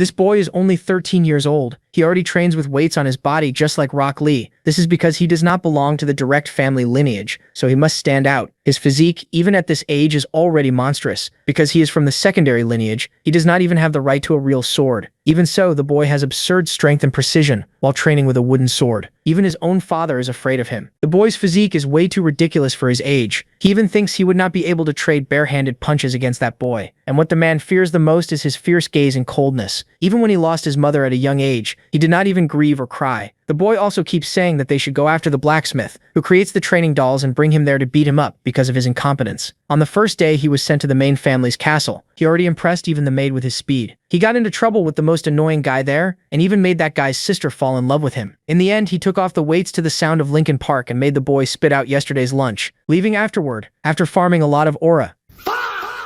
This boy is only 13 years old. He already trains with weights on his body just like Rock Lee. This is because he does not belong to the direct family lineage, so he must stand out. His physique, even at this age, is already monstrous. Because he is from the secondary lineage, he does not even have the right to a real sword. Even so, the boy has absurd strength and precision while training with a wooden sword. Even his own father is afraid of him. The boy's physique is way too ridiculous for his age. He even thinks he would not be able to trade bare-handed punches against that boy. And what the man fears the most is his fierce gaze and coldness. Even when he lost his mother at a young age, he did not even grieve or cry. The boy also keeps saying that they should go after the blacksmith, who creates the training dolls, and bring him there to beat him up because of his incompetence. On the first day he was sent to the main family's castle, he already impressed even the maid with his speed. He got into trouble with the most annoying guy there, and even made that guy's sister fall in love with him. In the end, he took off the weights to the sound of Linkin Park and made the boy spit out yesterday's lunch, leaving afterward, after farming a lot of aura.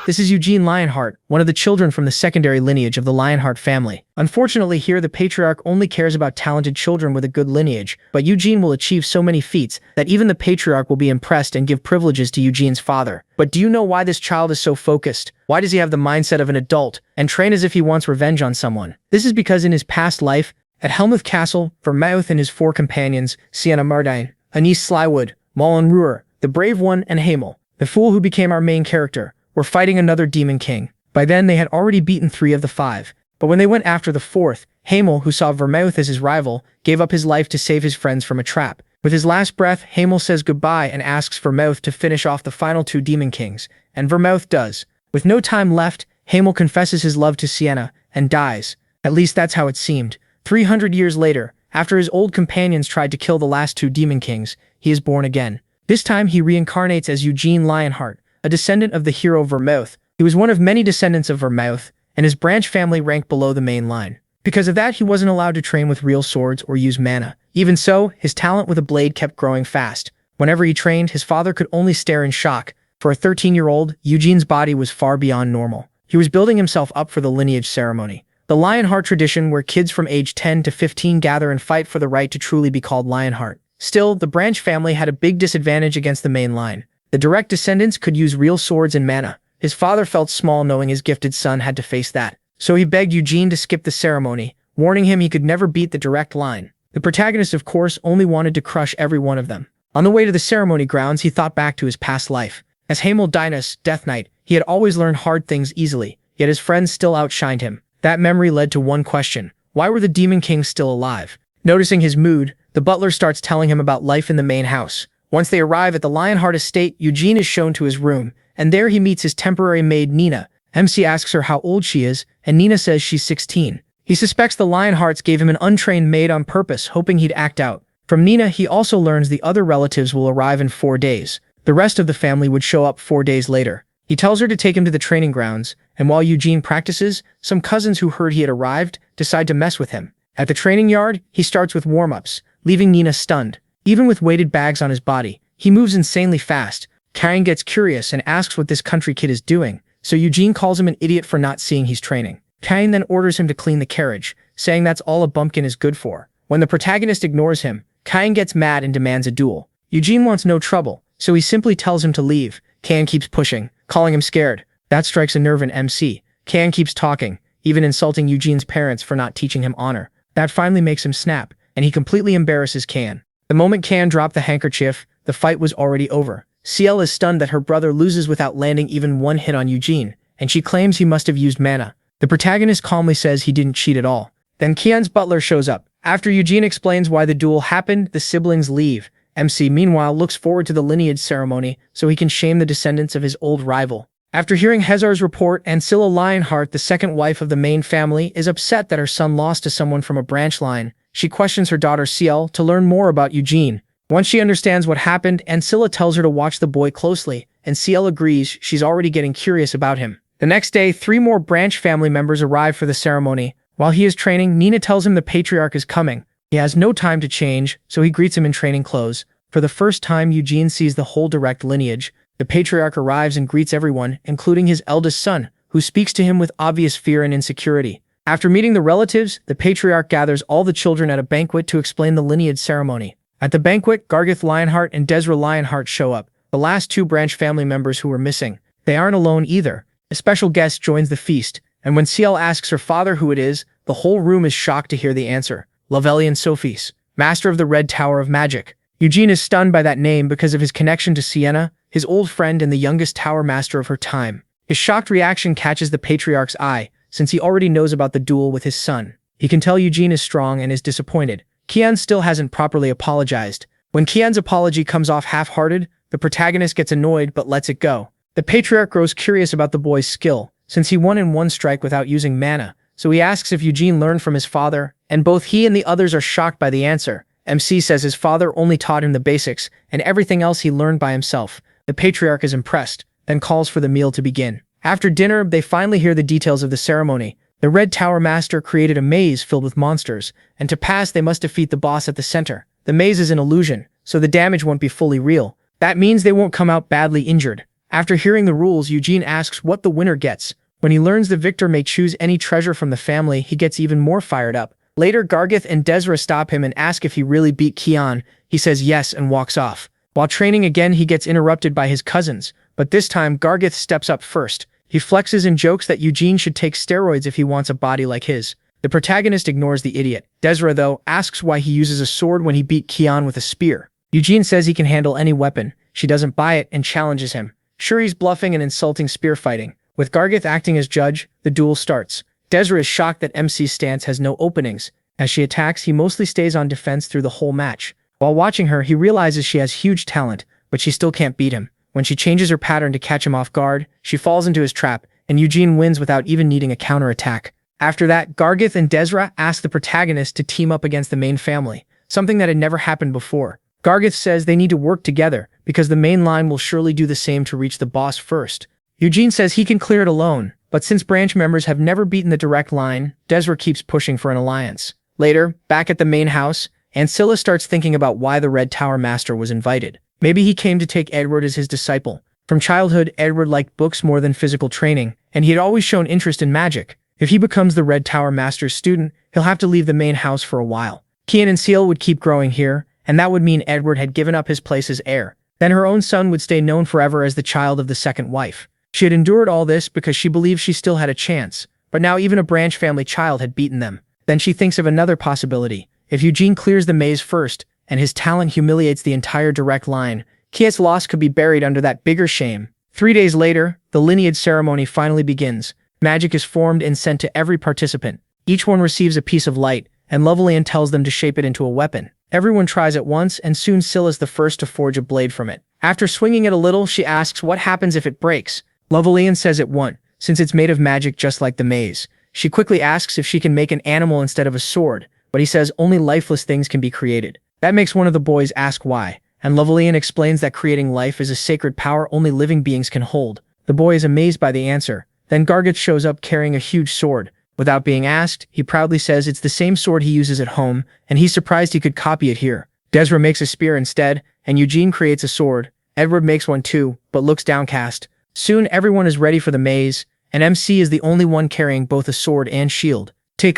This is Eugene Lionheart, one of the children from the secondary lineage of the Lionheart family. Unfortunately here, the Patriarch only cares about talented children with a good lineage, but Eugene will achieve so many feats that even the Patriarch will be impressed and give privileges to Eugene's father. But do you know why this child is so focused? Why does he have the mindset of an adult and train as if he wants revenge on someone? This is because in his past life, at Helmuth Castle, Vermouth and his 4 companions, Sienna Mardine, Anise Slywood, Malin Ruhr, the Brave One, and Hamel, the fool who became our main character, were fighting another demon king. By then, they had already beaten 3 of the 5. But when they went after the 4th, Hamel, who saw Vermouth as his rival, gave up his life to save his friends from a trap. With his last breath, Hamel says goodbye and asks Vermouth to finish off the final 2 demon kings, and Vermouth does. With no time left, Hamel confesses his love to Sienna and dies. At least that's how it seemed. 300 years later, after his old companions tried to kill the last 2 demon kings, he is born again. This time he reincarnates as Eugene Lionheart, a descendant of the hero Vermouth. He was one of many descendants of Vermouth, and his branch family ranked below the main line. Because of that, he wasn't allowed to train with real swords or use mana. Even so, his talent with a blade kept growing fast. Whenever he trained, his father could only stare in shock. For a 13-year-old, Eugene's body was far beyond normal. He was building himself up for the lineage ceremony, the Lionheart tradition where kids from age 10 to 15 gather and fight for the right to truly be called Lionheart. Still, the branch family had a big disadvantage against the main line. The direct descendants could use real swords and mana. His father felt small knowing his gifted son had to face that. So he begged Eugene to skip the ceremony, warning him he could never beat the direct line. The protagonist, of course, only wanted to crush every one of them. On the way to the ceremony grounds, he thought back to his past life. As Hamel Dinas, Death Knight, he had always learned hard things easily, yet his friends still outshined him. That memory led to one question: why were the Demon Kings still alive? Noticing his mood, the butler starts telling him about life in the main house. Once they arrive at the Lionheart estate, Eugene is shown to his room, and there he meets his temporary maid Nina. MC asks her how old she is, and Nina says she's 16. He suspects the Lionhearts gave him an untrained maid on purpose, hoping he'd act out. From Nina, he also learns the other relatives will arrive in 4 days. The rest of the family would show up 4 days later. He tells her to take him to the training grounds, and while Eugene practices, some cousins who heard he had arrived decide to mess with him. At the training yard, he starts with warm-ups, leaving Nina stunned. Even with weighted bags on his body, he moves insanely fast. Karen gets curious and asks what this country kid is doing, so Eugene calls him an idiot for not seeing he's training. Karen then orders him to clean the carriage, saying that's all a bumpkin is good for. When the protagonist ignores him, Karen gets mad and demands a duel. Eugene wants no trouble, so he simply tells him to leave. Karen keeps pushing, calling him scared. That strikes a nerve in MC. Karen keeps talking, even insulting Eugene's parents for not teaching him honor. That finally makes him snap, and he completely embarrasses Karen. The moment Karen dropped the handkerchief, the fight was already over. CL is stunned that her brother loses without landing even one hit on Eugene, and she claims he must have used mana. The protagonist calmly says he didn't cheat at all. Then Kian's butler shows up. After Eugene explains why the duel happened, the siblings leave. MC, meanwhile, looks forward to the lineage ceremony so he can shame the descendants of his old rival. After hearing Hezar's report, Ancilla Lionheart, the second wife of the main family, is upset that her son lost to someone from a branch line. She questions her daughter CL to learn more about Eugene. Once she understands what happened, Ancilla tells her to watch the boy closely, and CL agrees. She's already getting curious about him. The next day, 3 more branch family members arrive for the ceremony. While he is training, Nina tells him the Patriarch is coming. He has no time to change, so he greets him in training clothes. For the first time, Eugene sees the whole direct lineage. The Patriarch arrives and greets everyone, including his eldest son, who speaks to him with obvious fear and insecurity. After meeting the relatives, the Patriarch gathers all the children at a banquet to explain the lineage ceremony. At the banquet, Gargith Lionheart and Desra Lionheart show up, the last 2 branch family members who were missing. They aren't alone either. A special guest joins the feast, and when CL asks her father who it is, The whole room is shocked to hear the answer. Lavelian Sophis, master of the Red Tower of Magic. Eugene is stunned by that name because of his connection to Sienna, his old friend and the youngest tower master of her time. His shocked reaction catches the Patriarch's eye, since he already knows about the duel with his son. He can tell Eugene is strong and is disappointed. Kian still hasn't properly apologized. When Kian's apology comes off half-hearted, the protagonist gets annoyed but lets it go. The Patriarch grows curious about the boy's skill, since he won in one strike without using mana, so he asks if Eugene learned from his father, and both he and the others are shocked by the answer. MC says his father only taught him the basics, and everything else he learned by himself. The Patriarch is impressed, then calls for the meal to begin. After dinner, they finally hear the details of the ceremony. The Red Tower Master created a maze filled with monsters, and to pass they must defeat the boss at the center. The maze is an illusion, so the damage won't be fully real. That means they won't come out badly injured. After hearing the rules, Eugene asks what the winner gets. When he learns the victor may choose any treasure from the family, he gets even more fired up. Later, Gargith and Desra stop him and ask if he really beat Kian. He says yes and walks off. While training again, he gets interrupted by his cousins, but this time Gargith steps up first. He flexes and jokes that Eugene should take steroids if he wants a body like his. The protagonist ignores the idiot. Desra, though, asks why he uses a sword when he beat Kian with a spear. Eugene says he can handle any weapon. She doesn't buy it and challenges him. Sure, he's bluffing and insulting spear fighting. With Gargith acting as judge, the duel starts. Desra is shocked that MC's stance has no openings. As she attacks, he mostly stays on defense through the whole match. While watching her, he realizes she has huge talent, but she still can't beat him. When she changes her pattern to catch him off guard, she falls into his trap, and Eugene wins without even needing a counterattack. After that, Gargith and Desra ask the protagonist to team up against the main family, something that had never happened before. Gargith says they need to work together, because the main line will surely do the same to reach the boss first. Eugene says he can clear it alone, but since branch members have never beaten the direct line, Desra keeps pushing for an alliance. Later, back at the main house, Ancilla starts thinking about why the Red Tower Master was invited. Maybe he came to take Edward as his disciple. From childhood, Edward liked books more than physical training, and he had always shown interest in magic. If he becomes the Red Tower Master's student, he'll have to leave the main house for a while. Kian and Seal would keep growing here, and that would mean Edward had given up his place as heir. Then her own son would stay known forever as the child of the second wife. She had endured all this because she believed she still had a chance, but now even a branch family child had beaten them. Then she thinks of another possibility. If Eugene clears the maze first, and his talent humiliates the entire direct line, Kiet's loss could be buried under that bigger shame. 3 days later, the lineage ceremony finally begins. Magic is formed and sent to every participant. Each one receives a piece of light, and Lovelian tells them to shape it into a weapon. Everyone tries at once, and soon Scylla's the first to forge a blade from it. After swinging it a little, she asks what happens if it breaks. Lovelian says it won't, since it's made of magic just like the maze. She quickly asks if she can make an animal instead of a sword, but he says only lifeless things can be created. That makes one of the boys ask why, and Lovelian explains that creating life is a sacred power only living beings can hold. The boy is amazed by the answer. Then Gargith shows up carrying a huge sword. Without being asked, he proudly says it's the same sword he uses at home, and he's surprised he could copy it here. Desra makes a spear instead, and Eugene creates a sword. Edward makes one too, but looks downcast. Soon everyone is ready for the maze, and MC is the only one carrying both a sword and shield.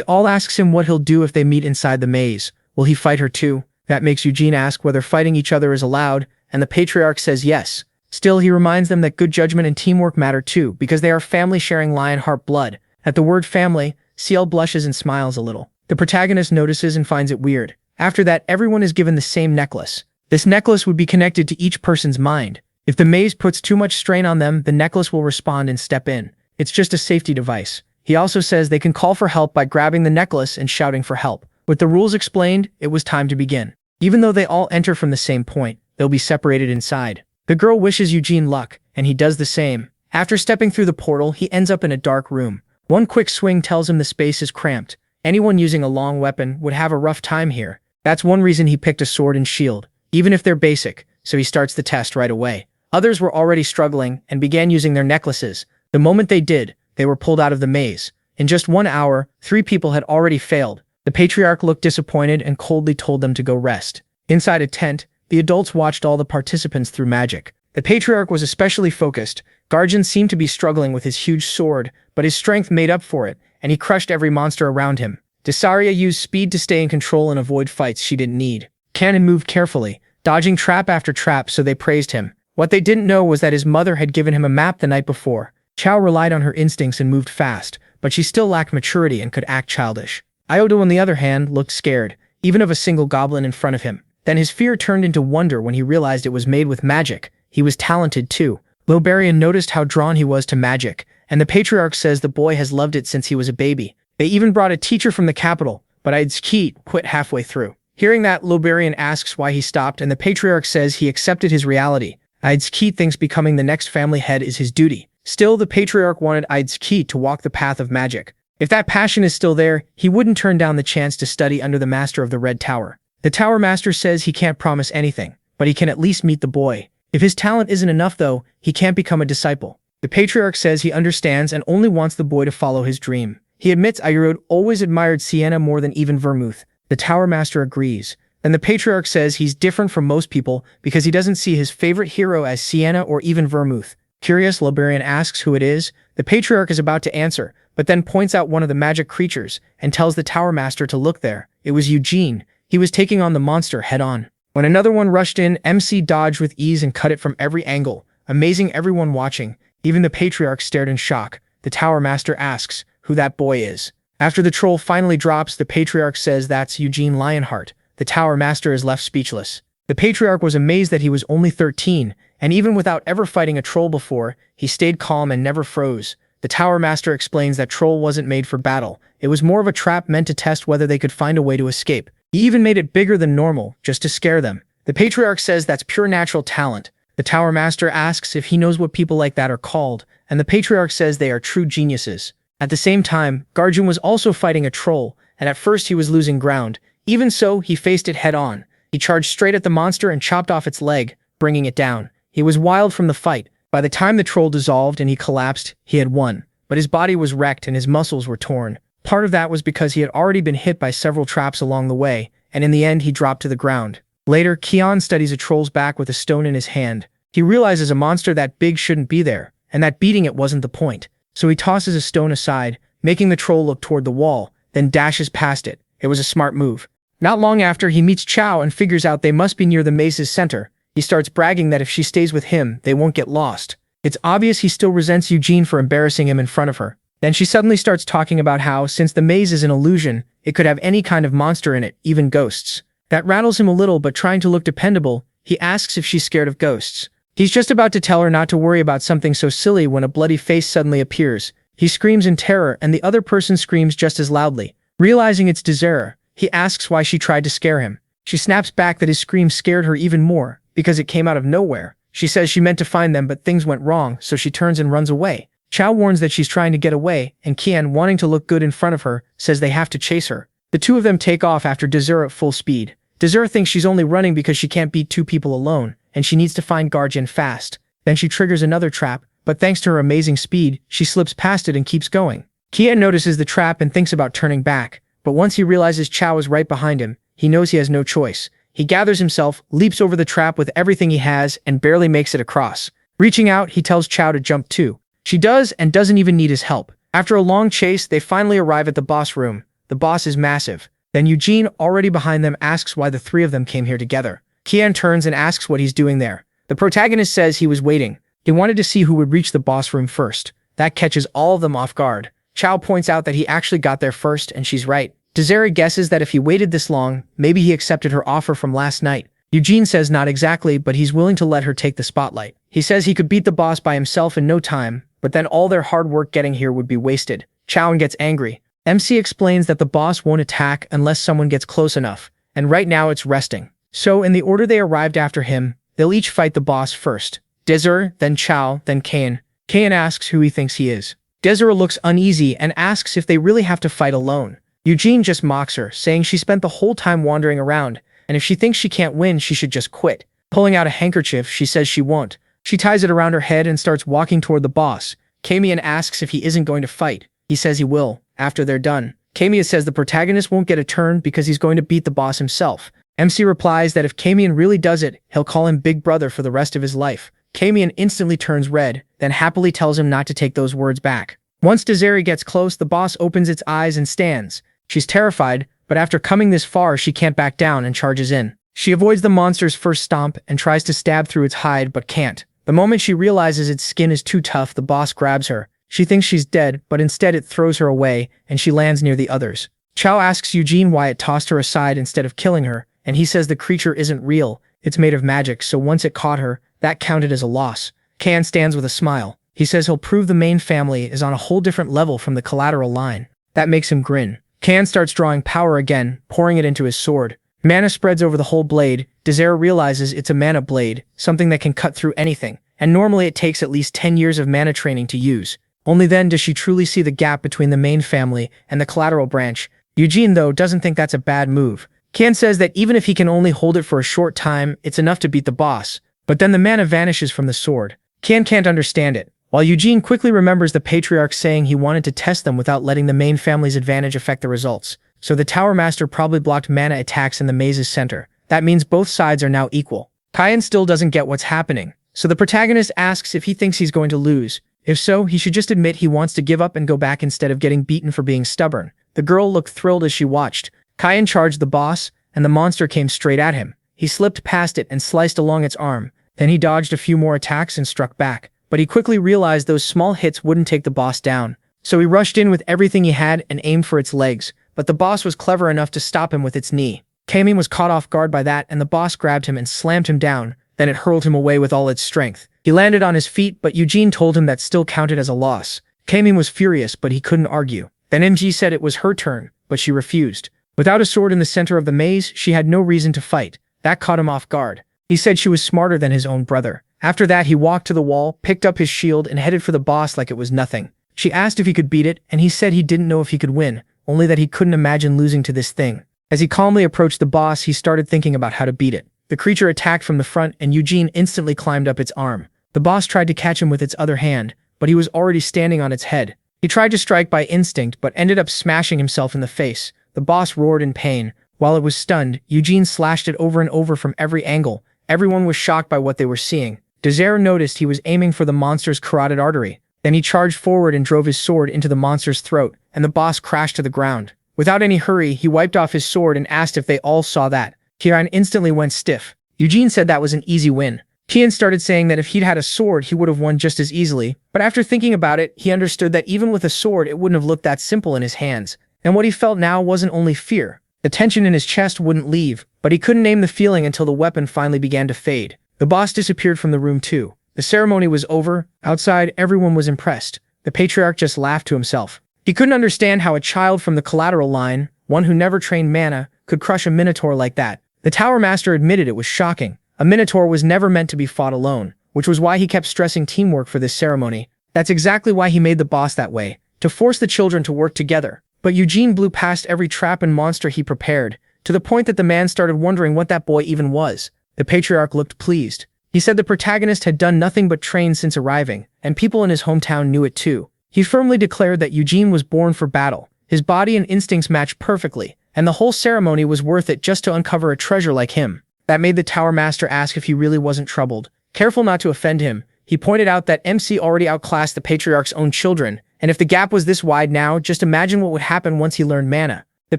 All asks him what he'll do if they meet inside the maze. Will he fight her too? That makes Eugene ask whether fighting each other is allowed, and the Patriarch says yes. Still, he reminds them that good judgment and teamwork matter too, because they are family sharing Lionheart blood. At the word family, Ciel blushes and smiles a little. The protagonist notices and finds it weird. After that, everyone is given the same necklace. This necklace would be connected to each person's mind. If the maze puts too much strain on them, the necklace will respond and step in. It's just a safety device. He also says they can call for help by grabbing the necklace and shouting for help. With the rules explained, it was time to begin. Even though they all enter from the same point, they'll be separated inside. The girl wishes Eugene luck, and he does the same. After stepping through the portal, he ends up in a dark room. One quick swing tells him the space is cramped. Anyone using a long weapon would have a rough time here. That's one reason he picked a sword and shield, even if they're basic, so he starts the test right away. Others were already struggling and began using their necklaces. The moment they did, they were pulled out of the maze. In just 1 hour, 3 people had already failed. The Patriarch looked disappointed and coldly told them to go rest. Inside a tent, the adults watched all the participants through magic. The Patriarch was especially focused. Garjan seemed to be struggling with his huge sword, but his strength made up for it, and he crushed every monster around him. Desaria used speed to stay in control and avoid fights she didn't need. Cannon moved carefully, dodging trap after trap, so they praised him. What they didn't know was that his mother had given him a map the night before. Chow relied on her instincts and moved fast, but she still lacked maturity and could act childish. Iodo, on the other hand, looked scared, even of a single goblin in front of him. Then his fear turned into wonder when he realized it was made with magic. He was talented too. Lobarian noticed how drawn he was to magic, and the Patriarch says the boy has loved it since he was a baby. They even brought a teacher from the capital, but Aidskit quit halfway through. Hearing that, Lobarian asks why he stopped, and the Patriarch says he accepted his reality. Aidskit thinks becoming the next family head is his duty. Still, the Patriarch wanted Aidskit to walk the path of magic. If that passion is still there, he wouldn't turn down the chance to study under the Master of the Red Tower. The Tower Master says he can't promise anything, but he can at least meet the boy. If his talent isn't enough though, he can't become a disciple. The Patriarch says he understands and only wants the boy to follow his dream. He admits Ayurod always admired Sienna more than even Vermouth. The Tower Master agrees. Then the Patriarch says he's different from most people because he doesn't see his favorite hero as Sienna or even Vermouth. Curious, Lobarian asks who it is. The Patriarch is about to answer, but then points out one of the magic creatures and tells the Tower Master to look there. It was Eugene. He was taking on the monster head-on. When another one rushed in, MC dodged with ease and cut it from every angle, amazing everyone watching. Even the Patriarch stared in shock. The Tower Master asks who that boy is. After the troll finally drops, the Patriarch says that's Eugene Lionheart. The Tower Master is left speechless. The Patriarch was amazed that he was only 13, and even without ever fighting a troll before, he stayed calm and never froze. The Tower Master explains that troll wasn't made for battle. It was more of a trap meant to test whether they could find a way to escape. He even made it bigger than normal, just to scare them. The Patriarch says that's pure natural talent. The Tower Master asks if he knows what people like that are called, and the Patriarch says they are true geniuses. At the same time, Garjun was also fighting a troll, and at first he was losing ground. Even so, he faced it head-on. He charged straight at the monster and chopped off its leg, bringing it down. He was wild from the fight. By the time the troll dissolved and he collapsed, he had won. But his body was wrecked and his muscles were torn. Part of that was because he had already been hit by several traps along the way, and in the end he dropped to the ground. Later, Kion studies a troll's back with a stone in his hand. He realizes a monster that big shouldn't be there, and that beating it wasn't the point. So he tosses a stone aside, making the troll look toward the wall, then dashes past it. It was a smart move. Not long after, he meets Chow and figures out they must be near the maze's center. He starts bragging that if she stays with him, they won't get lost. It's obvious he still resents Eugene for embarrassing him in front of her. Then she suddenly starts talking about how, since the maze is an illusion, it could have any kind of monster in it, even ghosts. That rattles him a little, but trying to look dependable, he asks if she's scared of ghosts. He's just about to tell her not to worry about something so silly when a bloody face suddenly appears. He screams in terror, and the other person screams just as loudly. Realizing it's Dronzer, he asks why she tried to scare him. She snaps back that his scream scared her even more, because it came out of nowhere. She says she meant to find them, but things went wrong, so she turns and runs away. Chow warns that she's trying to get away, and Kian, wanting to look good in front of her, says they have to chase her. The two of them take off after Dronzer at full speed. Dronzer thinks she's only running because she can't beat two people alone, and she needs to find Garjin fast. Then she triggers another trap, but thanks to her amazing speed, she slips past it and keeps going. Kian notices the trap and thinks about turning back, but once he realizes Chow is right behind him, he knows he has no choice. He gathers himself, leaps over the trap with everything he has, and barely makes it across. Reaching out, he tells Chow to jump too. She does, and doesn't even need his help. After a long chase, they finally arrive at the boss room. The boss is massive. Then Eugene, already behind them, asks why the three of them came here together. Kian turns and asks what he's doing there. The protagonist says he was waiting. He wanted to see who would reach the boss room first. That catches all of them off guard. Chow points out that he actually got there first, and she's right. Dronzer guesses that if he waited this long, maybe he accepted her offer from last night. Eugene says not exactly, but he's willing to let her take the spotlight. He says he could beat the boss by himself in no time, but then all their hard work getting here would be wasted. Chow gets angry. MC explains that the boss won't attack unless someone gets close enough, and right now it's resting. So in the order they arrived after him, they'll each fight the boss first. Dronzer, then Chow, then Kain. Kain asks who he thinks he is. Dronzer looks uneasy and asks if they really have to fight alone. Eugene just mocks her, saying she spent the whole time wandering around, and if she thinks she can't win, she should just quit. Pulling out a handkerchief, she says she won't. She ties it around her head and starts walking toward the boss. Kamian asks if he isn't going to fight. He says he will, after they're done. Kamiya says the protagonist won't get a turn because he's going to beat the boss himself. MC replies that if Kamian really does it, he'll call him Big Brother for the rest of his life. Kamian instantly turns red, then happily tells him not to take those words back. Once Dronzer gets close, the boss opens its eyes and stands. She's terrified, but after coming this far, she can't back down and charges in. She avoids the monster's first stomp and tries to stab through its hide but can't. The moment she realizes its skin is too tough, the boss grabs her. She thinks she's dead, but instead it throws her away, and she lands near the others. Chow asks Eugene why it tossed her aside instead of killing her, and he says the creature isn't real, it's made of magic, so once it caught her, that counted as a loss. Kan stands with a smile. He says he'll prove the main family is on a whole different level from the collateral line. That makes him grin. Kan starts drawing power again, pouring it into his sword. Mana spreads over the whole blade. Dronzer realizes it's a mana blade, something that can cut through anything, and normally it takes at least 10 years of mana training to use. Only then does she truly see the gap between the main family and the collateral branch. Eugene, though, doesn't think that's a bad move. Kan says that even if he can only hold it for a short time, it's enough to beat the boss. But then the mana vanishes from the sword. Kan can't understand it, while Eugene quickly remembers the Patriarch saying he wanted to test them without letting the main family's advantage affect the results. So the Tower Master probably blocked mana attacks in the maze's center. That means both sides are now equal. Kyan still doesn't get what's happening, so the protagonist asks if he thinks he's going to lose. If so, he should just admit he wants to give up and go back instead of getting beaten for being stubborn. The girl looked thrilled as she watched. Kyan charged the boss, and the monster came straight at him. He slipped past it and sliced along its arm. Then he dodged a few more attacks and struck back. But he quickly realized those small hits wouldn't take the boss down. So he rushed in with everything he had and aimed for its legs. But the boss was clever enough to stop him with its knee. Kami was caught off guard by that, and the boss grabbed him and slammed him down. Then it hurled him away with all its strength. He landed on his feet, but Eugene told him that still counted as a loss. Kami was furious, but he couldn't argue. Then MG said it was her turn, but she refused. Without a sword in the center of the maze, she had no reason to fight. That caught him off guard. He said she was smarter than his own brother. After that, he walked to the wall, picked up his shield, and headed for the boss like it was nothing. She asked if he could beat it, and he said he didn't know if he could win, only that he couldn't imagine losing to this thing. As he calmly approached the boss, he started thinking about how to beat it. The creature attacked from the front, and Eugene instantly climbed up its arm. The boss tried to catch him with its other hand, but he was already standing on its head. He tried to strike by instinct, but ended up smashing himself in the face. The boss roared in pain. While it was stunned, Eugene slashed it over and over from every angle. Everyone was shocked by what they were seeing. Dronzer noticed he was aiming for the monster's carotid artery. Then he charged forward and drove his sword into the monster's throat, and the boss crashed to the ground. Without any hurry, he wiped off his sword and asked if they all saw that. Kian instantly went stiff. Eugene said that was an easy win. Kian started saying that if he'd had a sword, he would have won just as easily, but after thinking about it, he understood that even with a sword, it wouldn't have looked that simple in his hands. And what he felt now wasn't only fear. The tension in his chest wouldn't leave, but he couldn't name the feeling until the weapon finally began to fade. The boss disappeared from the room too. The ceremony was over. Outside, everyone was impressed. The Patriarch just laughed to himself. He couldn't understand how a child from the collateral line, one who never trained mana, could crush a minotaur like that. The Tower Master admitted it was shocking. A minotaur was never meant to be fought alone, which was why he kept stressing teamwork for this ceremony. That's exactly why he made the boss that way, to force the children to work together. But Eugene blew past every trap and monster he prepared, to the point that the man started wondering what that boy even was. The Patriarch looked pleased. He said the protagonist had done nothing but train since arriving, and people in his hometown knew it too. He firmly declared that Eugene was born for battle. His body and instincts matched perfectly, and the whole ceremony was worth it just to uncover a treasure like him. That made the Tower Master ask if he really wasn't troubled. Careful not to offend him, he pointed out that MC already outclassed the Patriarch's own children, and if the gap was this wide now, just imagine what would happen once he learned mana. The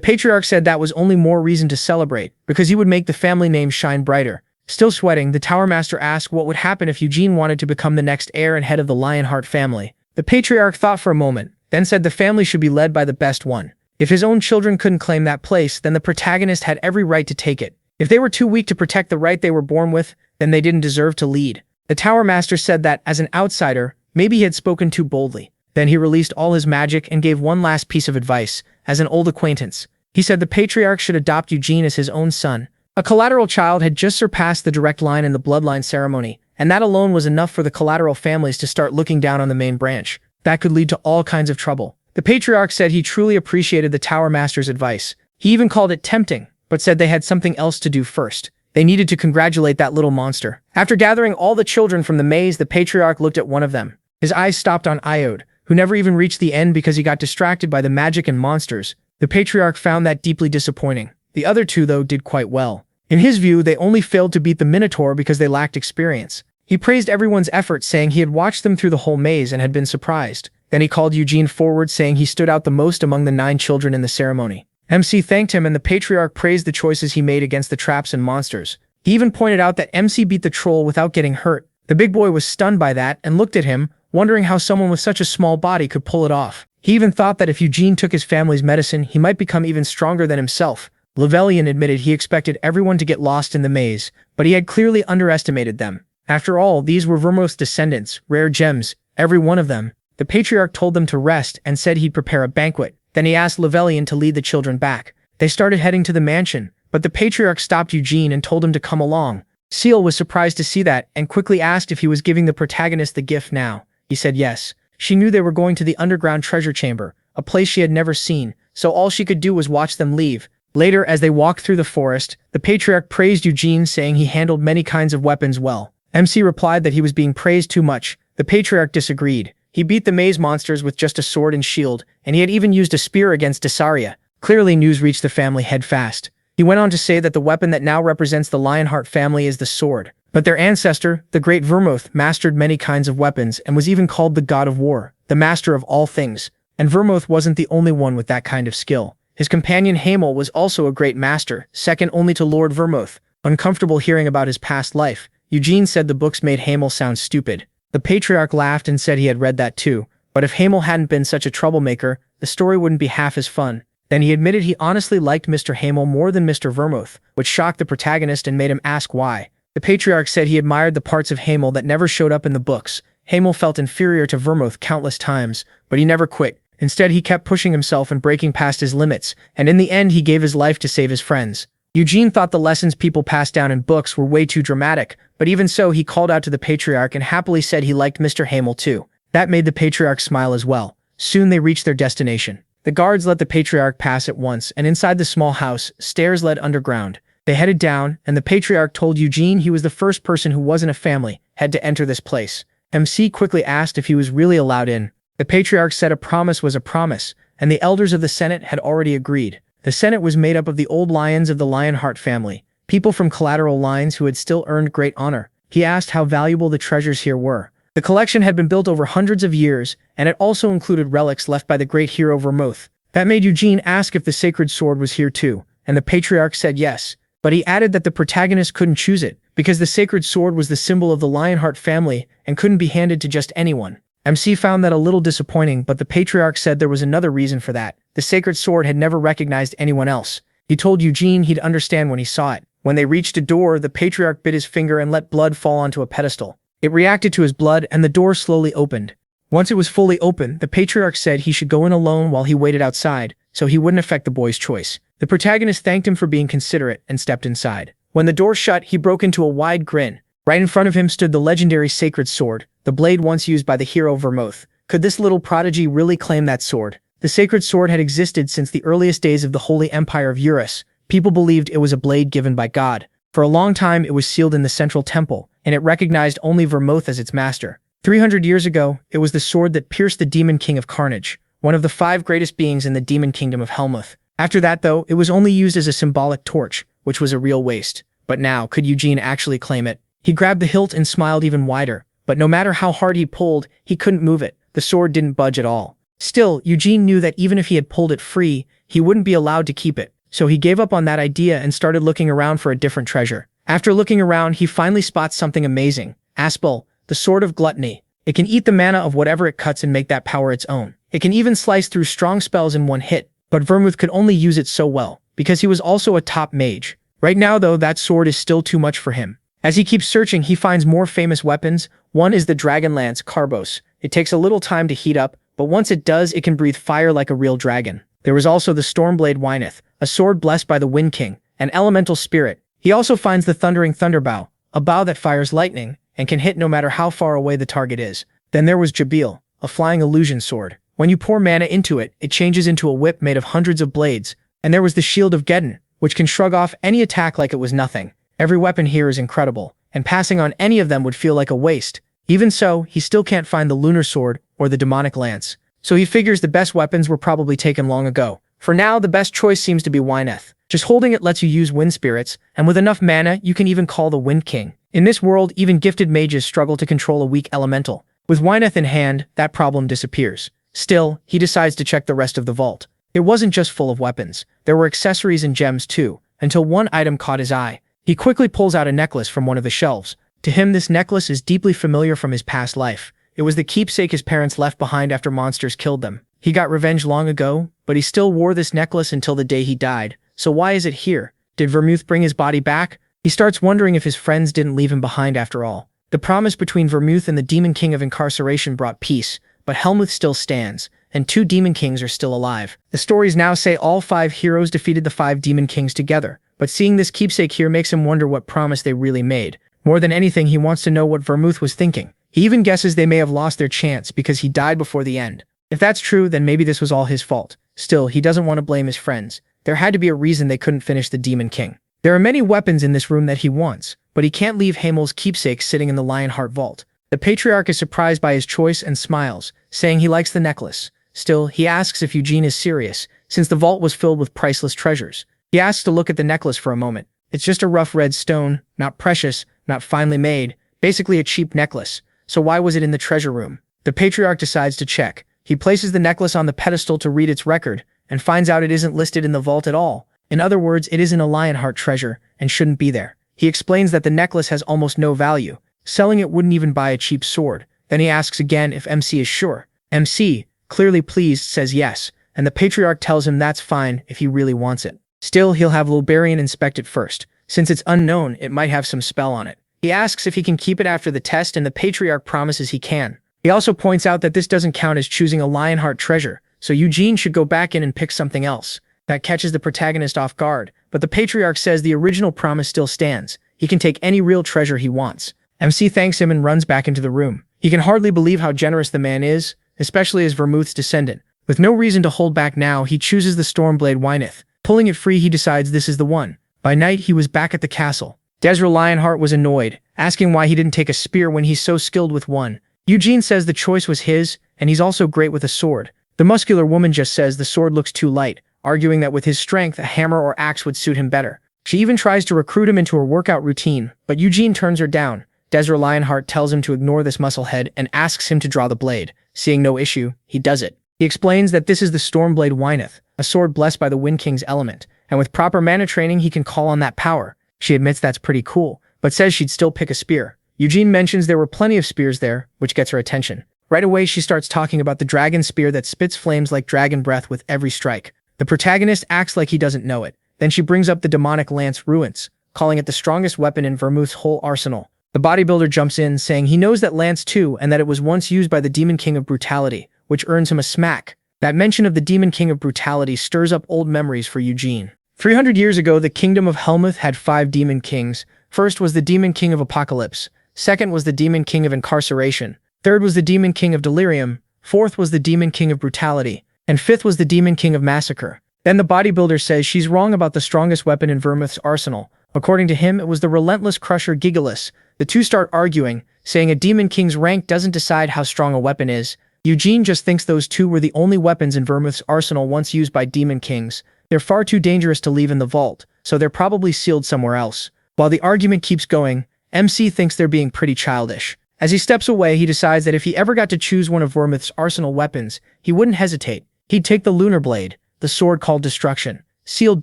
Patriarch said that was only more reason to celebrate, because he would make the family name shine brighter. Still sweating, the Tower Master asked what would happen if Eugene wanted to become the next heir and head of the Lionheart family. The Patriarch thought for a moment, then said the family should be led by the best one. If his own children couldn't claim that place, then the protagonist had every right to take it. If they were too weak to protect the right they were born with, then they didn't deserve to lead. The Tower Master said that, as an outsider, maybe he had spoken too boldly. Then he released all his magic and gave one last piece of advice, as an old acquaintance. He said the Patriarch should adopt Eugene as his own son. A collateral child had just surpassed the direct line in the bloodline ceremony, and that alone was enough for the collateral families to start looking down on the main branch. That could lead to all kinds of trouble. The Patriarch said he truly appreciated the Tower Master's advice. He even called it tempting, but said they had something else to do first. They needed to congratulate that little monster. After gathering all the children from the maze, the Patriarch looked at one of them. His eyes stopped on Iode, who never even reached the end because he got distracted by the magic and monsters. The Patriarch found that deeply disappointing. The other two, though, did quite well. In his view, they only failed to beat the Minotaur because they lacked experience. He praised everyone's efforts, saying he had watched them through the whole maze and had been surprised. Then he called Eugene forward, saying he stood out the most among the 9 children in the ceremony. MC thanked him, and the Patriarch praised the choices he made against the traps and monsters. He even pointed out that MC beat the troll without getting hurt. The big boy was stunned by that and looked at him, wondering how someone with such a small body could pull it off. He even thought that if Eugene took his family's medicine, he might become even stronger than himself. Levelian admitted he expected everyone to get lost in the maze, but he had clearly underestimated them. After all, these were Vermoth's descendants, rare gems, every one of them. The Patriarch told them to rest and said he'd prepare a banquet. Then he asked Levelian to lead the children back. They started heading to the mansion, but the Patriarch stopped Eugene and told him to come along. Seal was surprised to see that and quickly asked if he was giving the protagonist the gift now. He said yes. She knew they were going to the underground treasure chamber, a place she had never seen, so all she could do was watch them leave. Later, as they walked through the forest, the Patriarch praised Eugene, saying he handled many kinds of weapons well. MC replied that he was being praised too much. The Patriarch disagreed. He beat the maze monsters with just a sword and shield, and he had even used a spear against Desaria. Clearly, news reached the family head fast. He went on to say that the weapon that now represents the Lionheart family is the sword. But their ancestor, the great Vermoth, mastered many kinds of weapons and was even called the God of War, the master of all things. And Vermoth wasn't the only one with that kind of skill. His companion Hamel was also a great master, second only to Lord Vermoth. Uncomfortable hearing about his past life, Eugene said the books made Hamel sound stupid. The Patriarch laughed and said he had read that too, but if Hamel hadn't been such a troublemaker, the story wouldn't be half as fun. Then he admitted he honestly liked Mr. Hamel more than Mr. Vermoth, which shocked the protagonist and made him ask why. The Patriarch said he admired the parts of Hamel that never showed up in the books. Hamel felt inferior to Vermoth countless times, but he never quit. Instead, he kept pushing himself and breaking past his limits, and in the end he gave his life to save his friends. Eugene thought the lessons people passed down in books were way too dramatic, but even so he called out to the Patriarch and happily said he liked Mr. Hamel too. That made the Patriarch smile as well. Soon they reached their destination. The guards let the Patriarch pass at once, and inside the small house, stairs led underground. They headed down, and the Patriarch told Eugene he was the first person who wasn't a family had to enter this place. MC quickly asked if he was really allowed in. The Patriarch said a promise was a promise, and the elders of the Senate had already agreed. The Senate was made up of the old lions of the Lionheart family, people from collateral lines who had still earned great honor. He asked how valuable the treasures here were. The collection had been built over hundreds of years, and it also included relics left by the great hero Vermoth. That made Eugene ask if the sacred sword was here too, and the Patriarch said yes, but he added that the protagonist couldn't choose it, because the sacred sword was the symbol of the Lionheart family and couldn't be handed to just anyone. MC found that a little disappointing, but the Patriarch said there was another reason for that. The sacred sword had never recognized anyone else. He told Eugene he'd understand when he saw it. When they reached a door, the Patriarch bit his finger and let blood fall onto a pedestal. It reacted to his blood, and the door slowly opened. Once it was fully open, the Patriarch said he should go in alone while he waited outside, so he wouldn't affect the boy's choice. The protagonist thanked him for being considerate and stepped inside. When the door shut, he broke into a wide grin. Right in front of him stood the legendary sacred sword, the blade once used by the hero Vermoth. Could this little prodigy really claim that sword? The sacred sword had existed since the earliest days of the Holy Empire of Eurus. People believed it was a blade given by God. For a long time, it was sealed in the central temple, and it recognized only Vermoth as its master. 300 years ago, it was the sword that pierced the Demon King of Carnage, one of the 5 greatest beings in the demon kingdom of Helmuth. After that, though, it was only used as a symbolic torch, which was a real waste. But now, could Eugene actually claim it? He grabbed the hilt and smiled even wider, but no matter how hard he pulled, he couldn't move it. The sword didn't budge at all. Still, Eugene knew that even if he had pulled it free, he wouldn't be allowed to keep it. So he gave up on that idea and started looking around for a different treasure. After looking around, he finally spots something amazing. Aspel, the sword of gluttony. It can eat the mana of whatever it cuts and make that power its own. It can even slice through strong spells in one hit, but Vermoth could only use it so well, because he was also a top mage. Right now though, that sword is still too much for him. As he keeps searching, he finds more famous weapons. One is the dragon lance Carbos. It takes a little time to heat up, but once it does, it can breathe fire like a real dragon. There was also the Stormblade Wyneth, a sword blessed by the Wind King, an elemental spirit. He also finds the Thundering Thunderbow, a bow that fires lightning and can hit no matter how far away the target is. Then there was Jabil, a flying illusion sword. When you pour mana into it, it changes into a whip made of hundreds of blades. And there was the Shield of Geddon, which can shrug off any attack like it was nothing. Every weapon here is incredible, and passing on any of them would feel like a waste. Even so, he still can't find the Lunar Sword or the Demonic Lance. So he figures the best weapons were probably taken long ago. For now, the best choice seems to be Wyneth. Just holding it lets you use wind spirits, and with enough mana, you can even call the Wind King. In this world, even gifted mages struggle to control a weak elemental. With Wyneth in hand, that problem disappears. Still, he decides to check the rest of the vault. It wasn't just full of weapons. There were accessories and gems too, until one item caught his eye. He quickly pulls out a necklace from one of the shelves. To him, this necklace is deeply familiar from his past life. It was the keepsake his parents left behind after monsters killed them. He got revenge long ago, but he still wore this necklace until the day he died. So why is it here? Did Vermouth bring his body back? He starts wondering if his friends didn't leave him behind after all. The promise between Vermouth and the Demon King of Incarceration brought peace, but Helmuth still stands, and 2 Demon Kings are still alive. The stories now say all 5 heroes defeated the 5 Demon Kings together, but seeing this keepsake here makes him wonder what promise they really made. More than anything, he wants to know what Vermouth was thinking. He even guesses they may have lost their chance because he died before the end. If that's true, then maybe this was all his fault. Still, he doesn't want to blame his friends. There had to be a reason they couldn't finish the Demon King. There are many weapons in this room that he wants, but he can't leave Hamel's keepsake sitting in the Lionheart vault. The Patriarch is surprised by his choice and smiles, saying he likes the necklace. Still, he asks if Eugene is serious, since the vault was filled with priceless treasures. He asks to look at the necklace for a moment. It's just a rough red stone, not precious, not finely made, basically a cheap necklace. So why was it in the treasure room? The Patriarch decides to check. He places the necklace on the pedestal to read its record, and finds out it isn't listed in the vault at all. In other words, it isn't a Lionheart treasure, and shouldn't be there. He explains that the necklace has almost no value. Selling it wouldn't even buy a cheap sword. Then he asks again if MC is sure. MC, clearly pleased, says yes, and the Patriarch tells him that's fine if he really wants it. Still, he'll have Lilbarian inspect it first. Since it's unknown, it might have some spell on it. He asks if he can keep it after the test, and the Patriarch promises he can. He also points out that this doesn't count as choosing a Lionheart treasure, so Eugene should go back in and pick something else. That catches the protagonist off guard, but the Patriarch says the original promise still stands. He can take any real treasure he wants. MC thanks him and runs back into the room. He can hardly believe how generous the man is, especially as Vermouth's descendant. With no reason to hold back now, he chooses the Stormblade Wyneth. Pulling it free, he decides this is the one. By night, he was back at the castle. Desra Lionheart was annoyed, asking why he didn't take a spear when he's so skilled with one. Eugene says the choice was his, and he's also great with a sword. The muscular woman just says the sword looks too light, arguing that with his strength, a hammer or axe would suit him better. She even tries to recruit him into her workout routine, but Eugene turns her down. Desra Lionheart tells him to ignore this musclehead and asks him to draw the blade. Seeing no issue, he does it. He explains that this is the Stormblade Wyneth, a sword blessed by the Wind King's element, and with proper mana training he can call on that power. She admits that's pretty cool, but says she'd still pick a spear. Eugene mentions there were plenty of spears there, which gets her attention. Right away she starts talking about the dragon spear that spits flames like dragon breath with every strike. The protagonist acts like he doesn't know it. Then she brings up the demonic lance Ruins, calling it the strongest weapon in Vermouth's whole arsenal. The bodybuilder jumps in, saying he knows that lance too and that it was once used by the Demon King of Brutality, which earns him a smack. That mention of the Demon King of Brutality stirs up old memories for Eugene. 300 years ago, the kingdom of Helmuth had 5 Demon Kings. First was the Demon King of Apocalypse. Second was the Demon King of Incarceration. Third was the Demon King of Delirium. Fourth was the Demon King of Brutality. And fifth was the Demon King of Massacre. Then the bodybuilder says she's wrong about the strongest weapon in Vermouth's arsenal. According to him, it was the relentless crusher Gigalus. The two start arguing, saying a Demon King's rank doesn't decide how strong a weapon is. Eugene just thinks those two were the only weapons in Vermouth's arsenal once used by Demon Kings. They're far too dangerous to leave in the vault, so they're probably sealed somewhere else. While the argument keeps going, MC thinks they're being pretty childish. As he steps away, he decides that if he ever got to choose one of Vermouth's arsenal weapons, he wouldn't hesitate. He'd take the Lunar Blade, the sword called Destruction. Sealed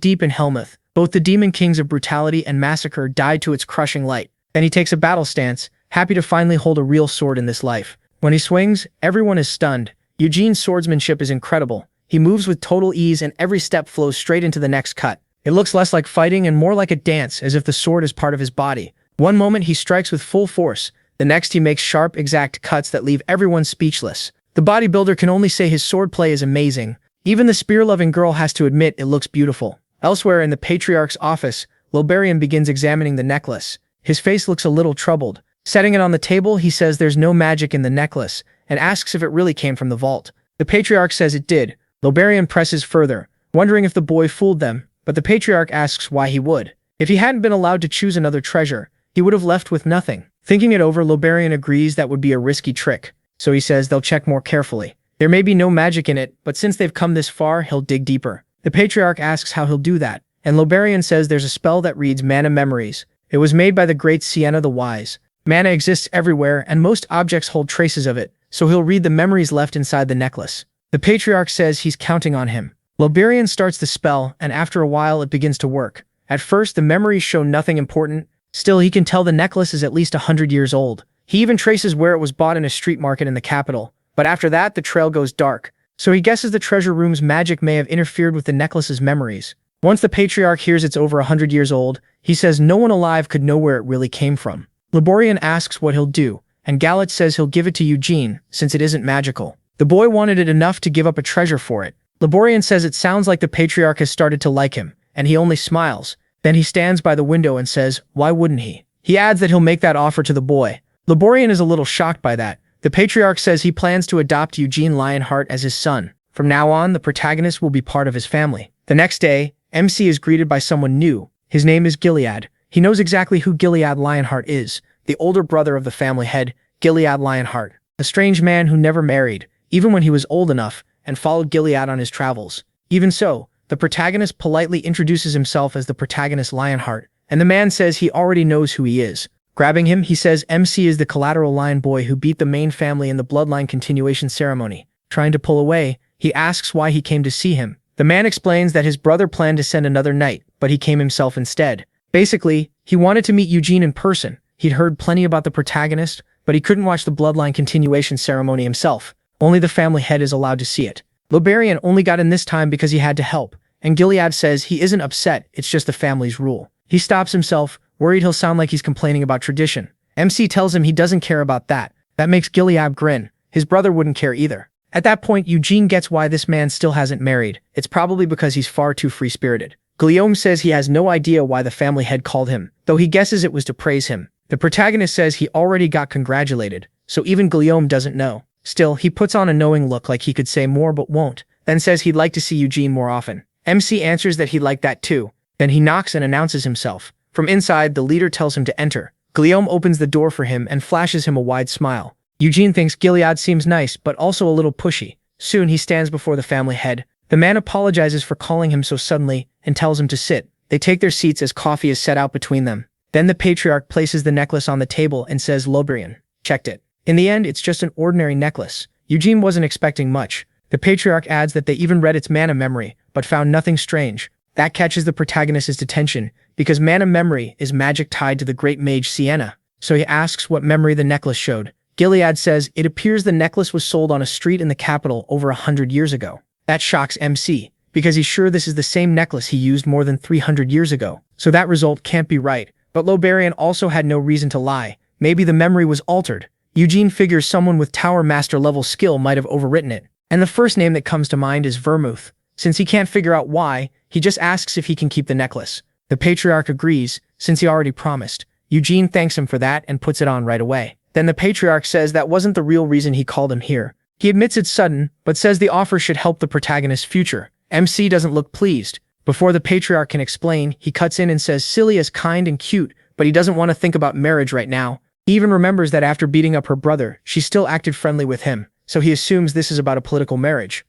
deep in Helmuth, both the Demon Kings of Brutality and Massacre died to its crushing light. Then he takes a battle stance, happy to finally hold a real sword in this life. When he swings, everyone is stunned. Eugene's swordsmanship is incredible. He moves with total ease and every step flows straight into the next cut. It looks less like fighting and more like a dance, as if the sword is part of his body. One moment he strikes with full force, the next he makes sharp, exact cuts that leave everyone speechless. The bodybuilder can only say his swordplay is amazing. Even the spear-loving girl has to admit it looks beautiful. Elsewhere in the Patriarch's office, Lilbarian begins examining the necklace. His face looks a little troubled. Setting it on the table, he says there's no magic in the necklace, and asks if it really came from the vault. The Patriarch says it did. Lilbarian presses further, wondering if the boy fooled them, but the Patriarch asks why he would. If he hadn't been allowed to choose another treasure, he would have left with nothing. Thinking it over, Lilbarian agrees that would be a risky trick, so he says they'll check more carefully. There may be no magic in it, but since they've come this far, he'll dig deeper. The Patriarch asks how he'll do that, and Lilbarian says there's a spell that reads Mana Memories. It was made by the great Sienna the Wise. Mana exists everywhere, and most objects hold traces of it, so he'll read the memories left inside the necklace. The Patriarch says he's counting on him. Lilbarian starts the spell, and after a while it begins to work. At first, the memories show nothing important, Still, he can tell the necklace is at least 100 years old. He even traces where it was bought in a street market in the capital. But after that, the trail goes dark. So he guesses the treasure room's magic may have interfered with the necklace's memories. Once the Patriarch hears it's over 100 years old, he says no one alive could know where it really came from. Laborian asks what he'll do, and Galit says he'll give it to Eugene, since it isn't magical. The boy wanted it enough to give up a treasure for it. Laborian says it sounds like the Patriarch has started to like him, and he only smiles. Then he stands by the window and says, why wouldn't he? He adds that he'll make that offer to the boy. Laborian is a little shocked by that. The Patriarch says he plans to adopt Eugene Lionheart as his son. From now on, the protagonist will be part of his family. The next day, MC is greeted by someone new. His name is Gilead. He knows exactly who Gilead Lionheart is, the older brother of the family head, Gilead Lionheart, a strange man who never married, even when he was old enough, and followed Gilead on his travels. Even so, the protagonist politely introduces himself as the protagonist Lionheart, and the man says he already knows who he is. Grabbing him, he says MC is the collateral lion boy who beat the main family in the bloodline continuation ceremony. Trying to pull away, he asks why he came to see him. The man explains that his brother planned to send another knight, but he came himself instead. Basically, he wanted to meet Eugene in person. He'd heard plenty about the protagonist, but he couldn't watch the bloodline continuation ceremony himself. Only the family head is allowed to see it. Lobarian only got in this time because he had to help, and Gilead says he isn't upset, it's just the family's rule. He stops himself, worried he'll sound like he's complaining about tradition. MC tells him he doesn't care about that. That makes Gilead grin. His brother wouldn't care either. At that point, Eugene gets why this man still hasn't married. It's probably because he's far too free-spirited. Guillaume says he has no idea why the family head called him, though he guesses it was to praise him. The protagonist says he already got congratulated, so even Guillaume doesn't know. Still, he puts on a knowing look like he could say more but won't, then says he'd like to see Eugene more often. MC answers that he'd like that too. Then he knocks and announces himself. From inside, the leader tells him to enter. Guillaume opens the door for him and flashes him a wide smile. Eugene thinks Gilead seems nice, but also a little pushy. Soon he stands before the family head. The man apologizes for calling him so suddenly and tells him to sit. They take their seats as coffee is set out between them. Then the Patriarch places the necklace on the table and says Lobrian checked it. In the end, it's just an ordinary necklace. Eugene wasn't expecting much. The Patriarch adds that they even read its mana memory, but found nothing strange. That catches the protagonist's attention, because mana memory is magic tied to the great mage Sienna. So he asks what memory the necklace showed. Gilead says it appears the necklace was sold on a street in the capital over 100 years ago. That shocks MC, because he's sure this is the same necklace he used more than 300 years ago. So that result can't be right. But Lobarian also had no reason to lie. Maybe the memory was altered. Eugene figures someone with Tower Master level skill might have overwritten it. And the first name that comes to mind is Vermouth. Since he can't figure out why, he just asks if he can keep the necklace. The Patriarch agrees, since he already promised. Eugene thanks him for that and puts it on right away. Then the Patriarch says that wasn't the real reason he called him here. He admits it's sudden, but says the offer should help the protagonist's future. MC doesn't look pleased. Before the Patriarch can explain, he cuts in and says Celia is kind and cute, but he doesn't want to think about marriage right now. He even remembers that after beating up her brother, she still acted friendly with him, so he assumes this is about a political marriage.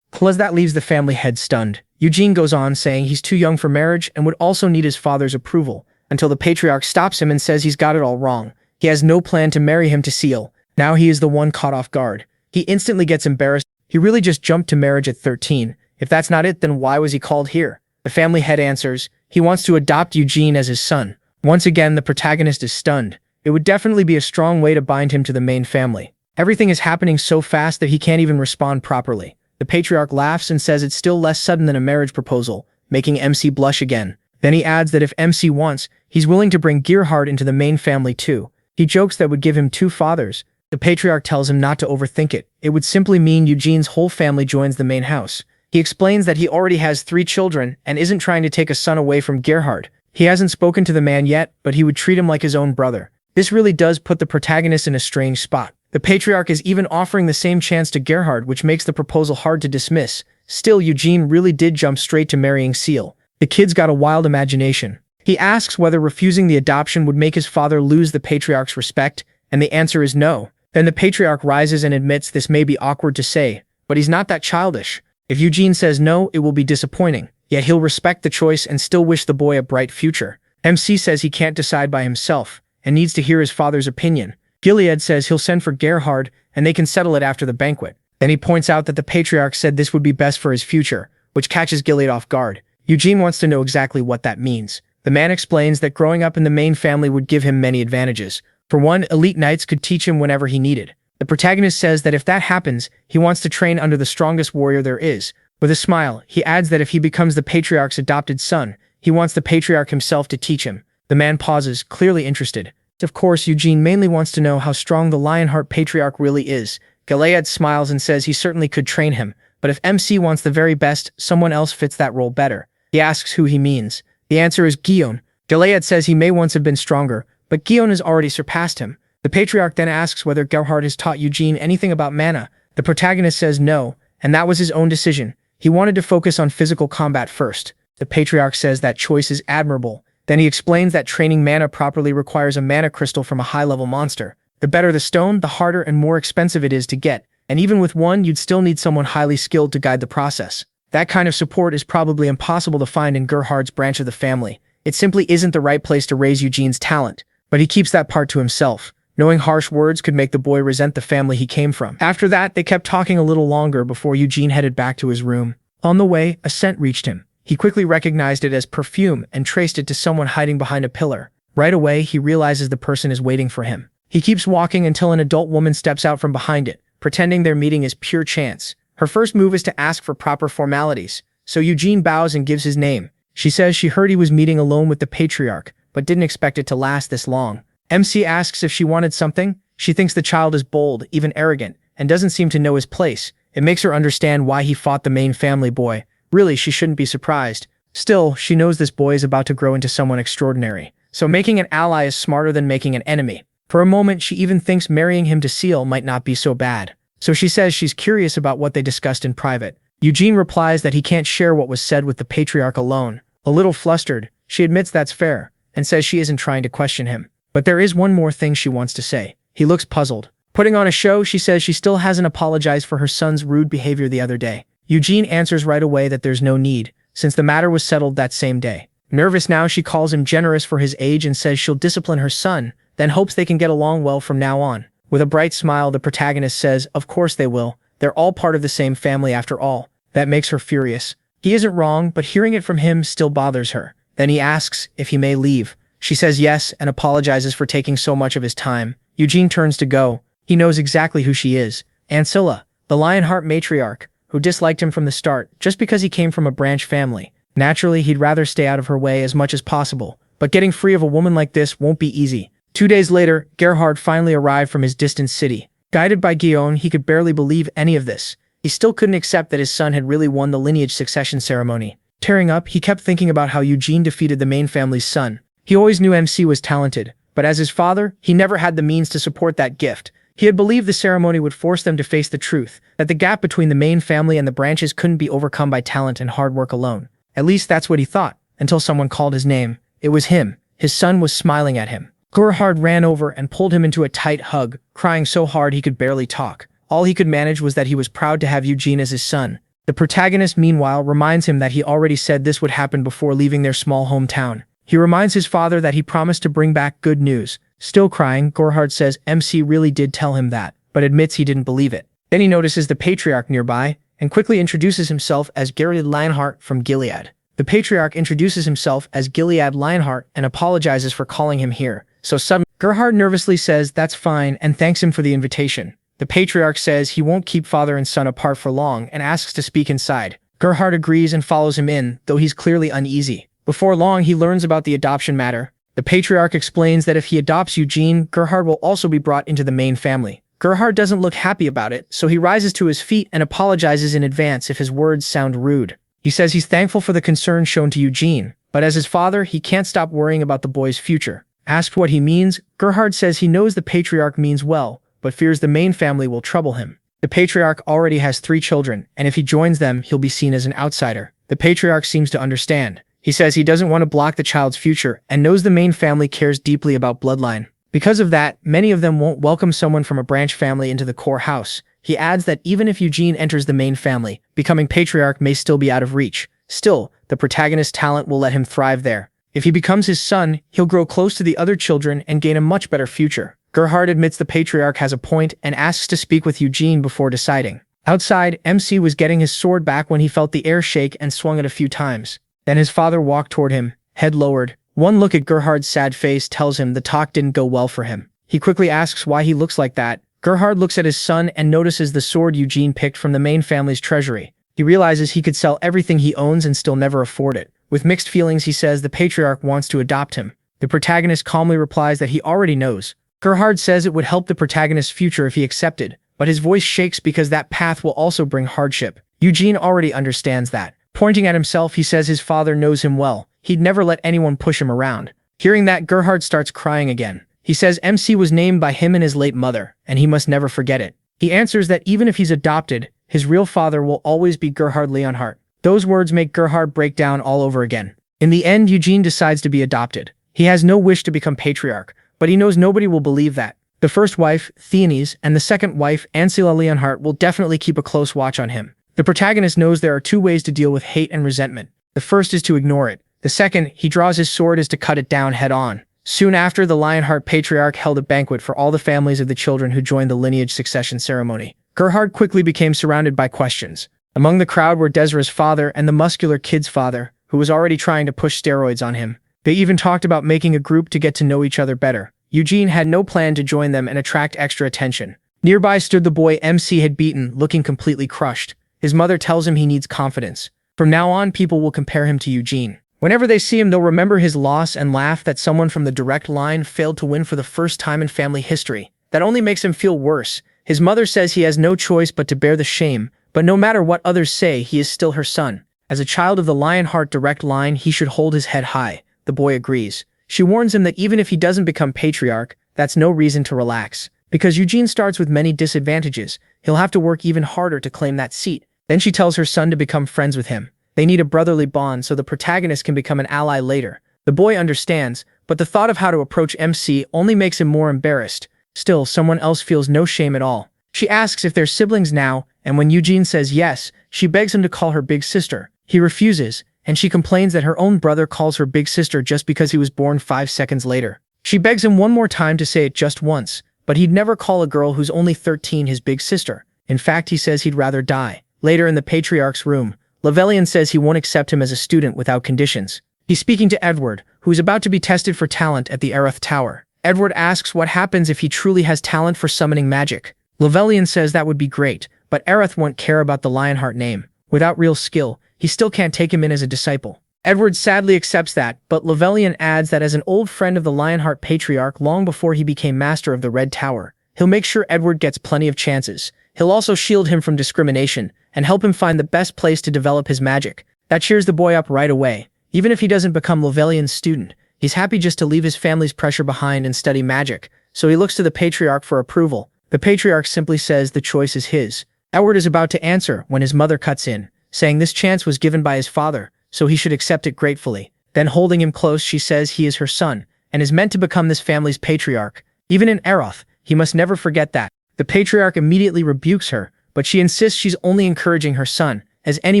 Plus that leaves the family head stunned. Eugene goes on saying he's too young for marriage and would also need his father's approval, until the Patriarch stops him and says he's got it all wrong. He has no plan to marry him to Seal. Now he is the one caught off guard. He instantly gets embarrassed. He really just jumped to marriage at 13. If that's not it, then why was he called here? The family head answers, he wants to adopt Eugene as his son. Once again, the protagonist is stunned. It would definitely be a strong way to bind him to the main family. Everything is happening so fast that he can't even respond properly. The Patriarch laughs and says it's still less sudden than a marriage proposal, making MC blush again. Then he adds that if MC wants, he's willing to bring Gerhard into the main family too. He jokes that would give him 2 fathers. The Patriarch tells him not to overthink it. It would simply mean Eugene's whole family joins the main house. He explains that he already has 3 children and isn't trying to take a son away from Gerhard. He hasn't spoken to the man yet, but he would treat him like his own brother. This really does put the protagonist in a strange spot. The Patriarch is even offering the same chance to Gerhard, which makes the proposal hard to dismiss. Still, Eugene really did jump straight to marrying Seal. The kid's got a wild imagination. He asks whether refusing the adoption would make his father lose the Patriarch's respect, and the answer is no. Then the Patriarch rises and admits this may be awkward to say, but he's not that childish. If Eugene says no, it will be disappointing, yet he'll respect the choice and still wish the boy a bright future. MC says he can't decide by himself, and needs to hear his father's opinion. Gilead says he'll send for Gerhard, and they can settle it after the banquet. Then he points out that the Patriarch said this would be best for his future, which catches Gilead off guard. Eugene wants to know exactly what that means. The man explains that growing up in the main family would give him many advantages. For one, elite knights could teach him whenever he needed. The protagonist says that if that happens, he wants to train under the strongest warrior there is. With a smile, he adds that if he becomes the Patriarch's adopted son, he wants the Patriarch himself to teach him. The man pauses, clearly interested. Of course, Eugene mainly wants to know how strong the Lionheart Patriarch really is. Gilead smiles and says he certainly could train him, but if MC wants the very best, someone else fits that role better. He asks who he means. The answer is Guillaume. Gilead says he may once have been stronger, but Guillaume has already surpassed him. The Patriarch then asks whether Gerhard has taught Eugene anything about mana. The protagonist says no, and that was his own decision. He wanted to focus on physical combat first. The Patriarch says that choice is admirable. Then he explains that training mana properly requires a mana crystal from a high-level monster. The better the stone, the harder and more expensive it is to get, and even with one, you'd still need someone highly skilled to guide the process. That kind of support is probably impossible to find in Gerhard's branch of the family. It simply isn't the right place to raise Eugene's talent, but he keeps that part to himself. Knowing harsh words could make the boy resent the family he came from. After that, they kept talking a little longer before Eugene headed back to his room. On the way, a scent reached him. He quickly recognized it as perfume and traced it to someone hiding behind a pillar. Right away, he realizes the person is waiting for him. He keeps walking until an adult woman steps out from behind it, pretending their meeting is pure chance. Her first move is to ask for proper formalities, so Eugene bows and gives his name. She says she heard he was meeting alone with the Patriarch, but didn't expect it to last this long. MC asks if she wanted something. She thinks the child is bold, even arrogant, and doesn't seem to know his place. It makes her understand why he fought the main family boy. Really, she shouldn't be surprised. Still, she knows this boy is about to grow into someone extraordinary. So making an ally is smarter than making an enemy. For a moment, she even thinks marrying him to Seal might not be so bad. So she says she's curious about what they discussed in private. Eugene replies that he can't share what was said with the Patriarch alone. A little flustered, she admits that's fair, and says she isn't trying to question him. But there is one more thing she wants to say. He looks puzzled. Putting on a show, she says she still hasn't apologized for her son's rude behavior the other day. Eugene answers right away that there's no need, since the matter was settled that same day. Nervous now, she calls him generous for his age and says she'll discipline her son, then hopes they can get along well from now on. With a bright smile, the protagonist says, of course they will. They're all part of the same family after all. That makes her furious. He isn't wrong, but hearing it from him still bothers her. Then he asks if he may leave. She says yes and apologizes for taking so much of his time. Eugene turns to go. He knows exactly who she is. Ancilla, the Lionheart matriarch, who disliked him from the start just because he came from a branch family. Naturally, he'd rather stay out of her way as much as possible, but getting free of a woman like this won't be easy. 2 days later, Gerhard finally arrived from his distant city. Guided by Guillaume, he could barely believe any of this. He still couldn't accept that his son had really won the lineage succession ceremony. Tearing up, he kept thinking about how Eugene defeated the main family's son. He always knew MC was talented, but as his father, he never had the means to support that gift. He had believed the ceremony would force them to face the truth, that the gap between the main family and the branches couldn't be overcome by talent and hard work alone. At least that's what he thought, until someone called his name. It was him. His son was smiling at him. Gerhard ran over and pulled him into a tight hug, crying so hard he could barely talk. All he could manage was that he was proud to have Eugene as his son. The protagonist, meanwhile, reminds him that he already said this would happen before leaving their small hometown. He reminds his father that he promised to bring back good news. Still crying, Gerhard says MC really did tell him that, but admits he didn't believe it. Then he notices the Patriarch nearby, and quickly introduces himself as Gerhard Lionheart from Gilead. The Patriarch introduces himself as Gilead Lionheart and apologizes for calling him here. So suddenly, Gerhard nervously says that's fine and thanks him for the invitation. The Patriarch says he won't keep father and son apart for long and asks to speak inside. Gerhard agrees and follows him in, though he's clearly uneasy. Before long, he learns about the adoption matter. The Patriarch explains that if he adopts Eugene, Gerhard will also be brought into the main family. Gerhard doesn't look happy about it, so he rises to his feet and apologizes in advance if his words sound rude. He says he's thankful for the concern shown to Eugene, but as his father, he can't stop worrying about the boy's future. Asked what he means, Gerhard says he knows the Patriarch means well, but fears the main family will trouble him. The Patriarch already has 3 children, and if he joins them, he'll be seen as an outsider. The Patriarch seems to understand. He says he doesn't want to block the child's future and knows the main family cares deeply about bloodline. Because of that, many of them won't welcome someone from a branch family into the core house. He adds that even if Eugene enters the main family, becoming Patriarch may still be out of reach. Still, the protagonist's talent will let him thrive there. If he becomes his son, he'll grow close to the other children and gain a much better future. Gerhard admits the Patriarch has a point and asks to speak with Eugene before deciding. Outside, MC was getting his sword back when he felt the air shake and swung it a few times. Then his father walked toward him, head lowered. One look at Gerhard's sad face tells him the talk didn't go well for him. He quickly asks why he looks like that. Gerhard looks at his son and notices the sword Eugene picked from the main family's treasury. He realizes he could sell everything he owns and still never afford it. With mixed feelings, he says the Patriarch wants to adopt him. The protagonist calmly replies that he already knows. Gerhard says it would help the protagonist's future if he accepted, but his voice shakes because that path will also bring hardship. Eugene already understands that. Pointing at himself, he says his father knows him well. He'd never let anyone push him around. Hearing that, Gerhard starts crying again. He says MC was named by him and his late mother, and he must never forget it. He answers that even if he's adopted, his real father will always be Gerhard Leonhardt. Those words make Gerhard break down all over again. In the end, Eugene decides to be adopted. He has no wish to become Patriarch, but he knows nobody will believe that. The first wife, Theanese, and the second wife, Ancilla Leonhardt, will definitely keep a close watch on him. The protagonist knows there are two ways to deal with hate and resentment. The first is to ignore it. The second, he draws his sword, is to cut it down head-on. Soon after, the Lionheart Patriarch held a banquet for all the families of the children who joined the lineage succession ceremony. Gerhard quickly became surrounded by questions. Among the crowd were Desra's father and the muscular kid's father, who was already trying to push steroids on him. They even talked about making a group to get to know each other better. Eugene had no plan to join them and attract extra attention. Nearby stood the boy MC had beaten, looking completely crushed. His mother tells him he needs confidence. From now on, people will compare him to Eugene. Whenever they see him, they'll remember his loss and laugh that someone from the direct line failed to win for the first time in family history. That only makes him feel worse. His mother says he has no choice but to bear the shame, but no matter what others say, he is still her son. As a child of the Lionheart direct line, he should hold his head high. The boy agrees. She warns him that even if he doesn't become Patriarch, that's no reason to relax. Because Eugene starts with many disadvantages, he'll have to work even harder to claim that seat. Then she tells her son to become friends with him. They need a brotherly bond so the protagonist can become an ally later. The boy understands, but the thought of how to approach MC only makes him more embarrassed. Still, someone else feels no shame at all. She asks if they're siblings now, and when Eugene says yes, she begs him to call her big sister. He refuses, and she complains that her own brother calls her big sister just because he was born 5 seconds later. She begs him one more time to say it just once, but he'd never call a girl who's only 13 his big sister. In fact, he says he'd rather die. Later in the Patriarch's room, Lavelian says he won't accept him as a student without conditions. He's speaking to Edward, who's about to be tested for talent at the Arath Tower. Edward asks what happens if he truly has talent for summoning magic. Lavelian says that would be great, but Arath won't care about the Lionheart name. Without real skill, he still can't take him in as a disciple. Edward sadly accepts that, but Lavelian adds that as an old friend of the Lionheart Patriarch long before he became master of the Red Tower, he'll make sure Edward gets plenty of chances. He'll also shield him from discrimination and help him find the best place to develop his magic. That cheers the boy up right away. Even if he doesn't become Lavelian's student, he's happy just to leave his family's pressure behind and study magic, so he looks to the Patriarch for approval. The Patriarch simply says the choice is his. Edward is about to answer when his mother cuts in, saying this chance was given by his father, so he should accept it gratefully. Then holding him close, she says he is her son, and is meant to become this family's Patriarch. Even in Arath, he must never forget that. The Patriarch immediately rebukes her, but she insists she's only encouraging her son, as any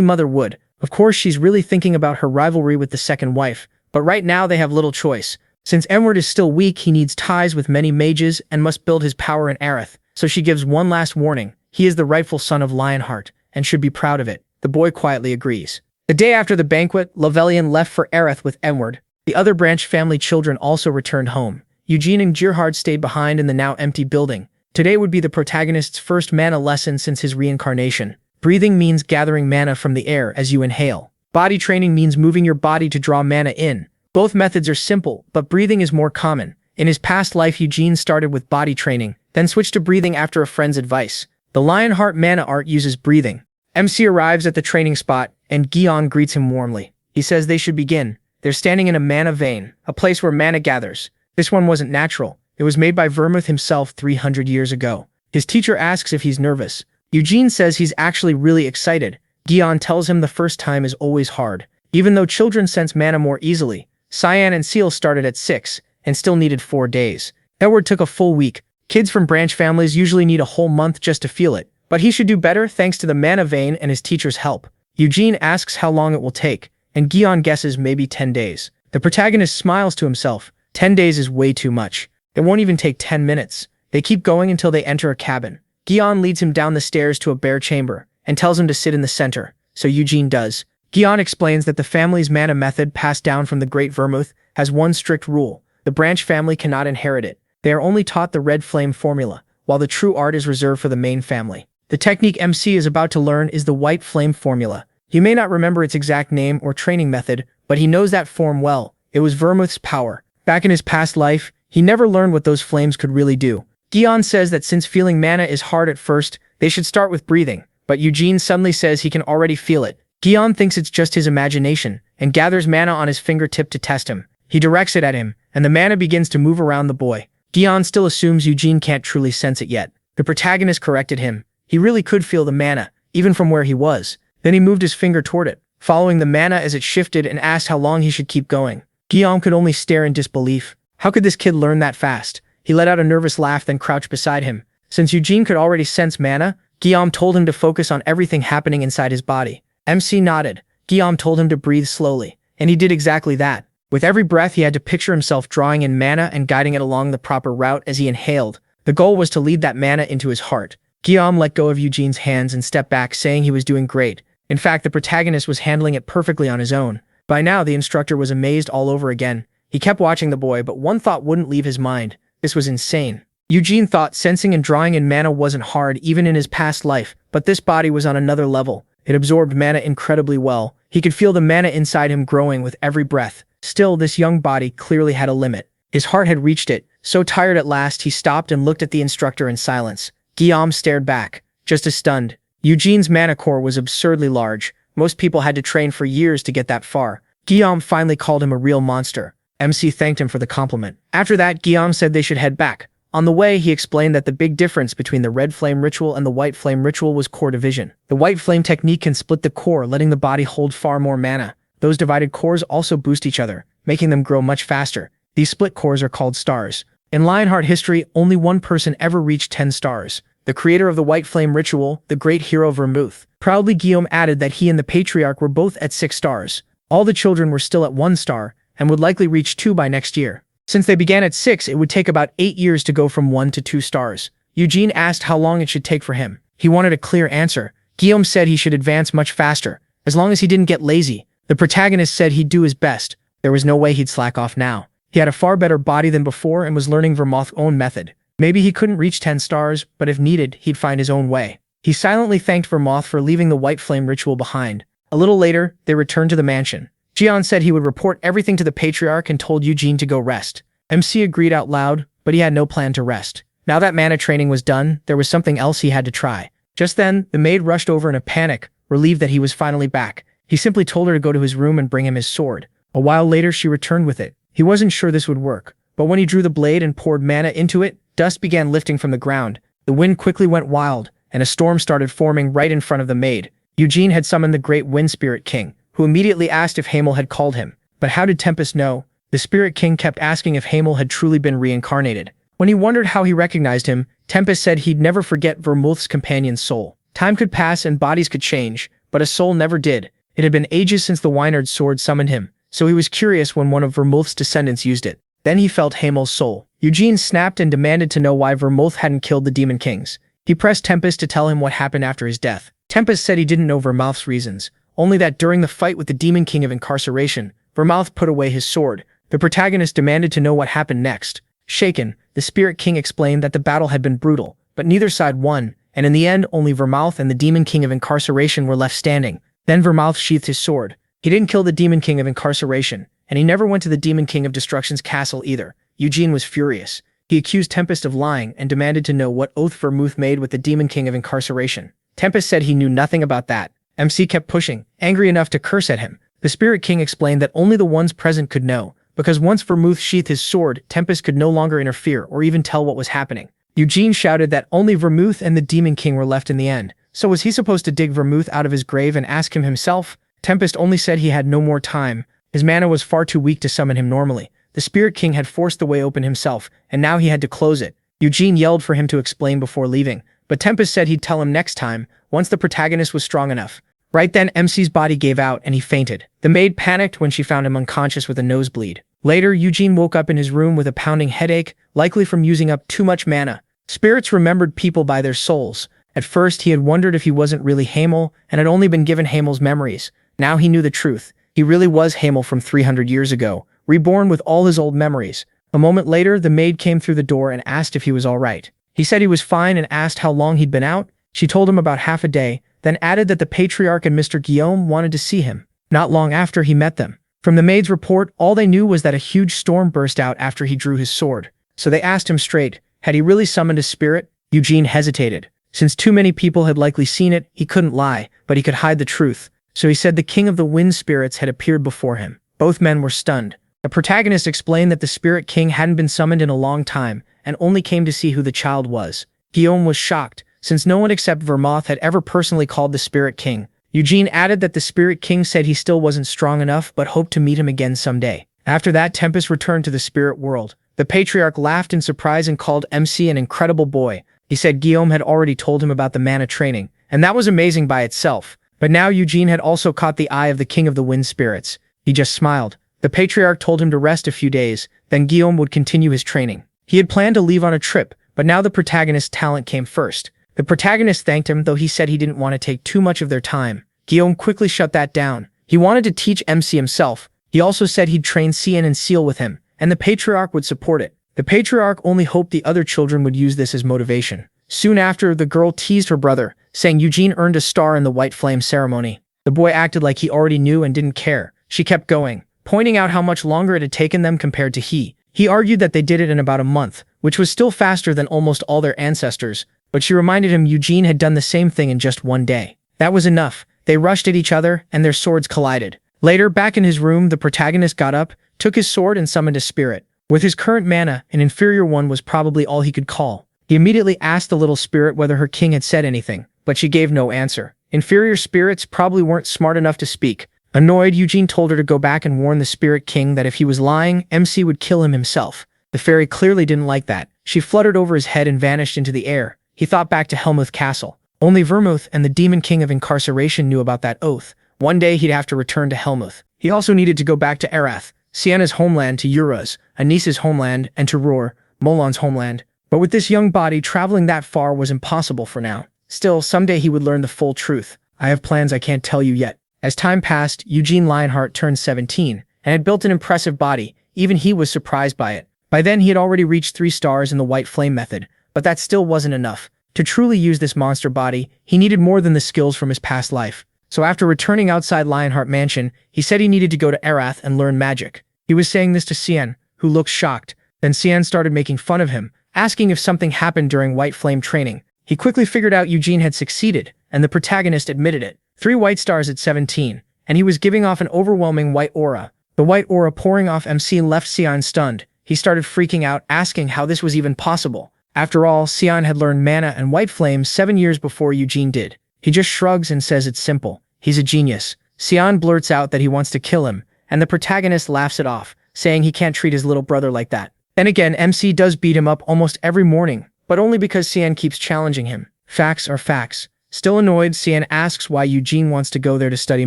mother would. Of course, she's really thinking about her rivalry with the second wife, but right now they have little choice. Since Edward is still weak, he needs ties with many mages and must build his power in Arath, so she gives one last warning. He is the rightful son of Lionheart, and should be proud of it. The boy quietly agrees. The day after the banquet, Lavelian left for Arath with Edward. The other branch family children also returned home. Eugene and Gerhard stayed behind in the now empty building. Today would be the protagonist's first mana lesson since his reincarnation. Breathing means gathering mana from the air as you inhale. Body training means moving your body to draw mana in. Both methods are simple, but breathing is more common. In his past life, Eugene started with body training, then switched to breathing after a friend's advice. The Lionheart mana art uses breathing. MC arrives at the training spot, and Gion greets him warmly. He says they should begin. They're standing in a mana vein, a place where mana gathers. This one wasn't natural. It was made by Vermouth himself 300 years ago. His teacher asks if he's nervous. Eugene says he's actually really excited. Gion tells him the first time is always hard. Even though children sense mana more easily, Cyan and Seal started at 6 and still needed 4 days. Edward took a full week. Kids from branch families usually need a whole month just to feel it, but he should do better thanks to the mana vein and his teacher's help. Eugene asks how long it will take, and Gion guesses maybe 10 days. The protagonist smiles to himself. 10 days is way too much. It won't even take 10 minutes. They keep going until they enter a cabin. Gion leads him down the stairs to a bare chamber and tells him to sit in the center, so Eugene does. Gion explains that the family's mana method passed down from the Great Vermouth has one strict rule. The branch family cannot inherit it. They are only taught the red flame formula, while the true art is reserved for the main family. The technique MC is about to learn is the white flame formula. He may not remember its exact name or training method, but he knows that form well. It was Vermouth's power. Back in his past life, he never learned what those flames could really do. Gion says that since feeling mana is hard at first, they should start with breathing, but Eugene suddenly says he can already feel it. Gion thinks it's just his imagination, and gathers mana on his fingertip to test him. He directs it at him, and the mana begins to move around the boy. Gion still assumes Eugene can't truly sense it yet. The protagonist corrected him. He really could feel the mana, even from where he was. Then he moved his finger toward it, following the mana as it shifted and asked how long he should keep going. Gion could only stare in disbelief. How could this kid learn that fast? He let out a nervous laugh, then crouched beside him. Since Eugene could already sense mana, Guillaume told him to focus on everything happening inside his body. MC nodded. Guillaume told him to breathe slowly, and he did exactly that. With every breath, he had to picture himself drawing in mana and guiding it along the proper route as he inhaled. The goal was to lead that mana into his heart. Guillaume let go of Eugene's hands and stepped back, saying he was doing great. In fact, the protagonist was handling it perfectly on his own. By now, the instructor was amazed all over again. He kept watching the boy, but one thought wouldn't leave his mind. This was insane. Eugene thought sensing and drawing in mana wasn't hard even in his past life, but this body was on another level. It absorbed mana incredibly well. He could feel the mana inside him growing with every breath. Still, this young body clearly had a limit. His heart had reached it. So tired at last, he stopped and looked at the instructor in silence. Guillaume stared back, just as stunned. Eugene's mana core was absurdly large. Most people had to train for years to get that far. Guillaume finally called him a real monster. MC thanked him for the compliment. After that, Guillaume said they should head back. On the way, he explained that the big difference between the red flame ritual and the white flame ritual was core division. The white flame technique can split the core, letting the body hold far more mana. Those divided cores also boost each other, making them grow much faster. These split cores are called stars. In Lionheart history, only one person ever reached 10 stars. The creator of the white flame ritual, the great hero Vermouth. Proudly, Guillaume added that he and the Patriarch were both at 6 stars. All the children were still at 1 star, and would likely reach 2 by next year. Since they began at 6, it would take about 8 years to go from 1 to 2 stars. Eugene asked how long it should take for him. He wanted a clear answer. Guillaume said he should advance much faster, as long as he didn't get lazy. The protagonist said he'd do his best. There was no way he'd slack off now. He had a far better body than before and was learning Vermouth's own method. Maybe he couldn't reach 10 stars, but if needed, he'd find his own way. He silently thanked Vermouth for leaving the white flame ritual behind. A little later, they returned to the mansion. Gion said he would report everything to the Patriarch and told Eugene to go rest. MC agreed out loud, but he had no plan to rest. Now that mana training was done, there was something else he had to try. Just then, the maid rushed over in a panic, relieved that he was finally back. He simply told her to go to his room and bring him his sword. A while later, she returned with it. He wasn't sure this would work, but when he drew the blade and poured mana into it, dust began lifting from the ground. The wind quickly went wild, and a storm started forming right in front of the maid. Eugene had summoned the great wind spirit king, who immediately asked if Hamel had called him. But how did Tempest know? The Spirit King kept asking if Hamel had truly been reincarnated. When he wondered how he recognized him, Tempest said he'd never forget Vermouth's companion's soul. Time could pass and bodies could change, but a soul never did. It had been ages since the Wynard's sword summoned him, so he was curious when one of Vermouth's descendants used it. Then he felt Hamel's soul. Eugene snapped and demanded to know why Vermouth hadn't killed the Demon Kings. He pressed Tempest to tell him what happened after his death. Tempest said he didn't know Vermouth's reasons, only that during the fight with the Demon King of Incarceration, Vermouth put away his sword. The protagonist demanded to know what happened next. Shaken, the Spirit King explained that the battle had been brutal, but neither side won, and in the end only Vermouth and the Demon King of Incarceration were left standing. Then Vermouth sheathed his sword. He didn't kill the Demon King of Incarceration, and he never went to the Demon King of Destruction's castle either. Eugene was furious. He accused Tempest of lying and demanded to know what oath Vermouth made with the Demon King of Incarceration. Tempest said he knew nothing about that. MC kept pushing, angry enough to curse at him. The Spirit King explained that only the ones present could know, because once Vermouth sheathed his sword, Tempest could no longer interfere or even tell what was happening. Eugene shouted that only Vermouth and the Demon King were left in the end. So was he supposed to dig Vermouth out of his grave and ask him himself? Tempest only said he had no more time. His mana was far too weak to summon him normally. The Spirit King had forced the way open himself, and now he had to close it. Eugene yelled for him to explain before leaving, but Tempest said he'd tell him next time, once the protagonist was strong enough. Right then, MC's body gave out and he fainted. The maid panicked when she found him unconscious with a nosebleed. Later, Eugene woke up in his room with a pounding headache, likely from using up too much mana. Spirits remembered people by their souls. At first, he had wondered if he wasn't really Hamel and had only been given Hamel's memories. Now he knew the truth. He really was Hamel from 300 years ago, reborn with all his old memories. A moment later, the maid came through the door and asked if he was all right. He said he was fine and asked how long he'd been out. She told him about half a day, then added that the Patriarch and Mr. Guillaume wanted to see him. Not long after he met them. From the maid's report, all they knew was that a huge storm burst out after he drew his sword. So they asked him straight, had he really summoned a spirit? Eugene hesitated. Since too many people had likely seen it, he couldn't lie, but he could hide the truth. So he said the king of the wind spirits had appeared before him. Both men were stunned. The protagonist explained that the spirit king hadn't been summoned in a long time, and only came to see who the child was. Guillaume was shocked, since no one except Vermoth had ever personally called the spirit king. Eugene added that the spirit king said he still wasn't strong enough but hoped to meet him again someday. After that, Tempest returned to the spirit world. The Patriarch laughed in surprise and called MC an incredible boy. He said Guillaume had already told him about the mana training, and that was amazing by itself. But now Eugene had also caught the eye of the king of the wind spirits. He just smiled. The Patriarch told him to rest a few days, then Guillaume would continue his training. He had planned to leave on a trip, but now the protagonist's talent came first. The protagonist thanked him, though he said he didn't want to take too much of their time. Guillaume quickly shut that down. He wanted to teach MC himself. He also said he'd train Cian and Seal with him, and the Patriarch would support it. The Patriarch only hoped the other children would use this as motivation. Soon after, the girl teased her brother, saying Eugene earned a star in the White Flame ceremony. The boy acted like he already knew and didn't care. She kept going, pointing out how much longer it had taken them compared to he. He argued that they did it in about a month, which was still faster than almost all their ancestors, but she reminded him Eugene had done the same thing in just one day. That was enough. They rushed at each other, and their swords collided. Later, back in his room, the protagonist got up, took his sword, and summoned a spirit. With his current mana, an inferior one was probably all he could call. He immediately asked the little spirit whether her king had said anything, but she gave no answer. Inferior spirits probably weren't smart enough to speak. Annoyed, Eugene told her to go back and warn the spirit king that if he was lying, MC would kill him himself. The fairy clearly didn't like that. She fluttered over his head and vanished into the air. He thought back to Helmuth Castle. Only Vermouth and the demon king of incarceration knew about that oath. One day he'd have to return to Helmuth. He also needed to go back to Arath, Sienna's homeland, to Ura's, Anis's homeland, and to Roar, Molan's homeland. But with this young body, traveling that far was impossible for now. Still, someday he would learn the full truth. I have plans I can't tell you yet. As time passed, Eugene Lionheart turned 17, and had built an impressive body. Even he was surprised by it. By then he had already reached 3 stars in the White Flame method, but that still wasn't enough. To truly use this monster body, he needed more than the skills from his past life. So after returning outside Lionheart Mansion, he said he needed to go to Arath and learn magic. He was saying this to Cian, who looked shocked. Then Cian started making fun of him, asking if something happened during White Flame training. He quickly figured out Eugene had succeeded, and the protagonist admitted it. 3 white stars at 17, and he was giving off an overwhelming white aura. The white aura pouring off MC left Cian stunned. He started freaking out, asking how this was even possible. After all, Cian had learned mana and White Flame 7 years before Eugene did. He just shrugs and says it's simple. He's a genius. Cian blurts out that he wants to kill him, and the protagonist laughs it off, saying he can't treat his little brother like that. Then again, MC does beat him up almost every morning, but only because Cian keeps challenging him. Facts are facts. Still annoyed, Cian asks why Eugene wants to go there to study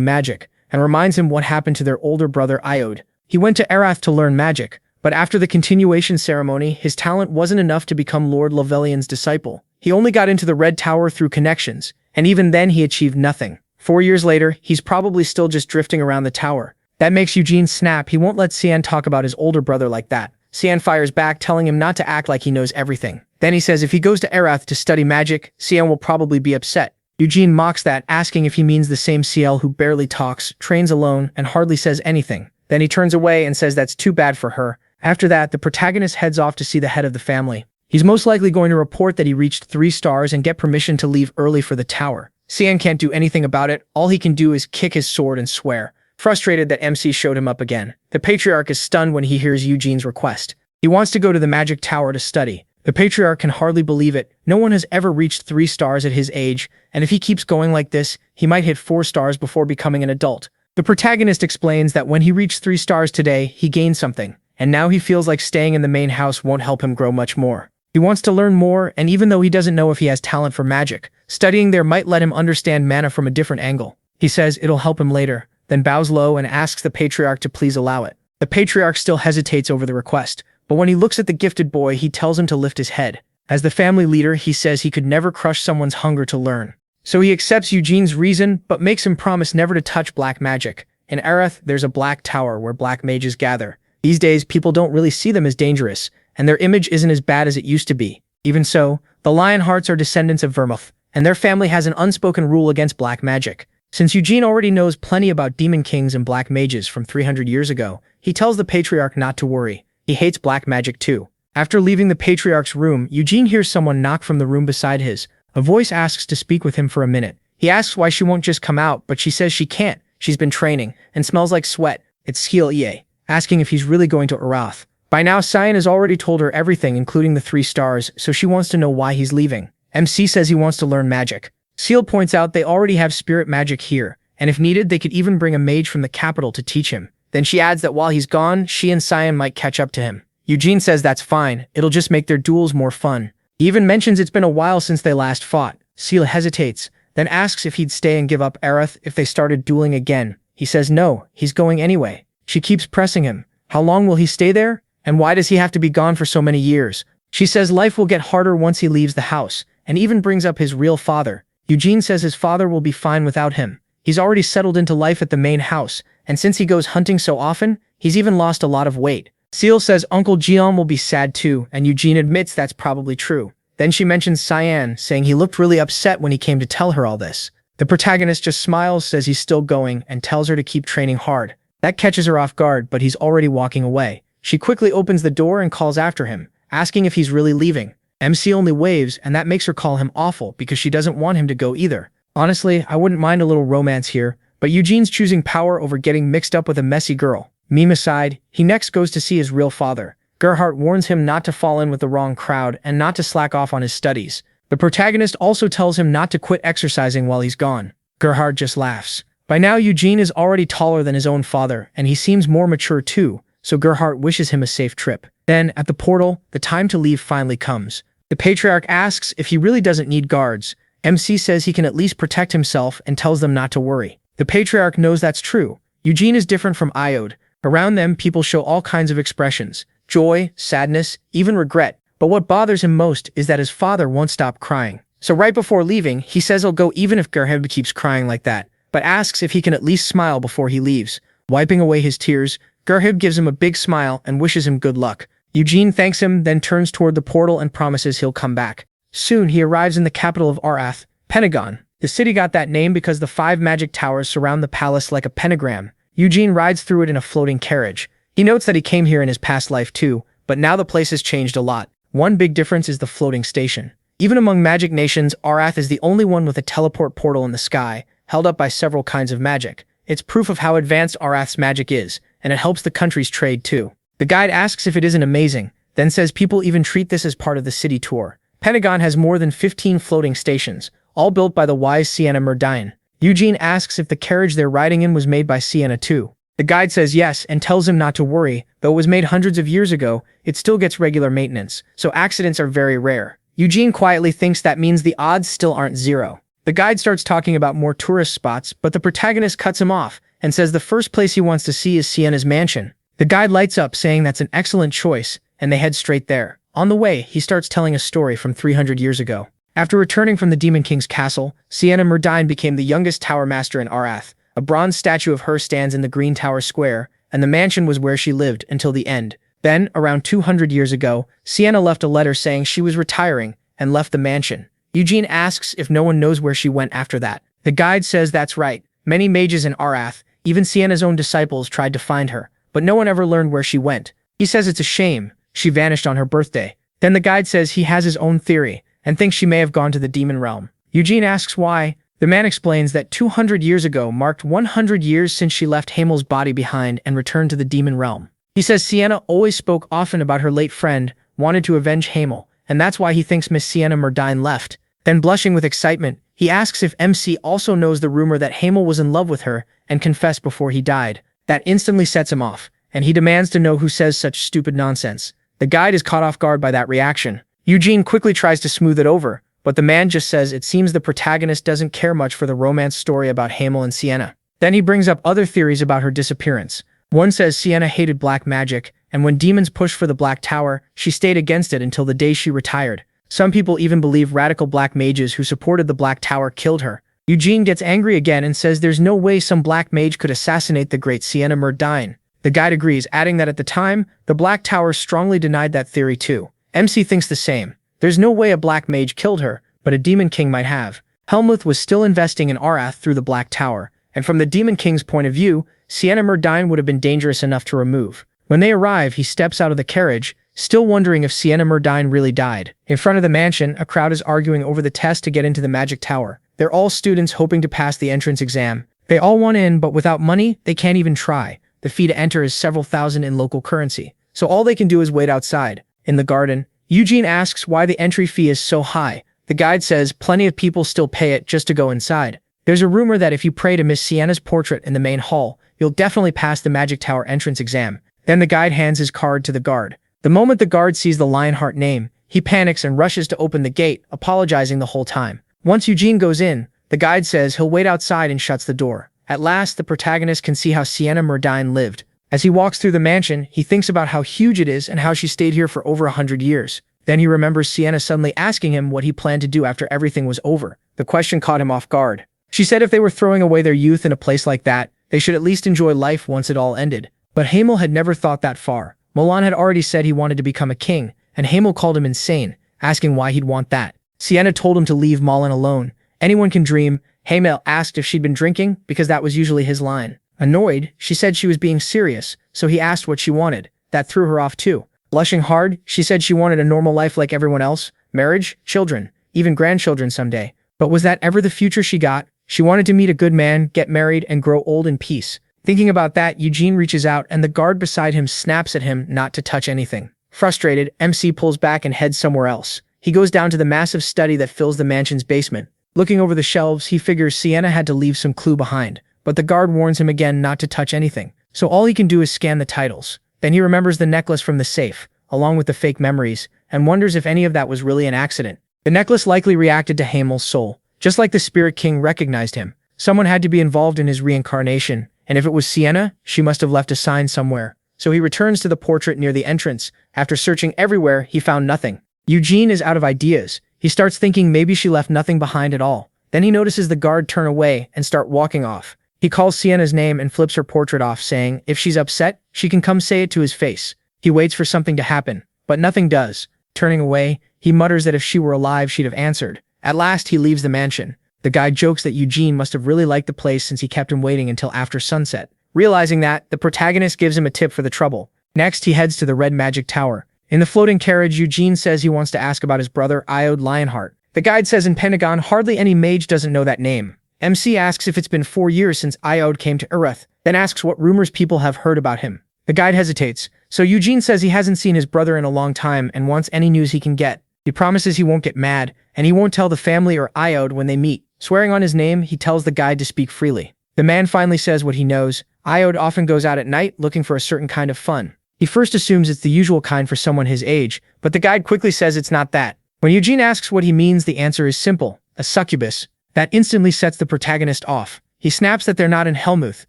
magic, and reminds him what happened to their older brother Iode. He went to Arath to learn magic, but after the continuation ceremony, his talent wasn't enough to become Lord Lovelian's disciple. He only got into the Red Tower through connections, and even then he achieved nothing. 4 years later, he's probably still just drifting around the tower. That makes Eugene snap. He won't let Cian talk about his older brother like that. Cian fires back, telling him not to act like he knows everything. Then he says if he goes to Arath to study magic, Cian will probably be upset. Eugene mocks that, asking if he means the same CL who barely talks, trains alone, and hardly says anything. Then he turns away and says that's too bad for her. After that, the protagonist heads off to see the head of the family. He's most likely going to report that he reached 3 stars and get permission to leave early for the tower. Cian can't do anything about it. All he can do is kick his sword and swear. Frustrated that MC showed him up again, the Patriarch is stunned when he hears Eugene's request. He wants to go to the magic tower to study. The Patriarch can hardly believe it. No one has ever reached 3 stars at his age, and if he keeps going like this, he might hit 4 stars before becoming an adult. The protagonist explains that when he reached 3 stars today, he gained something, and now he feels like staying in the main house won't help him grow much more. He wants to learn more, and even though he doesn't know if he has talent for magic, studying there might let him understand mana from a different angle. He says it'll help him later, then bows low and asks the Patriarch to please allow it. The Patriarch still hesitates over the request, but when he looks at the gifted boy, he tells him to lift his head. As the family leader, he says he could never crush someone's hunger to learn. So he accepts Eugene's reason, but makes him promise never to touch black magic. In Arath, there's a black tower where black mages gather. These days, people don't really see them as dangerous, and their image isn't as bad as it used to be. Even so, the Lionhearts are descendants of Vermouth, and their family has an unspoken rule against black magic. Since Eugene already knows plenty about demon kings and black mages from 300 years ago, he tells the Patriarch not to worry. He hates black magic too. After leaving the Patriarch's room, Eugene hears someone knock from the room beside his. A voice asks to speak with him for a minute. He asks why she won't just come out, but she says she can't. She's been training, and smells like sweat. It's Skill EA, asking if he's really going to Arath. By now, Cyan has already told her everything, including the 3 stars, so she wants to know why he's leaving. MC says he wants to learn magic. Seal points out they already have spirit magic here, and if needed, they could even bring a mage from the capital to teach him. Then she adds that while he's gone, she and Cyan might catch up to him. Eugene says that's fine, it'll just make their duels more fun. He even mentions it's been a while since they last fought. Seal hesitates, then asks if he'd stay and give up Arath if they started dueling again. He says no, he's going anyway. She keeps pressing him. How long will he stay there? And why does he have to be gone for so many years? She says life will get harder once he leaves the house, and even brings up his real father. Eugene says his father will be fine without him. He's already settled into life at the main house, and since he goes hunting so often, he's even lost a lot of weight. Seal says Uncle Jian will be sad too, and Eugene admits that's probably true. Then she mentions Cyan, saying he looked really upset when he came to tell her all this. The protagonist just smiles, says he's still going, and tells her to keep training hard. That catches her off guard, but he's already walking away. She quickly opens the door and calls after him, asking if he's really leaving. MC only waves, and that makes her call him awful because she doesn't want him to go either. Honestly, I wouldn't mind a little romance here, but Eugene's choosing power over getting mixed up with a messy girl. Meme aside, he next goes to see his real father. Gerhardt warns him not to fall in with the wrong crowd and not to slack off on his studies. The protagonist also tells him not to quit exercising while he's gone. Gerhardt just laughs. By now, Eugene is already taller than his own father, and he seems more mature too, so Gerhardt wishes him a safe trip. Then, at the portal, the time to leave finally comes. The Patriarch asks if he really doesn't need guards. MC says he can at least protect himself and tells them not to worry. The Patriarch knows that's true. Eugene is different from Iode. Around them, people show all kinds of expressions. Joy, sadness, even regret. But what bothers him most is that his father won't stop crying. So right before leaving, he says he'll go even if Gerhardt keeps crying like that, but asks if he can at least smile before he leaves. Wiping away his tears, Gerhardt gives him a big smile and wishes him good luck. Eugene thanks him, then turns toward the portal and promises he'll come back. Soon, he arrives in the capital of Arath, Pentagon. The city got that name because the 5 magic towers surround the palace like a pentagram. Eugene rides through it in a floating carriage. He notes that he came here in his past life too, but now the place has changed a lot. One big difference is the floating station. Even among magic nations, Arath is the only one with a teleport portal in the sky, held up by several kinds of magic. It's proof of how advanced Arath's magic is, and it helps the country's trade too. The guide asks if it isn't amazing, then says people even treat this as part of the city tour. Pentagon has more than 15 floating stations, all built by the wise Sienna Murdine. Eugene asks if the carriage they're riding in was made by Sienna too. The guide says yes and tells him not to worry. Though it was made hundreds of years ago, it still gets regular maintenance, so accidents are very rare. Eugene quietly thinks that means the odds still aren't 0. The guide starts talking about more tourist spots, but the protagonist cuts him off and says the first place he wants to see is Sienna's mansion. The guide lights up, saying that's an excellent choice, and they head straight there. On the way, he starts telling a story from 300 years ago. After returning from the Demon King's castle, Sienna Murdine became the youngest tower master in Arath. A bronze statue of her stands in the Green Tower Square, and the mansion was where she lived until the end. Then, around 200 years ago, Sienna left a letter saying she was retiring and left the mansion. Eugene asks if no one knows where she went after that. The guide says that's right. Many mages in Arath, even Sienna's own disciples, tried to find her, but no one ever learned where she went. He says it's a shame. She vanished on her birthday. Then the guide says he has his own theory and thinks she may have gone to the demon realm. Eugene asks why. The man explains that 200 years ago marked 100 years since she left Hamel's body behind and returned to the demon realm. He says Sienna always spoke often about her late friend, wanted to avenge Hamel, and that's why he thinks Miss Sienna Murdine left. Then, blushing with excitement, he asks if MC also knows the rumor that Hamel was in love with her and confessed before he died. That instantly sets him off, and he demands to know who says such stupid nonsense. The guide is caught off guard by that reaction. Eugene quickly tries to smooth it over, but the man just says it seems the protagonist doesn't care much for the romance story about Hamel and Sienna. Then he brings up other theories about her disappearance. One says Sienna hated black magic, and when demons pushed for the Black Tower, she stayed against it until the day she retired. Some people even believe radical black mages who supported the Black Tower killed her. Eugene gets angry again and says there's no way some black mage could assassinate the great Sienna Murdine. The guide agrees, adding that at the time, the Black Tower strongly denied that theory too. MC thinks the same. There's no way a black mage killed her, but a demon king might have. Helmuth was still investing in Arath through the Black Tower, and from the demon king's point of view, Sienna Murdine would have been dangerous enough to remove. When they arrive, he steps out of the carriage, still wondering if Sienna Murdine really died. In front of the mansion, a crowd is arguing over the test to get into the magic tower. They're all students hoping to pass the entrance exam. They all want in, but without money, they can't even try. The fee to enter is several thousand in local currency, so all they can do is wait outside. In the garden, Eugene asks why the entry fee is so high. The guide says plenty of people still pay it just to go inside. There's a rumor that if you pray to Miss Sienna's portrait in the main hall, you'll definitely pass the magic tower entrance exam. Then the guide hands his card to the guard. The moment the guard sees the Lionheart name, he panics and rushes to open the gate, apologizing the whole time. Once Eugene goes in, the guide says he'll wait outside and shuts the door. At last, the protagonist can see how Sienna Murdine lived. As he walks through the mansion, he thinks about how huge it is and how she stayed here for over 100 years. Then he remembers Sienna suddenly asking him what he planned to do after everything was over. The question caught him off guard. She said if they were throwing away their youth in a place like that, they should at least enjoy life once it all ended. But Hamel had never thought that far. Milan had already said he wanted to become a king, and Hamel called him insane, asking why he'd want that. Sienna told him to leave Malin alone. Anyone can dream. Hamel asked if she'd been drinking, because that was usually his line. Annoyed, she said she was being serious, so he asked what she wanted. That threw her off too. Blushing hard, she said she wanted a normal life like everyone else, marriage, children, even grandchildren someday. But was that ever the future she got? She wanted to meet a good man, get married, and grow old in peace. Thinking about that, Eugene reaches out and the guard beside him snaps at him not to touch anything. Frustrated, MC pulls back and heads somewhere else. He goes down to the massive study that fills the mansion's basement. Looking over the shelves, he figures Sienna had to leave some clue behind, but the guard warns him again not to touch anything, so all he can do is scan the titles. Then he remembers the necklace from the safe, along with the fake memories, and wonders if any of that was really an accident. The necklace likely reacted to Hamel's soul. Just like the Spirit King recognized him, someone had to be involved in his reincarnation, and if it was Sienna, she must have left a sign somewhere. So he returns to the portrait near the entrance. After searching everywhere, he found nothing. Eugene is out of ideas. He starts thinking maybe she left nothing behind at all. Then he notices the guard turn away and start walking off. He calls Sienna's name and flips her portrait off, saying if she's upset, she can come say it to his face. He waits for something to happen, but nothing does. Turning away, he mutters that if she were alive, she'd have answered. At last, he leaves the mansion. The guide jokes that Eugene must have really liked the place since he kept him waiting until after sunset. Realizing that, the protagonist gives him a tip for the trouble. Next, he heads to the Red Magic Tower. In the floating carriage, Eugene says he wants to ask about his brother, Iode Lionheart. The guide says in Pentagon, hardly any mage doesn't know that name. MC asks if it's been 4 years since Iode came to Arath, then asks what rumors people have heard about him. The guide hesitates, so Eugene says he hasn't seen his brother in a long time and wants any news he can get. He promises he won't get mad, and he won't tell the family or Iode when they meet. Swearing on his name, he tells the guide to speak freely. The man finally says what he knows. Iode often goes out at night looking for a certain kind of fun. He first assumes it's the usual kind for someone his age, but the guide quickly says it's not that. When Eugene asks what he means, the answer is simple, a succubus. That instantly sets the protagonist off. He snaps that they're not in Helmuth,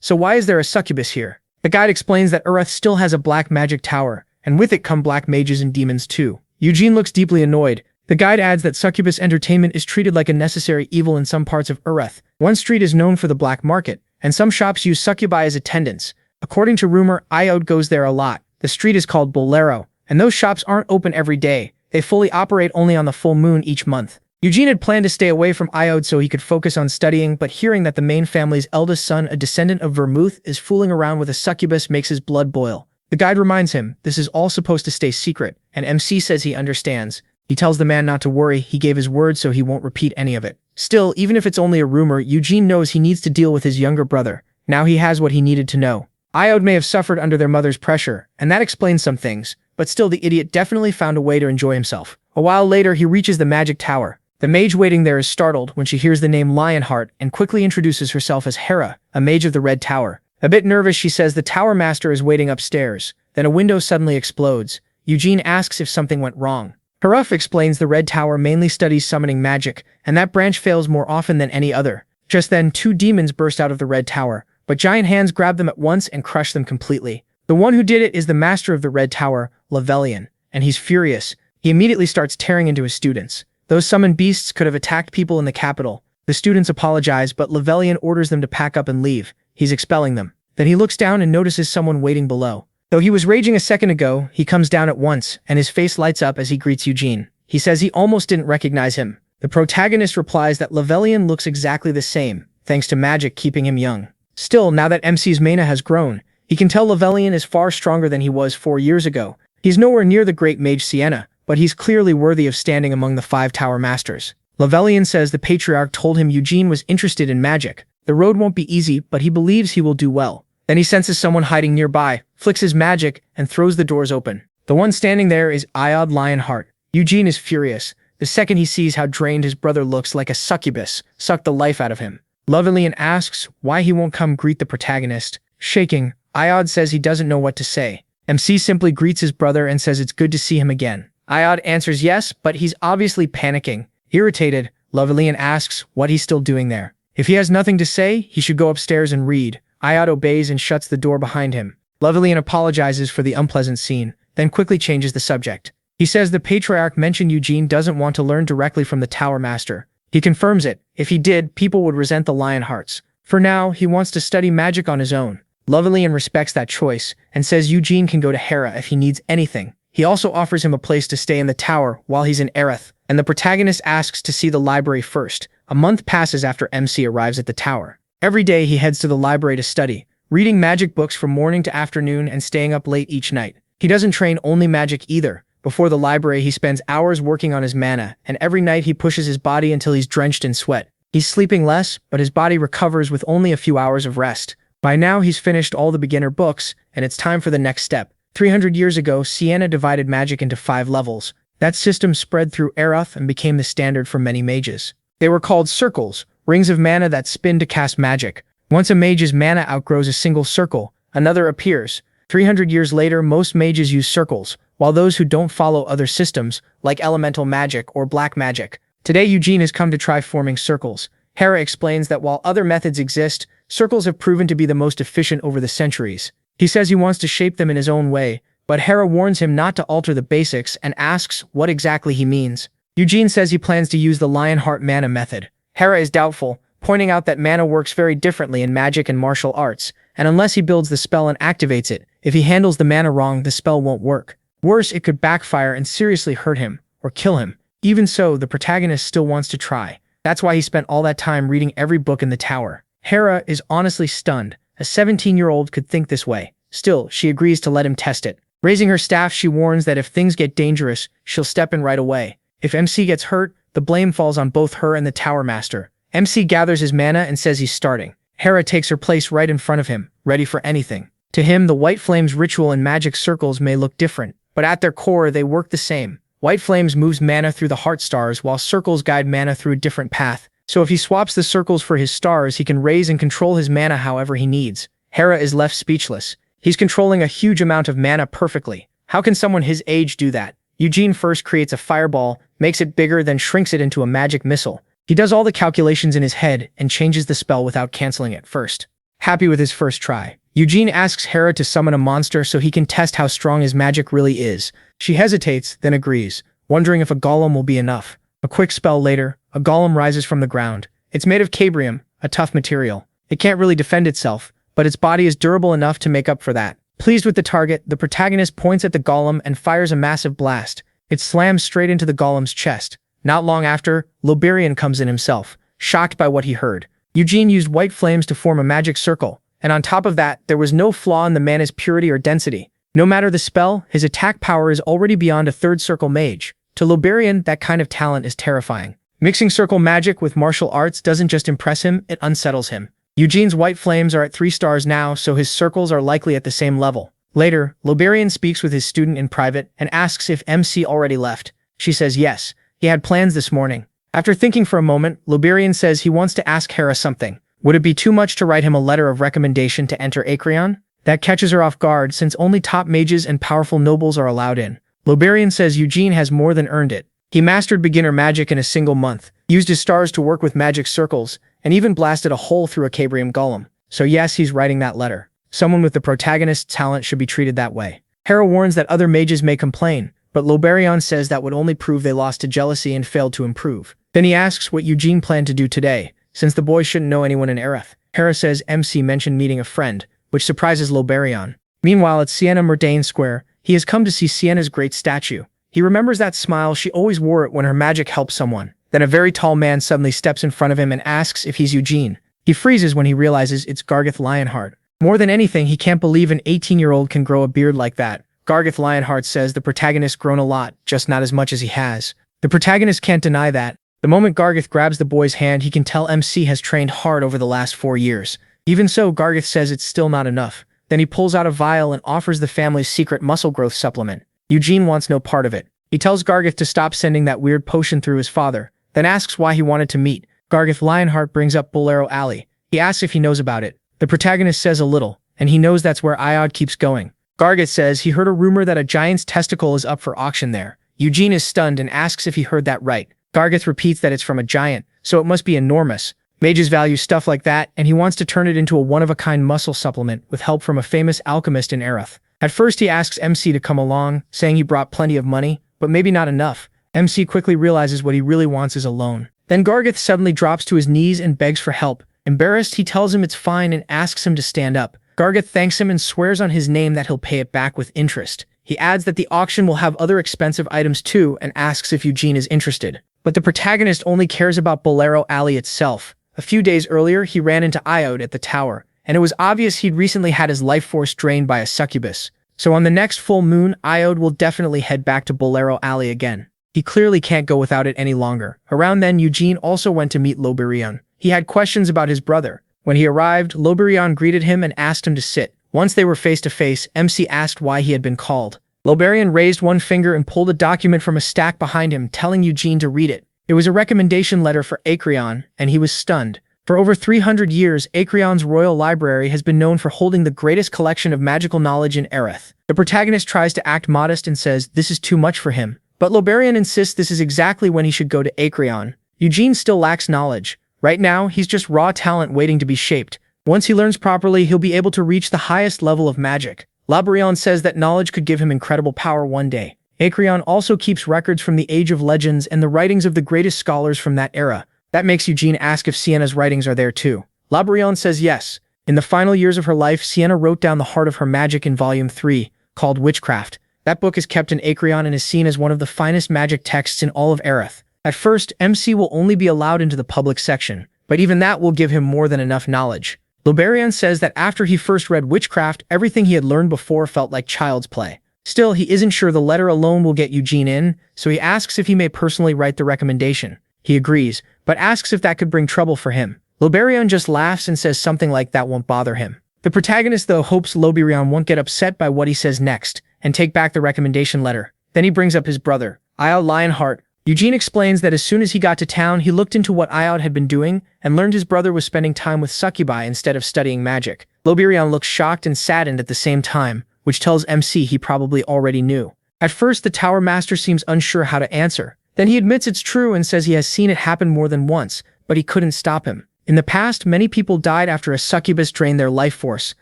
so why is there a succubus here? The guide explains that Arath still has a black magic tower, and with it come black mages and demons too. Eugene looks deeply annoyed. The guide adds that succubus entertainment is treated like a necessary evil in some parts of Arath. One street is known for the black market, and some shops use succubi as attendants. According to rumor, Iode goes there a lot. The street is called Bolero, and those shops aren't open every day. They fully operate only on the full moon each month. Eugene had planned to stay away from Iode so he could focus on studying, but hearing that the main family's eldest son, a descendant of Vermouth, is fooling around with a succubus makes his blood boil. The guide reminds him this is all supposed to stay secret, and MC says he understands. He tells the man not to worry, he gave his word so he won't repeat any of it. Still, even if it's only a rumor, Eugene knows he needs to deal with his younger brother. Now he has what he needed to know. Iode may have suffered under their mother's pressure, and that explains some things, but still the idiot definitely found a way to enjoy himself. A while later, he reaches the magic tower. The mage waiting there is startled when she hears the name Lionheart and quickly introduces herself as Hera, a mage of the Red Tower. A bit nervous, she says the tower master is waiting upstairs. Then a window suddenly explodes. Eugene asks if something went wrong. Arath explains the Red Tower mainly studies summoning magic, and that branch fails more often than any other. Just then, 2 demons burst out of the Red Tower, but giant hands grab them at once and crush them completely. The one who did it is the master of the Red Tower, Levelian, and he's furious. He immediately starts tearing into his students. Those summoned beasts could have attacked people in the capital. The students apologize, but Levelian orders them to pack up and leave. He's expelling them. Then he looks down and notices someone waiting below. Though he was raging a second ago, he comes down at once, and his face lights up as he greets Eugene. He says he almost didn't recognize him. The protagonist replies that Levelian looks exactly the same, thanks to magic keeping him young. Still, now that MC's mana has grown, he can tell Levelian is far stronger than he was 4 years ago. He's nowhere near the great mage Sienna, but he's clearly worthy of standing among the 5 tower masters. Levelian says the Patriarch told him Eugene was interested in magic. The road won't be easy, but he believes he will do well. Then he senses someone hiding nearby, flicks his magic, and throws the doors open. The one standing there is Iod Lionheart. Eugene is furious. The second he sees how drained his brother looks, like a succubus, sucked the life out of him. Levelian asks why he won't come greet the protagonist. Shaking, Iod says he doesn't know what to say. MC simply greets his brother and says it's good to see him again. Iod answers yes, but he's obviously panicking. Irritated, Levelian asks what he's still doing there. If he has nothing to say, he should go upstairs and read. Iod obeys and shuts the door behind him. Levelian apologizes for the unpleasant scene, then quickly changes the subject. He says the Patriarch mentioned Eugene doesn't want to learn directly from the Tower Master. He confirms it. If he did, people would resent the Lionhearts. For now, he wants to study magic on his own. Levelian respects that choice, and says Eugene can go to Hera if he needs anything. He also offers him a place to stay in the tower while he's in Arath, and the protagonist asks to see the library first. A month passes after MC arrives at the tower. Every day he heads to the library to study, reading magic books from morning to afternoon and staying up late each night. He doesn't train only magic either. Before the library, he spends hours working on his mana, and every night he pushes his body until he's drenched in sweat. He's sleeping less, but his body recovers with only a few hours of rest. By now, he's finished all the beginner books, and it's time for the next step. 300 years ago, Sienna divided magic into 5 levels. That system spread through Arath and became the standard for many mages. They were called circles, rings of mana that spin to cast magic. Once a mage's mana outgrows a single circle, another appears. 300 years later, most mages use circles, while those who don't follow other systems, like elemental magic or black magic. Today, Eugene has come to try forming circles. Hera explains that while other methods exist, circles have proven to be the most efficient over the centuries. He says he wants to shape them in his own way, but Hera warns him not to alter the basics and asks what exactly he means. Eugene says he plans to use the Lionheart mana method. Hera is doubtful, pointing out that mana works very differently in magic and martial arts, and unless he builds the spell and activates it, if he handles the mana wrong, the spell won't work. Worse, it could backfire and seriously hurt him, or kill him. Even so, the protagonist still wants to try. That's why he spent all that time reading every book in the tower. Hera is honestly stunned. A 17-year-old could think this way. Still, she agrees to let him test it. Raising her staff, she warns that if things get dangerous, she'll step in right away. If MC gets hurt, the blame falls on both her and the Tower Master. MC gathers his mana and says he's starting. Hera takes her place right in front of him, ready for anything. To him, the White Flames ritual and magic circles may look different, but at their core, they work the same. White Flames moves mana through the heart stars, while circles guide mana through a different path. So if he swaps the circles for his stars, he can raise and control his mana however he needs. Hera is left speechless. He's controlling a huge amount of mana perfectly. How can someone his age do that? Eugene first creates a fireball, makes it bigger, then shrinks it into a magic missile. He does all the calculations in his head and changes the spell without canceling it first. Happy with his first try, Eugene asks Hera to summon a monster so he can test how strong his magic really is. She hesitates, then agrees, wondering if a golem will be enough. A quick spell later, a golem rises from the ground. It's made of cabrium, a tough material. It can't really defend itself, but its body is durable enough to make up for that. Pleased with the target, the protagonist points at the golem and fires a massive blast. It slams straight into the golem's chest. Not long after, Loberian comes in himself, shocked by what he heard. Eugene used white flames to form a magic circle, and on top of that, there was no flaw in the mana's purity or density. No matter the spell, his attack power is already beyond a third circle mage. To Loberian, that kind of talent is terrifying. Mixing circle magic with martial arts doesn't just impress him, it unsettles him. Eugene's white flames are at 3 stars now, so his circles are likely at the same level. Later, Loberian speaks with his student in private and asks if MC already left. She says yes. He had plans this morning. After thinking for a moment, Loberian says he wants to ask Hera something. Would it be too much to write him a letter of recommendation to enter Acreon? That catches her off guard since only top mages and powerful nobles are allowed in. Loberian says Eugene has more than earned it. He mastered beginner magic in a single month, used his stars to work with magic circles, and even blasted a hole through a cabrium golem. So yes, he's writing that letter. Someone with the protagonist's talent should be treated that way. Hera warns that other mages may complain, but but Loberion says that would only prove they lost to jealousy and failed to improve. Then he asks what Eugene planned to do today, since the boy shouldn't know anyone in Arath. Hera says MC mentioned meeting a friend, which surprises Loberion. Meanwhile, at Sienna Murdain Square, he has come to see Sienna's great statue. He remembers that smile, she always wore it when her magic helped someone. Then a very tall man suddenly steps in front of him and asks if he's Eugene. He freezes when he realizes it's Gargeth Lionheart. More than anything, he can't believe an 18-year-old can grow a beard like that. Gargeth Lionheart says the protagonist's grown a lot, just not as much as he has. The protagonist can't deny that. The moment Gargeth grabs the boy's hand, he can tell MC has trained hard over the last 4 years. Even so, Gargeth says it's still not enough. Then he pulls out a vial and offers the family's secret muscle growth supplement. Eugene wants no part of it. He tells Gargeth to stop sending that weird potion through his father, then asks why he wanted to meet. Gargeth Lionheart brings up Bolero Alley. He asks if he knows about it. The protagonist says a little, and he knows that's where Iod keeps going. Gargeth says he heard a rumor that a giant's testicle is up for auction there. Eugene is stunned and asks if he heard that right. Gargeth repeats that it's from a giant, so it must be enormous. Mages value stuff like that, and he wants to turn it into a one-of-a-kind muscle supplement with help from a famous alchemist in Arath. At first he asks MC to come along, saying he brought plenty of money, but maybe not enough. MC quickly realizes what he really wants is a loan. Then Gargeth suddenly drops to his knees and begs for help. Embarrassed, he tells him it's fine and asks him to stand up. Gargeth thanks him and swears on his name that he'll pay it back with interest. He adds that the auction will have other expensive items too and asks if Eugene is interested. But the protagonist only cares about Bolero Alley itself. A few days earlier, he ran into Iod at the tower, and it was obvious he'd recently had his life force drained by a succubus. So on the next full moon, Iod will definitely head back to Bolero Alley again. He clearly can't go without it any longer. Around then, Eugene also went to meet Loberion. He had questions about his brother. When he arrived, Loberion greeted him and asked him to sit. Once they were face to face, MC asked why he had been called. Loberion raised one finger and pulled a document from a stack behind him, telling Eugene to read it. It was a recommendation letter for Acreon, and he was stunned. For over 300 years, Acreon's royal library has been known for holding the greatest collection of magical knowledge in Arath. The protagonist tries to act modest and says this is too much for him. But Loberion insists this is exactly when he should go to Acreon. Eugene still lacks knowledge. Right now, he's just raw talent waiting to be shaped. Once he learns properly, he'll be able to reach the highest level of magic. Loberion says that knowledge could give him incredible power one day. Acreon also keeps records from the Age of Legends and the writings of the greatest scholars from that era. That makes Eugene ask if Sienna's writings are there too. Loberion says yes. In the final years of her life, Sienna wrote down the heart of her magic in Volume 3, called Witchcraft. That book is kept in Acreon and is seen as one of the finest magic texts in all of Arath. At first, MC will only be allowed into the public section, but even that will give him more than enough knowledge. Loberion says that after he first read Witchcraft, everything he had learned before felt like child's play. Still, he isn't sure the letter alone will get Eugene in, so he asks if he may personally write the recommendation. He agrees, but asks if that could bring trouble for him. Loberion just laughs and says something like that won't bother him. The protagonist, though, hopes Loberion won't get upset by what he says next, and take back the recommendation letter. Then he brings up his brother, Iod Lionheart. Eugene explains that as soon as he got to town, he looked into what Iod had been doing, and learned his brother was spending time with succubi instead of studying magic. Loberion looks shocked and saddened at the same time, which tells MC he probably already knew. At first, the Tower Master seems unsure how to answer. Then he admits it's true and says he has seen it happen more than once, but he couldn't stop him. In the past, many people died after a succubus drained their life force,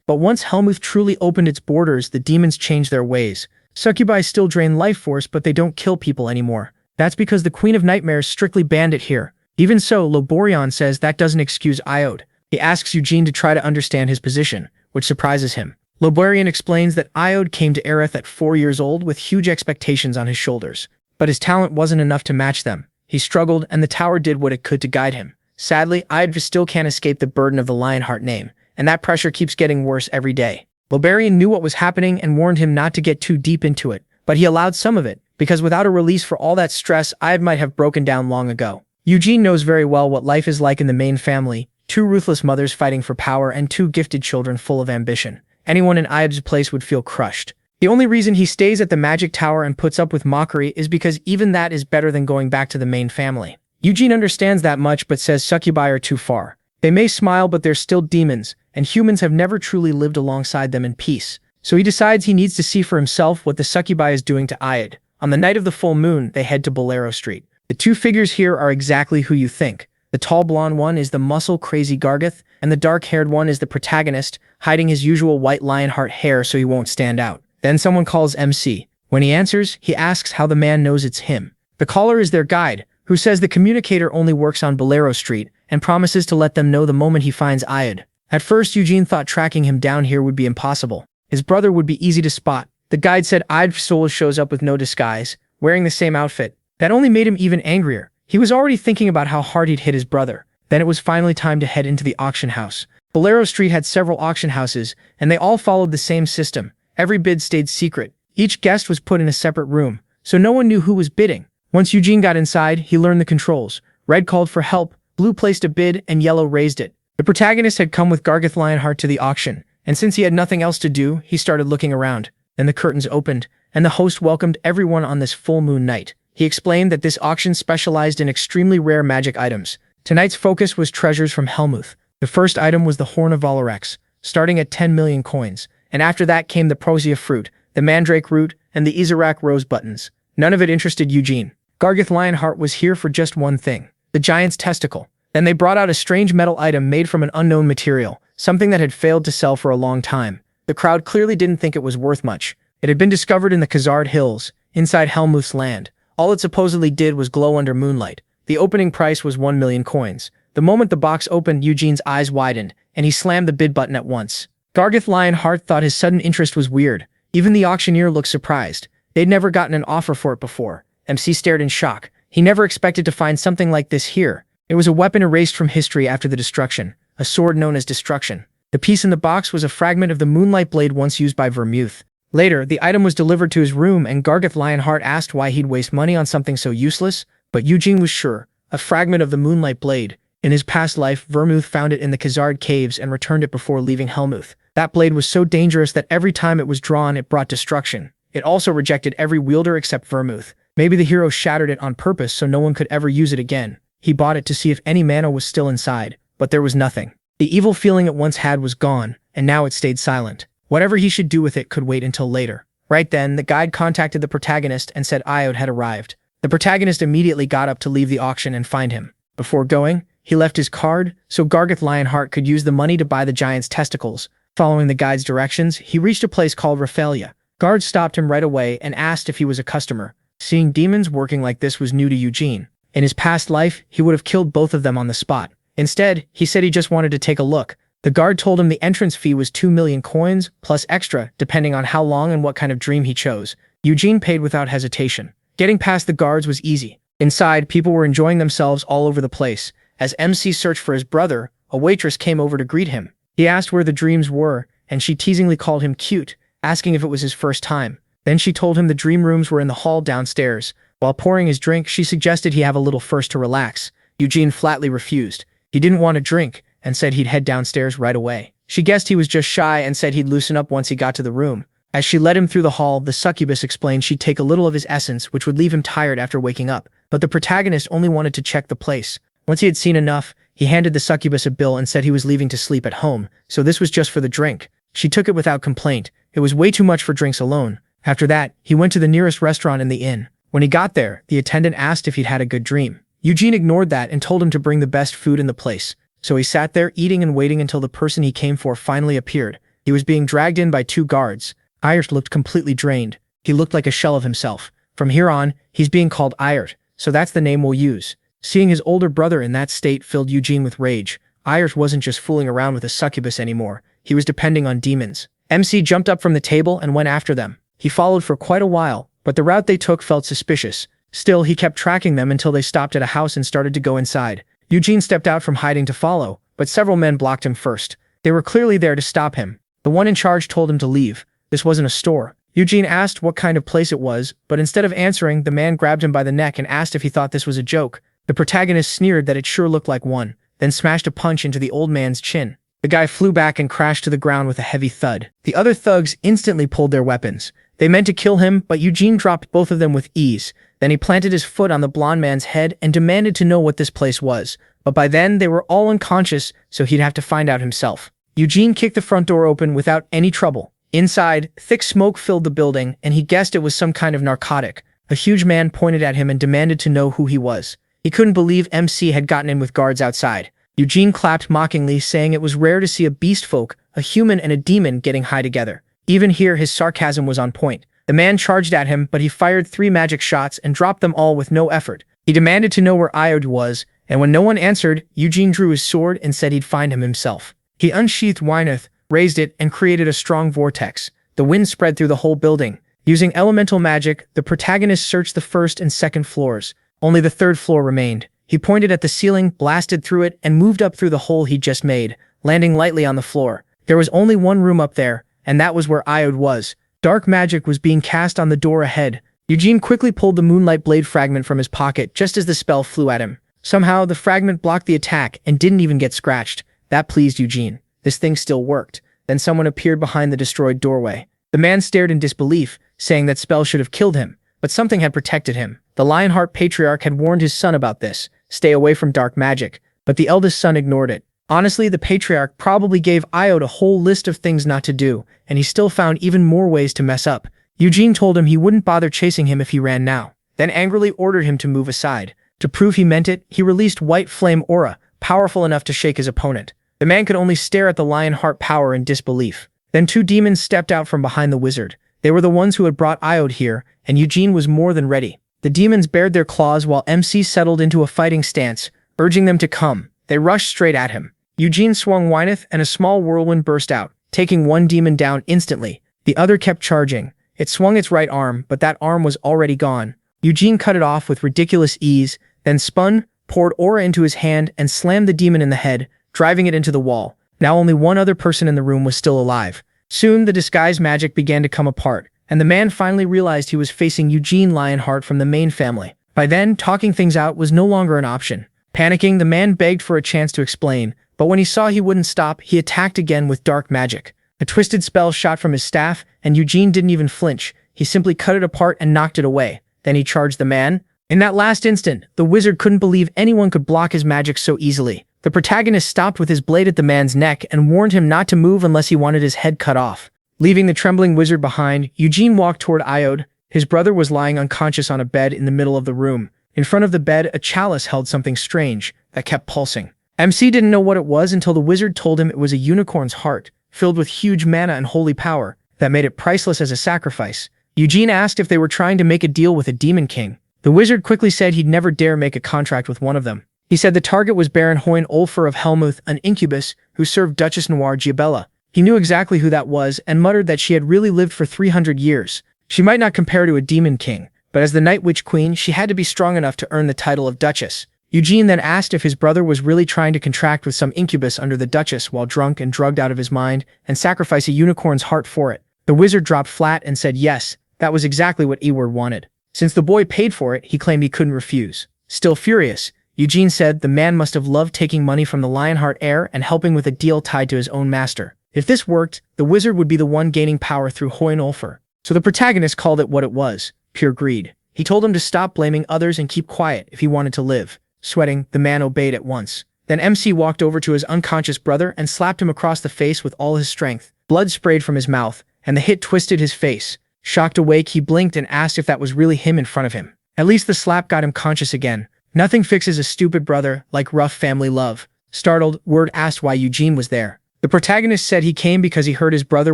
but once Helmuth truly opened its borders, the demons changed their ways. Succubi still drain life force, but they don't kill people anymore. That's because the Queen of Nightmares strictly banned it here. Even so, Loberion says that doesn't excuse Iod. He asks Eugene to try to understand his position, which surprises him. Loberion explains that Iod came to Arath at 4 years old with huge expectations on his shoulders. But his talent wasn't enough to match them. He struggled, and the tower did what it could to guide him. Sadly, Iod still can't escape the burden of the Lionheart name, and that pressure keeps getting worse every day. Loberion knew what was happening and warned him not to get too deep into it, but he allowed some of it, because without a release for all that stress, Iod might have broken down long ago. Eugene knows very well what life is like in the main family, 2 ruthless mothers fighting for power and 2 gifted children full of ambition. Anyone in Iod's place would feel crushed. The only reason he stays at the Magic Tower and puts up with mockery is because even that is better than going back to the main family. Eugene understands that much but says succubi are too far. They may smile, but they're still demons, and humans have never truly lived alongside them in peace. So he decides he needs to see for himself what the succubi is doing to Iod. On the night of the full moon, they head to Bolero Street. The 2 figures here are exactly who you think. The tall blonde one is the muscle-crazy Gargeth, and the dark-haired one is the protagonist, hiding his usual white Lionheart hair so he won't stand out. Then someone calls MC. When he answers, he asks how the man knows it's him. The caller is their guide, who says the communicator only works on Bolero Street and promises to let them know the moment he finds Ayad. At first, Eugene thought tracking him down here would be impossible. His brother would be easy to spot. The guide said Ayad's soul shows up with no disguise, wearing the same outfit. That only made him even angrier. He was already thinking about how hard he'd hit his brother. Then it was finally time to head into the auction house. Bolero Street had several auction houses, and they all followed the same system. Every bid stayed secret. Each guest was put in a separate room, so no one knew who was bidding. Once Eugene got inside, he learned the controls. Red called for help, blue placed a bid, and yellow raised it. The protagonist had come with Gargeth Lionheart to the auction, and since he had nothing else to do, he started looking around. Then the curtains opened, and the host welcomed everyone on this full moon night. He explained that this auction specialized in extremely rare magic items. Tonight's focus was treasures from Helmuth. The first item was the Horn of Valorex, starting at 10 million coins, and after that came the Prosia fruit, the Mandrake root, and the Izarak rose buttons. None of it interested Eugene. Gargeth Lionheart was here for just one thing, the giant's testicle. Then they brought out a strange metal item made from an unknown material, something that had failed to sell for a long time. The crowd clearly didn't think it was worth much. It had been discovered in the Khazard Hills, inside Helmuth's land. All it supposedly did was glow under moonlight. The opening price was 1 million coins. The moment the box opened, Eugene's eyes widened, and he slammed the bid button at once. Gargeth Lionheart thought his sudden interest was weird. Even the auctioneer looked surprised. They'd never gotten an offer for it before. MC stared in shock. He never expected to find something like this here. It was a weapon erased from history after the destruction, a sword known as Destruction. The piece in the box was a fragment of the moonlight blade once used by Vermouth. Later, the item was delivered to his room and Gargeth Lionheart asked why he'd waste money on something so useless, but Eugene was sure. A fragment of the moonlight blade. In his past life, Vermouth found it in the Khazard caves and returned it before leaving Helmuth. That blade was so dangerous that every time it was drawn, it brought destruction. It also rejected every wielder except Vermouth. Maybe the hero shattered it on purpose so no one could ever use it again. He bought it to see if any mana was still inside, but there was nothing. The evil feeling it once had was gone, and now it stayed silent. Whatever he should do with it could wait until later. Right then, the guide contacted the protagonist and said Ayad had arrived. The protagonist immediately got up to leave the auction and find him. Before going, he left his card, so Gargeth Lionheart could use the money to buy the giant's testicles. Following the guide's directions, he reached a place called Raphaelia. Guards stopped him right away and asked if he was a customer. Seeing demons working like this was new to Eugene. In his past life, he would have killed both of them on the spot. Instead, he said he just wanted to take a look. The guard told him the entrance fee was 2 million coins, plus extra, depending on how long and what kind of dream he chose. Eugene paid without hesitation. Getting past the guards was easy. Inside, people were enjoying themselves all over the place. As MC searched for his brother, a waitress came over to greet him. He asked where the dreams were, and she teasingly called him cute, asking if it was his first time. Then she told him the dream rooms were in the hall downstairs. While pouring his drink, she suggested he have a little first to relax. Eugene flatly refused. He didn't want a drink, and said he'd head downstairs right away. She guessed he was just shy and said he'd loosen up once he got to the room. As she led him through the hall, the succubus explained she'd take a little of his essence, which would leave him tired after waking up. But the protagonist only wanted to check the place. Once he had seen enough, he handed the succubus a bill and said he was leaving to sleep at home, so this was just for the drink. She took it without complaint. It was way too much for drinks alone. After that, he went to the nearest restaurant in the inn. When he got there, the attendant asked if he'd had a good dream. Eugene ignored that and told him to bring the best food in the place. So he sat there eating and waiting until the person he came for finally appeared. He was being dragged in by 2 guards. Ayert looked completely drained. He looked like a shell of himself. From here on, he's being called Ayert, so that's the name we'll use. Seeing his older brother in that state filled Eugene with rage. Ayert wasn't just fooling around with a succubus anymore. He was depending on demons. MC jumped up from the table and went after them. He followed for quite a while, but the route they took felt suspicious. Still, he kept tracking them until they stopped at a house and started to go inside. Eugene stepped out from hiding to follow, but several men blocked him first. They were clearly there to stop him. The one in charge told him to leave. This wasn't a store. Eugene asked what kind of place it was, but instead of answering, the man grabbed him by the neck and asked if he thought this was a joke. The protagonist sneered that it sure looked like one, then smashed a punch into the old man's chin. The guy flew back and crashed to the ground with a heavy thud. The other thugs instantly pulled their weapons. They meant to kill him, but Eugene dropped both of them with ease. Then he planted his foot on the blonde man's head and demanded to know what this place was. But by then, they were all unconscious, so he'd have to find out himself. Eugene kicked the front door open without any trouble. Inside, thick smoke filled the building, and he guessed it was some kind of narcotic. A huge man pointed at him and demanded to know who he was. He couldn't believe MC had gotten in with guards outside. Eugene clapped mockingly, saying it was rare to see a beast folk, a human and a demon, getting high together. Even here, his sarcasm was on point. The man charged at him, but he fired 3 magic shots and dropped them all with no effort. He demanded to know where Iod was, and when no one answered, Eugene drew his sword and said he'd find him himself. He unsheathed Wyneth, raised it, and created a strong vortex. The wind spread through the whole building. Using elemental magic, the protagonist searched the first and second floors. Only the 3rd floor remained. He pointed at the ceiling, blasted through it, and moved up through the hole he'd just made, landing lightly on the floor. There was only one room up there, and that was where Iod was. Dark magic was being cast on the door ahead. Eugene quickly pulled the moonlight blade fragment from his pocket just as the spell flew at him. Somehow, the fragment blocked the attack and didn't even get scratched. That pleased Eugene. This thing still worked. Then someone appeared behind the destroyed doorway. The man stared in disbelief, saying that spell should have killed him, but something had protected him. The Lionheart Patriarch had warned his son about this. Stay away from dark magic, but the eldest son ignored it. Honestly, the Patriarch probably gave Iod a whole list of things not to do, and he still found even more ways to mess up. Eugene told him he wouldn't bother chasing him if he ran now, then angrily ordered him to move aside. To prove he meant it, he released White Flame Aura, powerful enough to shake his opponent. The man could only stare at the Lionheart power in disbelief. Then 2 demons stepped out from behind the wizard. They were the ones who had brought Iod here, and Eugene was more than ready. The demons bared their claws while MC settled into a fighting stance, urging them to come. They rushed straight at him. Eugene swung Wyneth, and a small whirlwind burst out, taking one demon down instantly. The other kept charging. It swung its right arm, but that arm was already gone. Eugene cut it off with ridiculous ease, then spun, poured aura into his hand, and slammed the demon in the head, driving it into the wall. Now only one other person in the room was still alive. Soon, the disguise magic began to come apart, and the man finally realized he was facing Eugene Lionheart from the main family. By then, talking things out was no longer an option. Panicking, the man begged for a chance to explain, but when he saw he wouldn't stop, he attacked again with dark magic. A twisted spell shot from his staff, and Eugene didn't even flinch. He simply cut it apart and knocked it away. Then he charged the man. In that last instant, the wizard couldn't believe anyone could block his magic so easily. The protagonist stopped with his blade at the man's neck and warned him not to move unless he wanted his head cut off. Leaving the trembling wizard behind, Eugene walked toward Iod. His brother was lying unconscious on a bed in the middle of the room. In front of the bed, a chalice held something strange that kept pulsing. MC didn't know what it was until the wizard told him it was a unicorn's heart, filled with huge mana and holy power, that made it priceless as a sacrifice. Eugene asked if they were trying to make a deal with a demon king. The wizard quickly said he'd never dare make a contract with one of them. He said the target was Baron Hoyne Olfer of Helmuth, an incubus who served Duchess Noir Giabella. He knew exactly who that was and muttered that she had really lived for 300 years. She might not compare to a demon king, but as the Night Witch Queen, she had to be strong enough to earn the title of Duchess. Eugene then asked if his brother was really trying to contract with some incubus under the Duchess while drunk and drugged out of his mind and sacrifice a unicorn's heart for it. The wizard dropped flat and said yes, that was exactly what Eward wanted. Since the boy paid for it, he claimed he couldn't refuse. Still furious, Eugene said the man must have loved taking money from the Lionheart heir and helping with a deal tied to his own master. If this worked, the wizard would be the one gaining power through Hoyne Olfer. So the protagonist called it what it was, pure greed. He told him to stop blaming others and keep quiet if he wanted to live. Sweating, the man obeyed at once. Then MC walked over to his unconscious brother and slapped him across the face with all his strength. Blood sprayed from his mouth, and the hit twisted his face. Shocked awake, he blinked and asked if that was really him in front of him. At least the slap got him conscious again. Nothing fixes a stupid brother like rough family love. Startled, Word asked why Eugene was there. The protagonist said he came because he heard his brother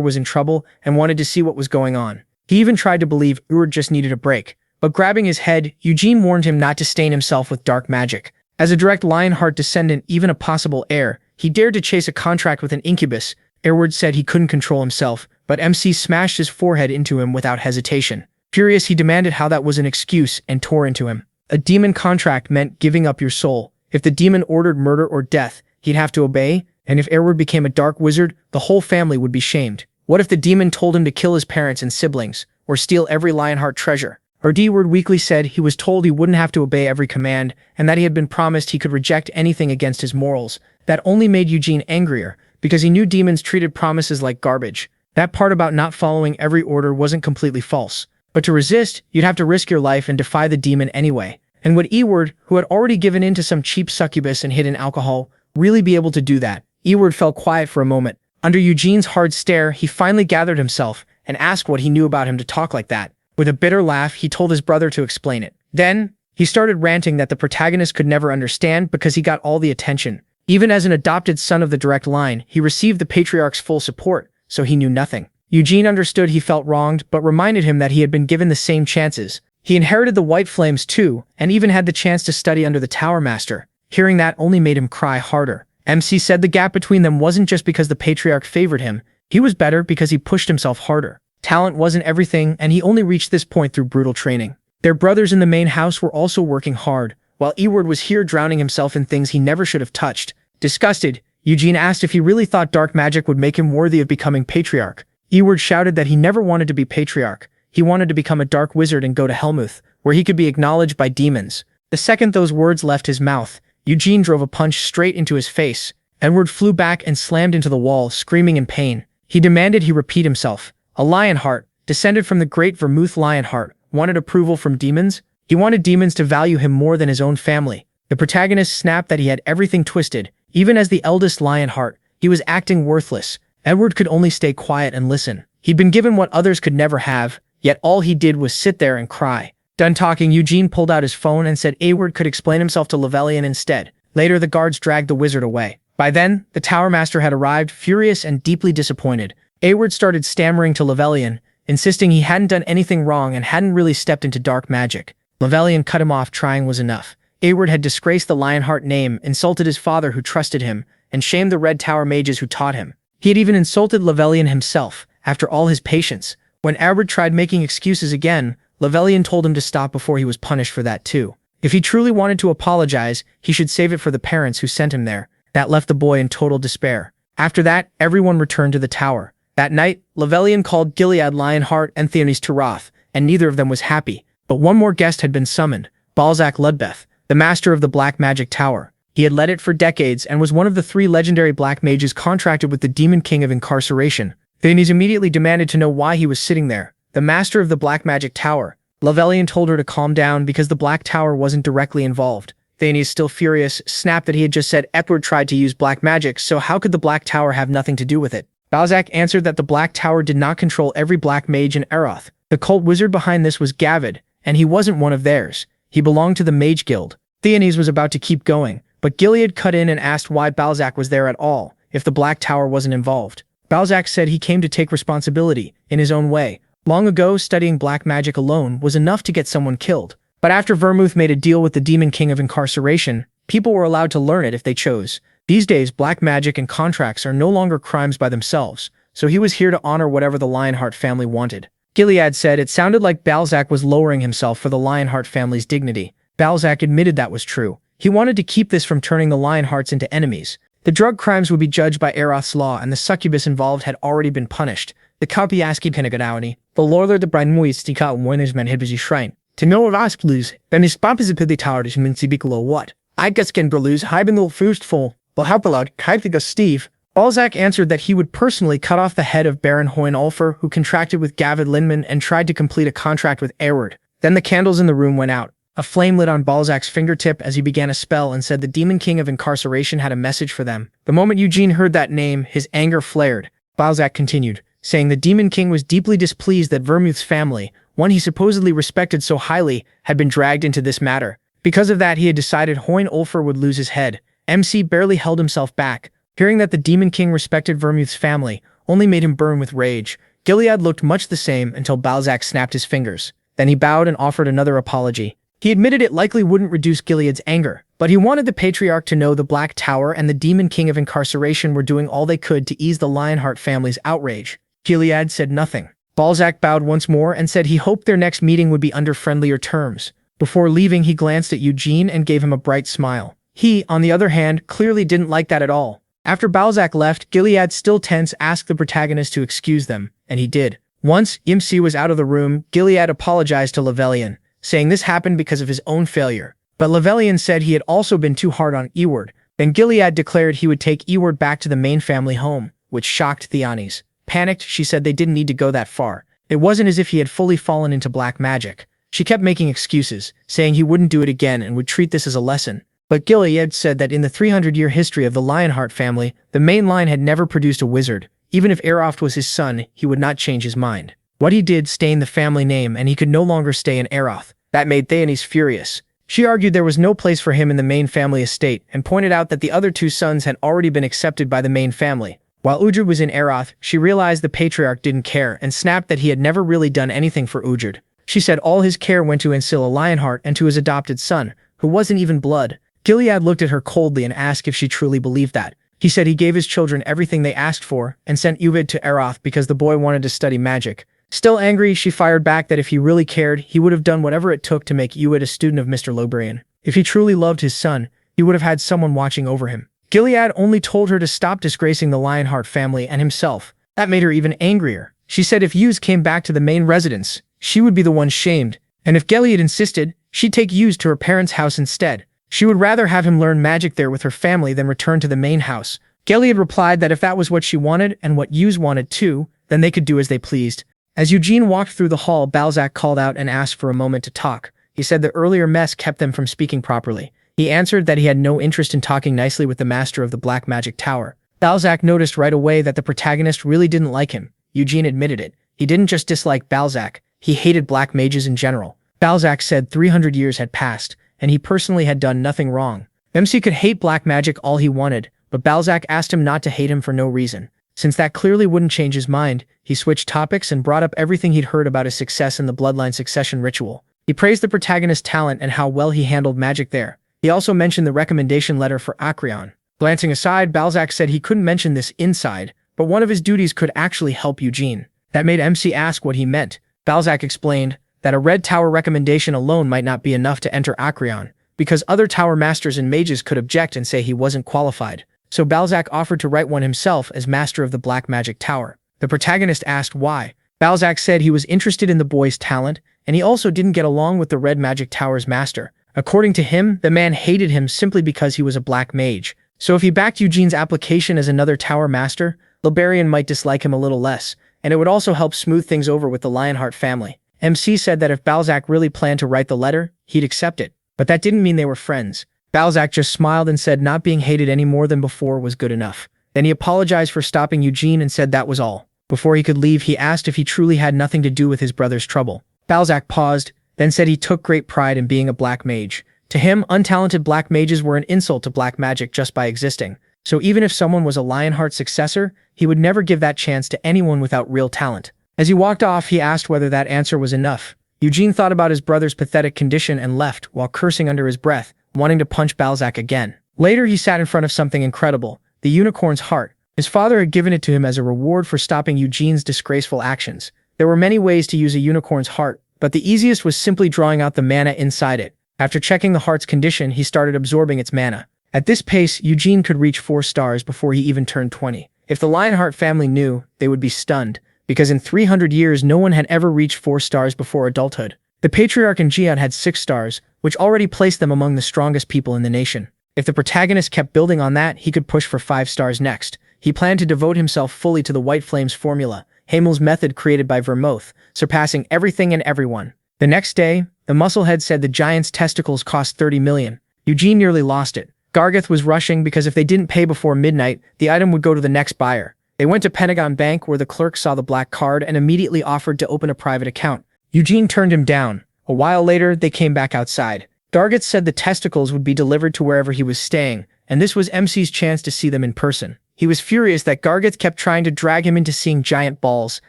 was in trouble and wanted to see what was going on. He even tried to believe Eward just needed a break. But grabbing his head, Eugene warned him not to stain himself with dark magic. As a direct Lionheart descendant, even a possible heir, he dared to chase a contract with an incubus. Eward said he couldn't control himself, but MC smashed his forehead into him without hesitation. Furious, he demanded how that was an excuse and tore into him. A demon contract meant giving up your soul. If the demon ordered murder or death, he'd have to obey, and if Eward became a dark wizard, the whole family would be shamed. What if the demon told him to kill his parents and siblings, or steal every Lionheart treasure? Eward weakly said he was told he wouldn't have to obey every command, and that he had been promised he could reject anything against his morals. That only made Eugene angrier, because he knew demons treated promises like garbage. That part about not following every order wasn't completely false. But to resist, you'd have to risk your life and defy the demon anyway. And would Eward, who had already given in to some cheap succubus and hidden alcohol, really be able to do that? Eward fell quiet for a moment. Under Eugene's hard stare, he finally gathered himself and asked what he knew about him to talk like that. With a bitter laugh, he told his brother to explain it. Then, he started ranting that the protagonist could never understand because he got all the attention. Even as an adopted son of the direct line, he received the Patriarch's full support, so he knew nothing. Eugene understood he felt wronged, but reminded him that he had been given the same chances. He inherited the White Flames too, and even had the chance to study under the Tower Master. Hearing that only made him cry harder. MC said the gap between them wasn't just because the Patriarch favored him. He was better because he pushed himself harder. Talent wasn't everything, and he only reached this point through brutal training. Their brothers in the main house were also working hard, while Eward was here drowning himself in things he never should have touched. Disgusted, Eugene asked if he really thought dark magic would make him worthy of becoming Patriarch. Eward shouted that he never wanted to be Patriarch. He wanted to become a dark wizard and go to Helmuth, where he could be acknowledged by demons. The second those words left his mouth, Eugene drove a punch straight into his face. Edward flew back and slammed into the wall, screaming in pain. He demanded he repeat himself. A Lionheart, descended from the great Vermouth Lionheart, wanted approval from demons. He wanted demons to value him more than his own family. The protagonist snapped that he had everything twisted. Even as the eldest Lionheart, he was acting worthless. Edward could only stay quiet and listen. He'd been given what others could never have, yet all he did was sit there and cry. Done talking, Eugene pulled out his phone and said Edward could explain himself to Levelian instead. Later, the guards dragged the wizard away. By then, the Tower Master had arrived, furious and deeply disappointed. Edward started stammering to Levelian, insisting he hadn't done anything wrong and hadn't really stepped into dark magic. Levelian cut him off. Trying was enough. Edward had disgraced the Lionheart name, insulted his father who trusted him, and shamed the Red Tower mages who taught him. He had even insulted Levelian himself, after all his patience. When Edward tried making excuses again, Levelian told him to stop before he was punished for that too. If he truly wanted to apologize, he should save it for the parents who sent him there. That left the boy in total despair. After that, everyone returned to the tower. That night, Levelian called Gilead Lionheart and Theonis to Wrath, and neither of them was happy. But one more guest had been summoned, Balzac Ludbeth, the master of the Black Magic Tower. He had led it for decades and was one of the 3 legendary black mages contracted with the Demon King of Incarceration. Theonis immediately demanded to know why he was sitting there. The master of the Black Magic Tower. Levelian told her to calm down because the Black Tower wasn't directly involved. Theonis, still furious, snapped that he had just said Edward tried to use black magic, so how could the Black Tower have nothing to do with it? Balzac answered that the Black Tower did not control every black mage in Arath. The cult wizard behind this was Gavid, and he wasn't one of theirs. He belonged to the Mage Guild. Theonis was about to keep going, but Gilead cut in and asked why Balzac was there at all, if the Black Tower wasn't involved. Balzac said he came to take responsibility, in his own way. Long ago, studying black magic alone was enough to get someone killed. But after Vermouth made a deal with the Demon King of Incarceration, people were allowed to learn it if they chose. These days, black magic and contracts are no longer crimes by themselves, so he was here to honor whatever the Lionheart family wanted. Gilead said it sounded like Balzac was lowering himself for the Lionheart family's dignity. Balzac admitted that was true. He wanted to keep this from turning the Lionhearts into enemies. The drug crimes would be judged by Arath's law, and the succubus involved had already been punished. The Kapiaski Penagadawni, the Lord of the Brandmuistika Winners Manhibisi Shrine. To know of Asklus, then his Pampizipidi Towers Minsibikolo what? I guess can Berluz Hibinul Fustful, Belhapalad, Kaithiga Steve. Balzac answered that he would personally cut off the head of Baron Hohenulfer, who contracted with Gavid Lindman and tried to complete a contract with Edward. Then the candles in the room went out. A flame lit on Balzac's fingertip as he began a spell and said the Demon King of Incarceration had a message for them. The moment Eugene heard that name, his anger flared. Balzac continued, saying the Demon King was deeply displeased that Vermouth's family, one he supposedly respected so highly, had been dragged into this matter. Because of that, he had decided Hohenulfer would lose his head. MC barely held himself back. Hearing that the Demon King respected Vermouth's family only made him burn with rage. Gilead looked much the same until Balzac snapped his fingers. Then he bowed and offered another apology. He admitted it likely wouldn't reduce Gilead's anger, but he wanted the Patriarch to know the Black Tower and the Demon King of Incarceration were doing all they could to ease the Lionheart family's outrage. Gilead said nothing. Balzac bowed once more and said he hoped their next meeting would be under friendlier terms. Before leaving, he glanced at Eugene and gave him a bright smile. He, on the other hand, clearly didn't like that at all. After Balzac left, Gilead, still tense, asked the protagonist to excuse them, and he did. Once MC was out of the room, Gilead apologized to Levelian, saying this happened because of his own failure. But Levelian said he had also been too hard on Eward. Then Gilead declared he would take Eward back to the main family home, which shocked Theonis. Panicked, she said they didn't need to go that far. It wasn't as if he had fully fallen into black magic. She kept making excuses, saying he wouldn't do it again and would treat this as a lesson. But Gilead said that in the 300-year history of the Lionheart family, the main line had never produced a wizard. Even if Arath was his son, he would not change his mind. What he did stained the family name, and he could no longer stay in Arath. That made Theonis furious. She argued there was no place for him in the main family estate, and pointed out that the other 2 sons had already been accepted by the main family. While Uhtred was in Arath, she realized the Patriarch didn't care and snapped that he had never really done anything for Uhtred. She said all his care went to instill a Lionheart and to his adopted son, who wasn't even blood. Gilead looked at her coldly and asked if she truly believed that. He said he gave his children everything they asked for and sent Uhtred to Arath because the boy wanted to study magic. Still angry, she fired back that if he really cared, he would have done whatever it took to make Uhtred a student of Mr. Lobrian. If he truly loved his son, he would have had someone watching over him. Gilead only told her to stop disgracing the Lionheart family and himself. That made her even angrier. She said if Hughes came back to the main residence, she would be the one shamed, and if Gilead insisted, she'd take Hughes to her parents' house instead. She would rather have him learn magic there with her family than return to the main house. Gilead replied that if that was what she wanted and what Hughes wanted too, then they could do as they pleased. As Eugene walked through the hall, Balzac called out and asked for a moment to talk. He said the earlier mess kept them from speaking properly. He answered that he had no interest in talking nicely with the master of the Black Magic Tower. Balzac noticed right away that the protagonist really didn't like him. Eugene admitted it. He didn't just dislike Balzac, he hated black mages in general. Balzac said 300 years had passed, and he personally had done nothing wrong. MC could hate black magic all he wanted, but Balzac asked him not to hate him for no reason. Since that clearly wouldn't change his mind, he switched topics and brought up everything he'd heard about his success in the bloodline succession ritual. He praised the protagonist's talent and how well he handled magic there. He also mentioned the recommendation letter for Acreon. Glancing aside, Balzac said he couldn't mention this inside, but one of his duties could actually help Eugene. That made MC ask what he meant. Balzac explained that a Red Tower recommendation alone might not be enough to enter Acreon, because other tower masters and mages could object and say he wasn't qualified. So Balzac offered to write one himself as master of the Black Magic Tower. The protagonist asked why. Balzac said he was interested in the boy's talent, and he also didn't get along with the Red Magic Tower's master. According to him, the man hated him simply because he was a black mage. So if he backed Eugene's application as another tower master, Liberian might dislike him a little less, and it would also help smooth things over with the Lionheart family. MC said that if Balzac really planned to write the letter, he'd accept it. But that didn't mean they were friends. Balzac just smiled and said not being hated any more than before was good enough. Then he apologized for stopping Eugene and said that was all. Before he could leave, he asked if he truly had nothing to do with his brother's trouble. Balzac paused, then said he took great pride in being a black mage. To him, untalented black mages were an insult to black magic just by existing. So even if someone was a Lionheart successor, he would never give that chance to anyone without real talent. As he walked off, he asked whether that answer was enough. Eugene thought about his brother's pathetic condition and left, while cursing under his breath, wanting to punch Balzac again. Later, he sat in front of something incredible, the unicorn's heart. His father had given it to him as a reward for stopping Eugene's disgraceful actions. There were many ways to use a unicorn's heart, but the easiest was simply drawing out the mana inside it. After checking the heart's condition, he started absorbing its mana. At this pace, Eugene could reach 4 stars before he even turned 20. If the Lionheart family knew, they would be stunned, because in 300 years no one had ever reached 4 stars before adulthood. The Patriarch and Gion had 6 stars, which already placed them among the strongest people in the nation. If the protagonist kept building on that, he could push for 5 stars next. He planned to devote himself fully to the White Flames formula, Hamel's method created by Vermouth, surpassing everything and everyone. The next day, the musclehead said the giant's testicles cost 30 million. Eugene nearly lost it. Gargeth was rushing because if they didn't pay before midnight, the item would go to the next buyer. They went to Pentagon Bank where the clerk saw the black card and immediately offered to open a private account. Eugene turned him down. A while later, they came back outside. Gargeth said the testicles would be delivered to wherever he was staying, and this was MC's chance to see them in person. He was furious that Gargeth kept trying to drag him into seeing giant balls.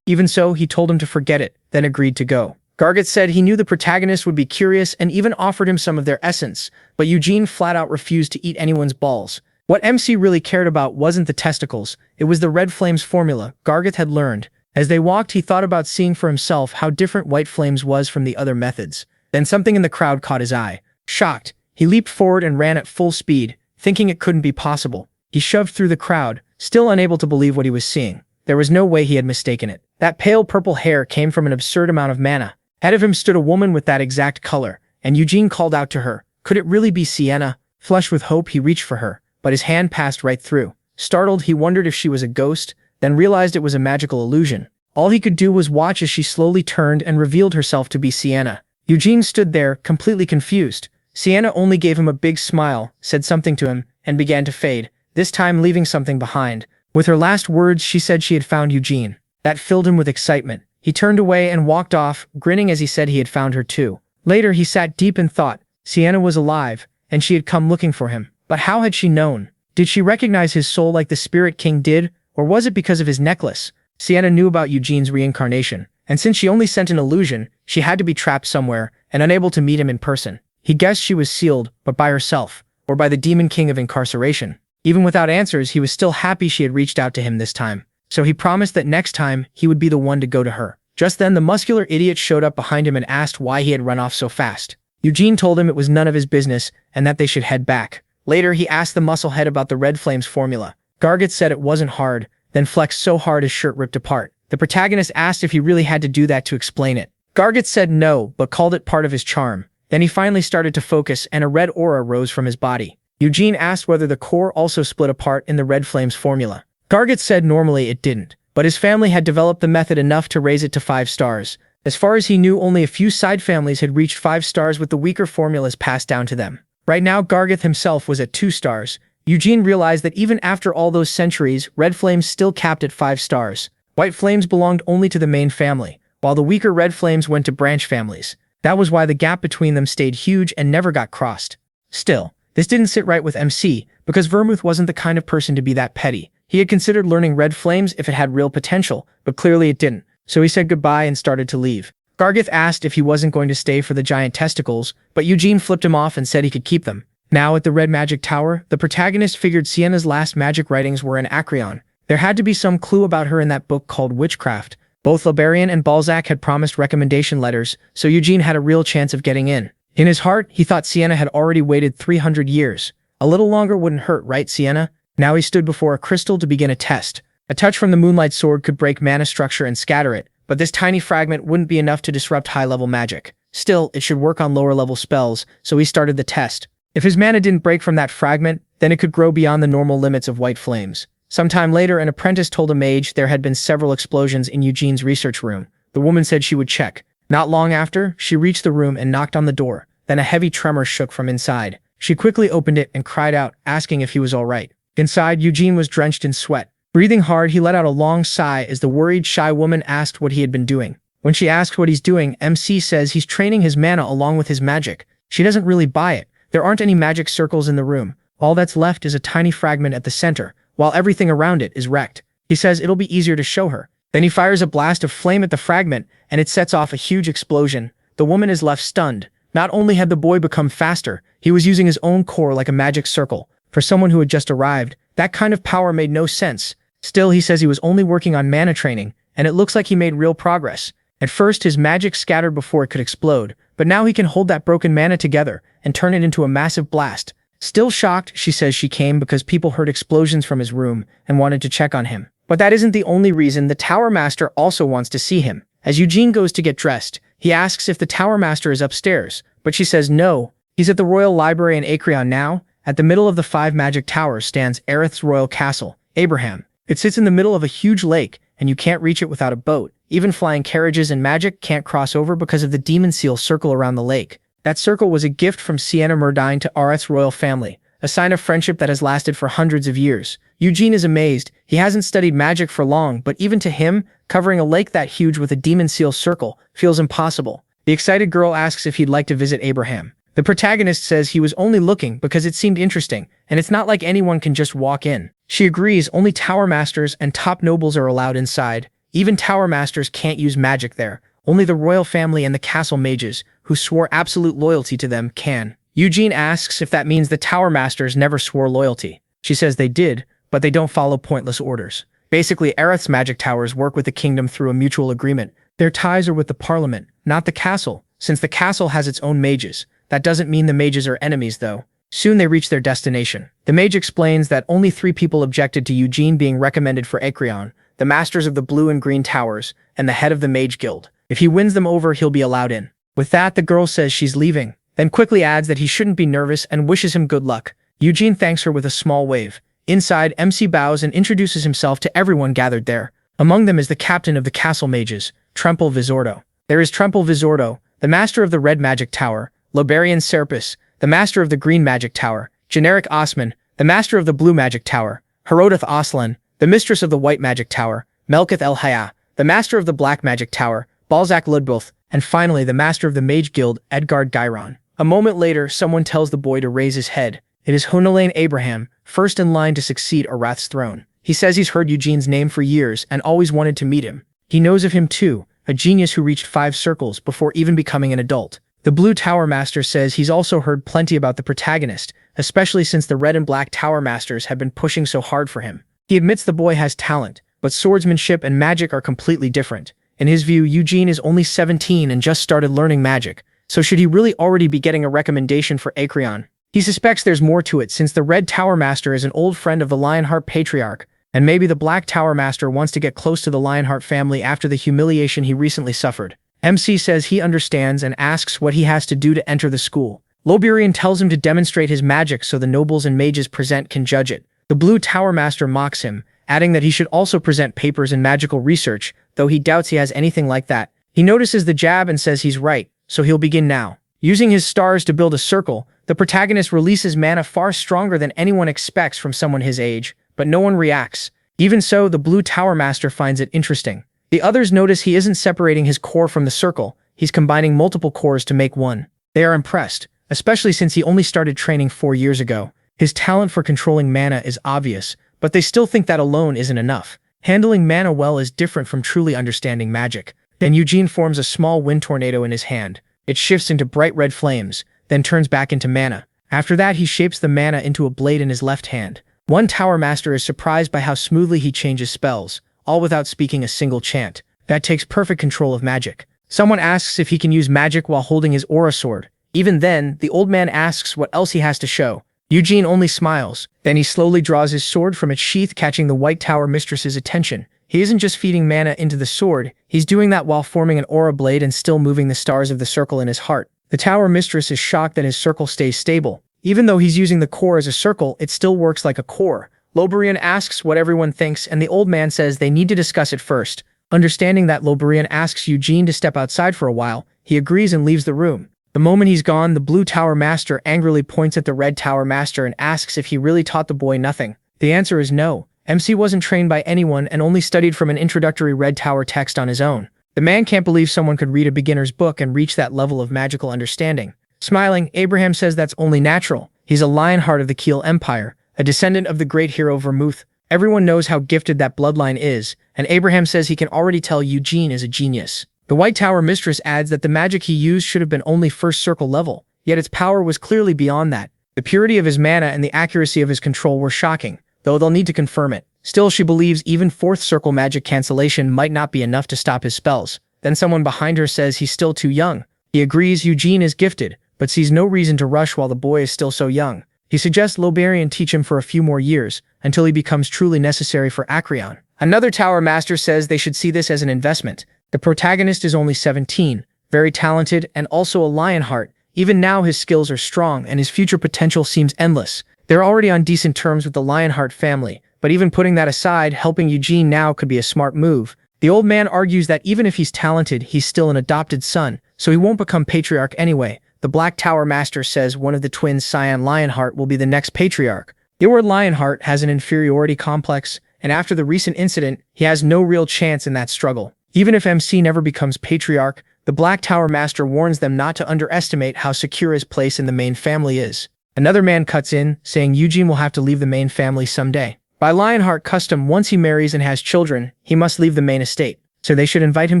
Even so, he told him to forget it, then agreed to go. Gargeth said he knew the protagonist would be curious and even offered him some of their essence, but Eugene flat out refused to eat anyone's balls. What MC really cared about wasn't the testicles, it was the Red Flames formula Gargeth had learned. As they walked, he thought about seeing for himself how different White Flames was from the other methods. Then something in the crowd caught his eye. Shocked, he leaped forward and ran at full speed, thinking it couldn't be possible. He shoved through the crowd, still unable to believe what he was seeing. There was no way he had mistaken it. That pale purple hair came from an absurd amount of mana. Ahead of him stood a woman with that exact color, and Eugene called out to her. Could it really be Sienna? Flushed with hope, he reached for her, but his hand passed right through. Startled, he wondered if she was a ghost, then realized it was a magical illusion. All he could do was watch as she slowly turned and revealed herself to be Sienna. Eugene stood there, completely confused. Sienna only gave him a big smile, said something to him, and began to fade, this time leaving something behind. With her last words, she said she had found Eugene. That filled him with excitement. He turned away and walked off, grinning as he said he had found her too. Later, he sat deep in thought. Sienna was alive, and she had come looking for him. But how had she known? Did she recognize his soul like the Spirit King did, Or was it because of his necklace? Sienna knew about Eugene's reincarnation, and since she only sent an illusion, she had to be trapped somewhere and unable to meet him in person. He guessed she was sealed, but by herself, or by the demon king of incarceration. Even without answers, he was still happy she had reached out to him this time. So he promised that next time, he would be the one to go to her. Just then, the muscular idiot showed up behind him and asked why he had run off so fast. Eugene told him it was none of his business and that they should head back. Later, he asked the musclehead about the Red Flames formula. Gargit said it wasn't hard, then flexed so hard his shirt ripped apart. The protagonist asked if he really had to do that to explain it. Gargit said no, but called it part of his charm. Then he finally started to focus and a red aura rose from his body. Eugene asked whether the core also split apart in the Red Flames formula. Gargit said normally it didn't, but his family had developed the method enough to raise it to 5 stars. As far as he knew, only a few side families had reached 5 stars with the weaker formulas passed down to them. Right now, Gargith himself was at 2 stars. Eugene realized that even after all those centuries, Red Flames still capped at 5 stars. White Flames belonged only to the main family, while the weaker Red Flames went to branch families. That was why the gap between them stayed huge and never got crossed. Still, this didn't sit right with MC, because Vermouth wasn't the kind of person to be that petty. He had considered learning Red Flames if it had real potential, but clearly it didn't, so he said goodbye and started to leave. Gargith asked if he wasn't going to stay for the giant testicles, but Eugene flipped him off and said he could keep them. Now at the Red Magic Tower, the protagonist figured Sienna's last magic writings were in Acreon. There had to be some clue about her in that book called Witchcraft. Both Liberian and Balzac had promised recommendation letters, so Eugene had a real chance of getting in. In his heart, he thought Sienna had already waited 300 years. A little longer wouldn't hurt, right, Sienna? Now he stood before a crystal to begin a test. A touch from the Moonlight Sword could break mana structure and scatter it, but this tiny fragment wouldn't be enough to disrupt high-level magic. Still, it should work on lower-level spells, so he started the test. If his mana didn't break from that fragment, then it could grow beyond the normal limits of White Flames. Sometime later, an apprentice told a mage there had been several explosions in Eugene's research room. The woman said she would check. Not long after, she reached the room and knocked on the door. Then a heavy tremor shook from inside. She quickly opened it and cried out, asking if he was all right. Inside, Eugene was drenched in sweat. Breathing hard, he let out a long sigh as the worried, shy woman asked what he had been doing. When she asked what he's doing, MC says he's training his mana along with his magic. She doesn't really buy it. There aren't any magic circles in the room. All that's left is a tiny fragment at the center, while everything around it is wrecked. He says it'll be easier to show her. Then he fires a blast of flame at the fragment, and it sets off a huge explosion. The woman is left stunned. Not only had the boy become faster, he was using his own core like a magic circle. For someone who had just arrived, that kind of power made no sense. Still, he says he was only working on mana training, and it looks like he made real progress. At first, his magic scattered before it could explode, but now he can hold that broken mana together and turn it into a massive blast. Still shocked, she says she came because people heard explosions from his room and wanted to check on him. But that isn't the only reason. The Tower Master also wants to see him. As Eugene goes to get dressed, he asks if the Tower Master is upstairs, but she says no. He's at the Royal Library in Acreon now. At the middle of the 5 magic towers stands Arath's royal castle, Abraham. It sits in the middle of a huge lake, and you can't reach it without a boat. Even flying carriages and magic can't cross over because of the demon seal circle around the lake. That circle was a gift from Sienna Murdine to Arath's royal family, a sign of friendship that has lasted for hundreds of years. Eugene is amazed. He hasn't studied magic for long, but even to him, covering a lake that huge with a demon seal circle feels impossible. The excited girl asks if he'd like to visit Abraham. The protagonist says he was only looking because it seemed interesting, and it's not like anyone can just walk in. She agrees only Tower Masters and top nobles are allowed inside. Even Tower Masters can't use magic there. Only the royal family and the castle mages, who swore absolute loyalty to them, can. Eugene asks if that means the Tower Masters never swore loyalty. She says they did, but they don't follow pointless orders. Basically, Arath's magic towers work with the kingdom through a mutual agreement. Their ties are with the parliament, not the castle, since the castle has its own mages. That doesn't mean the mages are enemies, though. Soon they reach their destination. The mage explains that only 3 people objected to Eugene being recommended for Acreon: the masters of the blue and green towers, and the head of the mage guild. If he wins them over, he'll be allowed in. With that, the girl says she's leaving, then quickly adds that he shouldn't be nervous and wishes him good luck. Eugene thanks her with a small wave. Inside, MC bows and introduces himself to everyone gathered there. Among them is the captain of the castle mages, Tremple Visordo. There is Tremple Visordo, the master of the red magic tower, Loberian Serpis, the master of the green magic tower, Generic Osman, the master of the blue magic tower, Herodoth Oslan, the mistress of the white magic tower, Melkith El Haya, the master of the black magic tower, Balzac Ludboth, and finally the master of the mage guild, Edgard Gyron. A moment later, someone tells the boy to raise his head. It is Honolain Abraham, first in line to succeed Arath's throne. He says he's heard Eugene's name for years and always wanted to meet him. He knows of him too, a genius who reached 5 circles before even becoming an adult. The Blue Tower Master says he's also heard plenty about the protagonist, especially since the Red and Black Tower Masters have been pushing so hard for him. He admits the boy has talent, but swordsmanship and magic are completely different. In his view, Eugene is only 17 and just started learning magic, so should he really already be getting a recommendation for Acreon? He suspects there's more to it since the Red Tower Master is an old friend of the Lionheart Patriarch, and maybe the Black Tower Master wants to get close to the Lionheart family after the humiliation he recently suffered. MC says he understands and asks what he has to do to enter the school. Loburian tells him to demonstrate his magic so the nobles and mages present can judge it. The Blue Tower Master mocks him, adding that he should also present papers in magical research, though he doubts he has anything like that. He notices the jab and says he's right, so he'll begin now. Using his stars to build a circle, the protagonist releases mana far stronger than anyone expects from someone his age, but no one reacts. Even so, the Blue Tower Master finds it interesting. The others notice he isn't separating his core from the circle, he's combining multiple cores to make one. They are impressed, especially since he only started training 4 years ago. His talent for controlling mana is obvious, but they still think that alone isn't enough. Handling mana well is different from truly understanding magic. Then Eugene forms a small wind tornado in his hand. It shifts into bright red flames, then turns back into mana. After that, he shapes the mana into a blade in his left hand. One Tower Master is surprised by how smoothly he changes spells, all without speaking a single chant. That takes perfect control of magic. Someone asks if he can use magic while holding his aura sword. Even then, the old man asks what else he has to show. Eugene only smiles. Then he slowly draws his sword from its sheath, catching the White Tower Mistress's attention. He isn't just feeding mana into the sword, he's doing that while forming an aura blade and still moving the stars of the circle in his heart. The Tower Mistress is shocked that his circle stays stable. Even though he's using the core as a circle, it still works like a core. Loburian asks what everyone thinks, and the old man says they need to discuss it first. Understanding that, Loburian asks Eugene to step outside for a while. He agrees and leaves the room. The moment he's gone, the Blue Tower Master angrily points at the Red Tower Master and asks if he really taught the boy nothing. The answer is no. MC wasn't trained by anyone and only studied from an introductory Red Tower text on his own. The man can't believe someone could read a beginner's book and reach that level of magical understanding. Smiling, Abraham says that's only natural. He's a Lionheart of the Keel Empire, a descendant of the great hero Vermouth. Everyone knows how gifted that bloodline is, and Abraham says he can already tell Eugene is a genius. The White Tower Mistress adds that the magic he used should have been only first circle level, yet its power was clearly beyond that. The purity of his mana and the accuracy of his control were shocking, though they'll need to confirm it. Still, she believes even 4th circle magic cancellation might not be enough to stop his spells. Then someone behind her says he's still too young. He agrees Eugene is gifted, but sees no reason to rush while the boy is still so young. He suggests Loburian teach him for a few more years, until he becomes truly necessary for Acreon. Another Tower Master says they should see this as an investment. The protagonist is only 17, very talented, and also a Lionheart. Even now his skills are strong, and his future potential seems endless. They're already on decent terms with the Lionheart family, but even putting that aside, helping Eugene now could be a smart move. The old man argues that even if he's talented, he's still an adopted son, so he won't become Patriarch anyway. The Black Tower Master says one of the twins, Cyan Lionheart, will be the next Patriarch. The word Lionheart has an inferiority complex, and after the recent incident, he has no real chance in that struggle. Even if MC never becomes Patriarch, the Black Tower Master warns them not to underestimate how secure his place in the main family is. Another man cuts in, saying Eugene will have to leave the main family someday. By Lionheart custom, once he marries and has children, he must leave the main estate, so they should invite him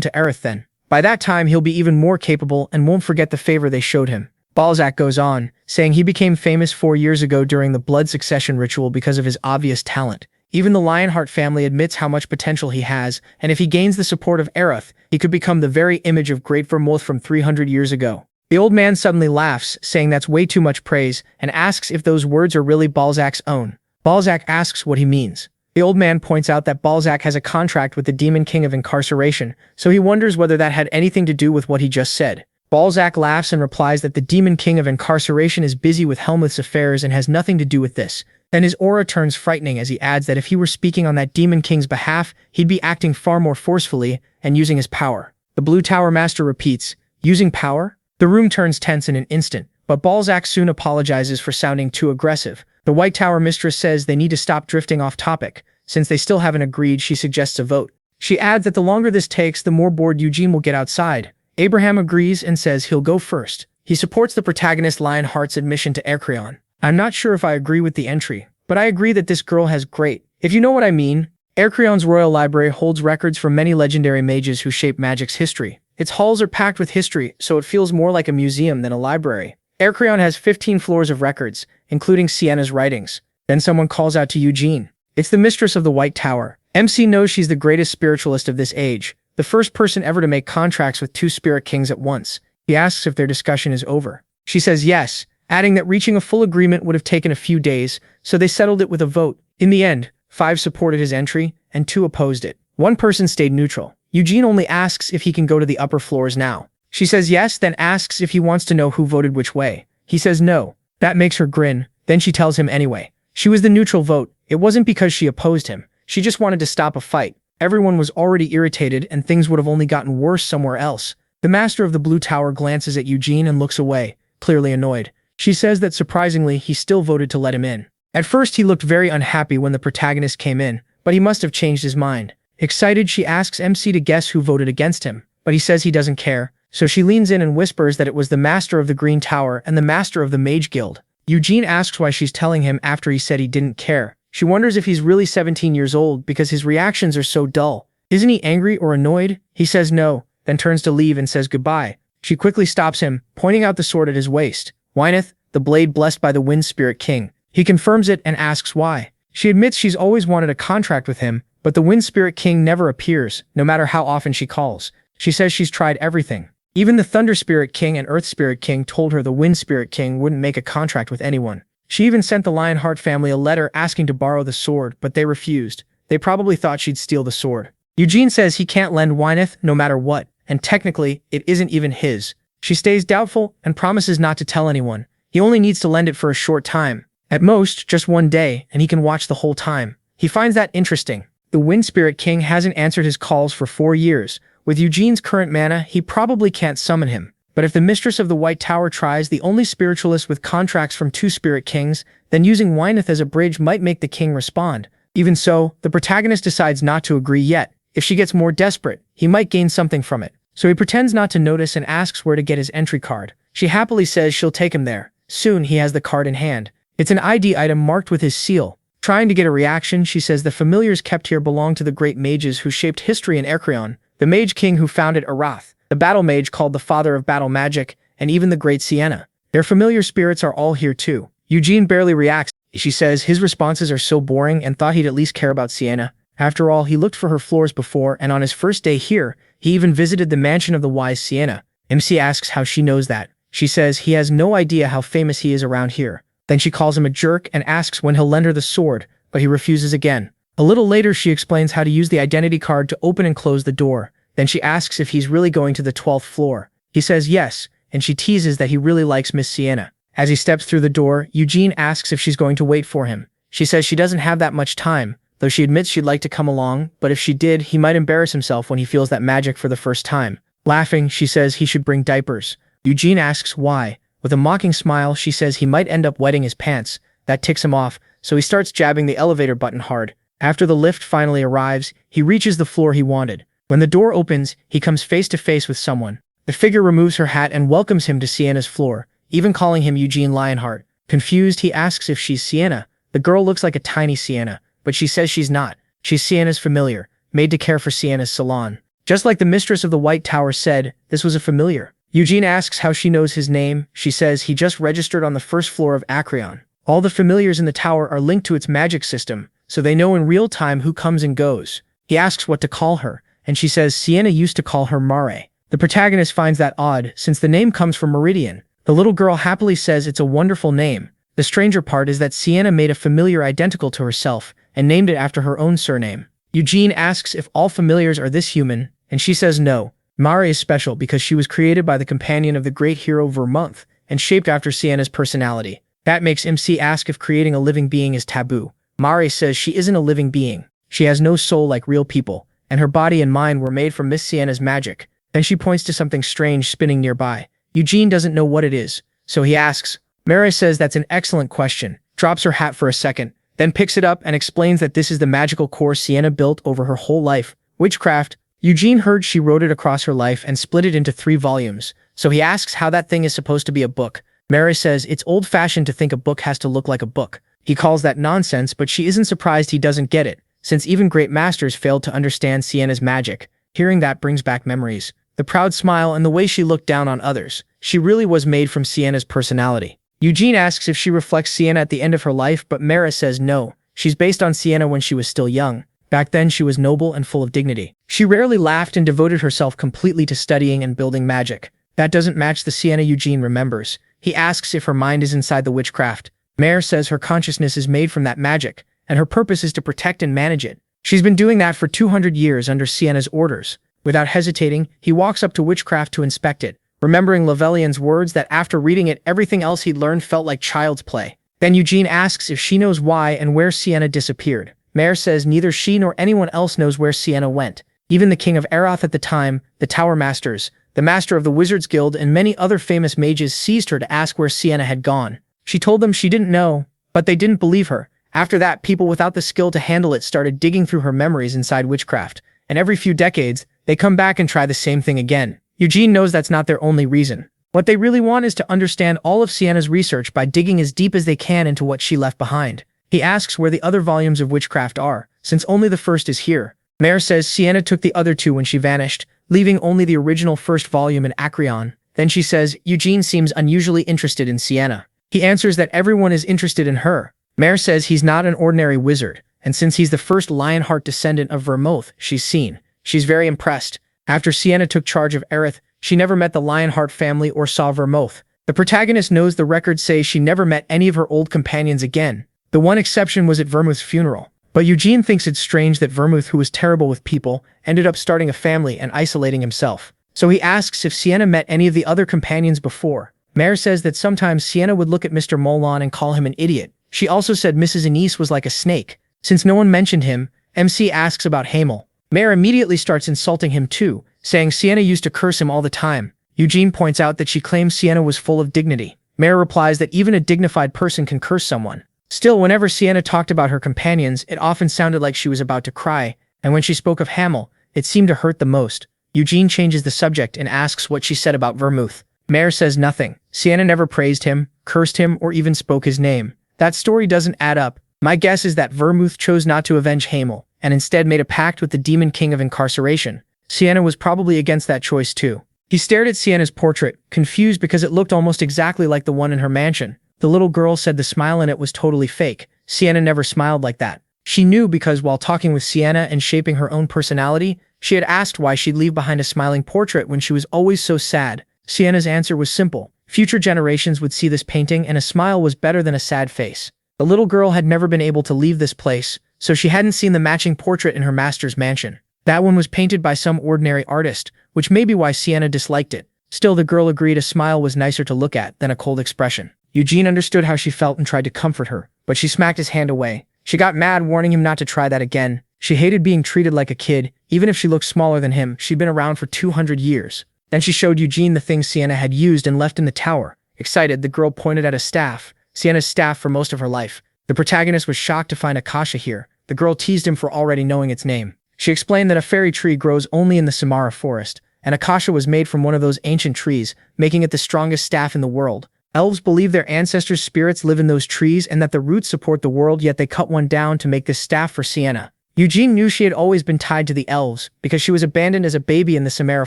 to Arath then. By that time, he'll be even more capable and won't forget the favor they showed him. Balzac goes on, saying he became famous 4 years ago during the blood succession ritual because of his obvious talent. Even the Lionheart family admits how much potential he has, and if he gains the support of Arath, he could become the very image of Great Vermouth from 300 years ago. The old man suddenly laughs, saying that's way too much praise, and asks if those words are really Balzac's own. Balzac asks what he means. The old man points out that Balzac has a contract with the Demon King of Incarceration, so he wonders whether that had anything to do with what he just said. Balzac laughs and replies that the Demon King of Incarceration is busy with Helmuth's affairs and has nothing to do with this. Then his aura turns frightening as he adds that if he were speaking on that Demon King's behalf, he'd be acting far more forcefully and using his power. The Blue Tower Master repeats, "Using power?" The room turns tense in an instant, but Balzac soon apologizes for sounding too aggressive. The White Tower Mistress says they need to stop drifting off topic. Since they still haven't agreed, she suggests a vote. She adds that the longer this takes, the more bored Eugene will get outside. Abraham agrees and says he'll go first. He supports the protagonist Lionheart's admission to Acreon. "I'm not sure if I agree with the entry, but I agree that this girl has great." If you know what I mean. Ercreon's royal library holds records from many legendary mages who shaped magic's history. Its halls are packed with history, so it feels more like a museum than a library. Ercreon has 15 floors of records, including Sienna's writings. Then someone calls out to Eugene. It's the mistress of the White Tower. MC knows she's the greatest spiritualist of this age, the first person ever to make contracts with two spirit kings at once. He asks if their discussion is over. She says yes, adding that reaching a full agreement would have taken a few days, so they settled it with a vote. In the end, 5 supported his entry, and 2 opposed it. 1 person stayed neutral. Eugene only asks if he can go to the upper floors now. She says yes, then asks if he wants to know who voted which way. He says no. That makes her grin, then she tells him anyway. She was the neutral vote. It wasn't because she opposed him. She just wanted to stop a fight. Everyone was already irritated and things would have only gotten worse somewhere else. The master of the Blue Tower glances at Eugene and looks away, clearly annoyed. She says that surprisingly, he still voted to let him in. At first, he looked very unhappy when the protagonist came in, but he must have changed his mind. Excited, she asks MC to guess who voted against him, but he says he doesn't care, so she leans in and whispers that it was the master of the Green Tower and the master of the Mage Guild. Eugene asks why she's telling him after he said he didn't care. She wonders if he's really 17 years old because his reactions are so dull. Isn't he angry or annoyed? He says no, then turns to leave and says goodbye. She quickly stops him, pointing out the sword at his waist. Wyneth, the blade blessed by the Wind Spirit King. He confirms it and asks why. She admits she's always wanted a contract with him, but the Wind Spirit King never appears, no matter how often she calls. She says she's tried everything. Even the Thunder Spirit King and Earth Spirit King told her the Wind Spirit King wouldn't make a contract with anyone. She even sent the Lionheart family a letter asking to borrow the sword, but they refused. They probably thought she'd steal the sword. Eugene says he can't lend Wyneth no matter what, and technically, it isn't even his. She stays doubtful and promises not to tell anyone. He only needs to lend it for a short time. At most, just 1 day, and he can watch the whole time. He finds that interesting. The Wind Spirit King hasn't answered his calls for 4 years. With Eugene's current mana, he probably can't summon him. But if the mistress of the White Tower tries, the only spiritualist with contracts from 2 spirit kings, then using Wyneth as a bridge might make the king respond. Even so, the protagonist decides not to agree yet. If she gets more desperate, he might gain something from it. So he pretends not to notice and asks where to get his entry card. She happily says she'll take him there. Soon, he has the card in hand. It's an ID item marked with his seal. Trying to get a reaction, she says the familiars kept here belong to the great mages who shaped history in Ercreon, the mage king who founded Arath, the battle mage called the father of battle magic, and even the great Sienna. Their familiar spirits are all here too. Eugene barely reacts. She says his responses are so boring and thought he'd at least care about Sienna. After all, he looked for her floors before, and on his first day here, he even visited the mansion of the wise Sienna. MC asks how she knows that. She says he has no idea how famous he is around here. Then she calls him a jerk and asks when he'll lend her the sword, but he refuses again. A little later, she explains how to use the identity card to open and close the door. Then she asks if he's really going to the 12th floor. He says yes, and she teases that he really likes Miss Sienna. As he steps through the door, Eugene asks if she's going to wait for him. She says she doesn't have that much time, though she admits she'd like to come along, but if she did, he might embarrass himself when he feels that magic for the first time. Laughing, she says he should bring diapers. Eugene asks why. With a mocking smile, she says he might end up wetting his pants. That ticks him off, so he starts jabbing the elevator button hard. After the lift finally arrives, he reaches the floor he wanted. When the door opens, he comes face to face with someone. The figure removes her hat and welcomes him to Sienna's floor, even calling him Eugene Lionheart. Confused, he asks if she's Sienna. The girl looks like a tiny Sienna, but she says she's not. She's Sienna's familiar, made to care for Sienna's salon. Just like the mistress of the White Tower said, this was a familiar. Eugene asks how she knows his name. She says he just registered on the first floor of Acreon. All the familiars in the tower are linked to its magic system, so they know in real time who comes and goes. He asks what to call her, and she says Sienna used to call her Mare. The protagonist finds that odd, since the name comes from Meridian. The little girl happily says it's a wonderful name. The stranger part is that Sienna made a familiar identical to herself, and named it after her own surname. Eugene asks if all familiars are this human, and she says no. Mare is special because she was created by the companion of the great hero Vermonth, and shaped after Sienna's personality. That makes MC ask if creating a living being is taboo. Mare says she isn't a living being. She has no soul like real people, and her body and mind were made from Miss Sienna's magic. Then she points to something strange spinning nearby. Eugene doesn't know what it is, so he asks. Mare says that's an excellent question, drops her hat for a second, then picks it up and explains that this is the magical core Sienna built over her whole life. Witchcraft. Eugene heard she wrote it across her life and split it into 3 volumes, so he asks how that thing is supposed to be a book. Mare says it's old-fashioned to think a book has to look like a book. He calls that nonsense, but she isn't surprised he doesn't get it, since even great masters failed to understand Sienna's magic. Hearing that brings back memories. The proud smile and the way she looked down on others. She really was made from Sienna's personality. Eugene asks if she reflects Sienna at the end of her life, but Mara says no. She's based on Sienna when she was still young. Back then, she was noble and full of dignity. She rarely laughed and devoted herself completely to studying and building magic. That doesn't match the Sienna Eugene remembers. He asks if her mind is inside the witchcraft. Mare says her consciousness is made from that magic, and her purpose is to protect and manage it. She's been doing that for 200 years under Sienna's orders. Without hesitating, he walks up to witchcraft to inspect it, remembering Levelian's words that after reading it, everything else he'd learned felt like child's play. Then Eugene asks if she knows why and where Sienna disappeared. Mare says neither she nor anyone else knows where Sienna went. Even the king of Arath at the time, the Tower Masters, the master of the Wizards Guild, and many other famous mages seized her to ask where Sienna had gone. She told them she didn't know, but they didn't believe her. After that, people without the skill to handle it started digging through her memories inside witchcraft, and every few decades, they come back and try the same thing again. Eugene knows that's not their only reason. What they really want is to understand all of Sienna's research by digging as deep as they can into what she left behind. He asks where the other volumes of witchcraft are, since only the first is here. Mare says Sienna took the other two when she vanished, leaving only the original first volume in Acreon. Then she says Eugene seems unusually interested in Sienna. He answers that everyone is interested in her. Mare says he's not an ordinary wizard, and since he's the first Lionheart descendant of Vermouth she's seen, she's very impressed. After Sienna took charge of Arath, she never met the Lionheart family or saw Vermouth. The protagonist knows the records say she never met any of her old companions again. The one exception was at Vermouth's funeral. But Eugene thinks it's strange that Vermouth, who was terrible with people, ended up starting a family and isolating himself. So he asks if Sienna met any of the other companions before. Mare says that sometimes Sienna would look at Mr. Molon and call him an idiot. She also said Mrs. Anise was like a snake. Since no one mentioned him, MC asks about Hamel. Mare immediately starts insulting him too, saying Sienna used to curse him all the time. Eugene points out that she claims Sienna was full of dignity. Mare replies that even a dignified person can curse someone. Still, whenever Sienna talked about her companions, it often sounded like she was about to cry, and when she spoke of Hamel, it seemed to hurt the most. Eugene changes the subject and asks what she said about Vermouth. Mare says nothing. Sienna never praised him, cursed him, or even spoke his name. That story doesn't add up. My guess is that Vermouth chose not to avenge Hamel, and instead made a pact with the Demon King of Incarceration. Sienna was probably against that choice too. He stared at Sienna's portrait, confused because it looked almost exactly like the one in her mansion. The little girl said the smile in it was totally fake. Sienna never smiled like that. She knew because while talking with Sienna and shaping her own personality, she had asked why she'd leave behind a smiling portrait when she was always so sad. Sienna's answer was simple. Future generations would see this painting and a smile was better than a sad face. The little girl had never been able to leave this place, so she hadn't seen the matching portrait in her master's mansion. That one was painted by some ordinary artist, which may be why Sienna disliked it. Still, the girl agreed a smile was nicer to look at than a cold expression. Eugene understood how she felt and tried to comfort her, but she smacked his hand away. She got mad, warning him not to try that again. She hated being treated like a kid, even if she looked smaller than him. She'd been around for 200 years. Then she showed Eugene the things Sienna had used and left in the tower. Excited, the girl pointed at a staff, Sienna's staff for most of her life. The protagonist was shocked to find Akasha here. The girl teased him for already knowing its name. She explained that a fairy tree grows only in the Samara forest, and Akasha was made from one of those ancient trees, making it the strongest staff in the world. Elves believe their ancestors' spirits live in those trees and that the roots support the world, yet they cut one down to make this staff for Sienna. Eugene knew she had always been tied to the elves, because she was abandoned as a baby in the Samara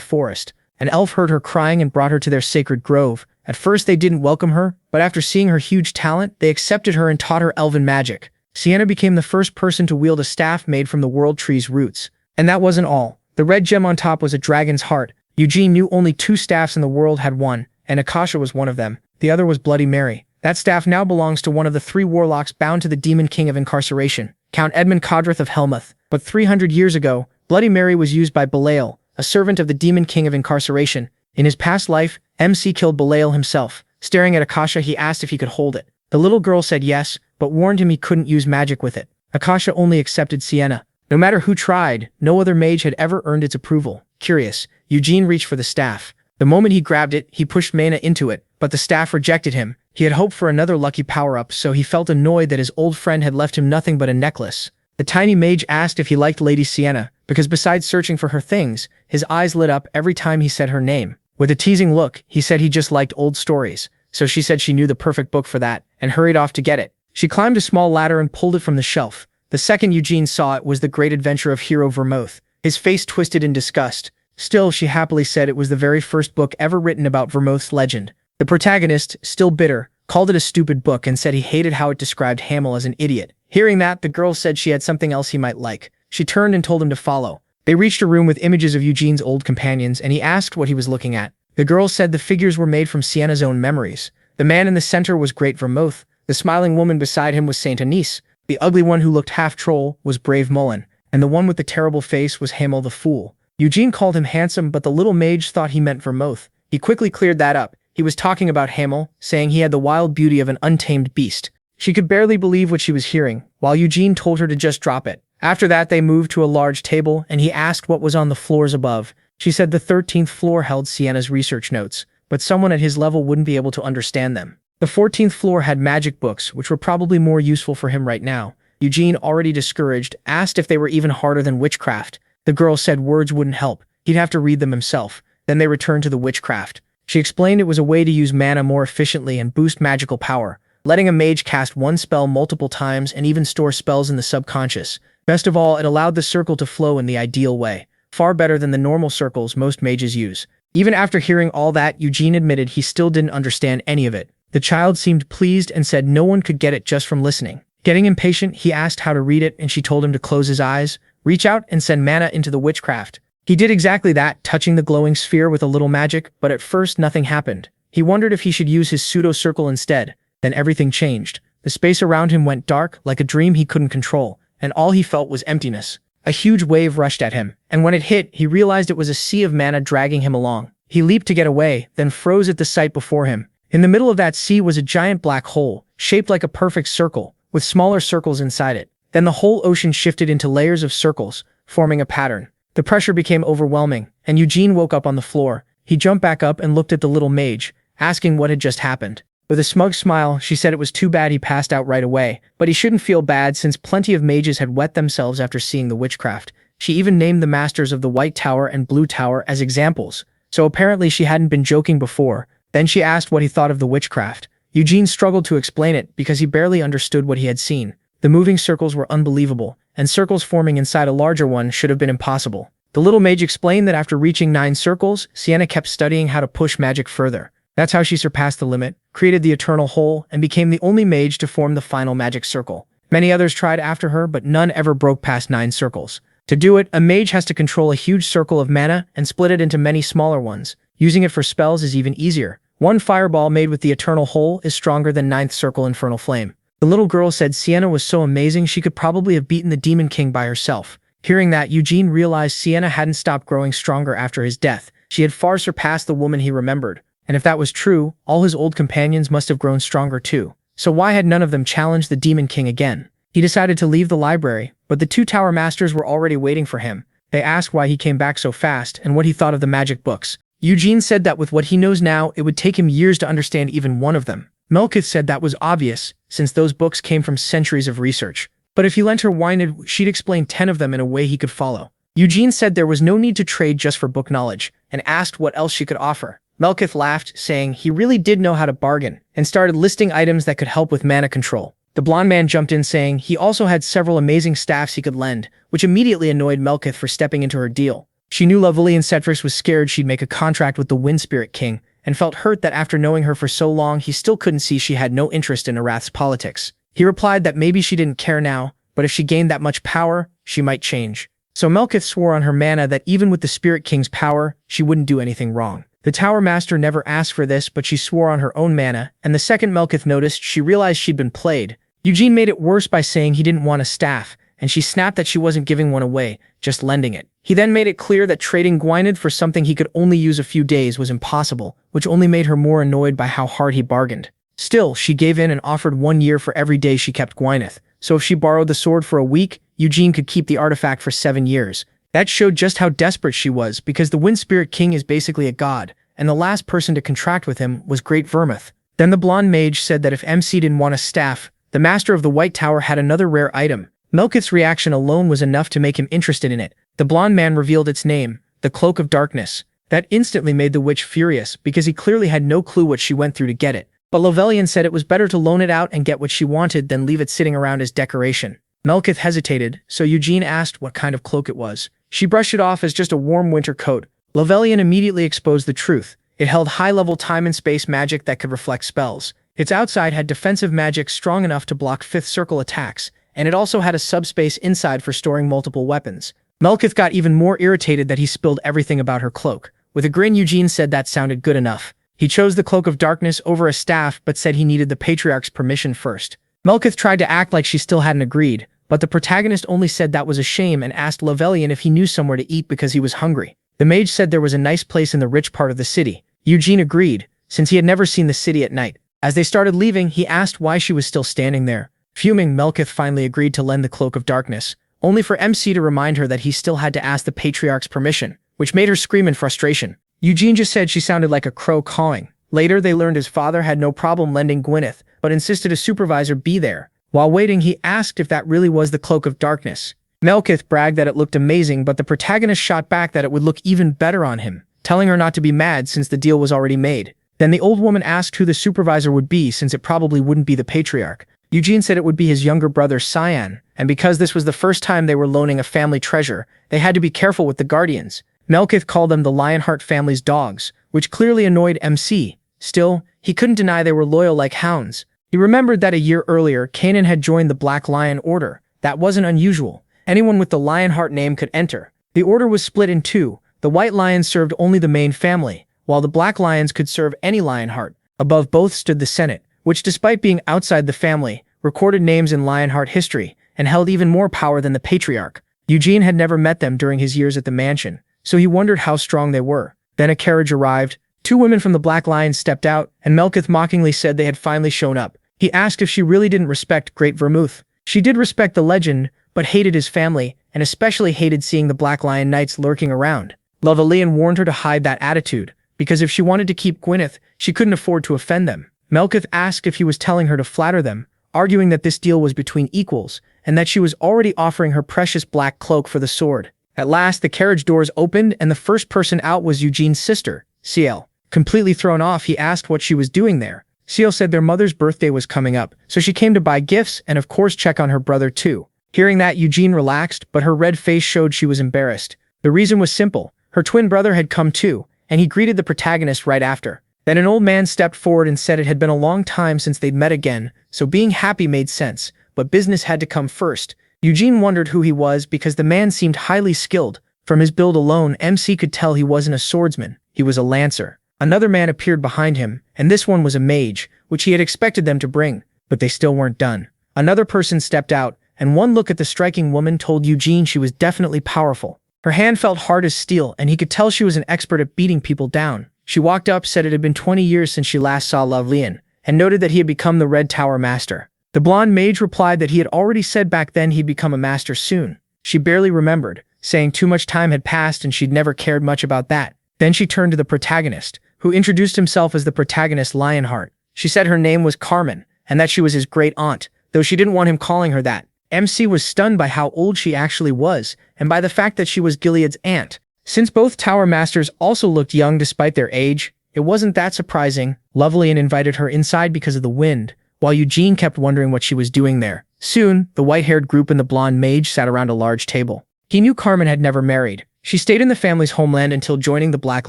forest. An elf heard her crying and brought her to their sacred grove. At first they didn't welcome her, but after seeing her huge talent, they accepted her and taught her elven magic. Sienna became the first person to wield a staff made from the world tree's roots. And that wasn't all. The red gem on top was a dragon's heart. Eugene knew only 2 staffs in the world had one, and Akasha was one of them. The other was Bloody Mary. That staff now belongs to one of the 3 warlocks bound to the Demon King of Incarceration, Count Edmund Codrath of Helmuth. But 300 years ago, Bloody Mary was used by Belial, a servant of the Demon King of Incarceration. In his past life, MC killed Belial himself. Staring at Akasha, he asked if he could hold it. The little girl said yes, but warned him he couldn't use magic with it. Akasha only accepted Sienna. No matter who tried, no other mage had ever earned its approval. Curious, Eugene reached for the staff. The moment he grabbed it, he pushed Mana into it, but the staff rejected him. He had hoped for another lucky power-up, so he felt annoyed that his old friend had left him nothing but a necklace. The tiny mage asked if he liked Lady Sienna, because besides searching for her things, his eyes lit up every time he said her name. With a teasing look, he said he just liked old stories, so she said she knew the perfect book for that, and hurried off to get it. She climbed a small ladder and pulled it from the shelf. The second Eugene saw it was the great adventure of hero Vermouth. His face twisted in disgust. Still, she happily said it was the very first book ever written about Vermouth's legend. The protagonist, still bitter, called it a stupid book and said he hated how it described Hamel as an idiot. Hearing that, the girl said she had something else he might like. She turned and told him to follow. They reached a room with images of Eugene's old companions, and he asked what he was looking at. The girl said the figures were made from Sienna's own memories. The man in the center was Great Vermouth. The smiling woman beside him was Saint Anise. The ugly one who looked half-troll was Brave Mullen, and the one with the terrible face was Hamel the Fool. Eugene called him handsome, but the little mage thought he meant Vermouth. He quickly cleared that up. He was talking about Hamel, saying he had the wild beauty of an untamed beast. She could barely believe what she was hearing, while Eugene told her to just drop it. After that, they moved to a large table, and he asked what was on the floors above. She said the 13th floor held Sienna's research notes, but someone at his level wouldn't be able to understand them. The 14th floor had magic books, which were probably more useful for him right now. Eugene, already discouraged, asked if they were even harder than witchcraft. The girl said words wouldn't help. He'd have to read them himself. Then they returned to the witchcraft. She explained it was a way to use mana more efficiently and boost magical power, letting a mage cast one spell multiple times and even store spells in the subconscious. Best of all, it allowed the circle to flow in the ideal way, far better than the normal circles most mages use. Even after hearing all that, Eugene admitted he still didn't understand any of it. The child seemed pleased and said no one could get it just from listening. Getting impatient, he asked how to read it, and she told him to close his eyes, reach out, and send mana into the witchcraft. He did exactly that, touching the glowing sphere with a little magic, but at first nothing happened. He wondered if he should use his pseudo-circle instead. Then everything changed. The space around him went dark, like a dream he couldn't control, and all he felt was emptiness. A huge wave rushed at him, and when it hit, he realized it was a sea of mana dragging him along. He leaped to get away, then froze at the sight before him. In the middle of that sea was a giant black hole, shaped like a perfect circle, with smaller circles inside it. Then the whole ocean shifted into layers of circles, forming a pattern. The pressure became overwhelming, and Eugene woke up on the floor. He jumped back up and looked at the little mage, asking what had just happened. With a smug smile, she said it was too bad he passed out right away, but he shouldn't feel bad since plenty of mages had wet themselves after seeing the witchcraft. She even named the masters of the White Tower and Blue Tower as examples, so apparently she hadn't been joking before. Then she asked what he thought of the witchcraft. Eugene struggled to explain it because he barely understood what he had seen. The moving circles were unbelievable, and circles forming inside a larger one should have been impossible. The little mage explained that after reaching 9 circles, Sienna kept studying how to push magic further. That's how she surpassed the limit, created the eternal hole, and became the only mage to form the final magic circle. Many others tried after her, but none ever broke past 9 circles. To do it, a mage has to control a huge circle of mana and split it into many smaller ones. Using it for spells is even easier. One fireball made with the eternal hole is stronger than 9th circle infernal flame. The little girl said Sienna was so amazing she could probably have beaten the Demon King by herself. Hearing that, Eugene realized Sienna hadn't stopped growing stronger after his death. She had far surpassed the woman he remembered. And if that was true, all his old companions must have grown stronger too. So why had none of them challenged the Demon King again? He decided to leave the library, but the 2 tower masters were already waiting for him. They asked why he came back so fast and what he thought of the magic books. Eugene said that with what he knows now, it would take him years to understand even one of them. Melkith said that was obvious, since those books came from centuries of research. But if he lent her Wynid, she'd explain 10 of them in a way he could follow. Eugene said there was no need to trade just for book knowledge, and asked what else she could offer. Melkith laughed, saying he really did know how to bargain, and started listing items that could help with mana control. The blonde man jumped in saying he also had several amazing staffs he could lend, which immediately annoyed Melkith for stepping into her deal. She knew Lovely and Cedrix was scared she'd make a contract with the Wind Spirit King, and felt hurt that after knowing her for so long he still couldn't see she had no interest in Arath's politics. He replied that maybe she didn't care now, but if she gained that much power, she might change. So Melkith swore on her mana that even with the Spirit King's power, she wouldn't do anything wrong. The Tower Master never asked for this, but she swore on her own mana, and the second Melkith noticed, she realized she'd been played. Eugene made it worse by saying he didn't want a staff, and she snapped that she wasn't giving one away, just lending it. He then made it clear that trading Gwynedd for something he could only use a few days was impossible, which only made her more annoyed by how hard he bargained. Still, she gave in and offered 1 year for every day she kept Gwynedd. So if she borrowed the sword for a week, Eugene could keep the artifact for 7 years. That showed just how desperate she was, because the Wind Spirit King is basically a god, and the last person to contract with him was Great Vermouth. Then the blonde mage said that if MC didn't want a staff, the Master of the White Tower had another rare item. Melkith's reaction alone was enough to make him interested in it. The blonde man revealed its name, the Cloak of Darkness. That instantly made the witch furious, because he clearly had no clue what she went through to get it. but Lovelian said it was better to loan it out and get what she wanted than leave it sitting around as decoration. Melkith hesitated, so Eugene asked what kind of cloak it was. She brushed it off as just a warm winter coat. Lovelian immediately exposed the truth. It held high-level time and space magic that could reflect spells. Its outside had defensive magic strong enough to block fifth circle attacks, and it also had a subspace inside for storing multiple weapons. Melkith got even more irritated that he spilled everything about her cloak. With a grin, Eugene said that sounded good enough. He chose the Cloak of Darkness over a staff but said he needed the Patriarch's permission first. Melkith tried to act like she still hadn't agreed, but the protagonist only said that was a shame and asked Lovelian if he knew somewhere to eat because he was hungry. The mage said there was a nice place in the rich part of the city. Eugene agreed, since he had never seen the city at night. As they started leaving, he asked why she was still standing there. Fuming, Melkith finally agreed to lend the Cloak of Darkness, only for MC to remind her that he still had to ask the Patriarch's permission, which made her scream in frustration. Eugene just said she sounded like a crow cawing. Later, they learned his father had no problem lending Gwyneth, but insisted a supervisor be there. While waiting, he asked if that really was the Cloak of Darkness. Melkith bragged that it looked amazing, but the protagonist shot back that it would look even better on him, telling her not to be mad since the deal was already made. Then the old woman asked who the supervisor would be since it probably wouldn't be the Patriarch. Eugene said it would be his younger brother Cyan, and because this was the first time they were loaning a family treasure, they had to be careful with the guardians. Melkith called them the Lionheart family's dogs, which clearly annoyed MC. Still, he couldn't deny they were loyal like hounds. He remembered that a year earlier, Kanan had joined the Black Lion Order. That wasn't unusual. Anyone with the Lionheart name could enter. The order was split in two. The White Lions served only the main family, while the Black Lions could serve any Lionheart. Above both stood the Senate, which despite being outside the family, recorded names in Lionheart history, and held even more power than the Patriarch. Eugene had never met them during his years at the mansion, so he wondered how strong they were. Then a carriage arrived. Two women from the Black Lions stepped out, and Melkith mockingly said they had finally shown up. He asked if she really didn't respect Great Vermouth. She did respect the legend, but hated his family, and especially hated seeing the Black Lion Knights lurking around. Lovelian warned her to hide that attitude, because if she wanted to keep Gwyneth, she couldn't afford to offend them. Melkith asked if he was telling her to flatter them, arguing that this deal was between equals, and that she was already offering her precious black cloak for the sword. At last, the carriage doors opened, and the first person out was Eugene's sister, Ciel. Completely thrown off, he asked what she was doing there. Ciel said their mother's birthday was coming up, so she came to buy gifts and of course check on her brother too. Hearing that, Eugene relaxed, but her red face showed she was embarrassed. The reason was simple. Her twin brother had come too, and he greeted the protagonist right after. Then an old man stepped forward and said it had been a long time since they'd met again, so being happy made sense, but business had to come first. Eugene wondered who he was because the man seemed highly skilled. From his build alone, MC could tell he wasn't a swordsman, he was a lancer. Another man appeared behind him, and this one was a mage, which he had expected them to bring, but they still weren't done. Another person stepped out, and one look at the striking woman told Eugene she was definitely powerful. Her hand felt hard as steel, and he could tell she was an expert at beating people down. She walked up, said it had been 20 years since she last saw Lovelian, and noted that he had become the Red Tower Master. The blonde mage replied that he had already said back then he'd become a master soon. She barely remembered, saying too much time had passed and she'd never cared much about that. Then she turned to the protagonist, who introduced himself as the protagonist Lionheart. She said her name was Carmen, and that she was his great aunt, though she didn't want him calling her that. MC was stunned by how old she actually was, and by the fact that she was Gilead's aunt. Since both Tower Masters also looked young despite their age, it wasn't that surprising. Lovelian invited her inside because of the wind, while Eugene kept wondering what she was doing there. Soon, the white-haired group and the blonde mage sat around a large table. He knew Carmen had never married. She stayed in the family's homeland until joining the Black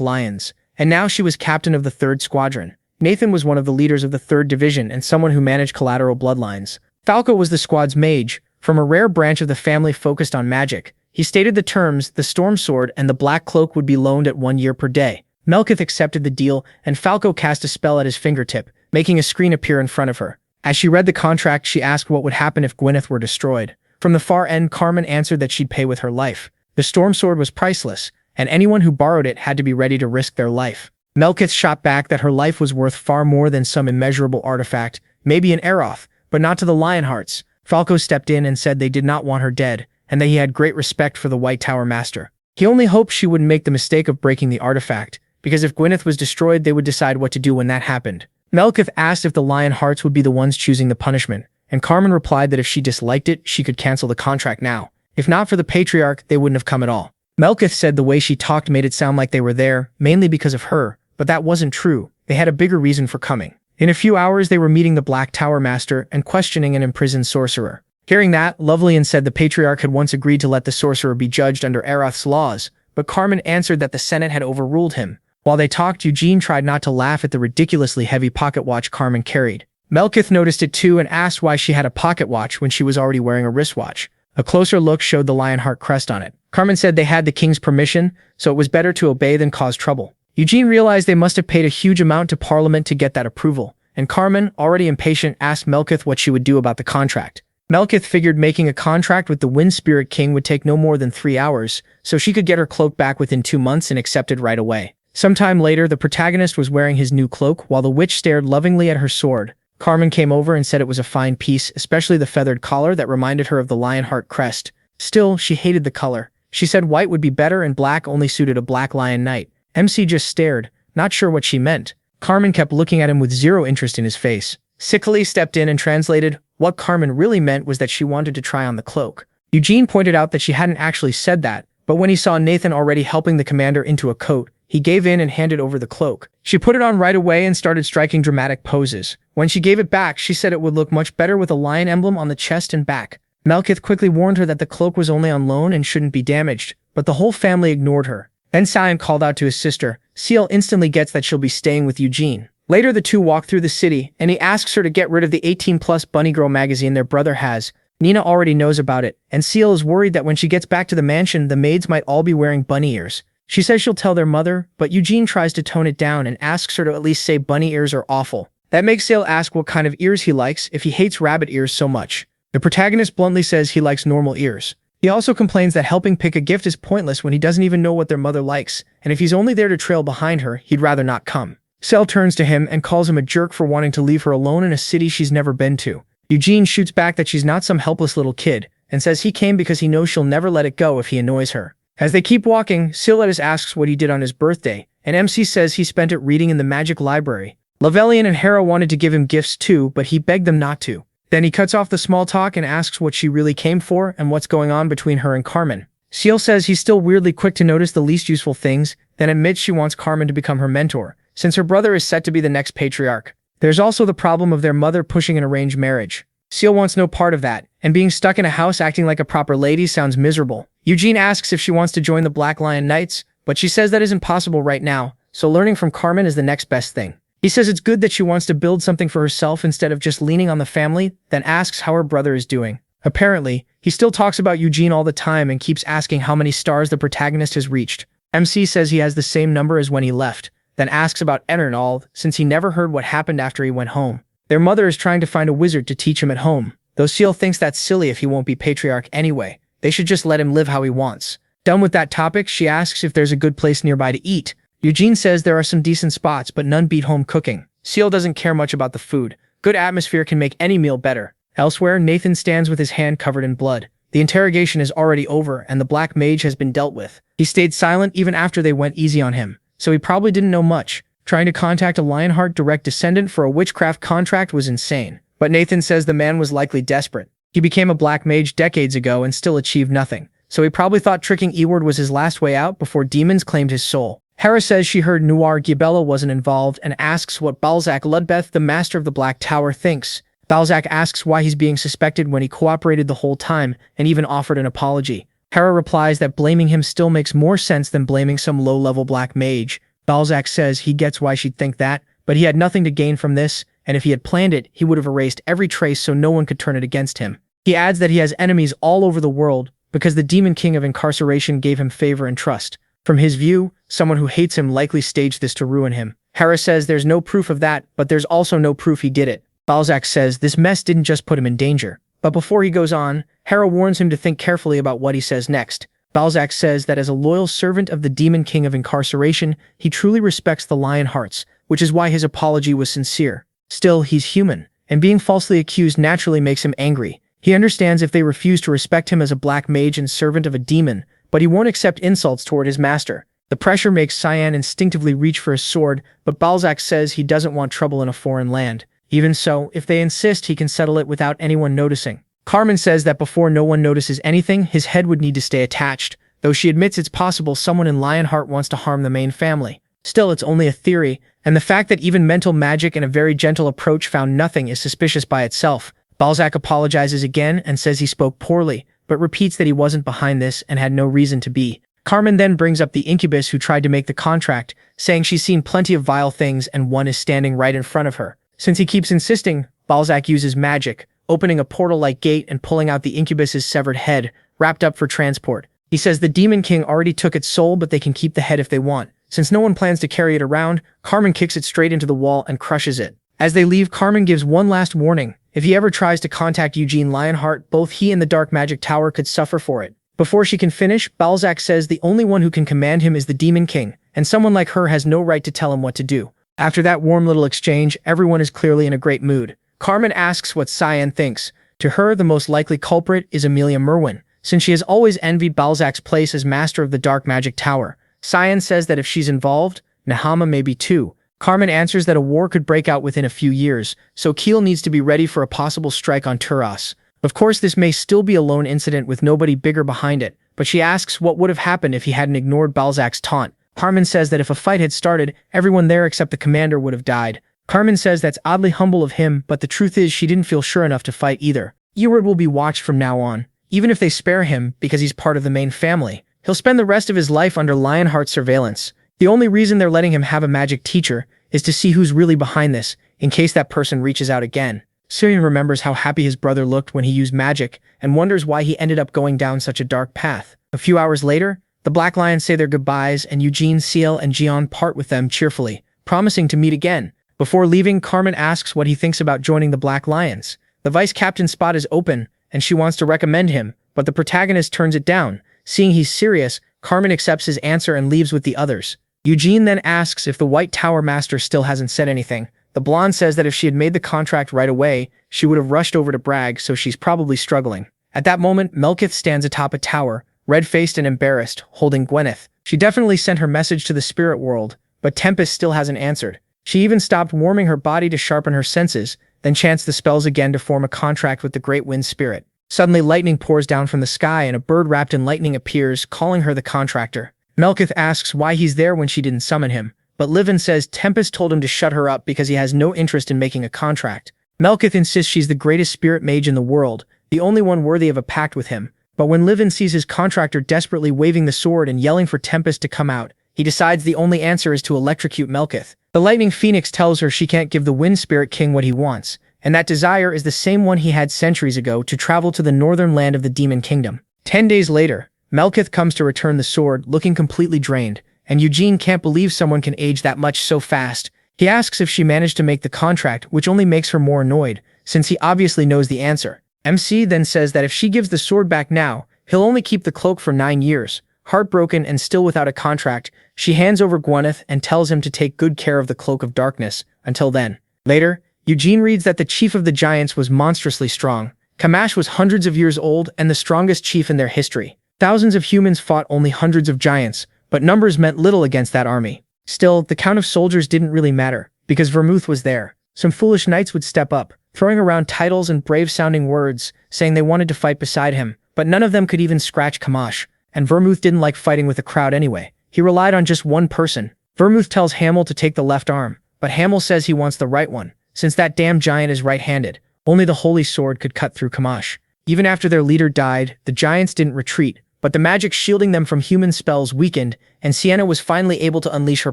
Lions, and now she was captain of the 3rd Squadron. Nathan was one of the leaders of the 3rd Division and someone who managed collateral bloodlines. Falco was the squad's mage, from a rare branch of the family focused on magic. He stated the terms, the Storm Sword and the Black Cloak would be loaned at 1 year per day. Melkith accepted the deal, and Falco cast a spell at his fingertip, making a screen appear in front of her. As she read the contract, she asked what would happen if Gwyneth were destroyed. From the far end, Carmen answered that she'd pay with her life. The Storm Sword was priceless, and anyone who borrowed it had to be ready to risk their life. Melkith shot back that her life was worth far more than some immeasurable artifact, maybe an Arath, but not to the Lionhearts. Falco stepped in and said they did not want her dead, and that he had great respect for the White Tower Master. He only hoped she wouldn't make the mistake of breaking the artifact, because if Gwyneth was destroyed, they would decide what to do when that happened. Melkith asked if the Lionhearts would be the ones choosing the punishment, and Carmen replied that if she disliked it, she could cancel the contract now. If not for the Patriarch, they wouldn't have come at all. Melkith said the way she talked made it sound like they were there, mainly because of her, but that wasn't true. They had a bigger reason for coming. In a few hours, they were meeting the Black Tower Master and questioning an imprisoned sorcerer. Hearing that, Lovelian said the Patriarch had once agreed to let the sorcerer be judged under Arath's laws, but Carmen answered that the Senate had overruled him. While they talked, Eugene tried not to laugh at the ridiculously heavy pocket watch Carmen carried. Melkith noticed it too and asked why she had a pocket watch when she was already wearing a wristwatch. A closer look showed the Lionheart crest on it. Carmen said they had the king's permission, so it was better to obey than cause trouble. Eugene realized they must have paid a huge amount to Parliament to get that approval, and Carmen, already impatient, asked Melkith what she would do about the contract. Melkith figured making a contract with the Wind Spirit King would take no more than 3 hours, so she could get her cloak back within 2 months and accept it right away. Sometime later, the protagonist was wearing his new cloak while the witch stared lovingly at her sword. Carmen came over and said it was a fine piece, especially the feathered collar that reminded her of the Lionheart crest. Still, she hated the color. She said white would be better and black only suited a black lion knight. MC just stared, not sure what she meant. Carmen kept looking at him with zero interest in his face. Sickly stepped in and translated. What Carmen really meant was that she wanted to try on the cloak. Eugene pointed out that she hadn't actually said that, but when he saw Nathan already helping the commander into a coat, he gave in and handed over the cloak. She put it on right away and started striking dramatic poses. When she gave it back, she said it would look much better with a lion emblem on the chest and back. Melkith quickly warned her that the cloak was only on loan and shouldn't be damaged, but the whole family ignored her. Then Sion called out to his sister. Ciel instantly gets that she'll be staying with Eugene. Later, the two walk through the city, and he asks her to get rid of the 18+ Bunny Girl magazine their brother has. Nina already knows about it, and Ciel is worried that when she gets back to the mansion, the maids might all be wearing bunny ears. She says she'll tell their mother, but Eugene tries to tone it down and asks her to at least say bunny ears are awful. That makes Ciel ask what kind of ears he likes if he hates rabbit ears so much. The protagonist bluntly says he likes normal ears. He also complains that helping pick a gift is pointless when he doesn't even know what their mother likes, and if he's only there to trail behind her, he'd rather not come. Ciel turns to him and calls him a jerk for wanting to leave her alone in a city she's never been to. Eugene shoots back that she's not some helpless little kid, and says he came because he knows she'll never let it go if he annoys her. As they keep walking, Ciletus asks what he did on his birthday, and MC says he spent it reading in the magic library. Lovelian and Hera wanted to give him gifts too, but he begged them not to. Then he cuts off the small talk and asks what she really came for and what's going on between her and Carmen. Ciel says he's still weirdly quick to notice the least useful things, then admits she wants Carmen to become her mentor, since her brother is set to be the next Patriarch. There's also the problem of their mother pushing an arranged marriage. Ciel wants no part of that, and being stuck in a house acting like a proper lady sounds miserable. Eugene asks if she wants to join the Black Lion Knights, but she says that isn't possible right now, so learning from Carmen is the next best thing. He says it's good that she wants to build something for herself instead of just leaning on the family, then asks how her brother is doing. Apparently, he still talks about Eugene all the time and keeps asking how many stars the protagonist has reached. MC says he has the same number as when he left, then asks about Enrollment since he never heard what happened after he went home. Their mother is trying to find a wizard to teach him at home, though Ciel thinks that's silly if he won't be Patriarch anyway. They should just let him live how he wants. Done with that topic, she asks if there's a good place nearby to eat. Eugene says there are some decent spots, but none beat home cooking. Ciel doesn't care much about the food. Good atmosphere can make any meal better. Elsewhere, Nathan stands with his hand covered in blood. The interrogation is already over, and the Black Mage has been dealt with. He stayed silent even after they went easy on him, so he probably didn't know much. Trying to contact a Lionheart direct descendant for a witchcraft contract was insane. But Nathan says the man was likely desperate. He became a Black Mage decades ago and still achieved nothing, so he probably thought tricking Eward was his last way out before demons claimed his soul. Hera says she heard Noir Gibella wasn't involved and asks what Balzac Ludbeth, the master of the Black Tower, thinks. Balzac asks why he's being suspected when he cooperated the whole time and even offered an apology. Hera replies that blaming him still makes more sense than blaming some low-level Black Mage. Balzac says he gets why she'd think that, but he had nothing to gain from this, and if he had planned it, he would have erased every trace so no one could turn it against him. He adds that he has enemies all over the world because the Demon King of Incarceration gave him favor and trust. From his view, someone who hates him likely staged this to ruin him. Hera says there's no proof of that, but there's also no proof he did it. Balzac says this mess didn't just put him in danger. But before he goes on, Hera warns him to think carefully about what he says next. Balzac says that as a loyal servant of the Demon King of Incarceration, he truly respects the Lionhearts, which is why his apology was sincere. Still, he's human, and being falsely accused naturally makes him angry. He understands if they refuse to respect him as a Black Mage and servant of a demon, but he won't accept insults toward his master. The pressure makes Cyan instinctively reach for his sword, but Balzac says he doesn't want trouble in a foreign land. Even so, if they insist, he can settle it without anyone noticing. Carmen says that before no one notices anything, his head would need to stay attached, though she admits it's possible someone in Lionheart wants to harm the main family. Still, it's only a theory, And the fact that even mental magic and a very gentle approach found nothing is suspicious by itself. Balzac apologizes again and says he spoke poorly, but repeats that he wasn't behind this and had no reason to be. Carmen then brings up the incubus who tried to make the contract, saying she's seen plenty of vile things and one is standing right in front of her. Since he keeps insisting, Balzac uses magic, opening a portal-like gate and pulling out the incubus's severed head, wrapped up for transport. He says the Demon King already took its soul, but they can keep the head if they want. Since no one plans to carry it around, Carmen kicks it straight into the wall and crushes it. As they leave, Carmen gives one last warning. If he ever tries to contact Eugene Lionheart, both he and the Dark Magic Tower could suffer for it. Before she can finish, Balzac says the only one who can command him is the Demon King, and someone like her has no right to tell him what to do. After that warm little exchange, everyone is clearly in a great mood. Carmen asks what Cyan thinks. To her, the most likely culprit is Amelia Merwin, since she has always envied Balzac's place as master of the Dark Magic Tower. Cyan says that if she's involved, Nahama may be too. Carmen answers that a war could break out within a few years, so Keel needs to be ready for a possible strike on Turas. Of course, this may still be a lone incident with nobody bigger behind it, but she asks what would have happened if he hadn't ignored Balzac's taunt. Carmen says that if a fight had started, everyone there except the commander would have died. Carmen says that's oddly humble of him, but the truth is she didn't feel sure enough to fight either. Eward will be watched from now on. Even if they spare him, because he's part of the main family, he'll spend the rest of his life under Lionheart's surveillance. The only reason they're letting him have a magic teacher is to see who's really behind this, in case that person reaches out again. Syrian remembers how happy his brother looked when he used magic, and wonders why he ended up going down such a dark path. A few hours later, the Black Lions say their goodbyes and Eugene, Ciel, and Jian part with them cheerfully, promising to meet again. Before leaving, Carmen asks what he thinks about joining the Black Lions. The vice captain spot is open, and she wants to recommend him, but the protagonist turns it down. Seeing he's serious, Carmen accepts his answer and leaves with the others. Eugene then asks if the White Tower Master still hasn't said anything. The blonde says that if she had made the contract right away, she would have rushed over to brag, so she's probably struggling. At that moment, Melkith stands atop a tower, red-faced and embarrassed, holding Gwyneth. She definitely sent her message to the spirit world, but Tempest still hasn't answered. She even stopped warming her body to sharpen her senses, then chants the spells again to form a contract with the Great Wind Spirit. Suddenly, lightning pours down from the sky and a bird wrapped in lightning appears, calling her the contractor. Melkith asks why he's there when she didn't summon him, but Livin says Tempest told him to shut her up because he has no interest in making a contract. Melkith insists she's the greatest spirit mage in the world, the only one worthy of a pact with him. But when Livin sees his contractor desperately waving the sword and yelling for Tempest to come out, he decides the only answer is to electrocute Melkith. The Lightning Phoenix tells her she can't give the Wind Spirit King what he wants, and that desire is the same one he had centuries ago, to travel to the northern land of the Demon Kingdom. 10 days later, Melkith comes to return the sword, looking completely drained, and Eugene can't believe someone can age that much so fast. He asks if she managed to make the contract, which only makes her more annoyed, since he obviously knows the answer. MC then says that if she gives the sword back now, he'll only keep the cloak for 9 years. Heartbroken and still without a contract, she hands over Gwyneth and tells him to take good care of the Cloak of Darkness until then. Later, Eugene reads that the chief of the giants was monstrously strong. Kamash was hundreds of years old and the strongest chief in their history. Thousands of humans fought only hundreds of giants, but numbers meant little against that army. Still, the count of soldiers didn't really matter, because Vermouth was there. Some foolish knights would step up, throwing around titles and brave-sounding words, saying they wanted to fight beside him, but none of them could even scratch Kamash. And Vermouth didn't like fighting with a crowd anyway. He relied on just one person. Vermouth tells Hamel to take the left arm, but Hamel says he wants the right one, since that damn giant is right-handed. Only the Holy Sword could cut through Kamash. Even after their leader died, the giants didn't retreat, but the magic shielding them from human spells weakened, and Sienna was finally able to unleash her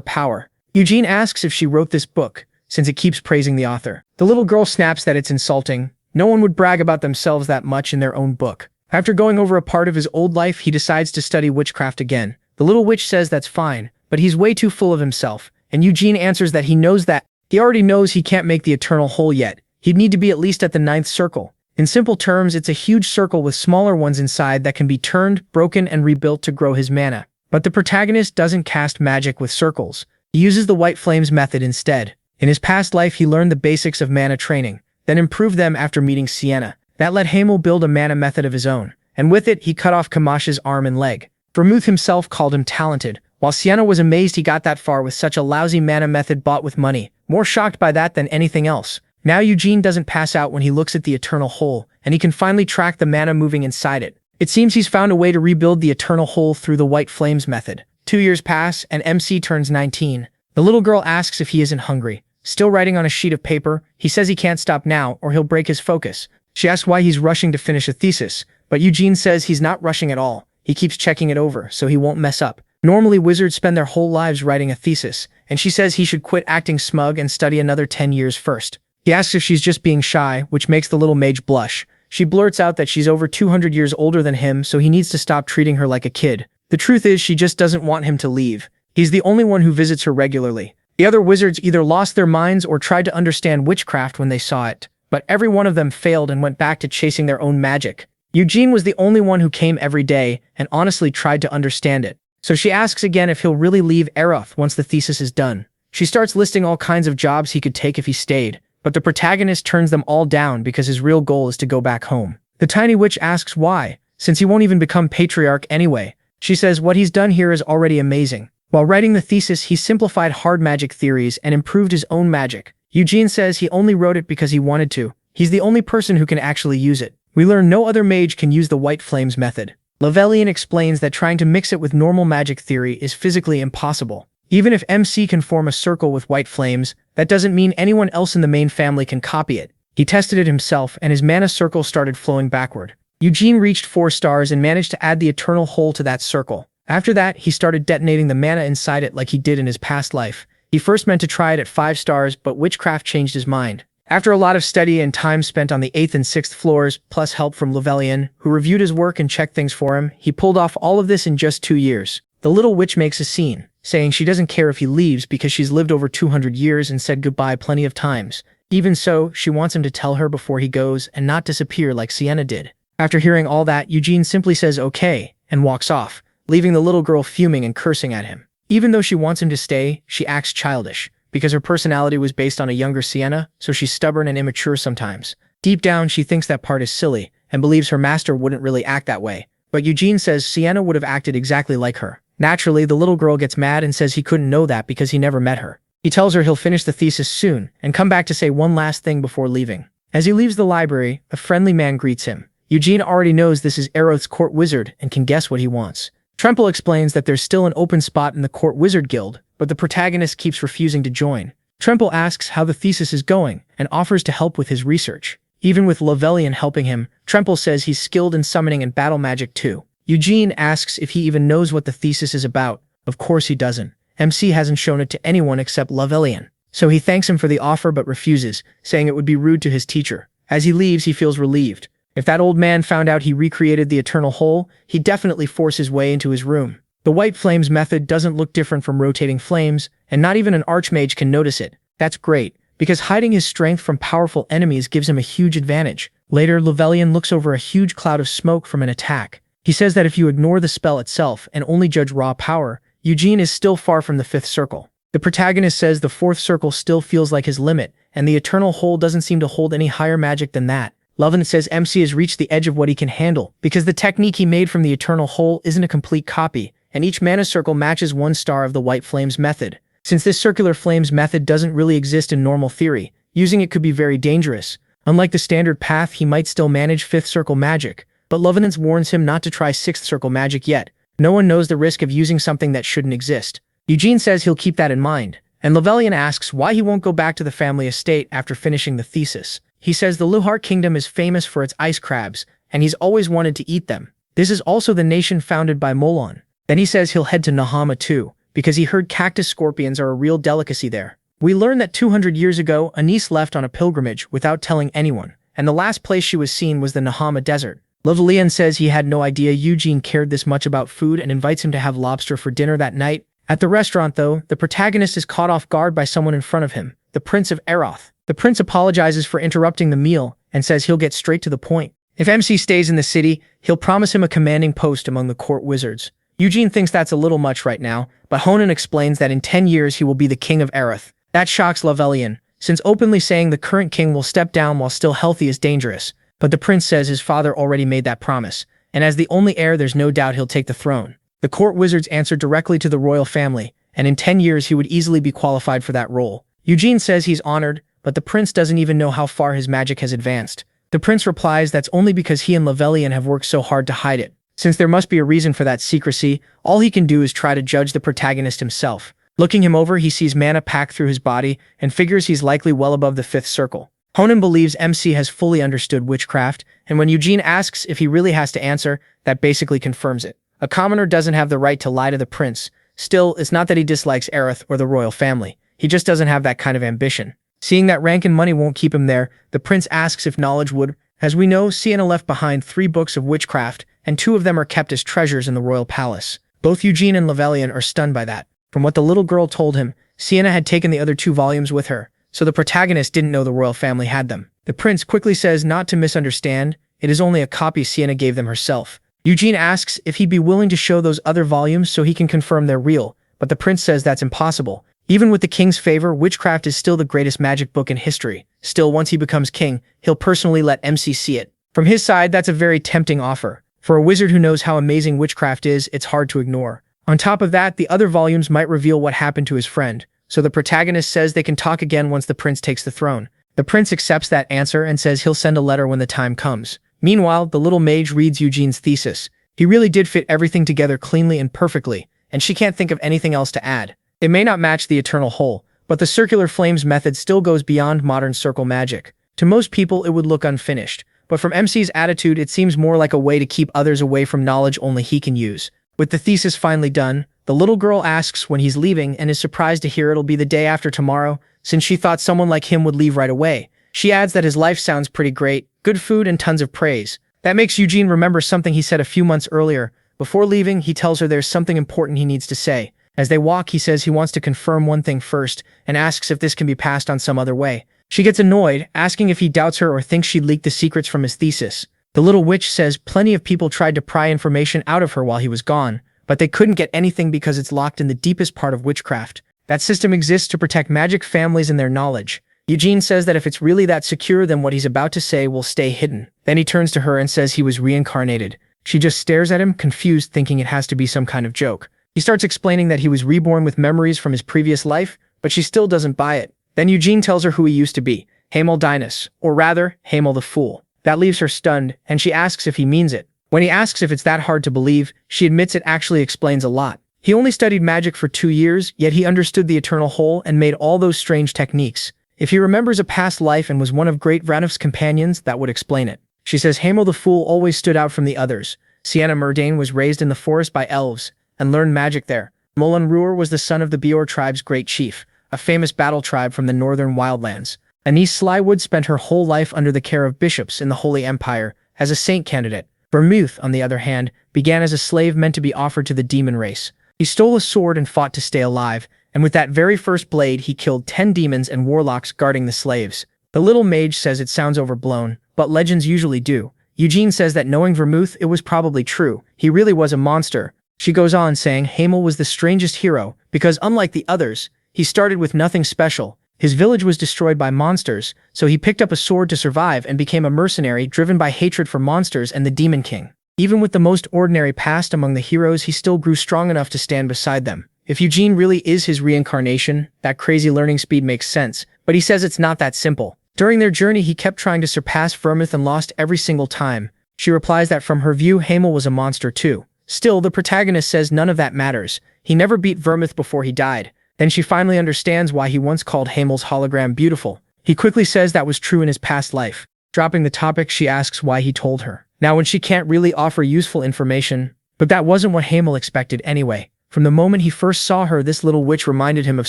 power. Eugene asks if she wrote this book, since it keeps praising the author. The little girl snaps that it's insulting. No one would brag about themselves that much in their own book. After going over a part of his old life, he decides to study witchcraft again. The little witch says that's fine, but he's way too full of himself, and Eugene answers that he knows that. He already knows he can't make the eternal whole yet. He'd need to be at least at the 9th circle. In simple terms, it's a huge circle with smaller ones inside that can be turned, broken, and rebuilt to grow his mana. But the protagonist doesn't cast magic with circles. He uses the White Flames method instead. In his past life, he learned the basics of mana training, then improved them after meeting Sienna. That let Hamel build a mana method of his own, and with it, he cut off Kamash's arm and leg. Vermouth himself called him talented, while Sienna was amazed he got that far with such a lousy mana method bought with money, more shocked by that than anything else. Now Eugene doesn't pass out when he looks at the Eternal Hole, and he can finally track the mana moving inside it. It seems he's found a way to rebuild the Eternal Hole through the White Flames method. 2 years pass, and MC turns 19. The little girl asks if he isn't hungry. Still writing on a sheet of paper, he says he can't stop now or he'll break his focus. She asks why he's rushing to finish a thesis, but Eugene says he's not rushing at all. He keeps checking it over so he won't mess up. Normally wizards spend their whole lives writing a thesis, and she says he should quit acting smug and study another 10 years first. He asks if she's just being shy, which makes the little mage blush. She blurts out that she's over 200 years older than him, so he needs to stop treating her like a kid. The truth is she just doesn't want him to leave. He's the only one who visits her regularly. The other wizards either lost their minds or tried to understand witchcraft when they saw it, but every one of them failed and went back to chasing their own magic. Eugene was the only one who came every day and honestly tried to understand it. So she asks again if he'll really leave Arath once the thesis is done. She starts listing all kinds of jobs he could take if he stayed, but the protagonist turns them all down because his real goal is to go back home. The tiny witch asks why, since he won't even become Patriarch anyway. She says what he's done here is already amazing. While writing the thesis, he simplified hard magic theories and improved his own magic. Eugene says he only wrote it because he wanted to. He's the only person who can actually use it. We learn no other mage can use the White Flames method. Lavelian explains that trying to mix it with normal magic theory is physically impossible. Even if MC can form a circle with white flames, that doesn't mean anyone else in the main family can copy it. He tested it himself, and his mana circle started flowing backward. Eugene reached 4 stars and managed to add the eternal hole to that circle. After that, he started detonating the mana inside it like he did in his past life. He first meant to try it at 5 stars, but witchcraft changed his mind. After a lot of study and time spent on the 8th and 6th floors, plus help from Lavelian, who reviewed his work and checked things for him, he pulled off all of this in just 2 years. The little witch makes a scene, saying she doesn't care if he leaves because she's lived over 200 years and said goodbye plenty of times. Even so, she wants him to tell her before he goes and not disappear like Sienna did. After hearing all that, Eugene simply says okay and walks off, leaving the little girl fuming and cursing at him. Even though she wants him to stay, she acts childish, because her personality was based on a younger Sienna, so she's stubborn and immature sometimes. Deep down, she thinks that part is silly, and believes her master wouldn't really act that way. But Eugene says Sienna would have acted exactly like her. Naturally, the little girl gets mad and says he couldn't know that because he never met her. He tells her he'll finish the thesis soon, and come back to say one last thing before leaving. As he leaves the library, a friendly man greets him. Eugene already knows this is Arath's court wizard and can guess what he wants. Tremple explains that there's still an open spot in the Court Wizard Guild, but the protagonist keeps refusing to join. Tremple asks how the thesis is going and offers to help with his research. Even with Lavelian helping him, Tremple says he's skilled in summoning and battle magic too. Eugene asks if he even knows what the thesis is about. Of course he doesn't. MC hasn't shown it to anyone except Lavelian. So he thanks him for the offer but refuses, saying it would be rude to his teacher. As he leaves, he feels relieved. If that old man found out he recreated the eternal hole, he'd definitely force his way into his room. The White Flames method doesn't look different from rotating flames, and not even an archmage can notice it. That's great, because hiding his strength from powerful enemies gives him a huge advantage. Later, Lavelian looks over a huge cloud of smoke from an attack. He says that if you ignore the spell itself and only judge raw power, Eugene is still far from the 5th circle. The protagonist says the 4th circle still feels like his limit, and the eternal hole doesn't seem to hold any higher magic than that. Lovin says MC has reached the edge of what he can handle, because the technique he made from the eternal hole isn't a complete copy, and each mana circle matches 1 star of the White Flames method. Since this circular flames method doesn't really exist in normal theory, using it could be very dangerous. Unlike the standard path, he might still manage 5th circle magic, but Lovenance warns him not to try 6th circle magic yet. No one knows the risk of using something that shouldn't exist. Eugene says he'll keep that in mind, and Lavelian asks why he won't go back to the family estate after finishing the thesis. He says the Luhart Kingdom is famous for its ice crabs, and he's always wanted to eat them. This is also the nation founded by Molon. Then he says he'll head to Nahama too, because he heard cactus scorpions are a real delicacy there. We learn that 200 years ago, Anise left on a pilgrimage without telling anyone, and the last place she was seen was the Nahama Desert. Lavelian says he had no idea Eugene cared this much about food and invites him to have lobster for dinner that night. At the restaurant though, the protagonist is caught off guard by someone in front of him, the Prince of Arath. The prince apologizes for interrupting the meal and says he'll get straight to the point. If MC stays in the city, he'll promise him a commanding post among the court wizards. Eugene thinks that's a little much right now, but Honan explains that in 10 years he will be the king of Arath. That shocks Lavelian, since openly saying the current king will step down while still healthy is dangerous. But the prince says his father already made that promise, and as the only heir there's no doubt he'll take the throne. The court wizards answer directly to the royal family, and in 10 years he would easily be qualified for that role. Eugene says he's honored, but the prince doesn't even know how far his magic has advanced. The prince replies that's only because he and Lavelian have worked so hard to hide it. Since there must be a reason for that secrecy, all he can do is try to judge the protagonist himself. Looking him over, he sees mana pack through his body and figures he's likely well above the 5th circle. Honan believes MC has fully understood witchcraft, and when Eugene asks if he really has to answer, that basically confirms it. A commoner doesn't have the right to lie to the prince. Still, it's not that he dislikes Arath or the royal family. He just doesn't have that kind of ambition. Seeing that rank and money won't keep him there, the prince asks if knowledge would. As we know, Sienna left behind 3 books of witchcraft, and 2 of them are kept as treasures in the royal palace. Both Eugene and Levelian are stunned by that. From what the little girl told him, Sienna had taken the other 2 volumes with her, so the protagonist didn't know the royal family had them. The prince quickly says not to misunderstand, it is only a copy Sienna gave them herself. Eugene asks if he'd be willing to show those other volumes so he can confirm they're real, but the prince says that's impossible. Even with the king's favor, witchcraft is still the greatest magic book in history. Still, once he becomes king, he'll personally let MC see it. From his side, that's a very tempting offer. For a wizard who knows how amazing witchcraft is, it's hard to ignore. On top of that, the other volumes might reveal what happened to his friend, so the protagonist says they can talk again once the prince takes the throne. The prince accepts that answer and says he'll send a letter when the time comes. Meanwhile, the little mage reads Eugene's thesis. He really did fit everything together cleanly and perfectly, and she can't think of anything else to add. It may not match the eternal whole, but the circular flames method still goes beyond modern circle magic. To most people, it would look unfinished, but from MC's attitude, it seems more like a way to keep others away from knowledge only he can use. With the thesis finally done, the little girl asks when he's leaving and is surprised to hear it'll be the day after tomorrow, since she thought someone like him would leave right away. She adds that his life sounds pretty great, good food and tons of praise. That makes Eugene remember something he said a few months earlier. Before leaving, he tells her there's something important he needs to say. As they walk, he says he wants to confirm one thing first, and asks if this can be passed on some other way. She gets annoyed, asking if he doubts her or thinks she'd leaked the secrets from his thesis. The little witch says plenty of people tried to pry information out of her while he was gone, but they couldn't get anything because it's locked in the deepest part of witchcraft. That system exists to protect magic families and their knowledge. Eugene says that if it's really that secure, then what he's about to say will stay hidden. Then he turns to her and says he was reincarnated. She just stares at him, confused, thinking it has to be some kind of joke. He starts explaining that he was reborn with memories from his previous life, but she still doesn't buy it. Then Eugene tells her who he used to be, Hamel Dinas, or rather, Hamel the Fool. That leaves her stunned, and she asks if he means it. When he asks if it's that hard to believe, she admits it actually explains a lot. He only studied magic for 2 years, yet he understood the eternal whole and made all those strange techniques. If he remembers a past life and was one of Great Ranulf's companions, that would explain it. She says Hamel the Fool always stood out from the others. Sienna Murdane was raised in the forest by elves and learned magic there. Molan Ruhr was the son of the Beor tribe's great chief, a famous battle tribe from the northern wildlands. Anise Slywood spent her whole life under the care of bishops in the Holy Empire as a saint candidate. Vermouth, on the other hand, began as a slave meant to be offered to the demon race. He stole a sword and fought to stay alive, and with that very first blade he killed 10 demons and warlocks guarding the slaves. The little mage says it sounds overblown, but legends usually do. Eugene says that knowing Vermouth, it was probably true. He really was a monster. She goes on saying Hamel was the strangest hero, because unlike the others, he started with nothing special. His village was destroyed by monsters, so he picked up a sword to survive and became a mercenary driven by hatred for monsters and the Demon King. Even with the most ordinary past among the heroes, he still grew strong enough to stand beside them. If Eugene really is his reincarnation, that crazy learning speed makes sense, but he says it's not that simple. During their journey, he kept trying to surpass Vermouth and lost every single time. She replies that from her view, Hamel was a monster too. Still, the protagonist says none of that matters. He never beat Vermouth before he died. Then she finally understands why he once called Hamel's hologram beautiful. He quickly says that was true in his past life. Dropping the topic, she asks why he told her. Now, when she can't really offer useful information, but that wasn't what Hamel expected anyway. From the moment he first saw her, this little witch reminded him of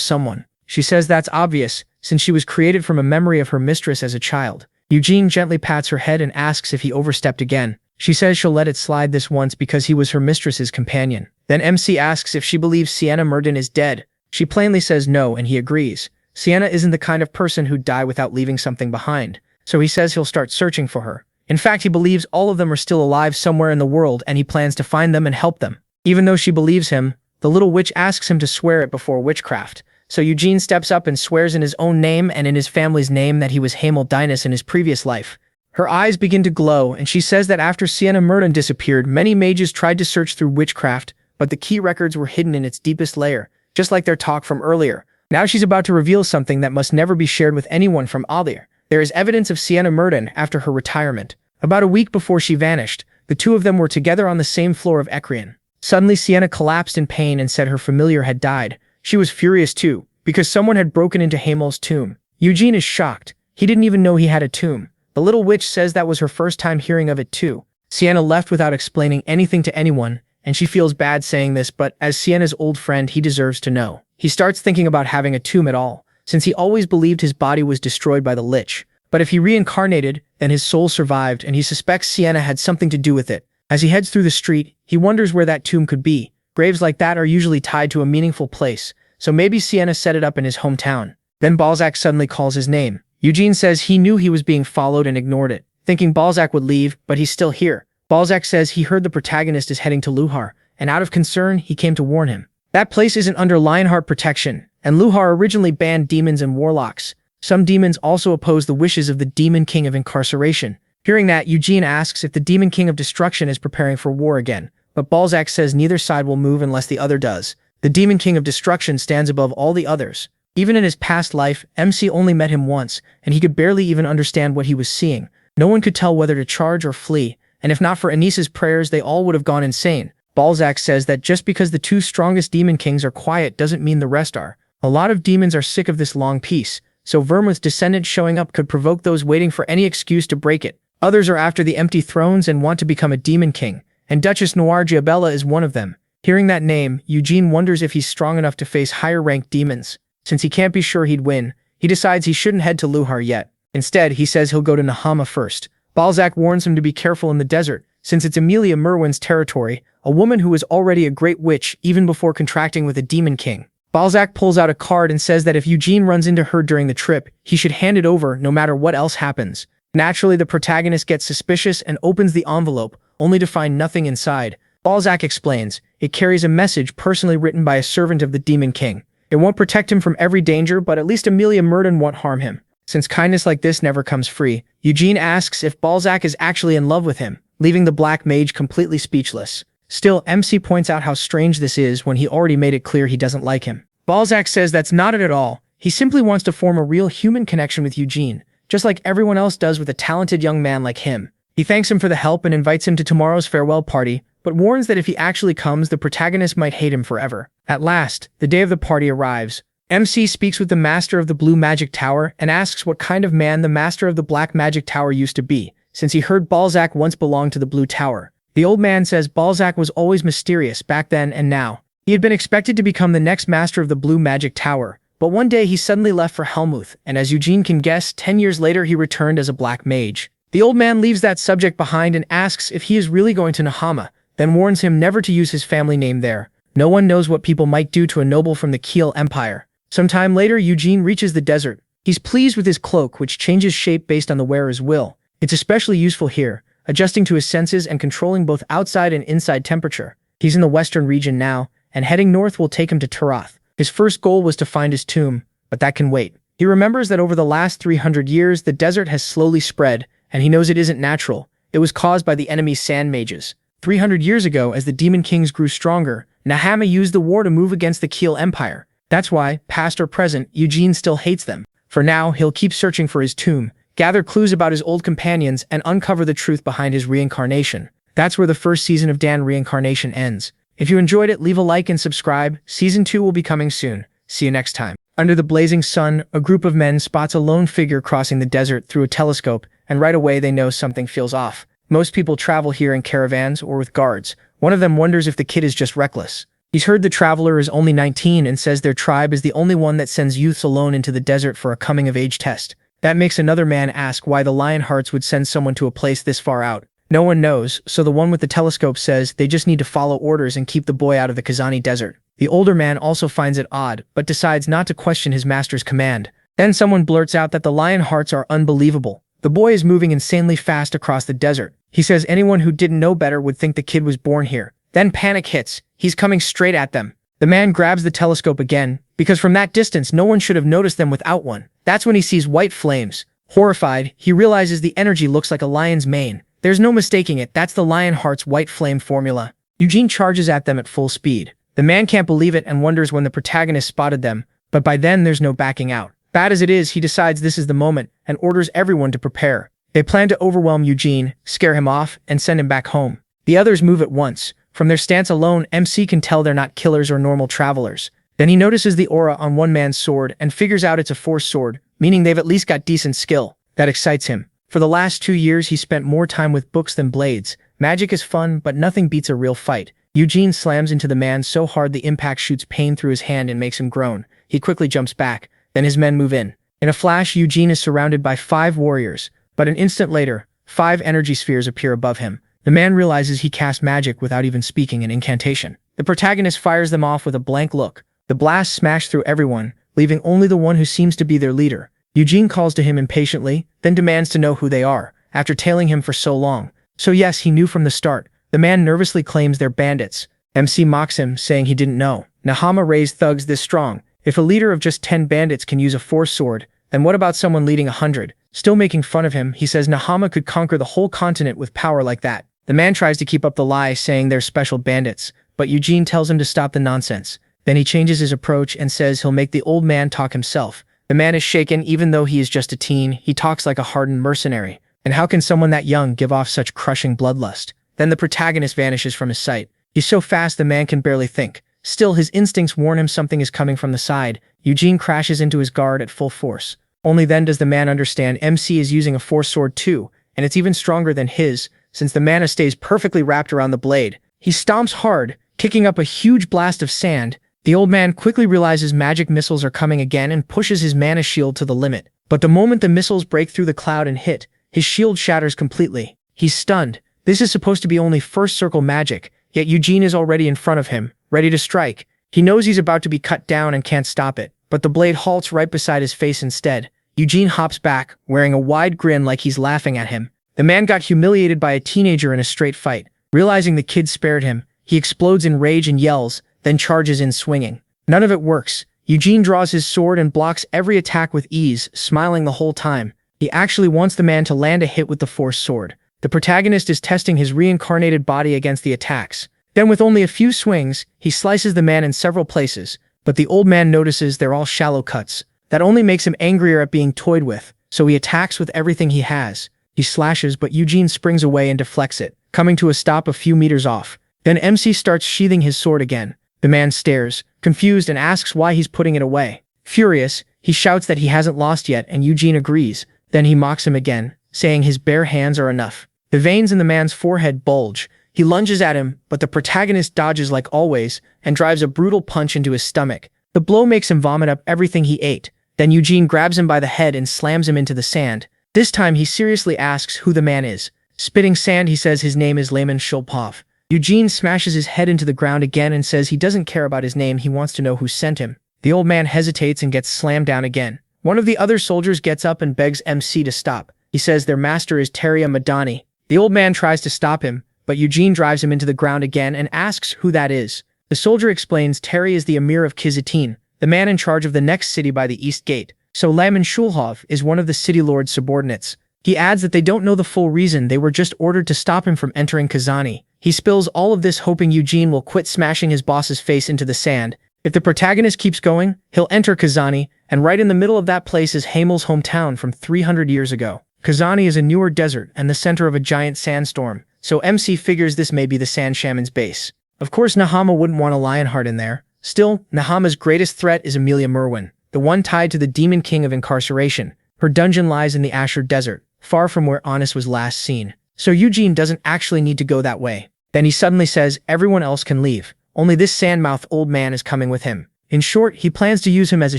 someone. She says that's obvious, since she was created from a memory of her mistress as a child. Eugene gently pats her head and asks if he overstepped again. She says she'll let it slide this once because he was her mistress's companion. Then MC asks if she believes Sienna Murdane is dead. She plainly says no, and he agrees. Sienna isn't the kind of person who'd die without leaving something behind, so he says he'll start searching for her. In fact, he believes all of them are still alive somewhere in the world, and he plans to find them and help them. Even though she believes him, the little witch asks him to swear it before witchcraft. So Eugene steps up and swears in his own name and in his family's name that he was Hamel Dinas in his previous life. Her eyes begin to glow, and she says that after Sienna Murdane disappeared, many mages tried to search through witchcraft, but the key records were hidden in its deepest layer, just like their talk from earlier. Now she's about to reveal something that must never be shared with anyone from Alir. There is evidence of Sienna Murdane after her retirement. About a week before she vanished, the two of them were together on the same floor of Ecrian. Suddenly, Sienna collapsed in pain and said her familiar had died. She was furious too, because someone had broken into Hamel's tomb. Eugene is shocked. He didn't even know he had a tomb. The little witch says that was her first time hearing of it too. Sienna left without explaining anything to anyone, and she feels bad saying this, but as Sienna's old friend, he deserves to know. He starts thinking about having a tomb at all, since he always believed his body was destroyed by the Lich. But if he reincarnated, then his soul survived, and he suspects Sienna had something to do with it. As he heads through the street, he wonders where that tomb could be. Graves like that are usually tied to a meaningful place, so maybe Sienna set it up in his hometown. Then Balzac suddenly calls his name. Eugene says he knew he was being followed and ignored it, thinking Balzac would leave, but he's still here. Balzac says he heard the protagonist is heading to Luhar, and out of concern, he came to warn him. That place isn't under Lionheart protection, and Luhar originally banned demons and warlocks. Some demons also oppose the wishes of the Demon King of Incarceration. Hearing that, Eugene asks if the Demon King of Destruction is preparing for war again, but Balzac says neither side will move unless the other does. The Demon King of Destruction stands above all the others. Even in his past life, MC only met him once, and he could barely even understand what he was seeing. No one could tell whether to charge or flee, and if not for Anissa's prayers, they all would have gone insane. Balzac says that just because the two strongest demon kings are quiet doesn't mean the rest are. A lot of demons are sick of this long peace, so Vermouth's descendants showing up could provoke those waiting for any excuse to break it. Others are after the empty thrones and want to become a demon king, and Duchess Noir Giabella is one of them. Hearing that name, Eugene wonders if he's strong enough to face higher-ranked demons. Since he can't be sure he'd win, he decides he shouldn't head to Luhar yet. Instead, he says he'll go to Nahama first. Balzac warns him to be careful in the desert, since it's Emilia Merwin's territory, a woman who was already a great witch even before contracting with a demon king. Balzac pulls out a card and says that if Eugene runs into her during the trip, he should hand it over no matter what else happens. Naturally, the protagonist gets suspicious and opens the envelope, only to find nothing inside. Balzac explains, it carries a message personally written by a servant of the Demon King. It won't protect him from every danger, but at least Emilia Murden won't harm him. Since kindness like this never comes free, Eugene asks if Balzac is actually in love with him, leaving the Black Mage completely speechless. Still, MC points out how strange this is when he already made it clear he doesn't like him. Balzac says that's not it at all. He simply wants to form a real human connection with Eugene, just like everyone else does with a talented young man like him. He thanks him for the help and invites him to tomorrow's farewell party, but warns that if he actually comes, the protagonist might hate him forever. At last, the day of the party arrives. MC speaks with the Master of the Blue Magic Tower and asks what kind of man the Master of the Black Magic Tower used to be, since he heard Balzac once belonged to the Blue Tower. The old man says Balzac was always mysterious back then and now. He had been expected to become the next Master of the Blue Magic Tower, but one day he suddenly left for Helmuth, and as Eugene can guess, 10 years later he returned as a black mage. The old man leaves that subject behind and asks if he is really going to Nahama, then warns him never to use his family name there. No one knows what people might do to a noble from the Kiel Empire. Sometime later, Eugene reaches the desert. He's pleased with his cloak, which changes shape based on the wearer's will. It's especially useful here, adjusting to his senses and controlling both outside and inside temperature. He's in the western region now, and heading north will take him to Turath. His first goal was to find his tomb, but that can wait. He remembers that over the last 300 years, the desert has slowly spread, and he knows it isn't natural. It was caused by the enemy's sand mages. 300 years ago, as the Demon Kings grew stronger, Nahama used the war to move against the Kiel Empire. That's why, past or present, Eugene still hates them. For now, he'll keep searching for his tomb, gather clues about his old companions, and uncover the truth behind his reincarnation. That's where the first season of Dan Reincarnation ends. If you enjoyed it, leave a like and subscribe. Season 2 will be coming soon. See you next time. Under the blazing sun, a group of men spots a lone figure crossing the desert through a telescope, and right away they know something feels off. Most people travel here in caravans or with guards. One of them wonders if the kid is just reckless. He's heard the traveler is only 19 and says their tribe is the only one that sends youths alone into the desert for a coming-of-age test. That makes another man ask why the Lionhearts would send someone to a place this far out. No one knows, so the one with the telescope says they just need to follow orders and keep the boy out of the Kazani desert. The older man also finds it odd, but decides not to question his master's command. Then someone blurts out that the Lionhearts are unbelievable. The boy is moving insanely fast across the desert. He says anyone who didn't know better would think the kid was born here. Then panic hits. He's coming straight at them. The man grabs the telescope again, because from that distance no one should have noticed them without one. That's when he sees white flames. Horrified, he realizes the energy looks like a lion's mane. There's no mistaking it, that's the Lionheart's white flame formula. Eugene charges at them at full speed. The man can't believe it and wonders when the protagonist spotted them, but by then there's no backing out. Bad as it is, he decides this is the moment, and orders everyone to prepare. They plan to overwhelm Eugene, scare him off, and send him back home. The others move at once. From their stance alone, MC can tell they're not killers or normal travelers. Then he notices the aura on one man's sword and figures out it's a force sword, meaning they've at least got decent skill. That excites him. For the last 2 years, he spent more time with books than blades. Magic is fun, but nothing beats a real fight. Eugene slams into the man so hard the impact shoots pain through his hand and makes him groan. He quickly jumps back. Then his men move in. In a flash, Eugene is surrounded by 5 warriors, but an instant later, 5 energy spheres appear above him. The man realizes he cast magic without even speaking an incantation. The protagonist fires them off with a blank look. The blasts smash through everyone, leaving only the one who seems to be their leader. Eugene calls to him impatiently, then demands to know who they are, after tailing him for so long. So yes, he knew from the start. The man nervously claims they're bandits. MC mocks him, saying he didn't know. Nahama raised thugs this strong. If a leader of just 10 bandits can use a force sword, then what about someone leading 100? Still making fun of him, he says Nahama could conquer the whole continent with power like that. The man tries to keep up the lie, saying they're special bandits, but Eugene tells him to stop the nonsense. Then he changes his approach and says he'll make the old man talk himself. The man is shaken even though he is just a teen. He talks like a hardened mercenary. And how can someone that young give off such crushing bloodlust? Then the protagonist vanishes from his sight. He's so fast the man can barely think. Still, his instincts warn him something is coming from the side. Eugene crashes into his guard at full force. Only then does the man understand MC is using a force sword too, and it's even stronger than his, since the mana stays perfectly wrapped around the blade. He stomps hard, kicking up a huge blast of sand. The old man quickly realizes magic missiles are coming again and pushes his mana shield to the limit. But the moment the missiles break through the cloud and hit, his shield shatters completely. He's stunned. This is supposed to be only first circle magic, yet Eugene is already in front of him, ready to strike. He knows he's about to be cut down and can't stop it, but the blade halts right beside his face instead. Eugene hops back, wearing a wide grin like he's laughing at him. The man got humiliated by a teenager in a straight fight. Realizing the kid spared him, he explodes in rage and yells, then charges in swinging. None of it works. Eugene draws his sword and blocks every attack with ease, smiling the whole time. He actually wants the man to land a hit with the force sword. The protagonist is testing his reincarnated body against the attacks. Then with only a few swings, he slices the man in several places, but the old man notices they're all shallow cuts. That only makes him angrier at being toyed with, so he attacks with everything he has. He slashes, but Eugene springs away and deflects it, coming to a stop a few meters off. Then MC starts sheathing his sword again. The man stares, confused, and asks why he's putting it away. Furious, he shouts that he hasn't lost yet, and Eugene agrees. Then he mocks him again, saying his bare hands are enough. The veins in the man's forehead bulge. He lunges at him, but the protagonist dodges like always, and drives a brutal punch into his stomach. The blow makes him vomit up everything he ate. Then Eugene grabs him by the head and slams him into the sand. This time he seriously asks who the man is. Spitting sand, he says his name is Layman Shulpov. Eugene smashes his head into the ground again and says he doesn't care about his name, he wants to know who sent him. The old man hesitates and gets slammed down again. One of the other soldiers gets up and begs MC to stop. He says their master is Teria Madani. The old man tries to stop him, but Eugene drives him into the ground again and asks who that is. The soldier explains Terry is the emir of Kizatin, the man in charge of the next city by the east gate. So Layman Shulhov is one of the city lord's subordinates. He adds that they don't know the full reason, they were just ordered to stop him from entering Kazani. He spills all of this hoping Eugene will quit smashing his boss's face into the sand. If the protagonist keeps going, he'll enter Kazani, and right in the middle of that place is Hamel's hometown from 300 years ago. Kazani is a newer desert and the center of a giant sandstorm, so MC figures this may be the Sand Shaman's base. Of course Nahama wouldn't want a Lionheart in there. Still, Nahama's greatest threat is Amelia Merwin, the one tied to the Demon King of Incarceration. Her dungeon lies in the Asher Desert, far from where Honest was last seen. So Eugene doesn't actually need to go that way. Then he suddenly says everyone else can leave. Only this sandmouth old man is coming with him. In short, he plans to use him as a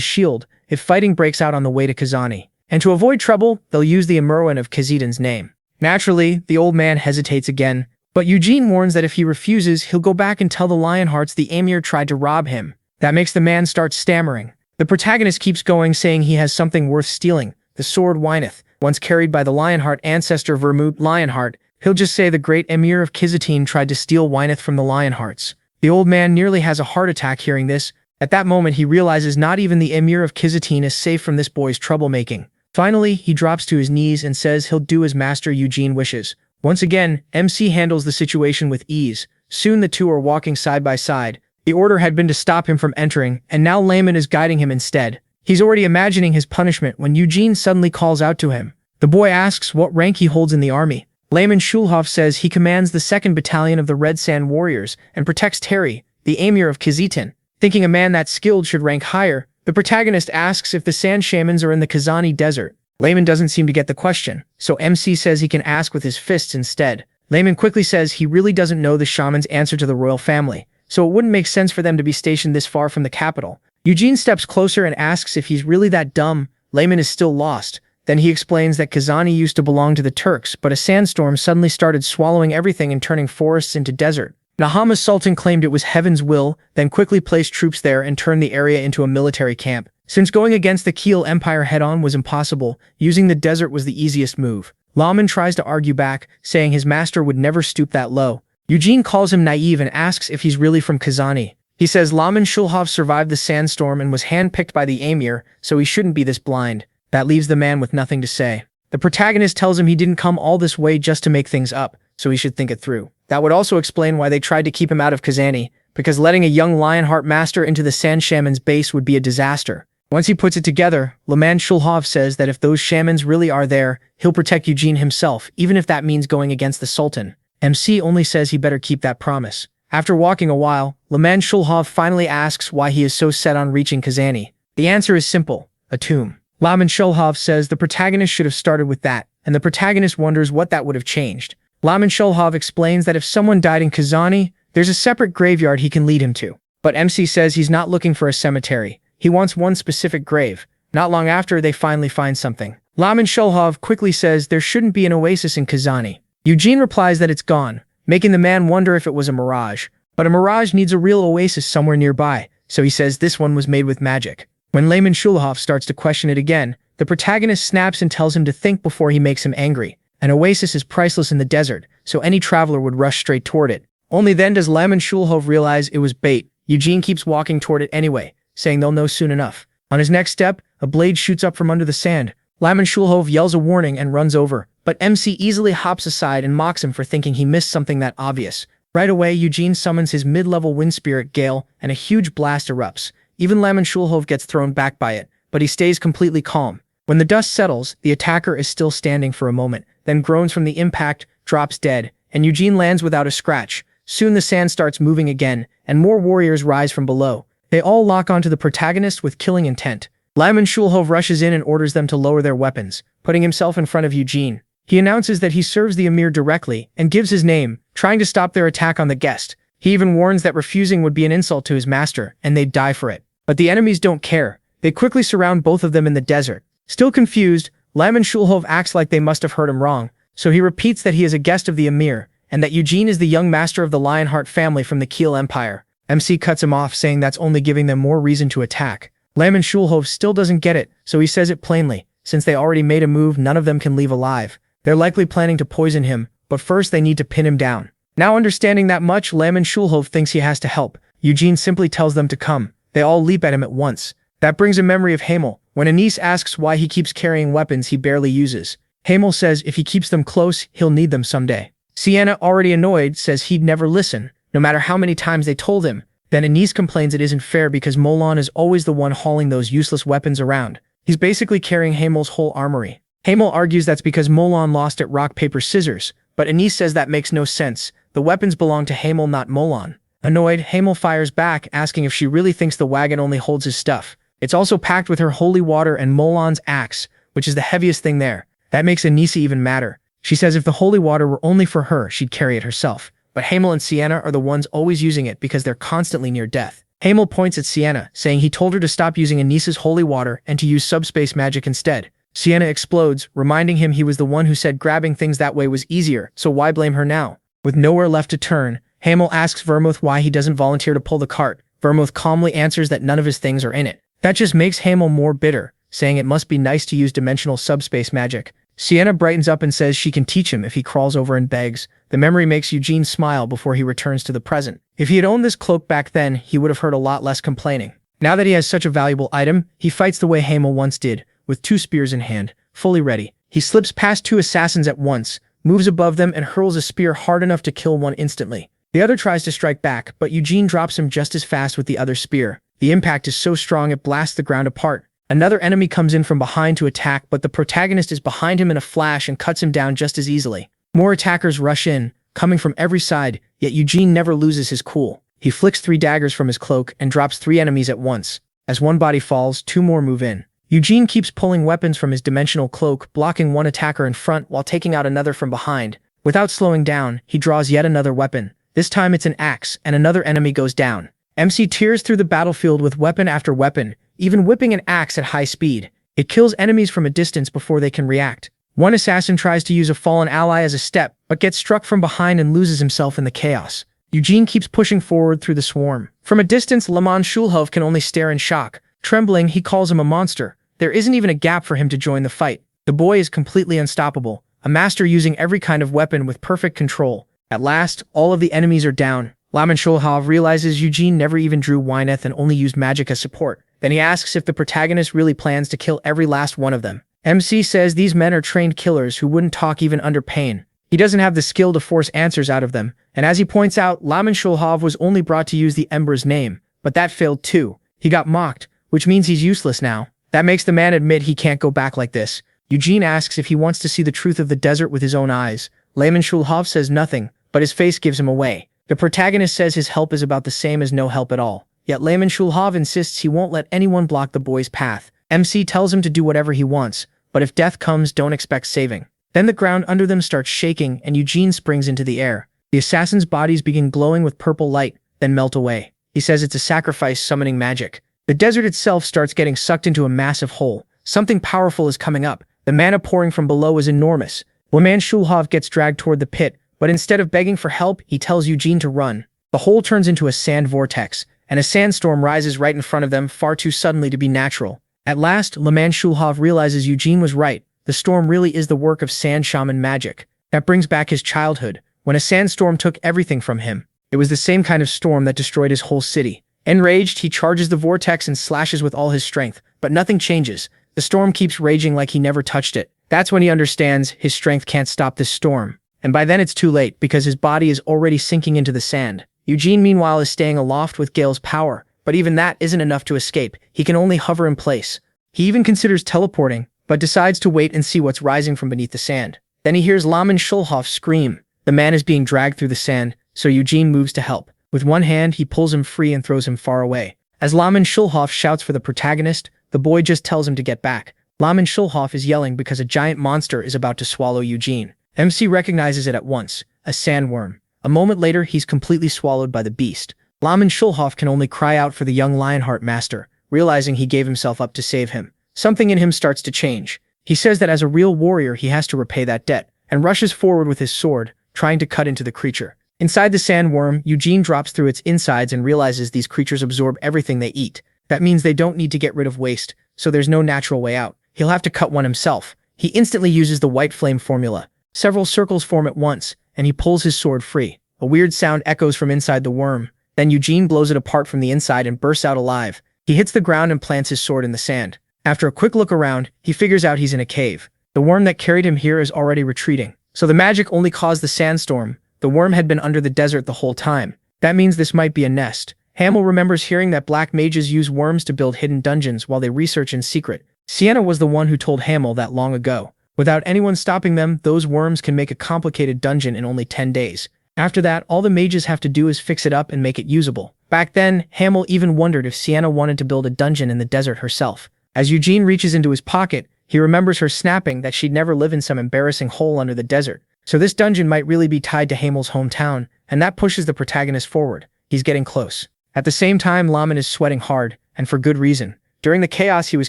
shield if fighting breaks out on the way to Kazani. And to avoid trouble, they'll use the Emerwin of Kazidan's name. Naturally, the old man hesitates again, but Eugene warns that if he refuses, he'll go back and tell the Lionhearts the Emir tried to rob him. That makes the man start stammering. The protagonist keeps going, saying he has something worth stealing, the sword Wyneth, once carried by the Lionheart ancestor Vermouth Lionheart. He'll just say the great Emir of Kizatin tried to steal Wyneth from the Lionhearts. The old man nearly has a heart attack hearing this. At that moment, he realizes not even the Emir of Kizatin is safe from this boy's troublemaking. Finally, he drops to his knees and says he'll do as Master Eugene wishes. Once again, MC handles the situation with ease. Soon the two are walking side by side. The order had been to stop him from entering, and now Layman is guiding him instead. He's already imagining his punishment when Eugene suddenly calls out to him. The boy asks what rank he holds in the army. Layman Shulhov says he commands the 2nd Battalion of the Red Sand Warriors and protects Terry, the Emir of Kizitin. Thinking a man that skilled should rank higher, the protagonist asks if the sand shamans are in the Kazani desert. Layman doesn't seem to get the question, so MC says he can ask with his fists instead. Layman quickly says he really doesn't know the shaman's answer to the royal family, so it wouldn't make sense for them to be stationed this far from the capital. Eugene steps closer and asks if he's really that dumb. Layman is still lost. Then he explains that Kazani used to belong to the Turks, but a sandstorm suddenly started swallowing everything and turning forests into desert. Nahama's sultan claimed it was heaven's will, then quickly placed troops there and turned the area into a military camp. Since going against the Keel Empire head-on was impossible, using the desert was the easiest move. Laman tries to argue back, saying his master would never stoop that low. Eugene calls him naive and asks if he's really from Kazani. He says Laman Shulhov survived the sandstorm and was handpicked by the emir, so he shouldn't be this blind. That leaves the man with nothing to say. The protagonist tells him he didn't come all this way just to make things up, so he should think it through. That would also explain why they tried to keep him out of Kazani, because letting a young Lionheart master into the Sand Shaman's base would be a disaster. Once he puts it together, Laman Shulhov says that if those shamans really are there, he'll protect Eugene himself, even if that means going against the Sultan. MC only says he better keep that promise. After walking a while, Laman Shulhov finally asks why he is so set on reaching Kazani. The answer is simple: a tomb. Laman Shulhov says the protagonist should have started with that, and the protagonist wonders what that would have changed. Laman Shulhov explains that if someone died in Kazani, there's a separate graveyard he can lead him to. But MC says he's not looking for a cemetery. He wants one specific grave. Not long after, they finally find something. Laman Shulhov quickly says there shouldn't be an oasis in Kazani. Eugene replies that it's gone, making the man wonder if it was a mirage. But a mirage needs a real oasis somewhere nearby, so he says this one was made with magic. When Laman Shulhov starts to question it again, the protagonist snaps and tells him to think before he makes him angry. An oasis is priceless in the desert, so any traveler would rush straight toward it. Only then does Laman Shulhov realize it was bait. Eugene keeps walking toward it anyway, saying they'll know soon enough. On his next step, a blade shoots up from under the sand. Laman Shulhov yells a warning and runs over, but MC easily hops aside and mocks him for thinking he missed something that obvious. Right away, Eugene summons his mid-level wind spirit Gale, and a huge blast erupts. Even Laman Shulhov gets thrown back by it, but he stays completely calm. When the dust settles, the attacker is still standing for a moment, then groans from the impact, drops dead, and Eugene lands without a scratch. Soon the sand starts moving again, and more warriors rise from below. They all lock onto the protagonist with killing intent. Laman Shulhov rushes in and orders them to lower their weapons, putting himself in front of Eugene. He announces that he serves the emir directly, and gives his name, trying to stop their attack on the guest. He even warns that refusing would be an insult to his master, and they'd die for it. But the enemies don't care. They quickly surround both of them in the desert. Still confused, Laman Shulhov acts like they must have heard him wrong, so he repeats that he is a guest of the emir, and that Eugene is the young master of the Lionheart family from the Keel Empire. MC cuts him off, saying that's only giving them more reason to attack. Laman Shulhov still doesn't get it, so he says it plainly. Since they already made a move, none of them can leave alive. They're likely planning to poison him, but first they need to pin him down. Now understanding that much, Laman Shulhov thinks he has to help. Eugene simply tells them to come. They all leap at him at once. That brings a memory of Hamel. When Anis asks why he keeps carrying weapons he barely uses, Hamel says if he keeps them close, he'll need them someday. Sienna, already annoyed, says he'd never listen, no matter how many times they told him. Then Anis complains it isn't fair because Molon is always the one hauling those useless weapons around. He's basically carrying Hamel's whole armory. Hamel argues that's because Molon lost at rock, paper, scissors, but Anis says that makes no sense. The weapons belong to Hamel, not Molon. Annoyed, Hamel fires back, asking if she really thinks the wagon only holds his stuff. It's also packed with her holy water and Molon's axe, which is the heaviest thing there. That makes Anissa even madder. She says if the holy water were only for her, she'd carry it herself. But Hamel and Sienna are the ones always using it because they're constantly near death. Hamel points at Sienna, saying he told her to stop using Anissa's holy water and to use subspace magic instead. Sienna explodes, reminding him he was the one who said grabbing things that way was easier, so why blame her now? With nowhere left to turn, Hamel asks Vermouth why he doesn't volunteer to pull the cart. Vermouth calmly answers that none of his things are in it. That just makes Hamel more bitter, saying it must be nice to use dimensional subspace magic. Sienna brightens up and says she can teach him if he crawls over and begs. The memory makes Eugene smile before he returns to the present. If he had owned this cloak back then, he would have heard a lot less complaining. Now that he has such a valuable item, he fights the way Hamel once did, with 2 spears in hand, fully ready. He slips past 2 assassins at once, moves above them and hurls a spear hard enough to kill one instantly. The other tries to strike back, but Eugene drops him just as fast with the other spear. The impact is so strong it blasts the ground apart. Another enemy comes in from behind to attack, but the protagonist is behind him in a flash and cuts him down just as easily. More attackers rush in, coming from every side, yet Eugene never loses his cool. He flicks 3 daggers from his cloak and drops 3 enemies at once. As one body falls, 2 more move in. Eugene keeps pulling weapons from his dimensional cloak, blocking one attacker in front while taking out another from behind. Without slowing down, he draws yet another weapon. This time it's an axe, and another enemy goes down. MC tears through the battlefield with weapon after weapon, even whipping an axe at high speed. It kills enemies from a distance before they can react. One assassin tries to use a fallen ally as a step, but gets struck from behind and loses himself in the chaos. Eugene keeps pushing forward through the swarm. From a distance, Laman Shulhov can only stare in shock. Trembling, he calls him a monster. There isn't even a gap for him to join the fight. The boy is completely unstoppable, a master using every kind of weapon with perfect control. At last, all of the enemies are down. Laman Shulhov realizes Eugene never even drew Wyneth and only used magic as support. Then he asks if the protagonist really plans to kill every last one of them. MC says these men are trained killers who wouldn't talk even under pain. He doesn't have the skill to force answers out of them, and as he points out, Laman Shulhov was only brought to use the Ember's name, but that failed too. He got mocked, which means he's useless now. That makes the man admit he can't go back like this. Eugene asks if he wants to see the truth of the desert with his own eyes. Laman Shulhov says nothing, but his face gives him away. The protagonist says his help is about the same as no help at all. Yet Laman Shulhov insists he won't let anyone block the boy's path. MC tells him to do whatever he wants, but if death comes, don't expect saving. Then the ground under them starts shaking and Eugene springs into the air. The assassins' bodies begin glowing with purple light, then melt away. He says it's a sacrifice summoning magic. The desert itself starts getting sucked into a massive hole. Something powerful is coming up. The mana pouring from below is enormous. Laman Shulhov gets dragged toward the pit, but instead of begging for help, he tells Eugene to run. The hole turns into a sand vortex, and a sandstorm rises right in front of them far too suddenly to be natural. At last, Laman Shulhov realizes Eugene was right. The storm really is the work of sand shaman magic. That brings back his childhood, when a sandstorm took everything from him. It was the same kind of storm that destroyed his whole city. Enraged, he charges the vortex and slashes with all his strength, but nothing changes. The storm keeps raging like he never touched it. That's when he understands his strength can't stop this storm. And by then it's too late, because his body is already sinking into the sand. Eugene, meanwhile, is staying aloft with Gale's power, but even that isn't enough to escape. He can only hover in place. He even considers teleporting, but decides to wait and see what's rising from beneath the sand. Then he hears Laman Shulhov scream. The man is being dragged through the sand, so Eugene moves to help. With one hand, he pulls him free and throws him far away. As Laman Shulhov shouts for the protagonist, the boy just tells him to get back. Laman Shulhov is yelling because a giant monster is about to swallow Eugene. MC recognizes it at once, a sandworm. A moment later, he's completely swallowed by the beast. Laman Shulhov can only cry out for the young Lionheart master, realizing he gave himself up to save him. Something in him starts to change. He says that as a real warrior, he has to repay that debt, and rushes forward with his sword, trying to cut into the creature. Inside the sandworm, Eugene drops through its insides and realizes these creatures absorb everything they eat. That means they don't need to get rid of waste, so there's no natural way out. He'll have to cut one himself. He instantly uses the white flame formula. Several circles form at once, and he pulls his sword free. A weird sound echoes from inside the worm. Then Eugene blows it apart from the inside and bursts out alive. He hits the ground and plants his sword in the sand. After a quick look around, he figures out he's in a cave. The worm that carried him here is already retreating. So the magic only caused the sandstorm. The worm had been under the desert the whole time. That means this might be a nest. Hamill remembers hearing that black mages use worms to build hidden dungeons while they research in secret. Sienna was the one who told Hamill that long ago. Without anyone stopping them, those worms can make a complicated dungeon in only 10 days. After that, all the mages have to do is fix it up and make it usable. Back then, Hamill even wondered if Sienna wanted to build a dungeon in the desert herself. As Eugene reaches into his pocket, he remembers her snapping that she'd never live in some embarrassing hole under the desert. So this dungeon might really be tied to Hamill's hometown, and that pushes the protagonist forward. He's getting close. At the same time, Laman is sweating hard, and for good reason. During the chaos, he was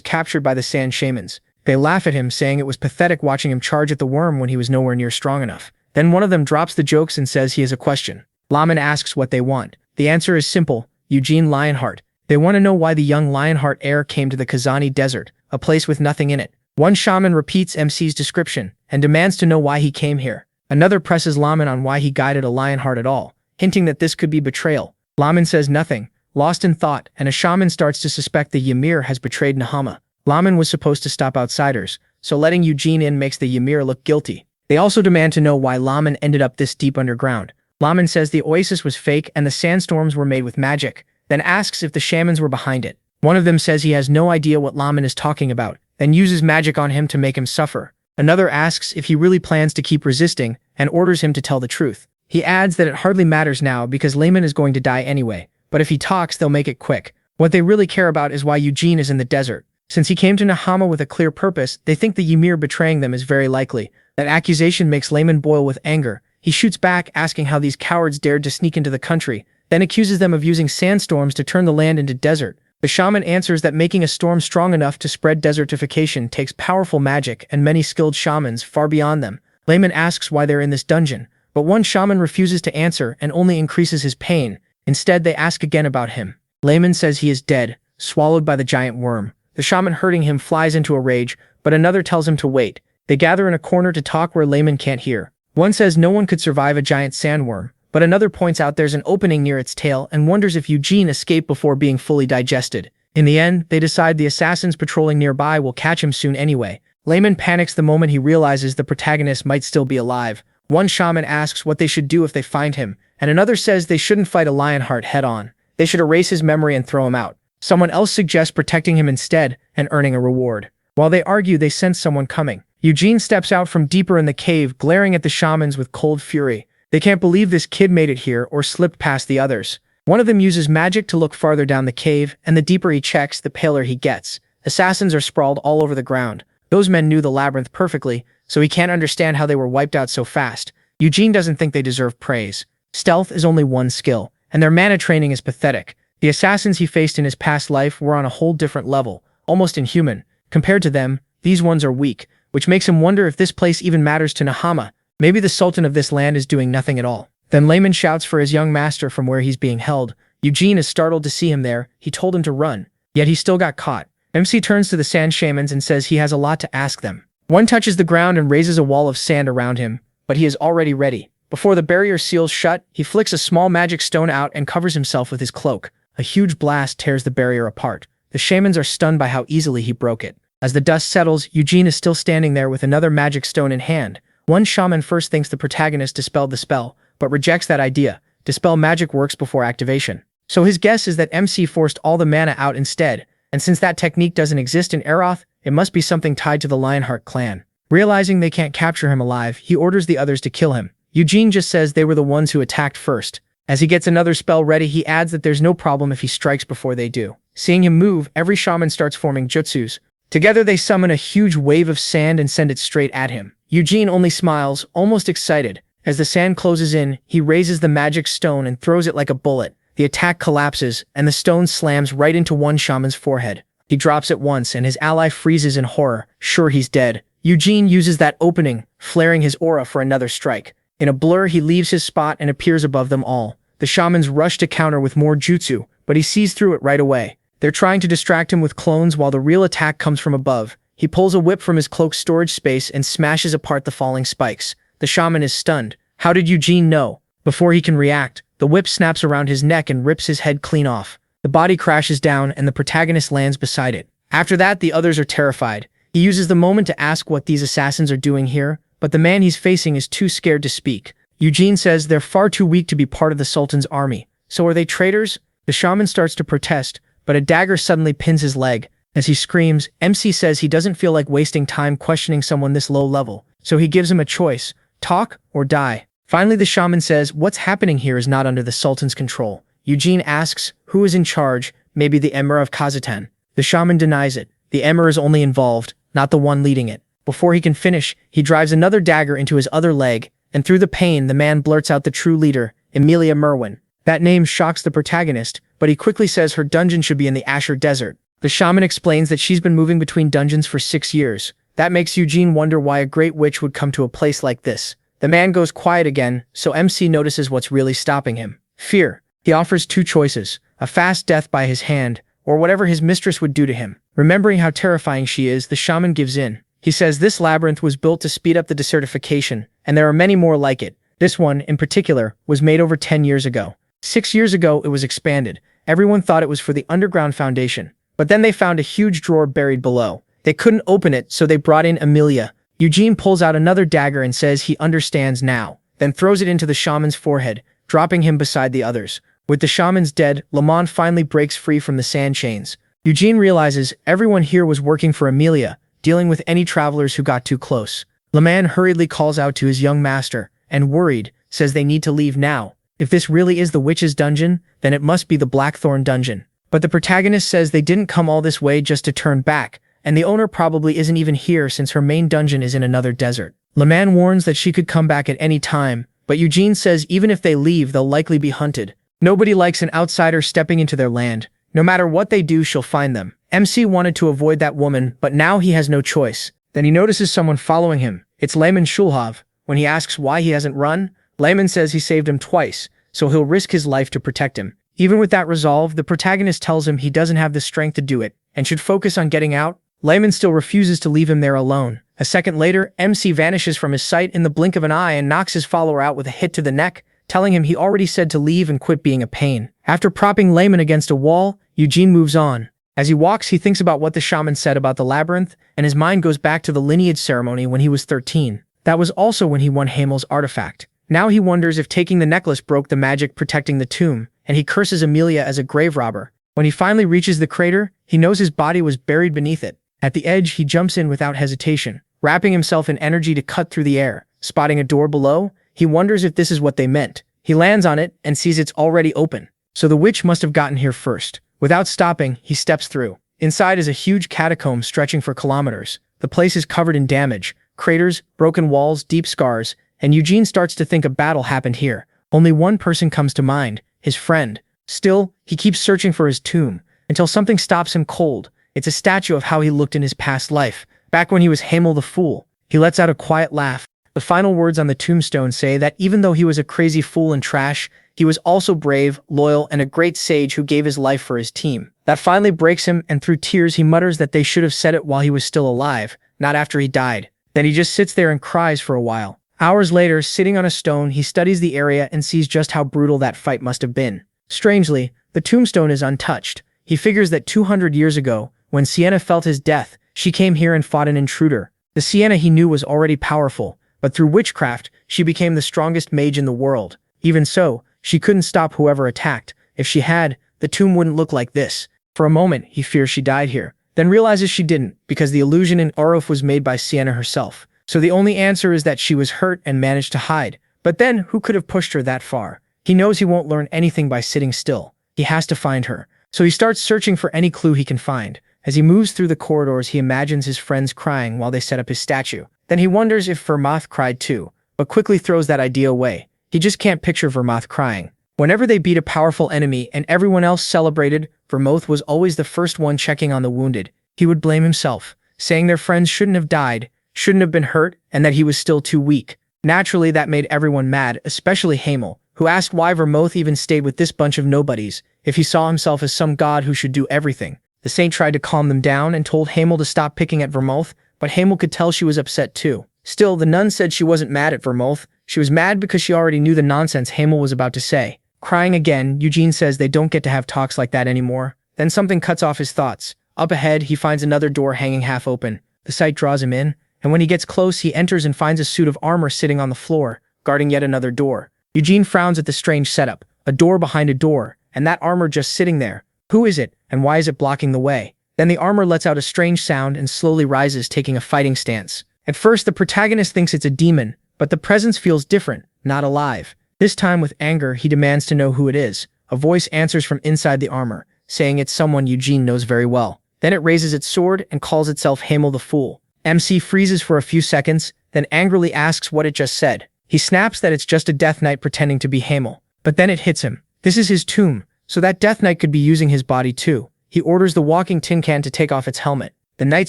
captured by the sand shamans. They laugh at him, saying it was pathetic watching him charge at the worm when he was nowhere near strong enough. Then one of them drops the jokes and says he has a question. Laman asks what they want. The answer is simple: Eugene Lionheart. They want to know why the young Lionheart heir came to the Kazani Desert, a place with nothing in it. One shaman repeats MC's description and demands to know why he came here. Another presses Laman on why he guided a Lionheart at all, hinting that this could be betrayal. Laman says nothing, lost in thought, and a shaman starts to suspect the Ymir has betrayed Nahama. Laman was supposed to stop outsiders, so letting Eugene in makes the Ymir look guilty. They also demand to know why Laman ended up this deep underground. Laman says the oasis was fake and the sandstorms were made with magic, then asks if the shamans were behind it. One of them says he has no idea what Laman is talking about, then uses magic on him to make him suffer. Another asks if he really plans to keep resisting and orders him to tell the truth. He adds that it hardly matters now because Layman is going to die anyway, but if he talks, they'll make it quick. What they really care about is why Eugene is in the desert. Since he came to Nahama with a clear purpose, they think the Ymir betraying them is very likely. That accusation makes Layman boil with anger. He shoots back, asking how these cowards dared to sneak into the country, then accuses them of using sandstorms to turn the land into desert. The shaman answers that making a storm strong enough to spread desertification takes powerful magic and many skilled shamans far beyond them. Layman asks why they're in this dungeon, but one shaman refuses to answer and only increases his pain. Instead, they ask again about him. Layman says he is dead, swallowed by the giant worm. The shaman hurting him flies into a rage, but another tells him to wait. They gather in a corner to talk where Layman can't hear. One says no one could survive a giant sandworm, but another points out there's an opening near its tail and wonders if Eugene escaped before being fully digested. In the end, they decide the assassins patrolling nearby will catch him soon anyway. Layman panics the moment he realizes the protagonist might still be alive. One shaman asks what they should do if they find him, and another says they shouldn't fight a Lionheart head-on. They should erase his memory and throw him out. Someone else suggests protecting him instead and earning a reward. While they argue, they sense someone coming. Eugene steps out from deeper in the cave, glaring at the shamans with cold fury. They can't believe this kid made it here or slipped past the others. One of them uses magic to look farther down the cave, and the deeper he checks, the paler he gets. Assassins are sprawled all over the ground. Those men knew the labyrinth perfectly, so he can't understand how they were wiped out so fast. Eugene doesn't think they deserve praise. Stealth is only one skill, and their mana training is pathetic. The assassins he faced in his past life were on a whole different level, almost inhuman. Compared to them, these ones are weak, which makes him wonder if this place even matters to Nahama. Maybe the Sultan of this land is doing nothing at all. Then Layman shouts for his young master from where he's being held. Eugene is startled to see him there. He told him to run, yet he still got caught. MC turns to the sand shamans and says he has a lot to ask them. One touches the ground and raises a wall of sand around him, but he is already ready. Before the barrier seals shut, he flicks a small magic stone out and covers himself with his cloak. A huge blast tears the barrier apart. The shamans are stunned by how easily he broke it. As the dust settles, Eugene is still standing there with another magic stone in hand. One shaman first thinks the protagonist dispelled the spell, but rejects that idea. Dispel magic works before activation. So his guess is that MC forced all the mana out instead, and since that technique doesn't exist in Arath, it must be something tied to the Lionheart clan. Realizing they can't capture him alive, he orders the others to kill him. Eugene just says they were the ones who attacked first. As he gets another spell ready, he adds that there's no problem if he strikes before they do. Seeing him move, every shaman starts forming jutsus. Together they summon a huge wave of sand and send it straight at him. Eugene only smiles, almost excited. As the sand closes in, he raises the magic stone and throws it like a bullet. The attack collapses, and the stone slams right into one shaman's forehead. He drops it once, and his ally freezes in horror, sure he's dead. Eugene uses that opening, flaring his aura for another strike. In a blur, he leaves his spot and appears above them all. The shamans rush to counter with more jutsu, but he sees through it right away. They're trying to distract him with clones while the real attack comes from above. He pulls a whip from his cloak's storage space and smashes apart the falling spikes. The shaman is stunned. How did Eugene know? Before he can react, the whip snaps around his neck and rips his head clean off. The body crashes down and the protagonist lands beside it. After that, the others are terrified. He uses the moment to ask what these assassins are doing here, but the man he's facing is too scared to speak. Eugene says they're far too weak to be part of the Sultan's army. So are they traitors? The shaman starts to protest, but a dagger suddenly pins his leg. As he screams, MC says he doesn't feel like wasting time questioning someone this low level, so he gives him a choice: talk or die. Finally, the shaman says what's happening here is not under the Sultan's control. Eugene asks who is in charge, maybe the Emir of Kazakhstan. The shaman denies it. The Emir is only involved, not the one leading it. Before he can finish, he drives another dagger into his other leg, and through the pain, the man blurts out the true leader, Emilia Merwin. That name shocks the protagonist, but he quickly says her dungeon should be in the Asher Desert. The shaman explains that she's been moving between dungeons for 6 years. That makes Eugene wonder why a great witch would come to a place like this. The man goes quiet again, so MC notices what's really stopping him: fear. He offers two choices: a fast death by his hand, or whatever his mistress would do to him. Remembering how terrifying she is, the shaman gives in. He says this labyrinth was built to speed up the desertification, and there are many more like it. This one, in particular, was made over 10 years ago. 6 years ago, it was expanded. Everyone thought it was for the underground foundation. But then they found a huge drawer buried below. They couldn't open it, so they brought in Emilia. Eugene pulls out another dagger and says he understands now, then throws it into the shaman's forehead, dropping him beside the others. With the shamans dead, Lamont finally breaks free from the sand chains. Eugene realizes everyone here was working for Emilia, dealing with any travelers who got too close. Laman hurriedly calls out to his young master, and worried, says they need to leave now. If this really is the witch's dungeon, then it must be the Blackthorn dungeon. But the protagonist says they didn't come all this way just to turn back, and the owner probably isn't even here since her main dungeon is in another desert. Leman warns that she could come back at any time, but Eugene says even if they leave, they'll likely be hunted. Nobody likes an outsider stepping into their land. No matter what they do, she'll find them. MC wanted to avoid that woman, but now he has no choice. Then he notices someone following him. It's Lehman Schulhov. When he asks why he hasn't run, Lehman says he saved him twice, so he'll risk his life to protect him. Even with that resolve, the protagonist tells him he doesn't have the strength to do it, and should focus on getting out. Lehman still refuses to leave him there alone. A second later, MC vanishes from his sight in the blink of an eye and knocks his follower out with a hit to the neck, telling him he already said to leave and quit being a pain. After propping Lehman against a wall, Eugene moves on. As he walks, he thinks about what the shaman said about the labyrinth, and his mind goes back to the lineage ceremony when he was 13. That was also when he won Hamel's artifact. Now he wonders if taking the necklace broke the magic protecting the tomb, and he curses Amelia as a grave robber. When he finally reaches the crater, he knows his body was buried beneath it. At the edge, he jumps in without hesitation, wrapping himself in energy to cut through the air. Spotting a door below, he wonders if this is what they meant. He lands on it and sees it's already open. So the witch must have gotten here first. Without stopping, he steps through. Inside is a huge catacomb stretching for kilometers. The place is covered in damage, craters, broken walls, deep scars, and Eugene starts to think a battle happened here. Only one person comes to mind, his friend. Still, he keeps searching for his tomb, until something stops him cold. It's a statue of how he looked in his past life, back when he was Hamel the Fool. He lets out a quiet laugh. The final words on the tombstone say that even though he was a crazy fool and trash, he was also brave, loyal, and a great sage who gave his life for his team. That finally breaks him, and through tears he mutters that they should have said it while he was still alive, not after he died. Then he just sits there and cries for a while. Hours later, sitting on a stone, he studies the area and sees just how brutal that fight must have been. Strangely, the tombstone is untouched. He figures that 200 years ago, when Sienna felt his death, she came here and fought an intruder. The Sienna he knew was already powerful, but through witchcraft, she became the strongest mage in the world. Even so, she couldn't stop whoever attacked. If she had, the tomb wouldn't look like this. For a moment, he fears she died here, then realizes she didn't, because the illusion in Arath was made by Sienna herself. So the only answer is that she was hurt and managed to hide. But then, who could have pushed her that far? He knows he won't learn anything by sitting still. He has to find her. So he starts searching for any clue he can find. As he moves through the corridors, he imagines his friends crying while they set up his statue. Then he wonders if Vermoth cried too, but quickly throws that idea away. He just can't picture Vermoth crying. Whenever they beat a powerful enemy and everyone else celebrated, Vermoth was always the first one checking on the wounded. He would blame himself, saying their friends shouldn't have died, shouldn't have been hurt, and that he was still too weak. Naturally, that made everyone mad, especially Hamel, who asked why Vermoth even stayed with this bunch of nobodies, if he saw himself as some god who should do everything. The saint tried to calm them down and told Hamel to stop picking at Vermoth, but Hamel could tell she was upset too. Still, the nun said she wasn't mad at Vermoth. She was mad because she already knew the nonsense Hamel was about to say. Crying again, Eugene says they don't get to have talks like that anymore. Then something cuts off his thoughts. Up ahead, he finds another door hanging half open. The sight draws him in, and when he gets close, he enters and finds a suit of armor sitting on the floor, guarding yet another door. Eugene frowns at the strange setup, a door behind a door, and that armor just sitting there. Who is it, and why is it blocking the way? Then the armor lets out a strange sound and slowly rises, taking a fighting stance. At first, the protagonist thinks it's a demon, but the presence feels different, not alive. This time with anger, he demands to know who it is. A voice answers from inside the armor, saying it's someone Eugene knows very well. Then it raises its sword and calls itself Hamel the Fool. MC freezes for a few seconds, then angrily asks what it just said. He snaps that it's just a Death Knight pretending to be Hamel. But then it hits him. This is his tomb, so that Death Knight could be using his body too. He orders the walking tin can to take off its helmet. The knight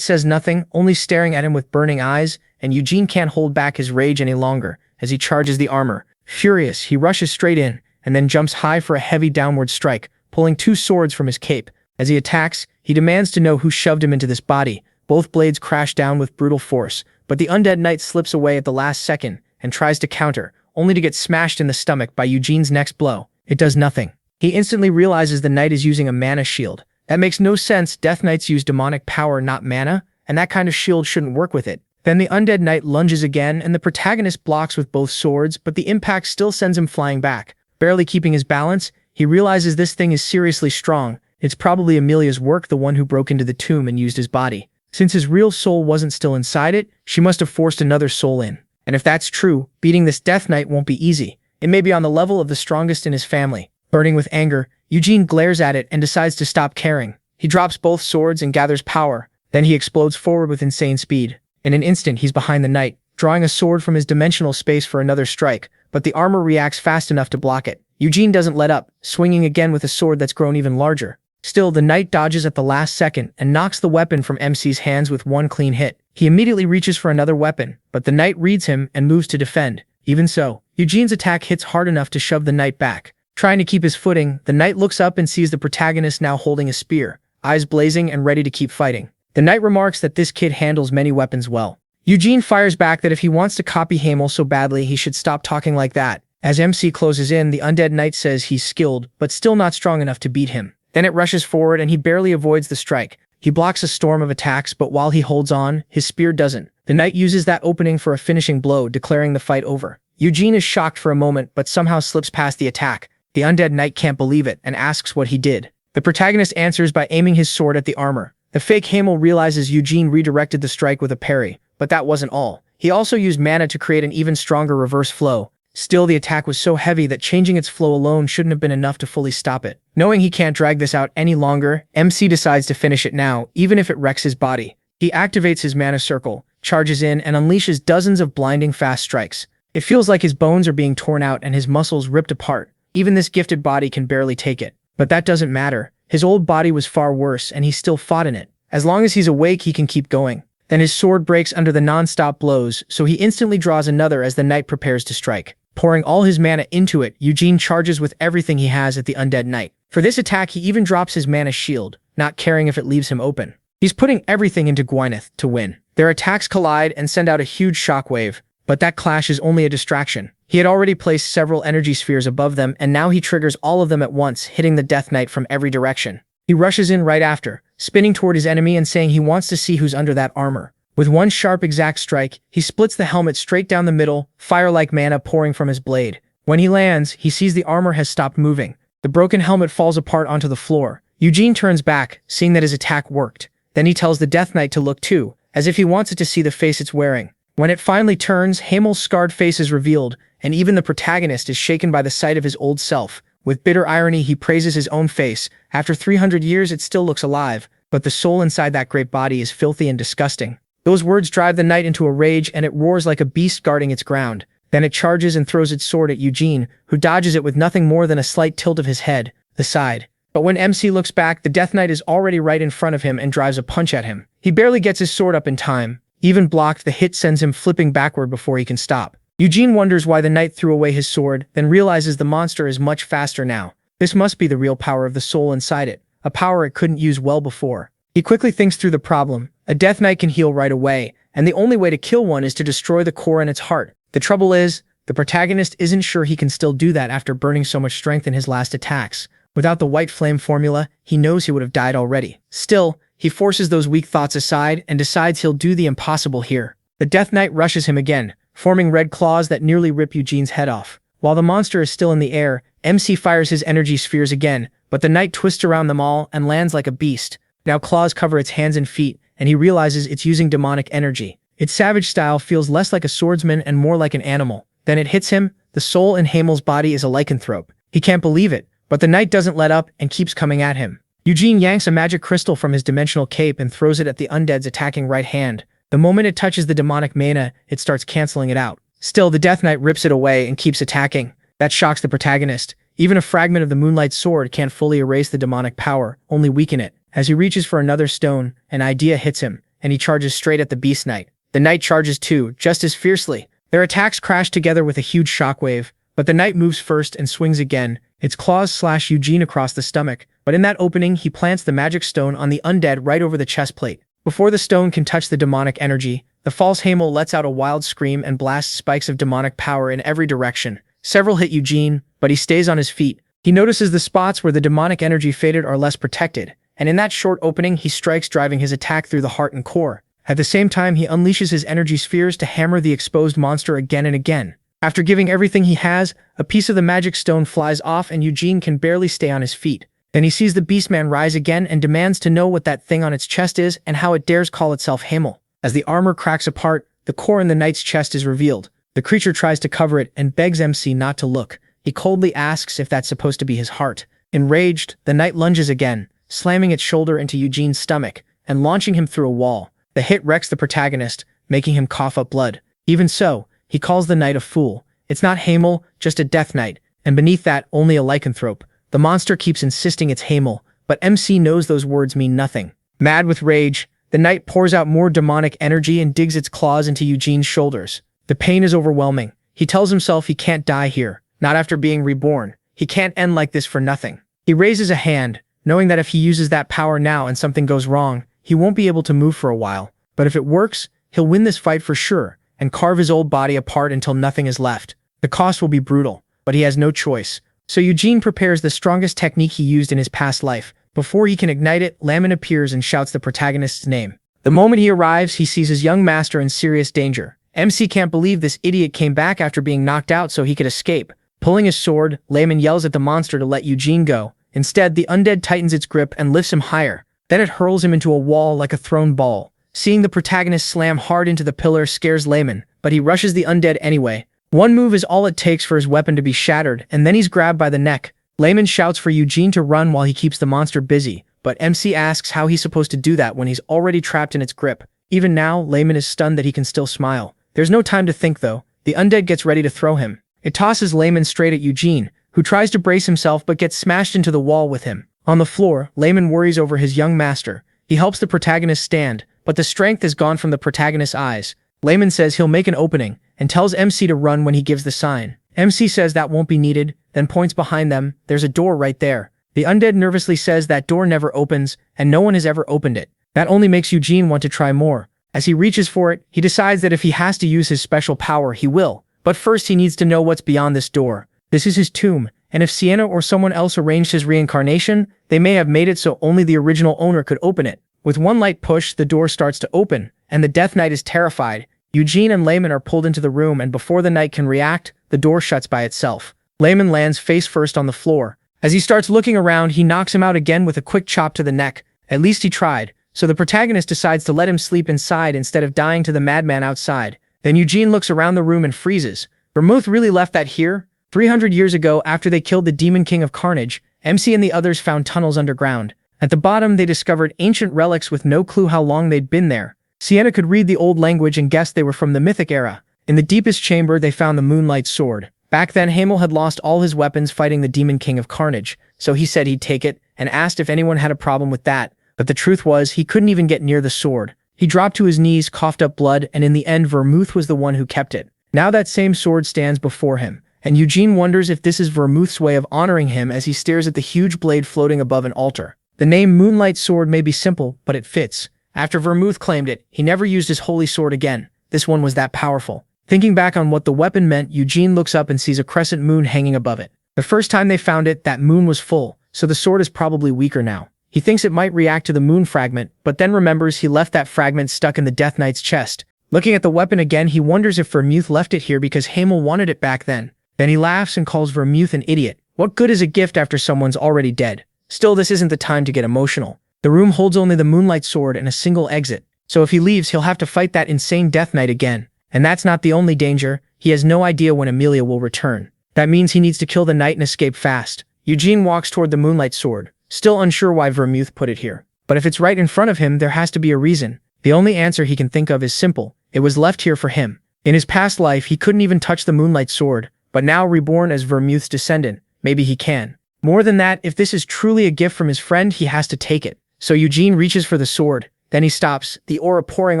says nothing, only staring at him with burning eyes, and Eugene can't hold back his rage any longer as he charges the armor. Furious, he rushes straight in, and then jumps high for a heavy downward strike, pulling two swords from his cape. As he attacks, he demands to know who shoved him into this body. Both blades crash down with brutal force, but the undead knight slips away at the last second and tries to counter, only to get smashed in the stomach by Eugene's next blow. It does nothing. He instantly realizes the knight is using a mana shield. That makes no sense. Death Knights use demonic power, not mana, and that kind of shield shouldn't work with it. Then the undead knight lunges again, and the protagonist blocks with both swords, but the impact still sends him flying back. Barely keeping his balance, he realizes this thing is seriously strong. It's probably Amelia's work, the one who broke into the tomb and used his body. Since his real soul wasn't still inside it, she must have forced another soul in. And if that's true, beating this Death Knight won't be easy. It may be on the level of the strongest in his family. Burning with anger, Eugene glares at it and decides to stop caring. He drops both swords and gathers power. Then he explodes forward with insane speed. In an instant, he's behind the knight, drawing a sword from his dimensional space for another strike, but the armor reacts fast enough to block it. Eugene doesn't let up, swinging again with a sword that's grown even larger. Still, the knight dodges at the last second and knocks the weapon from MC's hands with one clean hit. He immediately reaches for another weapon, but the knight reads him and moves to defend. Even so, Eugene's attack hits hard enough to shove the knight back. Trying to keep his footing, the knight looks up and sees the protagonist now holding a spear, eyes blazing and ready to keep fighting. The knight remarks that this kid handles many weapons well. Eugene fires back that if he wants to copy Hamel so badly, he should stop talking like that. As MC closes in, the undead knight says he's skilled, but still not strong enough to beat him. Then it rushes forward and he barely avoids the strike. He blocks a storm of attacks, but while he holds on, his spear doesn't. The knight uses that opening for a finishing blow, declaring the fight over. Eugene is shocked for a moment, but somehow slips past the attack. The undead knight can't believe it and asks what he did. The protagonist answers by aiming his sword at the armor. The fake Hamel realizes Eugene redirected the strike with a parry, but that wasn't all. He also used mana to create an even stronger reverse flow. Still, the attack was so heavy that changing its flow alone shouldn't have been enough to fully stop it. Knowing he can't drag this out any longer, MC decides to finish it now, even if it wrecks his body. He activates his mana circle, charges in, and unleashes dozens of blinding fast strikes. It feels like his bones are being torn out and his muscles ripped apart. Even this gifted body can barely take it. But that doesn't matter. His old body was far worse, and he still fought in it. As long as he's awake, he can keep going. Then his sword breaks under the non-stop blows, so he instantly draws another as the knight prepares to strike. Pouring all his mana into it, Eugene charges with everything he has at the undead knight. For this attack, he even drops his mana shield, not caring if it leaves him open. He's putting everything into Gwyneth to win. Their attacks collide and send out a huge shockwave, but that clash is only a distraction. He had already placed several energy spheres above them, and now he triggers all of them at once, hitting the Death Knight from every direction. He rushes in right after, spinning toward his enemy and saying he wants to see who's under that armor. With one sharp exact strike, he splits the helmet straight down the middle, fire-like mana pouring from his blade. When he lands, he sees the armor has stopped moving. The broken helmet falls apart onto the floor. Eugene turns back, seeing that his attack worked. Then he tells the Death Knight to look too, as if he wants it to see the face it's wearing. When it finally turns, Hamel's scarred face is revealed, and even the protagonist is shaken by the sight of his old self. With bitter irony, he praises his own face. After 300 years, it still looks alive, but the soul inside that great body is filthy and disgusting. Those words drive the knight into a rage, and it roars like a beast guarding its ground. Then it charges and throws its sword at Eugene, who dodges it with nothing more than a slight tilt of his head, aside. But when MC looks back, the Death Knight is already right in front of him and drives a punch at him. He barely gets his sword up in time. Even blocked, the hit sends him flipping backward before he can stop. Eugene wonders why the knight threw away his sword, then realizes the monster is much faster now. This must be the real power of the soul inside it, a power it couldn't use well before. He quickly thinks through the problem. A Death Knight can heal right away, and the only way to kill one is to destroy the core in its heart. The trouble is, the protagonist isn't sure he can still do that after burning so much strength in his last attacks. Without the white flame formula, he knows he would have died already. Still, he forces those weak thoughts aside and decides he'll do the impossible here. The Death Knight rushes him again, forming red claws that nearly rip Eugene's head off. While the monster is still in the air, MC fires his energy spheres again, but the knight twists around them all and lands like a beast. Now claws cover its hands and feet, and he realizes it's using demonic energy. Its savage style feels less like a swordsman and more like an animal. Then it hits him. The soul in Hamel's body is a lycanthrope. He can't believe it, but the knight doesn't let up and keeps coming at him. Eugene yanks a magic crystal from his dimensional cape and throws it at the undead's attacking right hand. The moment it touches the demonic mana, it starts canceling it out. Still, the Death Knight rips it away and keeps attacking. That shocks the protagonist. Even a fragment of the Moonlight Sword can't fully erase the demonic power, only weaken it. As he reaches for another stone, an idea hits him, and he charges straight at the Beast Knight. The knight charges too, just as fiercely. Their attacks crash together with a huge shockwave, but the knight moves first and swings again. Its claws slash Eugene across the stomach, but in that opening, he plants the magic stone on the undead right over the chest plate. Before the stone can touch the demonic energy, the false Hamel lets out a wild scream and blasts spikes of demonic power in every direction. Several hit Eugene, but he stays on his feet. He notices the spots where the demonic energy faded are less protected, and in that short opening, he strikes, driving his attack through the heart and core. At the same time, he unleashes his energy spheres to hammer the exposed monster again and again. After giving everything he has, a piece of the magic stone flies off and Eugene can barely stay on his feet. Then he sees the Beastman rise again and demands to know what that thing on its chest is and how it dares call itself Hamel. As the armor cracks apart, the core in the knight's chest is revealed. The creature tries to cover it and begs MC not to look. He coldly asks if that's supposed to be his heart. Enraged, the knight lunges again, slamming its shoulder into Eugene's stomach and launching him through a wall. The hit wrecks the protagonist, making him cough up blood. Even so, he calls the knight a fool. It's not Hamel, just a death knight, and beneath that, only a lycanthrope. The monster keeps insisting it's Hamel, but MC knows those words mean nothing. Mad with rage, the knight pours out more demonic energy and digs its claws into Eugene's shoulders. The pain is overwhelming. He tells himself he can't die here, not after being reborn. He can't end like this for nothing. He raises a hand, knowing that if he uses that power now and something goes wrong, he won't be able to move for a while. But if it works, he'll win this fight for sure and carve his old body apart until nothing is left. The cost will be brutal, but he has no choice. So Eugene prepares the strongest technique he used in his past life. Before he can ignite it, Lamin appears and shouts the protagonist's name. The moment he arrives, he sees his young master in serious danger. MC can't believe this idiot came back after being knocked out so he could escape. Pulling his sword, Lamin yells at the monster to let Eugene go. Instead, the undead tightens its grip and lifts him higher. Then it hurls him into a wall like a thrown ball. Seeing the protagonist slam hard into the pillar scares Lamin, but he rushes the undead anyway. One move is all it takes for his weapon to be shattered, and then he's grabbed by the neck. Lamin shouts for Eugene to run while he keeps the monster busy, but MC asks how he's supposed to do that when he's already trapped in its grip. Even now, Lamin is stunned that he can still smile. There's no time to think though. The undead gets ready to throw him. It tosses Lamin straight at Eugene, who tries to brace himself but gets smashed into the wall with him. On the floor, Lamin worries over his young master. He helps the protagonist stand, but the strength is gone from the protagonist's eyes. Lamin says he'll make an opening, and tells MC to run when he gives the sign. MC says that won't be needed, then points behind them. There's a door right there. The undead nervously says that door never opens, and no one has ever opened it. That only makes Eugene want to try more. As he reaches for it, he decides that if he has to use his special power, he will. But first he needs to know what's beyond this door. This is his tomb, and if Sienna or someone else arranged his reincarnation, they may have made it so only the original owner could open it. With one light push, the door starts to open, and the Death Knight is terrified. Eugene and Lamin are pulled into the room, and before the knight can react, the door shuts by itself. Lamin lands face first on the floor. As he starts looking around, he knocks him out again with a quick chop to the neck. At least he tried, so the protagonist decides to let him sleep inside instead of dying to the madman outside. Then Eugene looks around the room and freezes. Vermouth really left that here? 300 years ago, after they killed the Demon King of Carnage, MC and the others found tunnels underground. At the bottom, they discovered ancient relics with no clue how long they'd been there. Sienna could read the old language and guessed they were from the Mythic era. In the deepest chamber, they found the Moonlight Sword. Back then, Hamel had lost all his weapons fighting the Demon King of Carnage, so he said he'd take it, and asked if anyone had a problem with that. But the truth was, he couldn't even get near the sword. He dropped to his knees, coughed up blood, and in the end, Vermouth was the one who kept it. Now that same sword stands before him, and Eugene wonders if this is Vermouth's way of honoring him as he stares at the huge blade floating above an altar. The name Moonlight Sword may be simple, but it fits. After Vermouth claimed it, he never used his holy sword again. This one was that powerful. Thinking back on what the weapon meant, Eugene looks up and sees a crescent moon hanging above it. The first time they found it, that moon was full, so the sword is probably weaker now. He thinks it might react to the moon fragment, but then remembers he left that fragment stuck in the Death Knight's chest. Looking at the weapon again, he wonders if Vermouth left it here because Hamel wanted it back then. Then he laughs and calls Vermouth an idiot. What good is a gift after someone's already dead? Still, this isn't the time to get emotional. The room holds only the Moonlight Sword and a single exit, so if he leaves, he'll have to fight that insane Death Knight again. And that's not the only danger. He has no idea when Amelia will return. That means he needs to kill the knight and escape fast. Eugene walks toward the Moonlight Sword, still unsure why Vermouth put it here. But if it's right in front of him, there has to be a reason. The only answer he can think of is simple. It was left here for him. In his past life, he couldn't even touch the Moonlight Sword, but now reborn as Vermouth's descendant, maybe he can. More than that, if this is truly a gift from his friend, he has to take it. So Eugene reaches for the sword, then he stops. The aura pouring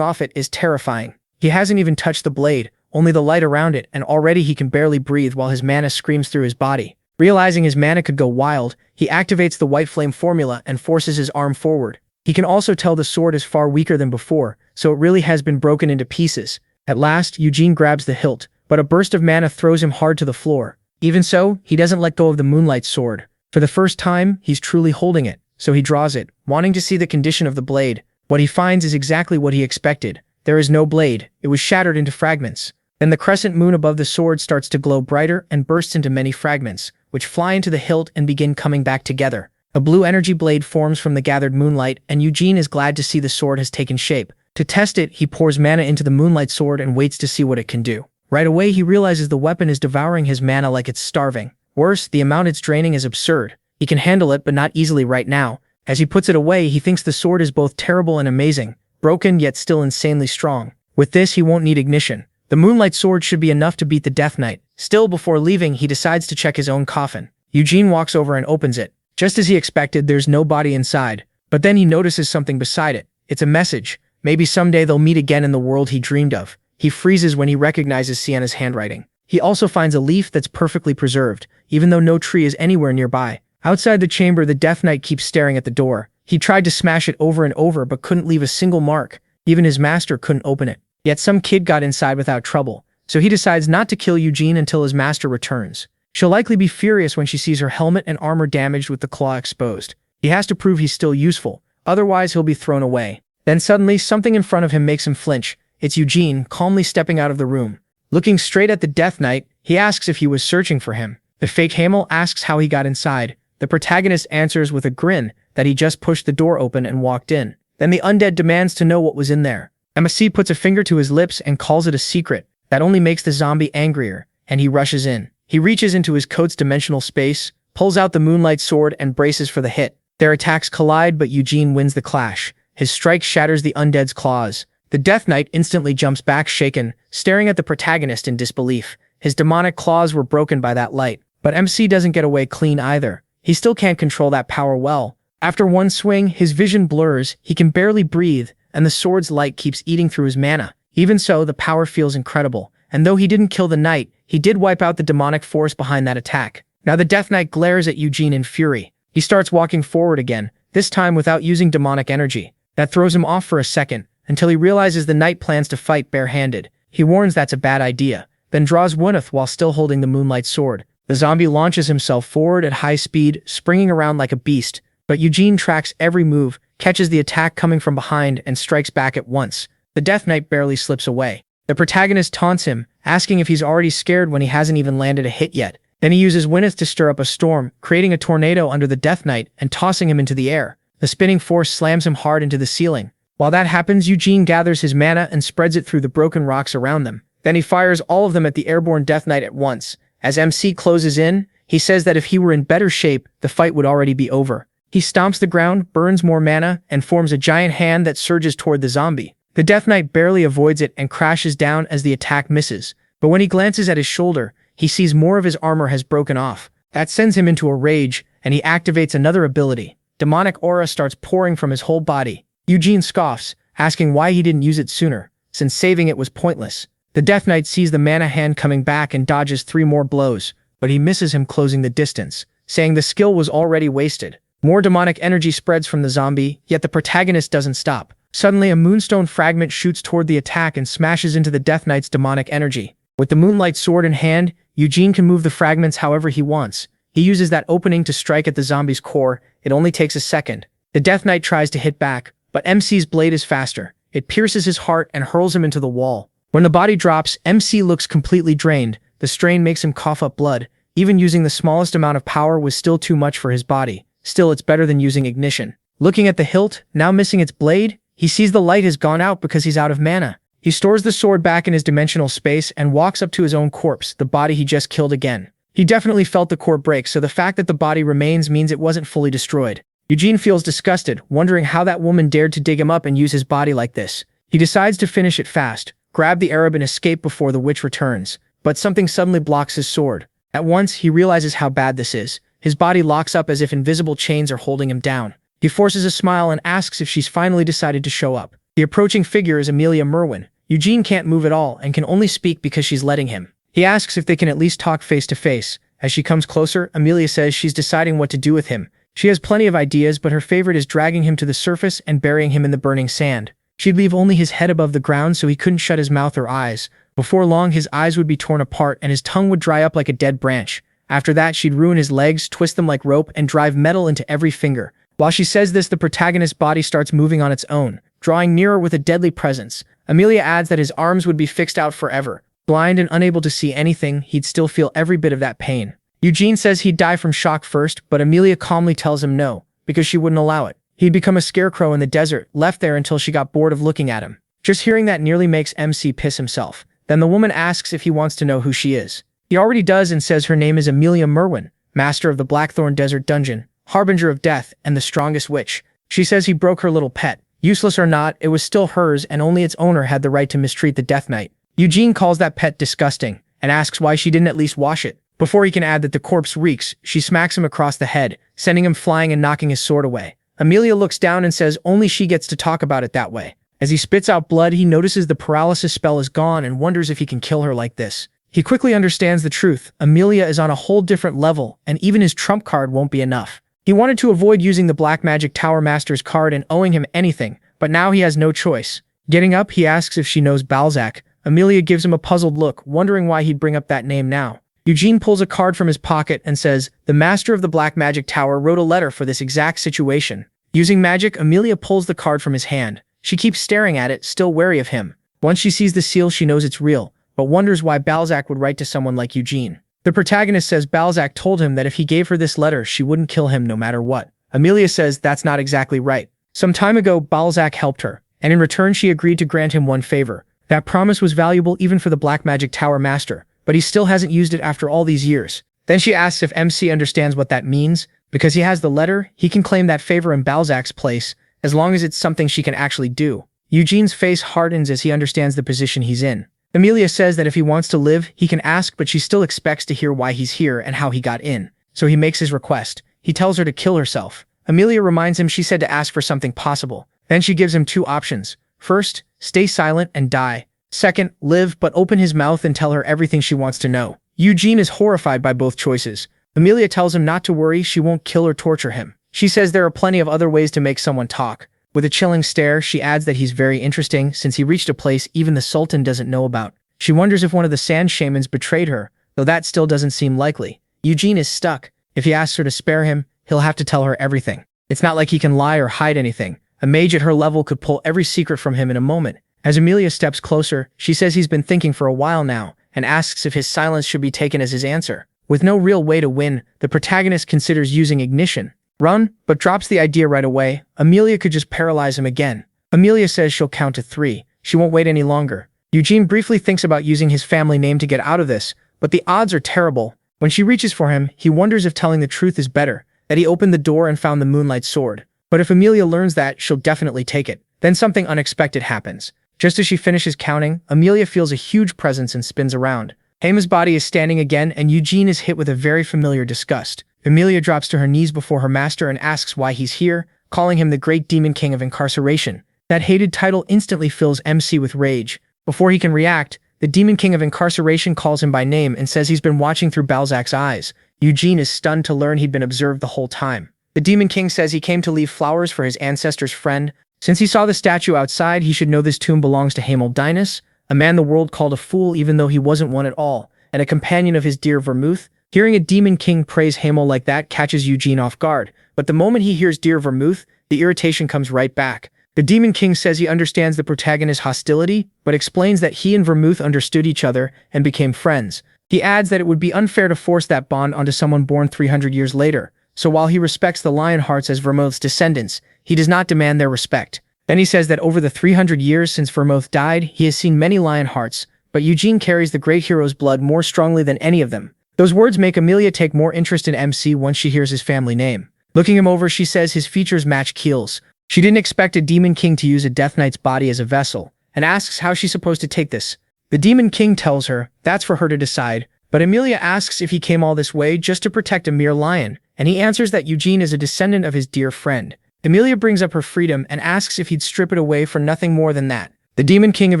off it is terrifying. He hasn't even touched the blade, only the light around it, and already he can barely breathe while his mana screams through his body. Realizing his mana could go wild, he activates the White Flame formula and forces his arm forward. He can also tell the sword is far weaker than before, so it really has been broken into pieces. At last, Eugene grabs the hilt, but a burst of mana throws him hard to the floor. Even so, he doesn't let go of the Moonlight Sword. For the first time, he's truly holding it, so he draws it, wanting to see the condition of the blade. What he finds is exactly what he expected. There is no blade. It was shattered into fragments. Then the crescent moon above the sword starts to glow brighter and bursts into many fragments, which fly into the hilt and begin coming back together. A blue energy blade forms from the gathered moonlight, and Eugene is glad to see the sword has taken shape. To test it, he pours mana into the Moonlight Sword and waits to see what it can do. Right away, he realizes the weapon is devouring his mana like it's starving. Worse, the amount it's draining is absurd. He can handle it, but not easily right now. As he puts it away, he thinks the sword is both terrible and amazing, broken yet still insanely strong. With this, he won't need ignition. The Moonlight Sword should be enough to beat the Death Knight. Still, before leaving, he decides to check his own coffin. Eugene walks over and opens it. Just as he expected, there's no body inside. But then he notices something beside it. It's a message. Maybe someday they'll meet again in the world he dreamed of. He freezes when he recognizes Sienna's handwriting. He also finds a leaf that's perfectly preserved, even though no tree is anywhere nearby. Outside the chamber, the Death Knight keeps staring at the door. He tried to smash it over and over but couldn't leave a single mark. Even his master couldn't open it. Yet some kid got inside without trouble. So he decides not to kill Eugene until his master returns. She'll likely be furious when she sees her helmet and armor damaged with the claw exposed. He has to prove he's still useful, otherwise he'll be thrown away. Then suddenly, something in front of him makes him flinch. It's Eugene, calmly stepping out of the room. Looking straight at the Death Knight, he asks if he was searching for him. The fake Hamel asks how he got inside. The protagonist answers with a grin that he just pushed the door open and walked in. Then the undead demands to know what was in there. MSC puts a finger to his lips and calls it a secret. That only makes the zombie angrier, and he rushes in. He reaches into his coat's dimensional space, pulls out the Moonlight Sword, and braces for the hit. Their attacks collide, but Eugene wins the clash. His strike shatters the undead's claws. The Death Knight instantly jumps back shaken, staring at the protagonist in disbelief. His demonic claws were broken by that light. But MC doesn't get away clean either. He still can't control that power well. After one swing, his vision blurs, he can barely breathe, and the sword's light keeps eating through his mana. Even so, the power feels incredible. And though he didn't kill the knight, he did wipe out the demonic force behind that attack. Now the Death Knight glares at Eugene in fury. He starts walking forward again, this time without using demonic energy. That throws him off for a second, until he realizes the knight plans to fight barehanded. He warns that's a bad idea, then draws Gwyneth while still holding the Moonlight Sword. The zombie launches himself forward at high speed, springing around like a beast, but Eugene tracks every move, catches the attack coming from behind, and strikes back at once. The Death Knight barely slips away. The protagonist taunts him, asking if he's already scared when he hasn't even landed a hit yet. Then he uses Gwyneth to stir up a storm, creating a tornado under the Death Knight and tossing him into the air. The spinning force slams him hard into the ceiling. While that happens, Eugene gathers his mana and spreads it through the broken rocks around them. Then he fires all of them at the airborne Death Knight at once. As MC closes in, he says that if he were in better shape, the fight would already be over. He stomps the ground, burns more mana, and forms a giant hand that surges toward the zombie. The Death Knight barely avoids it and crashes down as the attack misses. But when he glances at his shoulder, he sees more of his armor has broken off. That sends him into a rage, and he activates another ability. Demonic aura starts pouring from his whole body. Eugene scoffs, asking why he didn't use it sooner, since saving it was pointless. The Death Knight sees the mana hand coming back and dodges 3 more blows, but he misses him closing the distance, saying the skill was already wasted. More demonic energy spreads from the zombie, yet the protagonist doesn't stop. Suddenly, a moonstone fragment shoots toward the attack and smashes into the Death Knight's demonic energy. With the Moonlight Sword in hand, Eugene can move the fragments however he wants. He uses that opening to strike at the zombie's core. It only takes a second. The Death Knight tries to hit back, but MC's blade is faster. It pierces his heart and hurls him into the wall. When the body drops, MC looks completely drained. The strain makes him cough up blood. Even using the smallest amount of power was still too much for his body. Still, it's better than using ignition. Looking at the hilt, now missing its blade, he sees the light has gone out because he's out of mana. He stores the sword back in his dimensional space and walks up to his own corpse, the body he just killed again. He definitely felt the core break, so the fact that the body remains means it wasn't fully destroyed. Eugene feels disgusted, wondering how that woman dared to dig him up and use his body like this. He decides to finish it fast, grab the Arab and escape before the witch returns. But something suddenly blocks his sword. At once, he realizes how bad this is. His body locks up as if invisible chains are holding him down. He forces a smile and asks if she's finally decided to show up. The approaching figure is Amelia Merwin. Eugene can't move at all and can only speak because she's letting him. He asks if they can at least talk face to face. As she comes closer, Amelia says she's deciding what to do with him. She has plenty of ideas, but her favorite is dragging him to the surface and burying him in the burning sand. She'd leave only his head above the ground so he couldn't shut his mouth or eyes. Before long, his eyes would be torn apart and his tongue would dry up like a dead branch. After that, she'd ruin his legs, twist them like rope, and drive metal into every finger. While she says this, the protagonist's body starts moving on its own, drawing nearer with a deadly presence. Amelia adds that his arms would be fixed out forever. Blind and unable to see anything, he'd still feel every bit of that pain. Eugene says he'd die from shock first, but Amelia calmly tells him no, because she wouldn't allow it. He'd become a scarecrow in the desert, left there until she got bored of looking at him. Just hearing that nearly makes MC piss himself. Then the woman asks if he wants to know who she is. He already does and says her name is Amelia Merwin, master of the Blackthorn Desert Dungeon, harbinger of death, and the strongest witch. She says he broke her little pet. Useless or not, it was still hers and only its owner had the right to mistreat the Death Knight. Eugene calls that pet disgusting and asks why she didn't at least wash it. Before he can add that the corpse reeks, she smacks him across the head, sending him flying and knocking his sword away. Amelia looks down and says only she gets to talk about it that way. As he spits out blood, he notices the paralysis spell is gone and wonders if he can kill her like this. He quickly understands the truth. Amelia is on a whole different level, and even his trump card won't be enough. He wanted to avoid using the Black Magic Tower Master's card and owing him anything, but now he has no choice. Getting up, he asks if she knows Balzac. Amelia gives him a puzzled look, wondering why he'd bring up that name now. Eugene pulls a card from his pocket and says, "The master of the Black Magic Tower wrote a letter for this exact situation." Using magic, Amelia pulls the card from his hand. She keeps staring at it, still wary of him. Once she sees the seal, she knows it's real, but wonders why Balzac would write to someone like Eugene. The protagonist says Balzac told him that if he gave her this letter, she wouldn't kill him no matter what. Amelia says that's not exactly right. Some time ago, Balzac helped her, and in return she agreed to grant him one favor. That promise was valuable even for the Black Magic Tower Master, but he still hasn't used it after all these years. Then she asks if MC understands what that means. Because he has the letter, he can claim that favor in Balzac's place, as long as it's something she can actually do. Eugene's face hardens as he understands the position he's in. Amelia says that if he wants to live, he can ask, but she still expects to hear why he's here and how he got in. So he makes his request. He tells her to kill herself. Amelia reminds him she said to ask for something possible. Then she gives him two options. First, stay silent and die. Second, live but open his mouth and tell her everything she wants to know. Eugene is horrified by both choices. Amelia tells him not to worry, she won't kill or torture him. She says there are plenty of other ways to make someone talk. With a chilling stare, she adds that he's very interesting since he reached a place even the Sultan doesn't know about. She wonders if one of the sand shamans betrayed her, though that still doesn't seem likely. Eugene is stuck. If he asks her to spare him, he'll have to tell her everything. It's not like he can lie or hide anything. A mage at her level could pull every secret from him in a moment. As Amelia steps closer, she says he's been thinking for a while now, and asks if his silence should be taken as his answer. With no real way to win, the protagonist considers using ignition. Run, but drops the idea right away. Amelia could just paralyze him again. Amelia says she'll count to 3. She won't wait any longer. Eugene briefly thinks about using his family name to get out of this, but the odds are terrible. When she reaches for him, he wonders if telling the truth is better, that he opened the door and found the moonlight sword. But if Amelia learns that, she'll definitely take it. Then something unexpected happens. Just as she finishes counting, Amelia feels a huge presence and spins around. Hema's body is standing again, and Eugene is hit with a very familiar disgust. Amelia drops to her knees before her master and asks why he's here, calling him the Great Demon King of Incarceration. That hated title instantly fills MC with rage. Before he can react, the Demon King of Incarceration calls him by name and says he's been watching through Balzac's eyes. Eugene is stunned to learn he'd been observed the whole time. The Demon King says he came to leave flowers for his ancestor's friend. Since he saw the statue outside, he should know this tomb belongs to Hameldinus, a man the world called a fool even though he wasn't one at all, and a companion of his dear Vermouth. Hearing a Demon King praise Hamel like that catches Eugene off guard, but the moment he hears dear Vermouth, the irritation comes right back. The Demon King says he understands the protagonist's hostility, but explains that he and Vermouth understood each other and became friends. He adds that it would be unfair to force that bond onto someone born 300 years later, so while he respects the Lionhearts as Vermouth's descendants, he does not demand their respect. Then he says that over the 300 years since Vermouth died, he has seen many Lionhearts, but Eugene carries the great hero's blood more strongly than any of them. Those words make Amelia take more interest in MC once she hears his family name. Looking him over, she says his features match Keel's. She didn't expect a Demon King to use a Death Knight's body as a vessel, and asks how she's supposed to take this. The Demon King tells her that's for her to decide, but Amelia asks if he came all this way just to protect a mere lion, and he answers that Eugene is a descendant of his dear friend. Amelia brings up her freedom and asks if he'd strip it away for nothing more than that. The Demon King of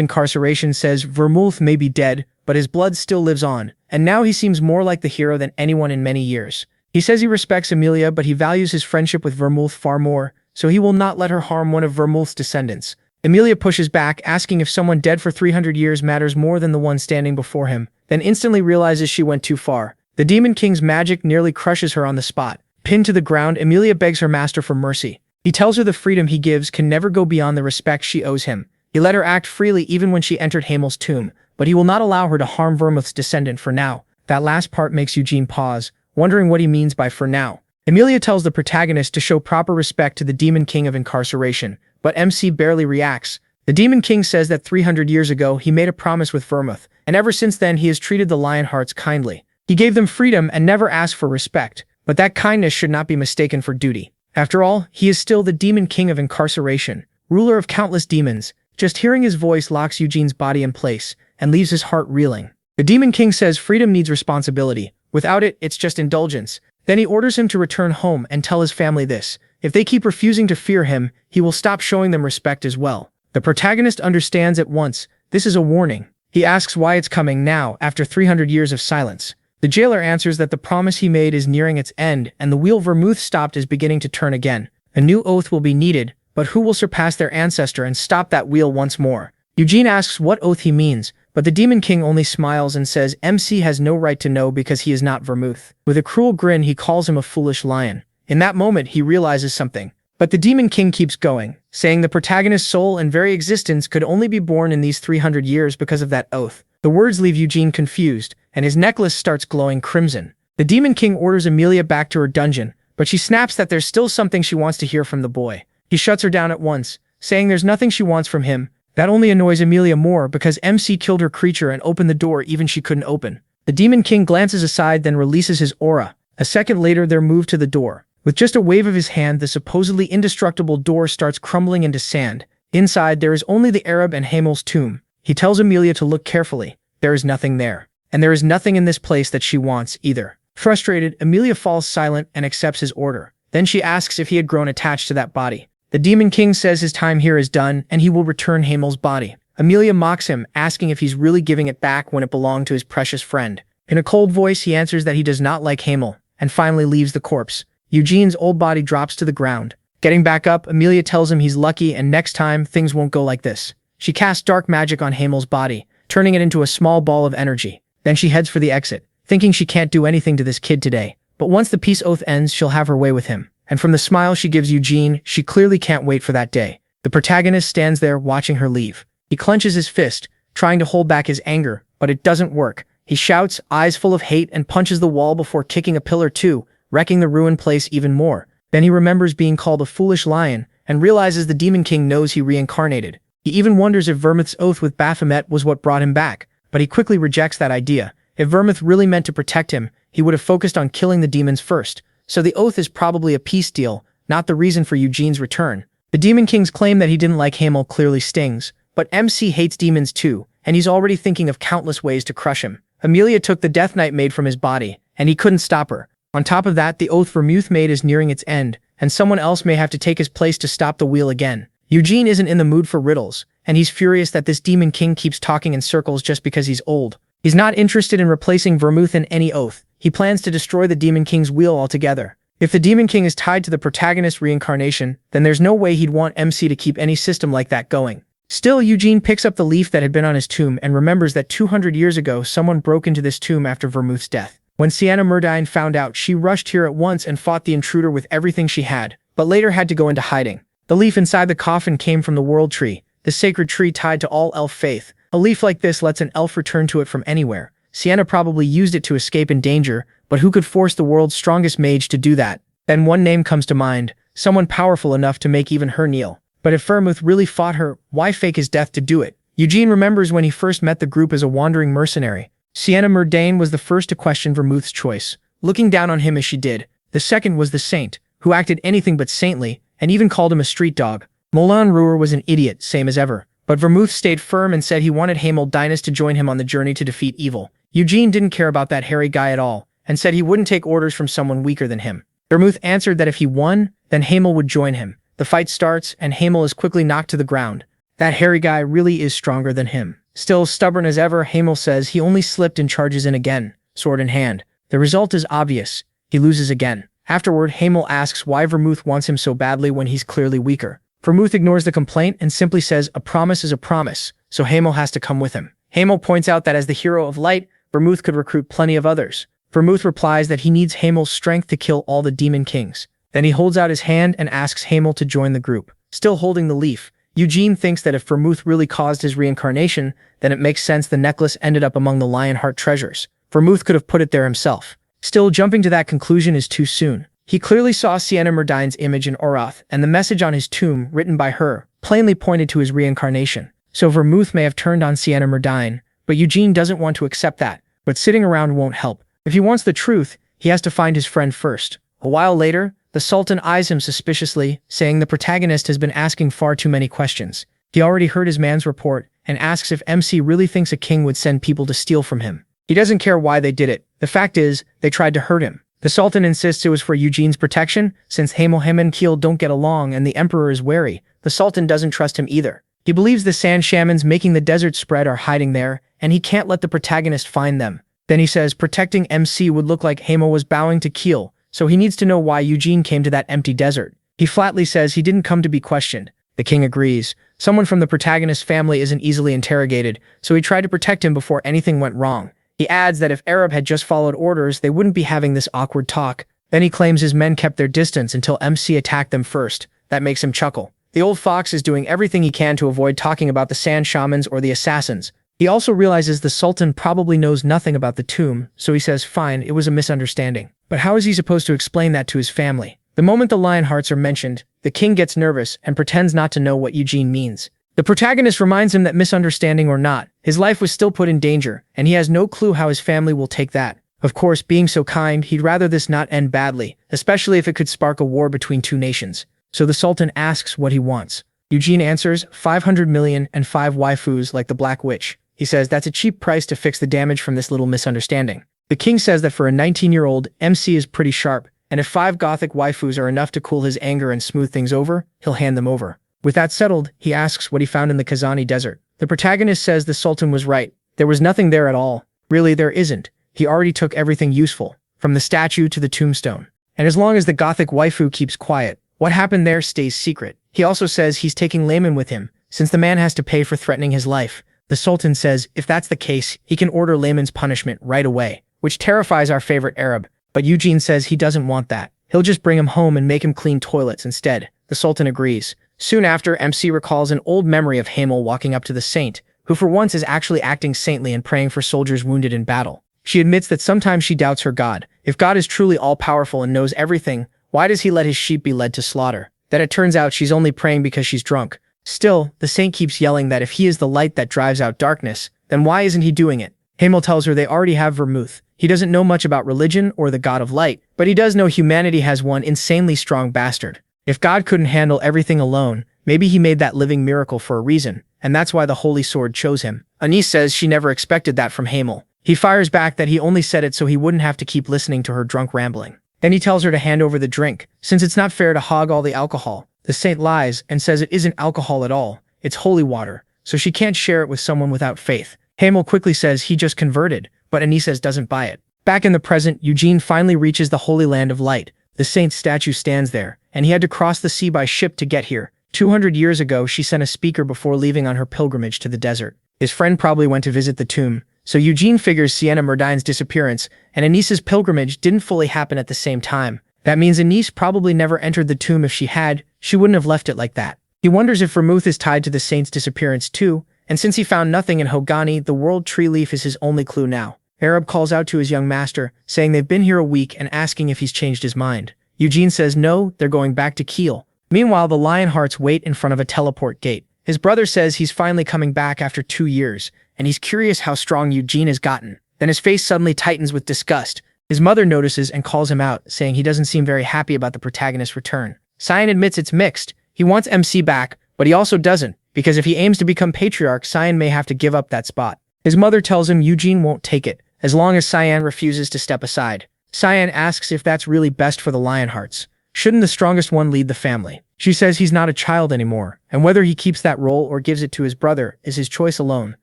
Incarceration says Vermouth may be dead, but his blood still lives on, and now he seems more like the hero than anyone in many years. He says he respects Amelia, but he values his friendship with Vermouth far more, so he will not let her harm one of Vermouth's descendants. Amelia pushes back, asking if someone dead for 300 years matters more than the one standing before him, then instantly realizes she went too far. The Demon King's magic nearly crushes her on the spot. Pinned to the ground, Amelia begs her master for mercy. He tells her the freedom he gives can never go beyond the respect she owes him. He let her act freely even when she entered Hamel's tomb, but he will not allow her to harm Vermouth's descendant for now. That last part makes Eugene pause, wondering what he means by for now. Amelia tells the protagonist to show proper respect to the Demon King of Incarceration, but MC barely reacts. The Demon King says that 300 years ago he made a promise with Vermouth, and ever since then he has treated the Lionhearts kindly. He gave them freedom and never asked for respect, but that kindness should not be mistaken for duty. After all, he is still the Demon King of incarceration, ruler of countless demons. Just hearing his voice locks Eugene's body in place and leaves his heart reeling. The Demon King says freedom needs responsibility. Without it, it's just indulgence. Then he orders him to return home and tell his family this. If they keep refusing to fear him, he will stop showing them respect as well. The protagonist understands at once. This is a warning. He asks why it's coming now, after 300 years of silence. The jailer answers that the promise he made is nearing its end, and the wheel Vermouth stopped is beginning to turn again. A new oath will be needed, but who will surpass their ancestor and stop that wheel once more? Eugene asks what oath he means, but the Demon King only smiles and says MC has no right to know because he is not Vermouth. With a cruel grin, he calls him a foolish lion. In that moment, he realizes something. But the Demon King keeps going, saying the protagonist's soul and very existence could only be born in these 300 years because of that oath. The words leave Eugene confused, and his necklace starts glowing crimson. The Demon King orders Amelia back to her dungeon, but she snaps that there's still something she wants to hear from the boy. He shuts her down at once, saying there's nothing she wants from him. That only annoys Amelia more because MC killed her creature and opened the door even she couldn't open. The Demon King glances aside, then releases his aura. A second later, they're moved to the door. With just a wave of his hand, the supposedly indestructible door starts crumbling into sand. Inside, there is only the Arab and Hamel's tomb. He tells Amelia to look carefully. There is nothing there. And there is nothing in this place that she wants either. Frustrated, Amelia falls silent and accepts his order. Then she asks if he had grown attached to that body. The Demon King says his time here is done and he will return Hamel's body. Amelia mocks him, asking if he's really giving it back when it belonged to his precious friend. In a cold voice, he answers that he does not like Hamel, and finally leaves the corpse. Eugene's old body drops to the ground. Getting back up, Amelia tells him he's lucky and next time, things won't go like this. She casts dark magic on Hamel's body, turning it into a small ball of energy. Then she heads for the exit, thinking she can't do anything to this kid today. But once the peace oath ends, she'll have her way with him. And from the smile she gives Eugene, she clearly can't wait for that day. The protagonist stands there watching her leave. He clenches his fist, trying to hold back his anger, but it doesn't work. He shouts, eyes full of hate, and punches the wall before kicking a pillar too, wrecking the ruined place even more. Then he remembers being called a foolish lion, and realizes the Demon King knows he reincarnated. He even wonders if Vermouth's oath with Baphomet was what brought him back, but he quickly rejects that idea. If Vermouth really meant to protect him, he would have focused on killing the demons first. So the oath is probably a peace deal, not the reason for Eugene's return. The Demon King's claim that he didn't like Hamel clearly stings, but MC hates demons too, and he's already thinking of countless ways to crush him. Amelia took the Death Knight made from his body, and he couldn't stop her. On top of that, the oath Vermouth made is nearing its end, and someone else may have to take his place to stop the wheel again. Eugene isn't in the mood for riddles, and he's furious that this Demon King keeps talking in circles just because he's old. He's not interested in replacing Vermouth in any oath. He plans to destroy the Demon King's wheel altogether. If the Demon King is tied to the protagonist's reincarnation, then there's no way he'd want MC to keep any system like that going. Still, Eugene picks up the leaf that had been on his tomb and remembers that 200 years ago someone broke into this tomb after Vermouth's death. When Sienna Murdine found out, she rushed here at once and fought the intruder with everything she had, but later had to go into hiding. The leaf inside the coffin came from the World Tree, the sacred tree tied to all elf faith. A leaf like this lets an elf return to it from anywhere. Sienna probably used it to escape in danger, but who could force the world's strongest mage to do that? Then one name comes to mind, someone powerful enough to make even her kneel. But if Vermouth really fought her, why fake his death to do it? Eugene remembers when he first met the group as a wandering mercenary. Sienna Murdine was the first to question Vermouth's choice, looking down on him as she did. The second was the Saint, who acted anything but saintly, and even called him a street dog. Moulin Rouge was an idiot, same as ever. But Vermouth stayed firm and said he wanted Hamel Dynas to join him on the journey to defeat evil. Eugene didn't care about that hairy guy at all, and said he wouldn't take orders from someone weaker than him. Vermouth answered that if he won, then Hamel would join him. The fight starts, and Hamel is quickly knocked to the ground. That hairy guy really is stronger than him. Still stubborn as ever, Hamel says he only slipped and charges in again, sword in hand. The result is obvious. He loses again. Afterward, Hamel asks why Vermouth wants him so badly when he's clearly weaker. Vermouth ignores the complaint and simply says a promise is a promise, so Hamel has to come with him. Hamel points out that as the hero of light, Vermouth could recruit plenty of others. Vermouth replies that he needs Hamel's strength to kill all the Demon Kings. Then he holds out his hand and asks Hamel to join the group. Still holding the leaf, Eugene thinks that if Vermouth really caused his reincarnation, then it makes sense the necklace ended up among the Lionheart treasures. Vermouth could have put it there himself. Still, jumping to that conclusion is too soon. He clearly saw Sienna Murdine's image in Arath and the message on his tomb written by her, plainly pointed to his reincarnation. So Vermouth may have turned on Sienna Murdine, but Eugene doesn't want to accept that. But sitting around won't help. If he wants the truth, he has to find his friend first. A while later, the Sultan eyes him suspiciously, saying the protagonist has been asking far too many questions. He already heard his man's report and asks if MC really thinks a king would send people to steal from him. He doesn't care why they did it. The fact is, they tried to hurt him. The Sultan insists it was for Eugene's protection, since Hamel and Keel don't get along and the Emperor is wary. The Sultan doesn't trust him either. He believes the sand shamans making the desert spread are hiding there, and he can't let the protagonist find them. Then he says protecting MC would look like Hamel was bowing to Keel, so he needs to know why Eugene came to that empty desert. He flatly says he didn't come to be questioned. The king agrees. Someone from the protagonist's family isn't easily interrogated, so he tried to protect him before anything went wrong. He adds that if Arab had just followed orders, they wouldn't be having this awkward talk. Then he claims his men kept their distance until MC attacked them first. That makes him chuckle. The old fox is doing everything he can to avoid talking about the sand shamans or the assassins. He also realizes the Sultan probably knows nothing about the tomb, so he says fine, it was a misunderstanding. But how is he supposed to explain that to his family? The moment the Lionhearts are mentioned, the king gets nervous and pretends not to know what Eugene means. The protagonist reminds him that misunderstanding or not, his life was still put in danger, and he has no clue how his family will take that. Of course, being so kind, he'd rather this not end badly, especially if it could spark a war between two nations. So the Sultan asks what he wants. Eugene answers 500 million and 5 waifus like the Black Witch. He says that's a cheap price to fix the damage from this little misunderstanding. The king says that for a 19-year-old, MC is pretty sharp, and if 5 gothic waifus are enough to cool his anger and smooth things over, he'll hand them over. With that settled, he asks what he found in the Kazani desert. The protagonist says the Sultan was right. There was nothing there at all. Really, there isn't. He already took everything useful, from the statue to the tombstone. And as long as the gothic waifu keeps quiet, what happened there stays secret. He also says he's taking Layman with him, since the man has to pay for threatening his life. The Sultan says if that's the case, he can order Layman's punishment right away, which terrifies our favorite Arab. But Eugene says he doesn't want that. He'll just bring him home and make him clean toilets instead. The Sultan agrees. Soon after, MC recalls an old memory of Hamel walking up to the saint, who for once is actually acting saintly and praying for soldiers wounded in battle. She admits that sometimes she doubts her God. If God is truly all-powerful and knows everything, why does he let his sheep be led to slaughter? That it turns out she's only praying because she's drunk. Still, the saint keeps yelling that if he is the light that drives out darkness, then why isn't he doing it? Hamel tells her they already have Vermouth. He doesn't know much about religion or the god of light, but he does know humanity has one insanely strong bastard. If God couldn't handle everything alone, maybe he made that living miracle for a reason, and that's why the Holy Sword chose him. Anise says she never expected that from Hamel. He fires back that he only said it so he wouldn't have to keep listening to her drunk rambling. Then he tells her to hand over the drink, since it's not fair to hog all the alcohol. The saint lies and says it isn't alcohol at all, it's holy water, so she can't share it with someone without faith. Hamel quickly says he just converted, but Anise doesn't buy it. Back in the present, Eugene finally reaches the Holy Land of Light. The saint's statue stands there, and he had to cross the sea by ship to get here. 200 years ago, she sent a speaker before leaving on her pilgrimage to the desert. His friend probably went to visit the tomb, so Eugene figures Sienna Murdine's disappearance and Anice's pilgrimage didn't fully happen at the same time. That means Anise probably never entered the tomb. If she had, she wouldn't have left it like that. He wonders if Vermouth is tied to the saint's disappearance too, and since he found nothing in Hogani, the world tree leaf is his only clue now. Arab calls out to his young master, saying they've been here a week and asking if he's changed his mind. Eugene says no, they're going back to Keel. Meanwhile, the Lionhearts wait in front of a teleport gate. His brother says he's finally coming back after 2 years, and he's curious how strong Eugene has gotten. Then his face suddenly tightens with disgust. His mother notices and calls him out, saying he doesn't seem very happy about the protagonist's return. Cyan admits it's mixed. He wants MC back, but he also doesn't, because if he aims to become Patriarch, Cyan may have to give up that spot. His mother tells him Eugene won't take it, as long as Cyan refuses to step aside. Cyan asks if that's really best for the Lionhearts. Shouldn't the strongest one lead the family? She says he's not a child anymore, and whether he keeps that role or gives it to his brother is his choice alone.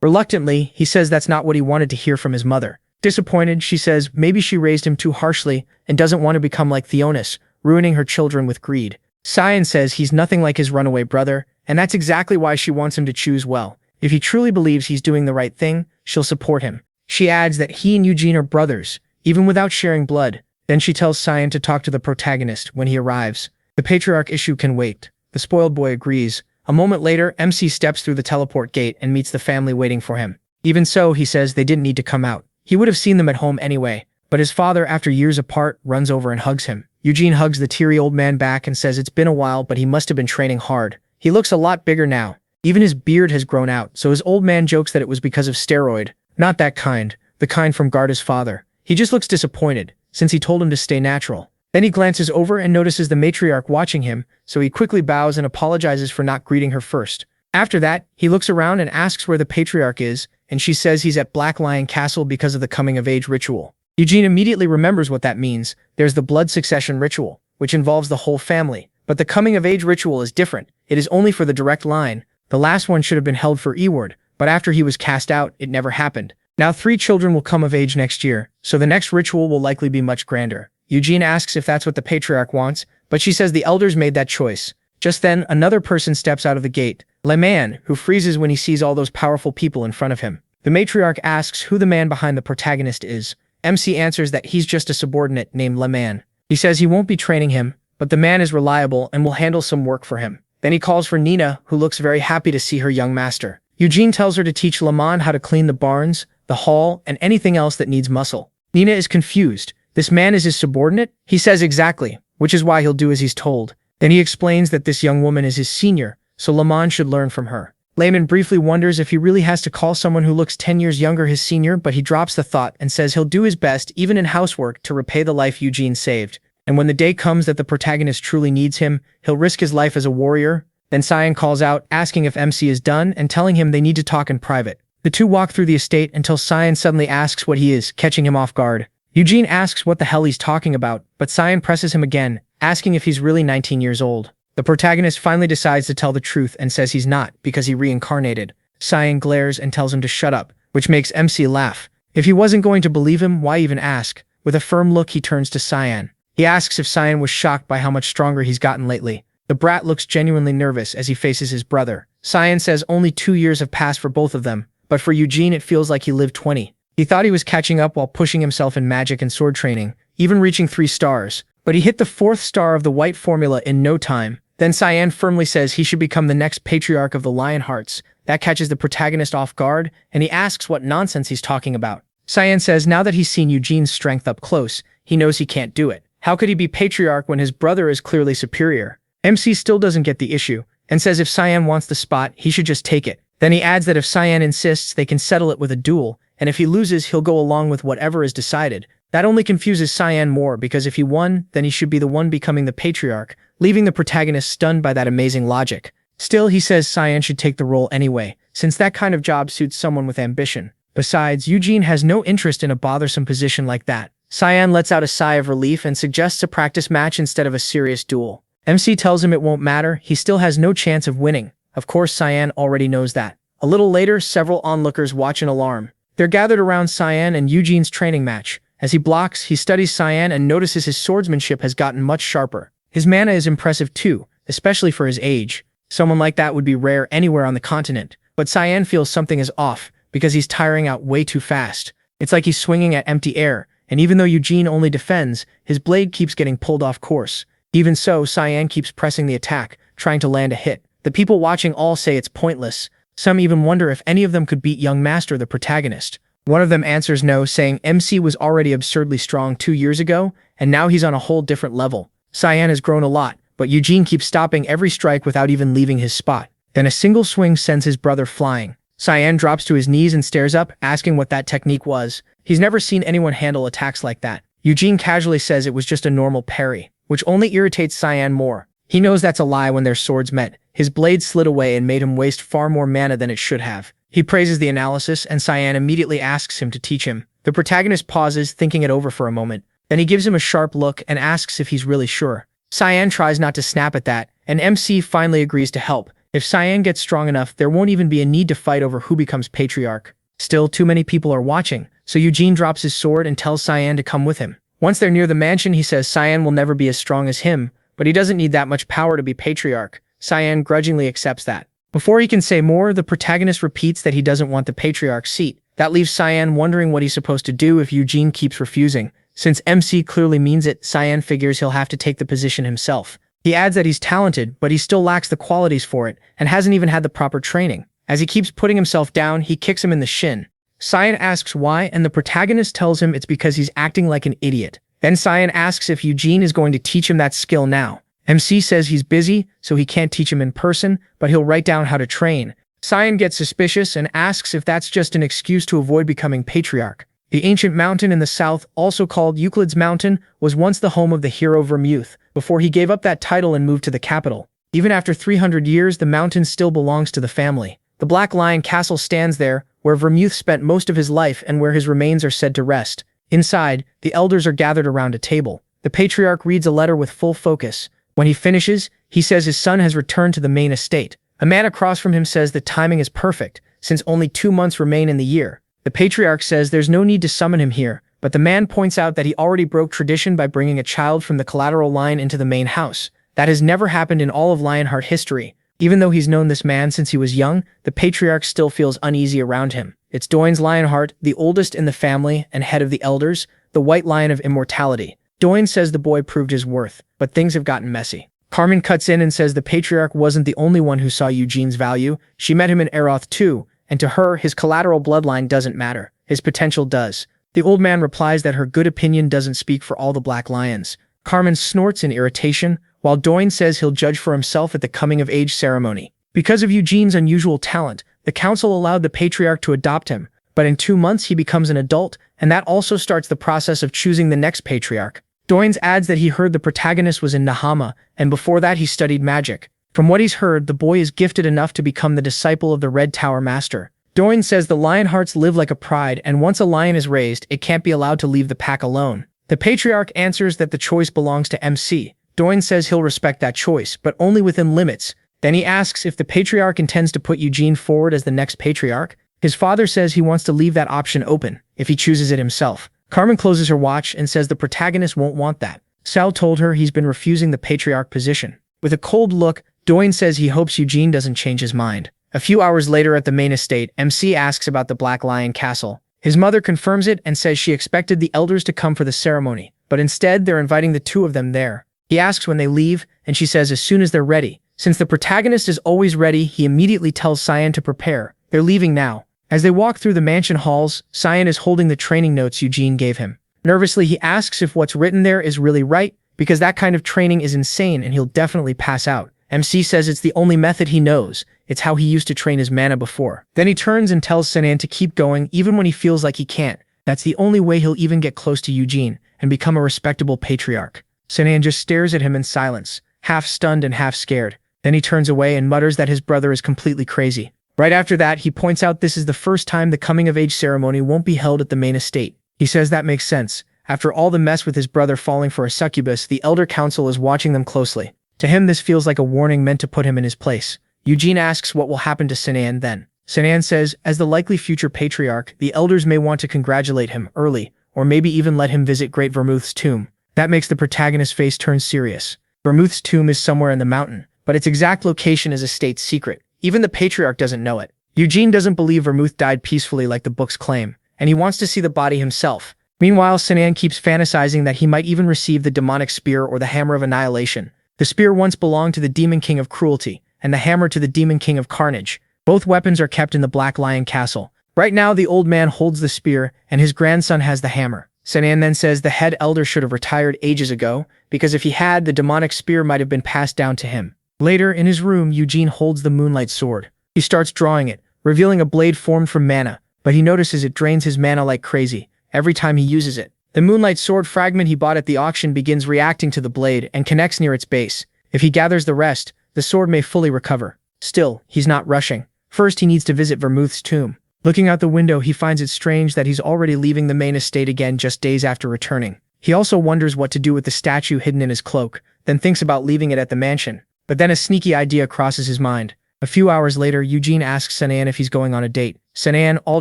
Reluctantly, he says that's not what he wanted to hear from his mother. Disappointed, she says maybe she raised him too harshly and doesn't want to become like Theonis, ruining her children with greed. Cyan says he's nothing like his runaway brother, and that's exactly why she wants him to choose well. If he truly believes he's doing the right thing, she'll support him. She adds that he and Eugene are brothers, even without sharing blood. Then she tells Cyan to talk to the protagonist when he arrives. The Patriarch issue can wait. The spoiled boy agrees. A moment later, MC steps through the teleport gate and meets the family waiting for him. Even so, he says they didn't need to come out. He would have seen them at home anyway, but his father, after years apart, runs over and hugs him. Eugene hugs the teary old man back and says it's been a while, but he must have been training hard. He looks a lot bigger now. Even his beard has grown out, so his old man jokes that it was because of steroid. Not that kind, the kind from Garda's father. He just looks disappointed, since he told him to stay natural. Then he glances over and notices the matriarch watching him, so he quickly bows and apologizes for not greeting her first. After that, he looks around and asks where the patriarch is, and she says he's at Black Lion Castle because of the coming-of-age ritual. Eugene immediately remembers what that means. There's the blood succession ritual, which involves the whole family. But the coming-of-age ritual is different. It is only for the direct line. The last one should have been held for Eward, but after he was cast out, it never happened. Now 3 children will come of age next year, so the next ritual will likely be much grander. Eugene asks if that's what the patriarch wants, but she says the elders made that choice. Just then, another person steps out of the gate, Le Man, who freezes when he sees all those powerful people in front of him. The matriarch asks who the man behind the protagonist is. MC answers that he's just a subordinate named Le Man. He says he won't be training him, but the man is reliable and will handle some work for him. Then he calls for Nina, who looks very happy to see her young master. Eugene tells her to teach Le Man how to clean the barns, the hall, and anything else that needs muscle. Nina is confused. This man is his subordinate? He says exactly, which is why he'll do as he's told. Then he explains that this young woman is his senior, so Le Man should learn from her. Layman briefly wonders if he really has to call someone who looks 10 years younger his senior, but he drops the thought and says he'll do his best, even in housework, to repay the life Eugene saved. And when the day comes that the protagonist truly needs him, he'll risk his life as a warrior. Then Cyan calls out, asking if MC is done and telling him they need to talk in private. The two walk through the estate until Cyan suddenly asks what he is, catching him off guard. Eugene asks what the hell he's talking about, but Cyan presses him again, asking if he's really 19 years old. The protagonist finally decides to tell the truth and says he's not, because he reincarnated. Cyan glares and tells him to shut up, which makes MC laugh. If he wasn't going to believe him, why even ask? With a firm look, he turns to Cyan. He asks if Cyan was shocked by how much stronger he's gotten lately. The brat looks genuinely nervous as he faces his brother. Cyan says only 2 years have passed for both of them, but for Eugene it feels like he lived 20. He thought he was catching up while pushing himself in magic and sword training, even reaching 3 stars. But he hit the 4th star of the white formula in no time. Then Cyan firmly says he should become the next patriarch of the Lionhearts. That catches the protagonist off guard, and he asks what nonsense he's talking about. Cyan says now that he's seen Eugene's strength up close, he knows he can't do it. How could he be patriarch when his brother is clearly superior? MC still doesn't get the issue, and says if Cyan wants the spot, he should just take it. Then he adds that if Cyan insists, they can settle it with a duel, and if he loses, he'll go along with whatever is decided. That only confuses Cyan more, because if he won, then he should be the one becoming the patriarch, leaving the protagonist stunned by that amazing logic. Still, he says Cyan should take the role anyway, since that kind of job suits someone with ambition. Besides, Eugene has no interest in a bothersome position like that. Cyan lets out a sigh of relief and suggests a practice match instead of a serious duel. MC tells him it won't matter, he still has no chance of winning. Of course, Cyan already knows that. A little later, several onlookers watch an alarm. They're gathered around Cyan and Eugene's training match. As he blocks, he studies Cyan and notices his swordsmanship has gotten much sharper. His mana is impressive too, especially for his age. Someone like that would be rare anywhere on the continent. But Cyan feels something is off, because he's tiring out way too fast. It's like he's swinging at empty air, and even though Eugene only defends, his blade keeps getting pulled off course. Even so, Cyan keeps pressing the attack, trying to land a hit. The people watching all say it's pointless. Some even wonder if any of them could beat young Master, the protagonist. One of them answers no, saying MC was already absurdly strong 2 years ago, and now he's on a whole different level. Cyan has grown a lot, but Eugene keeps stopping every strike without even leaving his spot. Then a single swing sends his brother flying. Cyan drops to his knees and stares up, asking what that technique was. He's never seen anyone handle attacks like that. Eugene casually says it was just a normal parry, which only irritates Cyan more. He knows that's a lie when their swords met. His blade slid away and made him waste far more mana than it should have. He praises the analysis, and Cyan immediately asks him to teach him. The protagonist pauses, thinking it over for a moment. Then he gives him a sharp look and asks if he's really sure. Cyan tries not to snap at that, and MC finally agrees to help. If Cyan gets strong enough, there won't even be a need to fight over who becomes patriarch. Still, too many people are watching, so Eugene drops his sword and tells Cyan to come with him. Once they're near the mansion, he says Cyan will never be as strong as him, but he doesn't need that much power to be patriarch. Cyan grudgingly accepts that. Before he can say more, the protagonist repeats that he doesn't want the patriarch seat. That leaves Cyan wondering what he's supposed to do if Eugene keeps refusing. Since MC clearly means it, Cyan figures he'll have to take the position himself. He adds that he's talented, but he still lacks the qualities for it, and hasn't even had the proper training. As he keeps putting himself down, he kicks him in the shin. Cyan asks why, and the protagonist tells him it's because he's acting like an idiot. Then Cyan asks if Eugene is going to teach him that skill now. MC says he's busy, so he can't teach him in person, but he'll write down how to train. Cyan gets suspicious and asks if that's just an excuse to avoid becoming Patriarch. The ancient mountain in the south, also called Euclid's Mountain, was once the home of the hero Vermouth, before he gave up that title and moved to the capital. Even after 300 years, the mountain still belongs to the family. The Black Lion Castle stands there, where Vermouth spent most of his life and where his remains are said to rest. Inside, the elders are gathered around a table. The Patriarch reads a letter with full focus. When he finishes, he says his son has returned to the main estate. A man across from him says the timing is perfect, since only 2 months remain in the year. The Patriarch says there's no need to summon him here, but the man points out that he already broke tradition by bringing a child from the collateral line into the main house. That has never happened in all of Lionheart history. Even though he's known this man since he was young, the Patriarch still feels uneasy around him. It's Doin's Lionheart, the oldest in the family and head of the elders, the white lion of immortality. Doin says the boy proved his worth, but things have gotten messy. Carmen cuts in and says the Patriarch wasn't the only one who saw Eugene's value. She met him in Arath too, and to her, his collateral bloodline doesn't matter. His potential does. The old man replies that her good opinion doesn't speak for all the Black Lions. Carmen snorts in irritation, while Doin says he'll judge for himself at the coming-of-age ceremony. Because of Eugene's unusual talent, the council allowed the Patriarch to adopt him, but in 2 months he becomes an adult, and that also starts the process of choosing the next Patriarch. Doins adds that he heard the protagonist was in Nahama, and before that he studied magic. From what he's heard, the boy is gifted enough to become the disciple of the Red Tower Master. Doin says the Lionhearts live like a pride, and once a lion is raised, it can't be allowed to leave the pack alone. The Patriarch answers that the choice belongs to MC. Doin says he'll respect that choice, but only within limits. Then he asks if the Patriarch intends to put Eugene forward as the next Patriarch. His father says he wants to leave that option open, if he chooses it himself. Carmen closes her watch and says the protagonist won't want that. Sal told her he's been refusing the Patriarch position. With a cold look, Doin says he hopes Eugene doesn't change his mind. A few hours later at the main estate, MC asks about the Black Lion Castle. His mother confirms it and says she expected the elders to come for the ceremony, but instead they're inviting the 2 of them there. He asks when they leave, and she says as soon as they're ready. Since the protagonist is always ready, he immediately tells Cyan to prepare. They're leaving now. As they walk through the mansion halls, Cyan is holding the training notes Eugene gave him. Nervously, he asks if what's written there is really right, because that kind of training is insane and he'll definitely pass out. MC says it's the only method he knows. It's how he used to train his mana before. Then he turns and tells Sinan to keep going even when he feels like he can't. That's the only way he'll even get close to Eugene and become a respectable Patriarch. Sinan just stares at him in silence, half stunned and half scared. Then he turns away and mutters that his brother is completely crazy. Right after that, he points out this is the first time the coming-of-age ceremony won't be held at the main estate. He says that makes sense. After all the mess with his brother falling for a succubus, the Elder Council is watching them closely. To him, this feels like a warning meant to put him in his place. Eugene asks what will happen to Sinan then. Sinan says, as the likely future Patriarch, the elders may want to congratulate him early, or maybe even let him visit Great Vermouth's tomb. That makes the protagonist's face turn serious. Vermouth's tomb is somewhere in the mountain, but its exact location is a state secret. Even the Patriarch doesn't know it. Eugene doesn't believe Vermouth died peacefully like the books claim, and he wants to see the body himself. Meanwhile, Sinan keeps fantasizing that he might even receive the demonic spear or the hammer of annihilation. The spear once belonged to the Demon King of Cruelty, and the hammer to the Demon King of Carnage. Both weapons are kept in the Black Lion Castle. Right now, the old man holds the spear, and his grandson has the hammer. Sinan then says the head elder should have retired ages ago, because if he had, the demonic spear might have been passed down to him. Later, in his room, Eugene holds the Moonlight Sword. He starts drawing it, revealing a blade formed from mana, but he notices it drains his mana like crazy every time he uses it. The Moonlight Sword fragment he bought at the auction begins reacting to the blade and connects near its base. If he gathers the rest, the sword may fully recover. Still, he's not rushing. First, he needs to visit Vermouth's tomb. Looking out the window, he finds it strange that he's already leaving the main estate again just days after returning. He also wonders what to do with the statue hidden in his cloak, then thinks about leaving it at the mansion. But then a sneaky idea crosses his mind. A few hours later, Eugene asks Sinan if he's going on a date. Sinan, all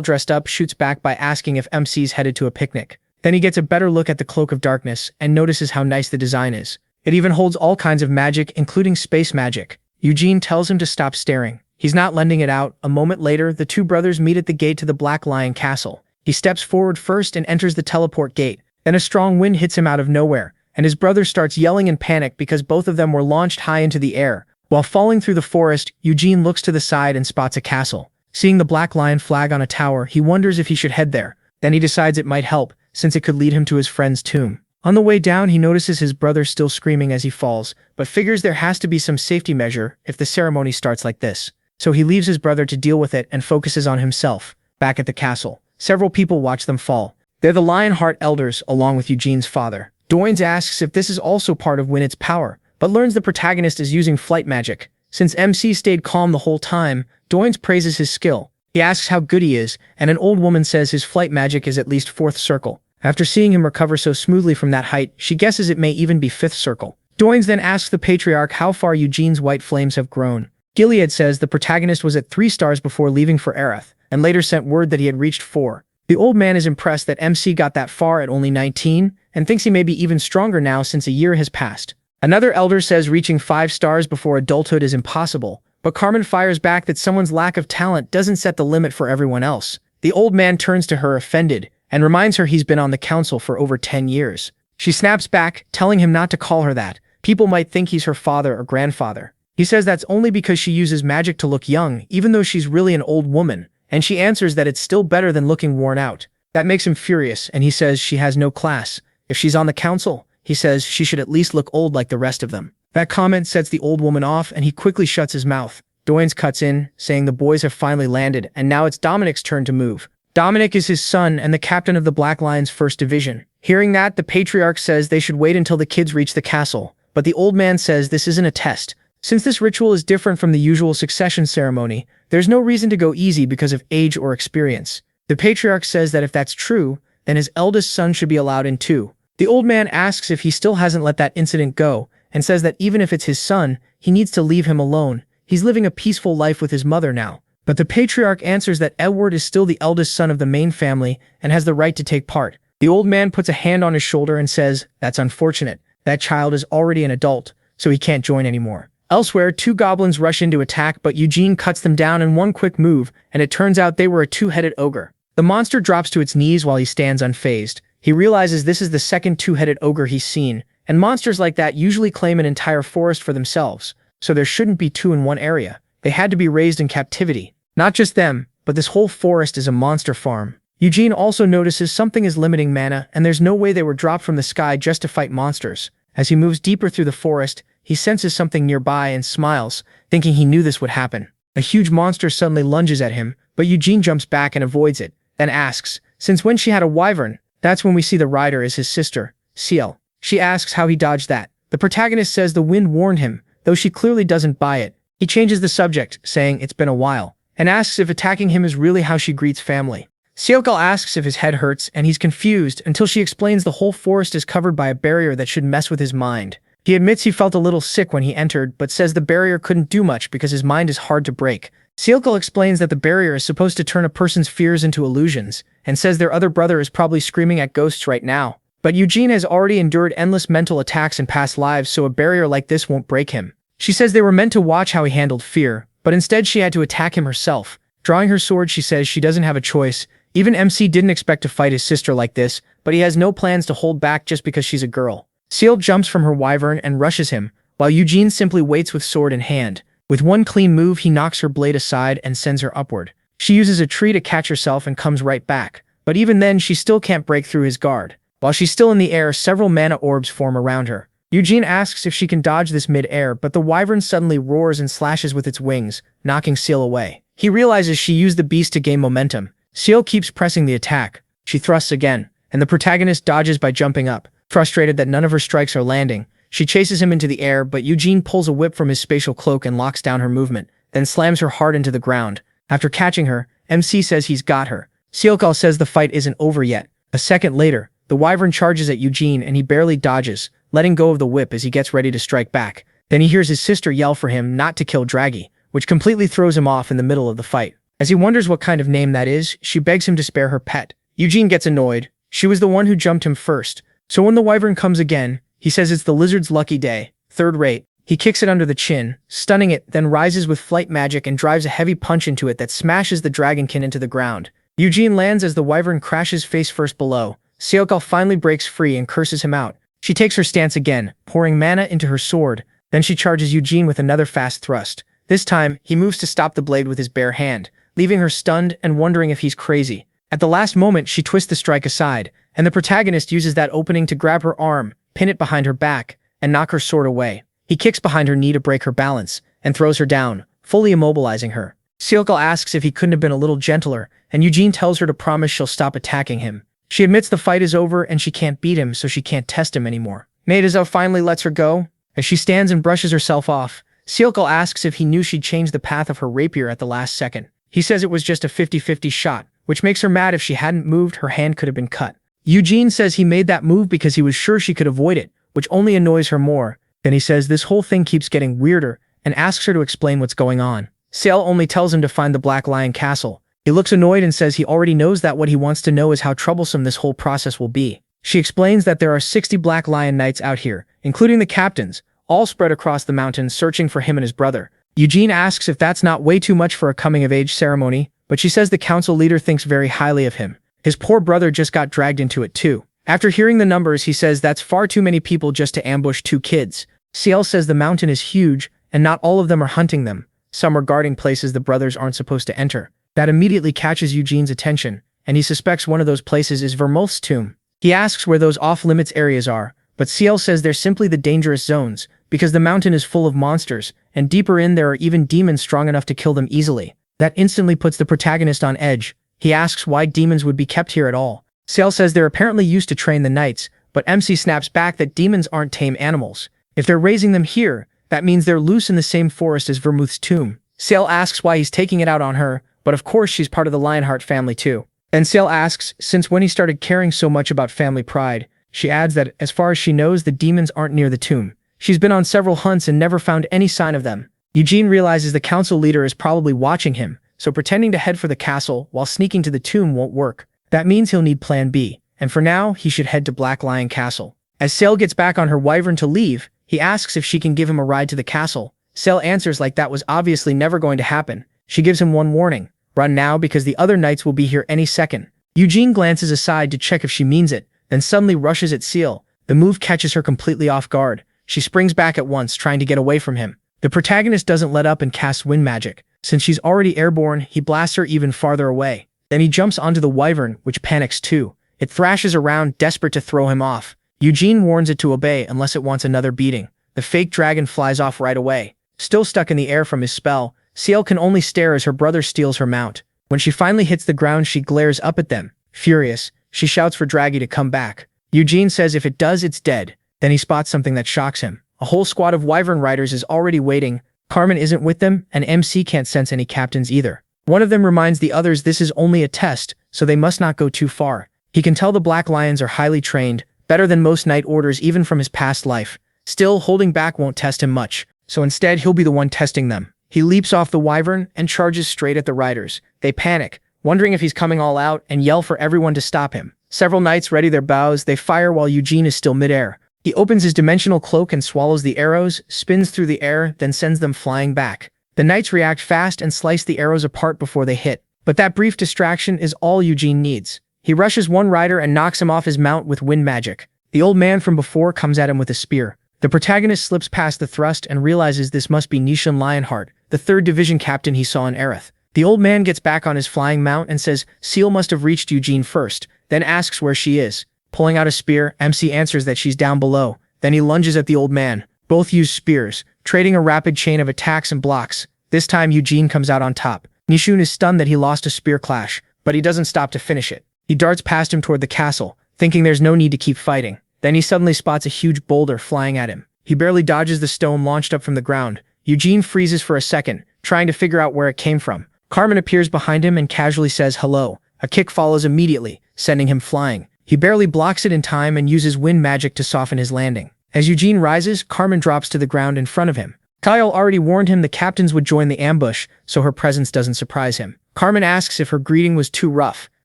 dressed up, shoots back by asking if MC's headed to a picnic. Then he gets a better look at the Cloak of Darkness and notices how nice the design is. It even holds all kinds of magic, including space magic. Eugene tells him to stop staring. He's not lending it out. A moment later, the 2 brothers meet at the gate to the Black Lion Castle. He steps forward first and enters the teleport gate. Then a strong wind hits him out of nowhere, and his brother starts yelling in panic because both of them were launched high into the air. While falling through the forest, Eugene looks to the side and spots a castle. Seeing the Black Lion flag on a tower, he wonders if he should head there. Then he decides it might help, since it could lead him to his friend's tomb. On the way down, he notices his brother still screaming as he falls, but figures there has to be some safety measure if the ceremony starts like this. So he leaves his brother to deal with it and focuses on himself. Back at the castle, several people watch them fall. They're the Lionheart elders, along with Eugene's father. Doins asks if this is also part of Winnett's power, but learns the protagonist is using flight magic. Since MC stayed calm the whole time, Doins praises his skill. He asks how good he is, and an old woman says his flight magic is at least 4th circle. After seeing him recover so smoothly from that height, she guesses it may even be 5th circle. Doins then asks the Patriarch how far Eugene's white flames have grown. Gilead says the protagonist was at 3 stars before leaving for Arath, and later sent word that he had reached 4. The old man is impressed that MC got that far at only 19, and thinks he may be even stronger now since a year has passed. Another elder says reaching 5 stars before adulthood is impossible, but Carmen fires back that someone's lack of talent doesn't set the limit for everyone else. The old man turns to her offended, and reminds her he's been on the council for over 10 years. She snaps back, telling him not to call her that. People might think he's her father or grandfather. He says that's only because she uses magic to look young, even though she's really an old woman, and she answers that it's still better than looking worn out. That makes him furious, and he says she has no class. If she's on the council, he says she should at least look old like the rest of them. That comment sets the old woman off, and he quickly shuts his mouth. Doins cuts in, saying the boys have finally landed, and now it's Dominic's turn to move. Dominic is his son and the captain of the Black Lions' 1st Division. Hearing that, the Patriarch says they should wait until the kids reach the castle, but the old man says this isn't a test. Since this ritual is different from the usual succession ceremony, there's no reason to go easy because of age or experience. The Patriarch says that if that's true, then his eldest son should be allowed in too. The old man asks if he still hasn't let that incident go, and says that even if it's his son, he needs to leave him alone. He's living a peaceful life with his mother now. But the Patriarch answers that Edward is still the eldest son of the main family and has the right to take part. The old man puts a hand on his shoulder and says, that's unfortunate. That child is already an adult, so he can't join anymore. Elsewhere, 2 goblins rush in to attack, but Eugene cuts them down in one quick move, and it turns out they were a 2-headed ogre. The monster drops to its knees while he stands unfazed. He realizes this is the second 2-headed ogre he's seen, and monsters like that usually claim an entire forest for themselves, so there shouldn't be 2 in one area. They had to be raised in captivity. Not just them, but this whole forest is a monster farm. Eugene also notices something is limiting mana, and there's no way they were dropped from the sky just to fight monsters. As he moves deeper through the forest, he senses something nearby and smiles, thinking he knew this would happen. A huge monster suddenly lunges at him, but Eugene jumps back and avoids it, then asks, since when she had a wyvern? That's when we see the rider is his sister, Ciel. She asks how he dodged that. The protagonist says the wind warned him, though she clearly doesn't buy it. He changes the subject, saying it's been a while, and asks if attacking him is really how she greets family. Cielkal asks if his head hurts, and he's confused until she explains the whole forest is covered by a barrier that should mess with his mind. He admits he felt a little sick when he entered, but says the barrier couldn't do much because his mind is hard to break. Cielkal explains that the barrier is supposed to turn a person's fears into illusions, and says their other brother is probably screaming at ghosts right now. But Eugene has already endured endless mental attacks in past lives, so a barrier like this won't break him. She says they were meant to watch how he handled fear, but instead she had to attack him herself. Drawing her sword, she says she doesn't have a choice. Even MC didn't expect to fight his sister like this, but he has no plans to hold back just because she's a girl. Ciel jumps from her wyvern and rushes him, while Eugene simply waits with sword in hand. With one clean move, he knocks her blade aside and sends her upward. She uses a tree to catch herself and comes right back, but even then she still can't break through his guard. While she's still in the air, several mana orbs form around her. Eugene asks if she can dodge this mid-air, but the wyvern suddenly roars and slashes with its wings, knocking Ciel away. He realizes she used the beast to gain momentum. Ciel keeps pressing the attack. She thrusts again, and the protagonist dodges by jumping up. Frustrated that none of her strikes are landing, she chases him into the air, but Eugene pulls a whip from his spatial cloak and locks down her movement, then slams her hard into the ground. After catching her, MC says he's got her. Cielkal says the fight isn't over yet. A second later, the wyvern charges at Eugene and he barely dodges, letting go of the whip as he gets ready to strike back. Then he hears his sister yell for him not to kill Draggy, which completely throws him off in the middle of the fight. As he wonders what kind of name that is, she begs him to spare her pet. Eugene gets annoyed. She was the one who jumped him first. So when the wyvern comes again, he says it's the lizard's lucky day. Third rate. He kicks it under the chin, stunning it, then rises with flight magic and drives a heavy punch into it that smashes the dragonkin into the ground. Eugene lands as the wyvern crashes face first below. Cielkal finally breaks free and curses him out. She takes her stance again, pouring mana into her sword. Then she charges Eugene with another fast thrust. This time, he moves to stop the blade with his bare hand, leaving her stunned and wondering if he's crazy. At the last moment, she twists the strike aside, and the protagonist uses that opening to grab her arm, pin it behind her back, and knock her sword away. He kicks behind her knee to break her balance, and throws her down, fully immobilizing her. Seokal asks if he couldn't have been a little gentler, and Eugene tells her to promise she'll stop attacking him. She admits the fight is over and she can't beat him, so she can't test him anymore. Madezo finally lets her go. As she stands and brushes herself off, Seokal asks if he knew she'd change the path of her rapier at the last second. He says it was just a 50-50 shot, which makes her mad. If she hadn't moved, her hand could have been cut. Eugene says he made that move because he was sure she could avoid it, which only annoys her more. Then he says this whole thing keeps getting weirder and asks her to explain what's going on. Sale only tells him to find the Black Lion Castle. He looks annoyed and says he already knows that. What he wants to know is how troublesome this whole process will be. She explains that there are 60 Black Lion Knights out here, including the captains, all spread across the mountains searching for him and his brother. Eugene asks if that's not way too much for a coming-of-age ceremony, but she says the council leader thinks very highly of him. His poor brother just got dragged into it too. After hearing the numbers, he says that's far too many people just to ambush 2 kids. Ciel says the mountain is huge, and not all of them are hunting them. Some are guarding places the brothers aren't supposed to enter. That immediately catches Eugene's attention, and he suspects one of those places is Vermouth's tomb. He asks where those off-limits areas are, but Ciel says they're simply the dangerous zones, because the mountain is full of monsters, and deeper in there are even demons strong enough to kill them easily. That instantly puts the protagonist on edge. He asks why demons would be kept here at all. Ciel says they're apparently used to train the knights, but MC snaps back that demons aren't tame animals. If they're raising them here, that means they're loose in the same forest as Vermouth's tomb. Ciel asks why he's taking it out on her, but of course she's part of the Lionheart family too. And Ciel asks since when he started caring so much about family pride. She adds that as far as she knows, the demons aren't near the tomb. She's been on several hunts and never found any sign of them. Eugene realizes the council leader is probably watching him, so pretending to head for the castle while sneaking to the tomb won't work. That means he'll need plan B, and for now, he should head to Black Lion Castle. As Ciel gets back on her wyvern to leave, he asks if she can give him a ride to the castle. Ciel answers like that was obviously never going to happen. She gives him one warning: run now because the other knights will be here any second. Eugene glances aside to check if she means it, then suddenly rushes at Ciel. The move catches her completely off guard. She springs back at once, trying to get away from him. The protagonist doesn't let up and casts wind magic. Since she's already airborne, he blasts her even farther away. Then he jumps onto the wyvern, which panics too. It thrashes around, desperate to throw him off. Eugene warns it to obey unless it wants another beating. The fake dragon flies off right away. Still stuck in the air from his spell, Ciel can only stare as her brother steals her mount. When she finally hits the ground, she glares up at them. Furious, she shouts for Draggy to come back. Eugene says if it does, it's dead. Then he spots something that shocks him. A whole squad of wyvern riders is already waiting. Carmen isn't with them, and MC can't sense any captains either. One of them reminds the others this is only a test, so they must not go too far. He can tell the Black Lions are highly trained, better than most knight orders even from his past life. Still, holding back won't test him much, so instead he'll be the one testing them. He leaps off the wyvern and charges straight at the riders. They panic, wondering if he's coming all out, and yell for everyone to stop him. Several knights ready their bows. They fire while Eugene is still midair. He opens his dimensional cloak and swallows the arrows, spins through the air, then sends them flying back. The knights react fast and slice the arrows apart before they hit. But that brief distraction is all Eugene needs. He rushes one rider and knocks him off his mount with wind magic. The old man from before comes at him with a spear. The protagonist slips past the thrust and realizes this must be Nishan Lionheart, the 3rd Division captain he saw in Arath. The old man gets back on his flying mount and says Ciel must have reached Eugene first, then asks where she is. Pulling out a spear, MC answers that she's down below. Then he lunges at the old man. Both use spears, trading a rapid chain of attacks and blocks. This time Eugene comes out on top. Nishun is stunned that he lost a spear clash, but he doesn't stop to finish it. He darts past him toward the castle, thinking there's no need to keep fighting. Then he suddenly spots a huge boulder flying at him. He barely dodges the stone launched up from the ground. Eugene freezes for a second, trying to figure out where it came from. Carmen appears behind him and casually says hello. A kick follows immediately, sending him flying. He barely blocks it in time and uses wind magic to soften his landing. As Eugene rises, Carmen drops to the ground in front of him. Kyle already warned him the captains would join the ambush, so her presence doesn't surprise him. Carmen asks if her greeting was too rough.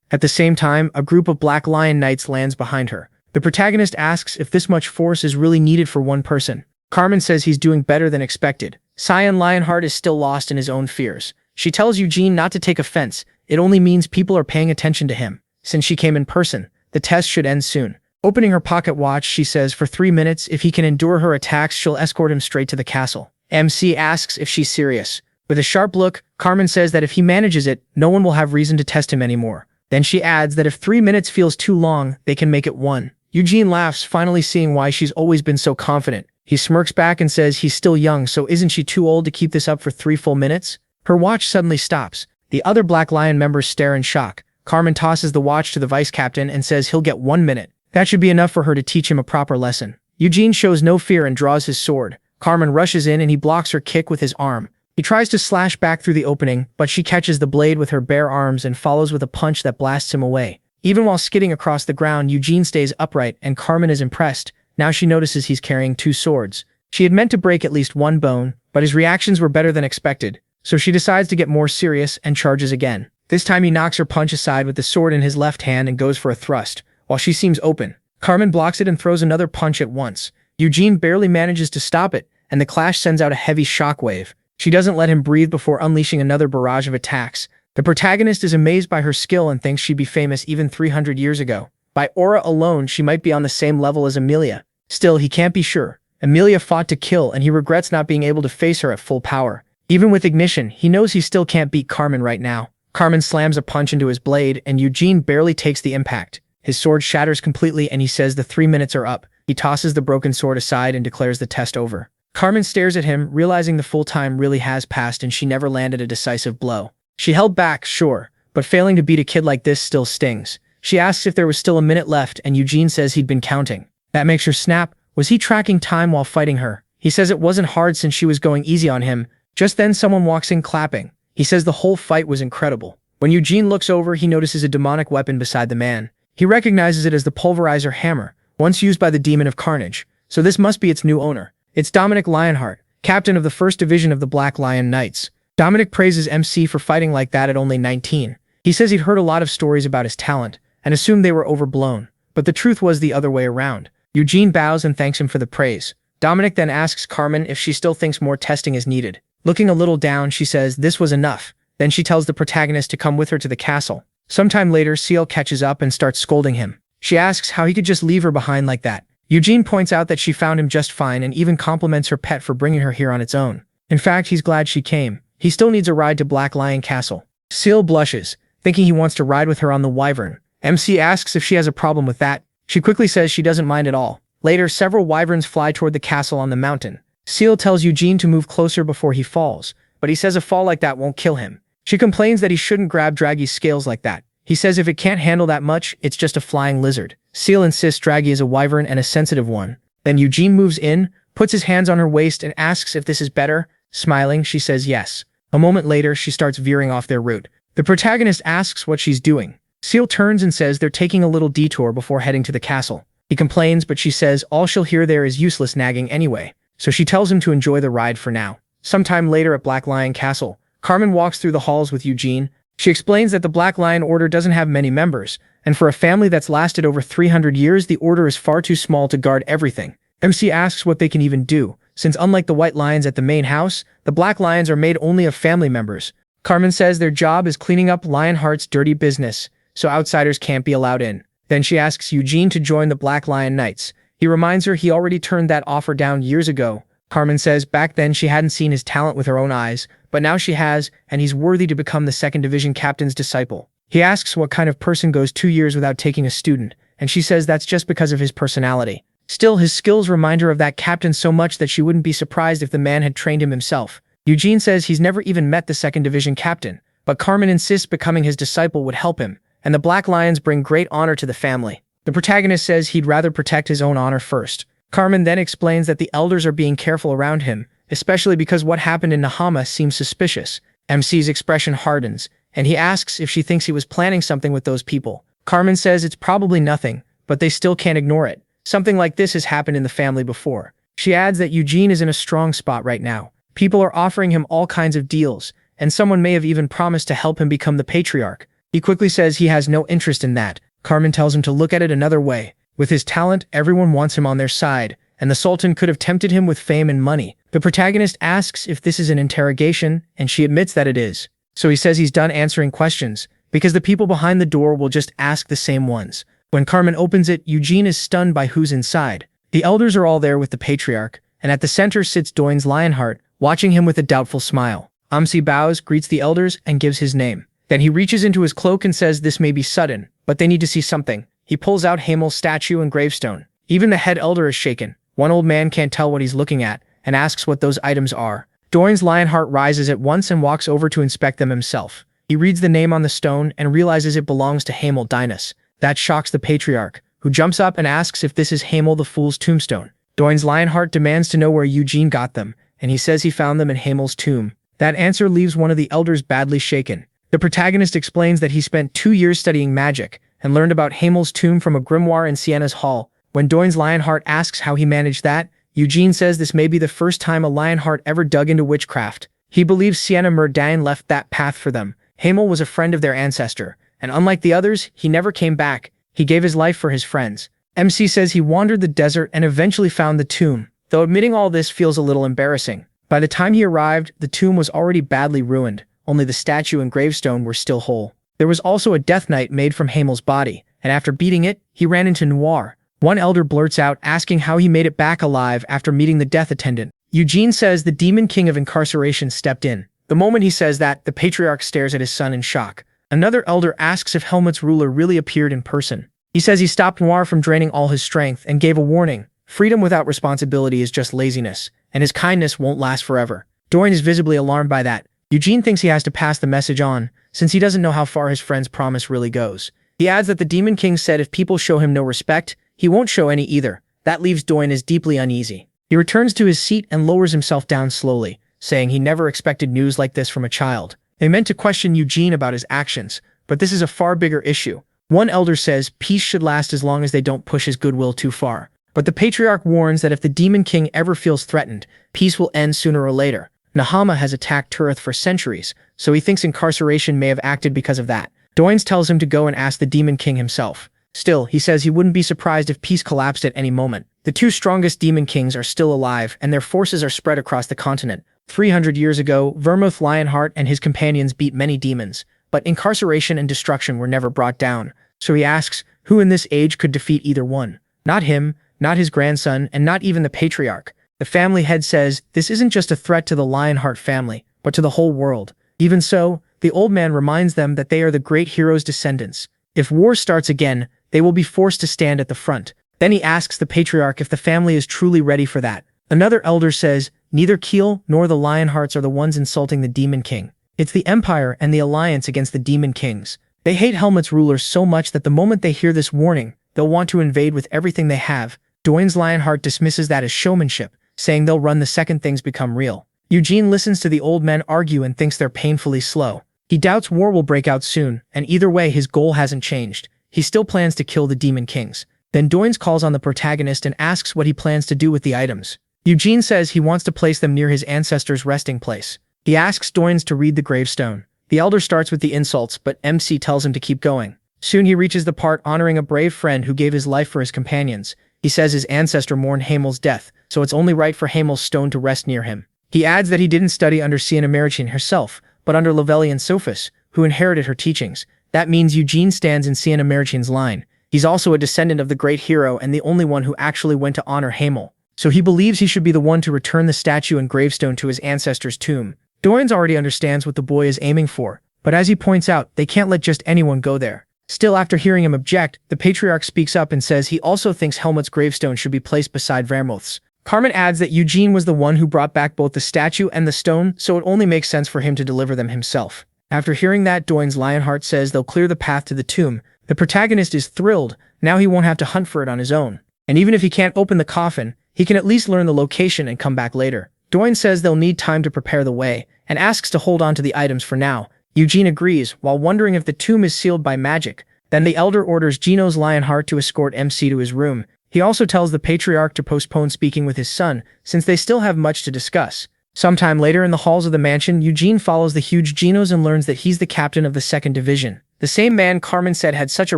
At the same time, a group of Black Lion Knights lands behind her. The protagonist asks if this much force is really needed for one person. Carmen says he's doing better than expected. Cyan Lionheart is still lost in his own fears. She tells Eugene not to take offense. It only means people are paying attention to him. Since she came in person, the test should end soon. Opening her pocket watch, she says for 3 minutes, if he can endure her attacks, she'll escort him straight to the castle. MC asks if she's serious. With a sharp look, Carmen says that if he manages it, no one will have reason to test him anymore. Then she adds that if 3 minutes feels too long, they can make it 1. Eugene laughs, finally seeing why she's always been so confident. He smirks back and says he's still young, so isn't she too old to keep this up for 3 full minutes? Her watch suddenly stops. The other Black Lion members stare in shock. Carmen tosses the watch to the vice captain and says he'll get 1 minute. That should be enough for her to teach him a proper lesson. Eugene shows no fear and draws his sword. Carmen rushes in and he blocks her kick with his arm. He tries to slash back through the opening, but she catches the blade with her bare arms and follows with a punch that blasts him away. Even while skidding across the ground, Eugene stays upright and Carmen is impressed. Now she notices he's carrying 2 swords. She had meant to break at least 1 bone, but his reactions were better than expected, so she decides to get more serious and charges again. This time he knocks her punch aside with the sword in his left hand and goes for a thrust, while she seems open. Carmen blocks it and throws another punch at once. Eugene barely manages to stop it, and the clash sends out a heavy shockwave. She doesn't let him breathe before unleashing another barrage of attacks. The protagonist is amazed by her skill and thinks she'd be famous even 300 years ago. By aura alone, she might be on the same level as Emilia. Still, he can't be sure. Emilia fought to kill, and he regrets not being able to face her at full power. Even with ignition, he knows he still can't beat Carmen right now. Carmen slams a punch into his blade, and Eugene barely takes the impact. His sword shatters completely, and he says the 3 minutes are up. He tosses the broken sword aside and declares the test over. Carmen stares at him, realizing the full time really has passed and she never landed a decisive blow. She held back, sure, but failing to beat a kid like this still stings. She asks if there was still a minute left, and Eugene says he'd been counting. That makes her snap. Was he tracking time while fighting her? He says it wasn't hard since she was going easy on him. Just then someone walks in clapping. He says the whole fight was incredible. When Eugene looks over, he notices a demonic weapon beside the man. He recognizes it as the pulverizer hammer, once used by the Demon of Carnage. So this must be its new owner. It's Dominic Lionheart, captain of the 1st Division of the Black Lion Knights. Dominic praises MC for fighting like that at only 19. He says he'd heard a lot of stories about his talent, and assumed they were overblown. But the truth was the other way around. Eugene bows and thanks him for the praise. Dominic then asks Carmen if she still thinks more testing is needed. Looking a little down, she says this was enough. Then she tells the protagonist to come with her to the castle. Sometime later, Ciel catches up and starts scolding him. She asks how he could just leave her behind like that. Eugene points out that she found him just fine and even compliments her pet for bringing her here on its own. In fact, he's glad she came. He still needs a ride to Black Lion Castle. Ciel blushes, thinking he wants to ride with her on the Wyvern. MC asks if she has a problem with that. She quickly says she doesn't mind at all. Later, several wyverns fly toward the castle on the mountain. Ciel tells Eugene to move closer before he falls, but he says a fall like that won't kill him. She complains that he shouldn't grab Draggy's scales like that. He says if it can't handle that much, it's just a flying lizard. Ciel insists Draggy is a wyvern and a sensitive one. Then Eugene moves in, puts his hands on her waist and asks if this is better. Smiling, she says yes. A moment later, she starts veering off their route. The protagonist asks what she's doing. Ciel turns and says they're taking a little detour before heading to the castle. He complains, but she says all she'll hear there is useless nagging anyway. So she tells him to enjoy the ride for now. Sometime later at Black Lion Castle, Carmen walks through the halls with Eugene. She explains that the Black Lion Order doesn't have many members, and for a family that's lasted over 300 years, the order is far too small to guard everything. MC asks what they can even do, since unlike the White Lions at the main house, the Black Lions are made only of family members. Carmen says their job is cleaning up Lionheart's dirty business, so outsiders can't be allowed in. Then she asks Eugene to join the Black Lion Knights. He reminds her he already turned that offer down years ago. Carmen says back then she hadn't seen his talent with her own eyes, but now she has, and he's worthy to become the 2nd Division captain's disciple. He asks what kind of person goes 2 years without taking a student, and she says that's just because of his personality. Still, his skills remind her of that captain so much that she wouldn't be surprised if the man had trained him himself. Eugene says he's never even met the 2nd Division captain, but Carmen insists becoming his disciple would help him, and the Black Lions bring great honor to the family. The protagonist says he'd rather protect his own honor first. Carmen then explains that the elders are being careful around him, especially because what happened in Nahama seems suspicious. MC's expression hardens, and he asks if she thinks he was planning something with those people. Carmen says it's probably nothing, but they still can't ignore it. Something like this has happened in the family before. She adds that Eugene is in a strong spot right now. People are offering him all kinds of deals, and someone may have even promised to help him become the Patriarch. He quickly says he has no interest in that. Carmen tells him to look at it another way. With his talent, everyone wants him on their side, and the Sultan could have tempted him with fame and money. The protagonist asks if this is an interrogation, and she admits that it is. So he says he's done answering questions, because the people behind the door will just ask the same ones. When Carmen opens it, Eugene is stunned by who's inside. The elders are all there with the Patriarch, and at the center sits Doine's Lionheart, watching him with a doubtful smile. Amsi bows, greets the elders, and gives his name. Then he reaches into his cloak and says this may be sudden, but they need to see something. He pulls out Hamel's statue and gravestone. Even the head elder is shaken. One old man can't tell what he's looking at and asks what those items are. Doin's Lionheart rises at once and walks over to inspect them himself. He reads the name on the stone and realizes it belongs to Hamel Dinas. That shocks the Patriarch, who jumps up and asks if this is Hamel the Fool's tombstone. Doin's Lionheart demands to know where Eugene got them, and he says he found them in Hamel's tomb. That answer leaves one of the elders badly shaken. The protagonist explains that he spent 2 years studying magic and learned about Hamel's tomb from a grimoire in Sienna's hall. When Doin's Lionheart asks how he managed that, Eugene says this may be the first time a Lionheart ever dug into witchcraft. He believes Sienna Murdain left that path for them. Hamel was a friend of their ancestor, and unlike the others, he never came back. He gave his life for his friends. MC says he wandered the desert and eventually found the tomb, though admitting all this feels a little embarrassing. By the time he arrived, the tomb was already badly ruined. Only the statue and gravestone were still whole. There was also a death knight made from Hamel's body, and after beating it, he ran into Noir. One elder blurts out asking how he made it back alive after meeting the death attendant. Eugene says the demon king of incarceration stepped in. The moment he says that, the Patriarch stares at his son in shock. Another elder asks if Helmut's ruler really appeared in person. He says he stopped Noir from draining all his strength and gave a warning. Freedom without responsibility is just laziness, and his kindness won't last forever. Doin is visibly alarmed by that. Eugene thinks he has to pass the message on, since he doesn't know how far his friend's promise really goes. He adds that the Demon King said if people show him no respect, he won't show any either. That leaves Doin as deeply uneasy. He returns to his seat and lowers himself down slowly, saying he never expected news like this from a child. They meant to question Eugene about his actions, but this is a far bigger issue. One elder says peace should last as long as they don't push his goodwill too far. But the Patriarch warns that if the Demon King ever feels threatened, peace will end sooner or later. Nahama has attacked Turith for centuries, so he thinks incarceration may have acted because of that. Doins tells him to go and ask the Demon King himself. Still, he says he wouldn't be surprised if peace collapsed at any moment. The two strongest Demon Kings are still alive, and their forces are spread across the continent. 300 years ago, Vermouth Lionheart and his companions beat many demons, but incarceration and destruction were never brought down. So he asks, who in this age could defeat either one? Not him, not his grandson, and not even the Patriarch. The family head says, this isn't just a threat to the Lionheart family, but to the whole world. Even so, the old man reminds them that they are the great hero's descendants. If war starts again, they will be forced to stand at the front. Then he asks the Patriarch if the family is truly ready for that. Another elder says, neither Keel nor the Lionhearts are the ones insulting the Demon King. It's the Empire and the alliance against the Demon Kings. They hate Helmut's rulers so much that the moment they hear this warning, they'll want to invade with everything they have. Doin's Lionheart dismisses that as showmanship, saying they'll run the second things become real. Eugene listens to the old men argue and thinks they're painfully slow. He doubts war will break out soon, and either way his goal hasn't changed. He still plans to kill the Demon Kings. Then Doins calls on the protagonist and asks what he plans to do with the items. Eugene says he wants to place them near his ancestors' resting place. He asks Doins to read the gravestone. The elder starts with the insults, but MC tells him to keep going. Soon he reaches the part honoring a brave friend who gave his life for his companions. He says his ancestor mourned Hamel's death, so it's only right for Hamel's stone to rest near him. He adds that he didn't study under Sienna Merichian herself, but under Lovelian Sophus, who inherited her teachings. That means Eugene stands in Sienna Merichian's line. He's also a descendant of the great hero and the only one who actually went to honor Hamel. So he believes he should be the one to return the statue and gravestone to his ancestor's tomb. Doins already understands what the boy is aiming for, but as he points out, they can't let just anyone go there. Still, after hearing him object, the Patriarch speaks up and says he also thinks Helmut's gravestone should be placed beside Vermouth's. Carmen adds that Eugene was the one who brought back both the statue and the stone, so it only makes sense for him to deliver them himself. After hearing that, Doin's Lionheart says they'll clear the path to the tomb. The protagonist is thrilled. Now he won't have to hunt for it on his own. And even if he can't open the coffin, he can at least learn the location and come back later. Doin says they'll need time to prepare the way, and asks to hold on to the items for now. Eugene agrees, while wondering if the tomb is sealed by magic. Then the elder orders Geno's Lionheart to escort MC to his room. He also tells the Patriarch to postpone speaking with his son, since they still have much to discuss. Sometime later in the halls of the mansion, Eugene follows the huge Genos and learns that he's the captain of the 2nd Division. The same man Carmen said had such a